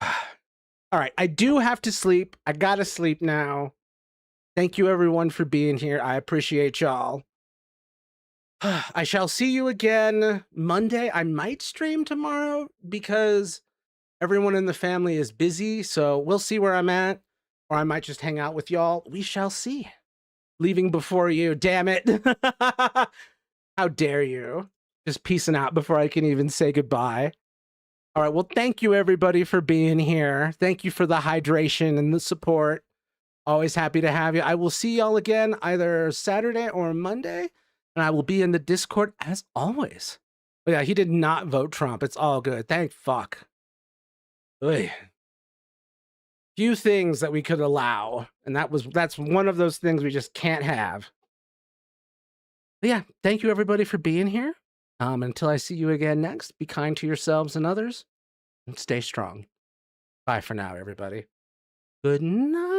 All right, I do have to sleep. I gotta sleep now. Thank you everyone for being here. I appreciate y'all. I shall see you again Monday. I might stream tomorrow because everyone in the family is busy, so we'll see where I'm at. Or I might just hang out with y'all. We shall see. Leaving before you, damn it. How dare you? Just peacing out before I can even say goodbye. All right, well, thank you everybody for being here. Thank you for the hydration and the support. Always happy to have you. I will see y'all again either Saturday or Monday, and I will be in the Discord as always. But yeah, he did not vote Trump. It's all good. Thank fuck. Oy. Few things that we could allow, and that's one of those things we just can't have. But yeah, thank you everybody for being here. Until I see you again next, be kind to yourselves and others, and stay strong. Bye for now, everybody. Good night.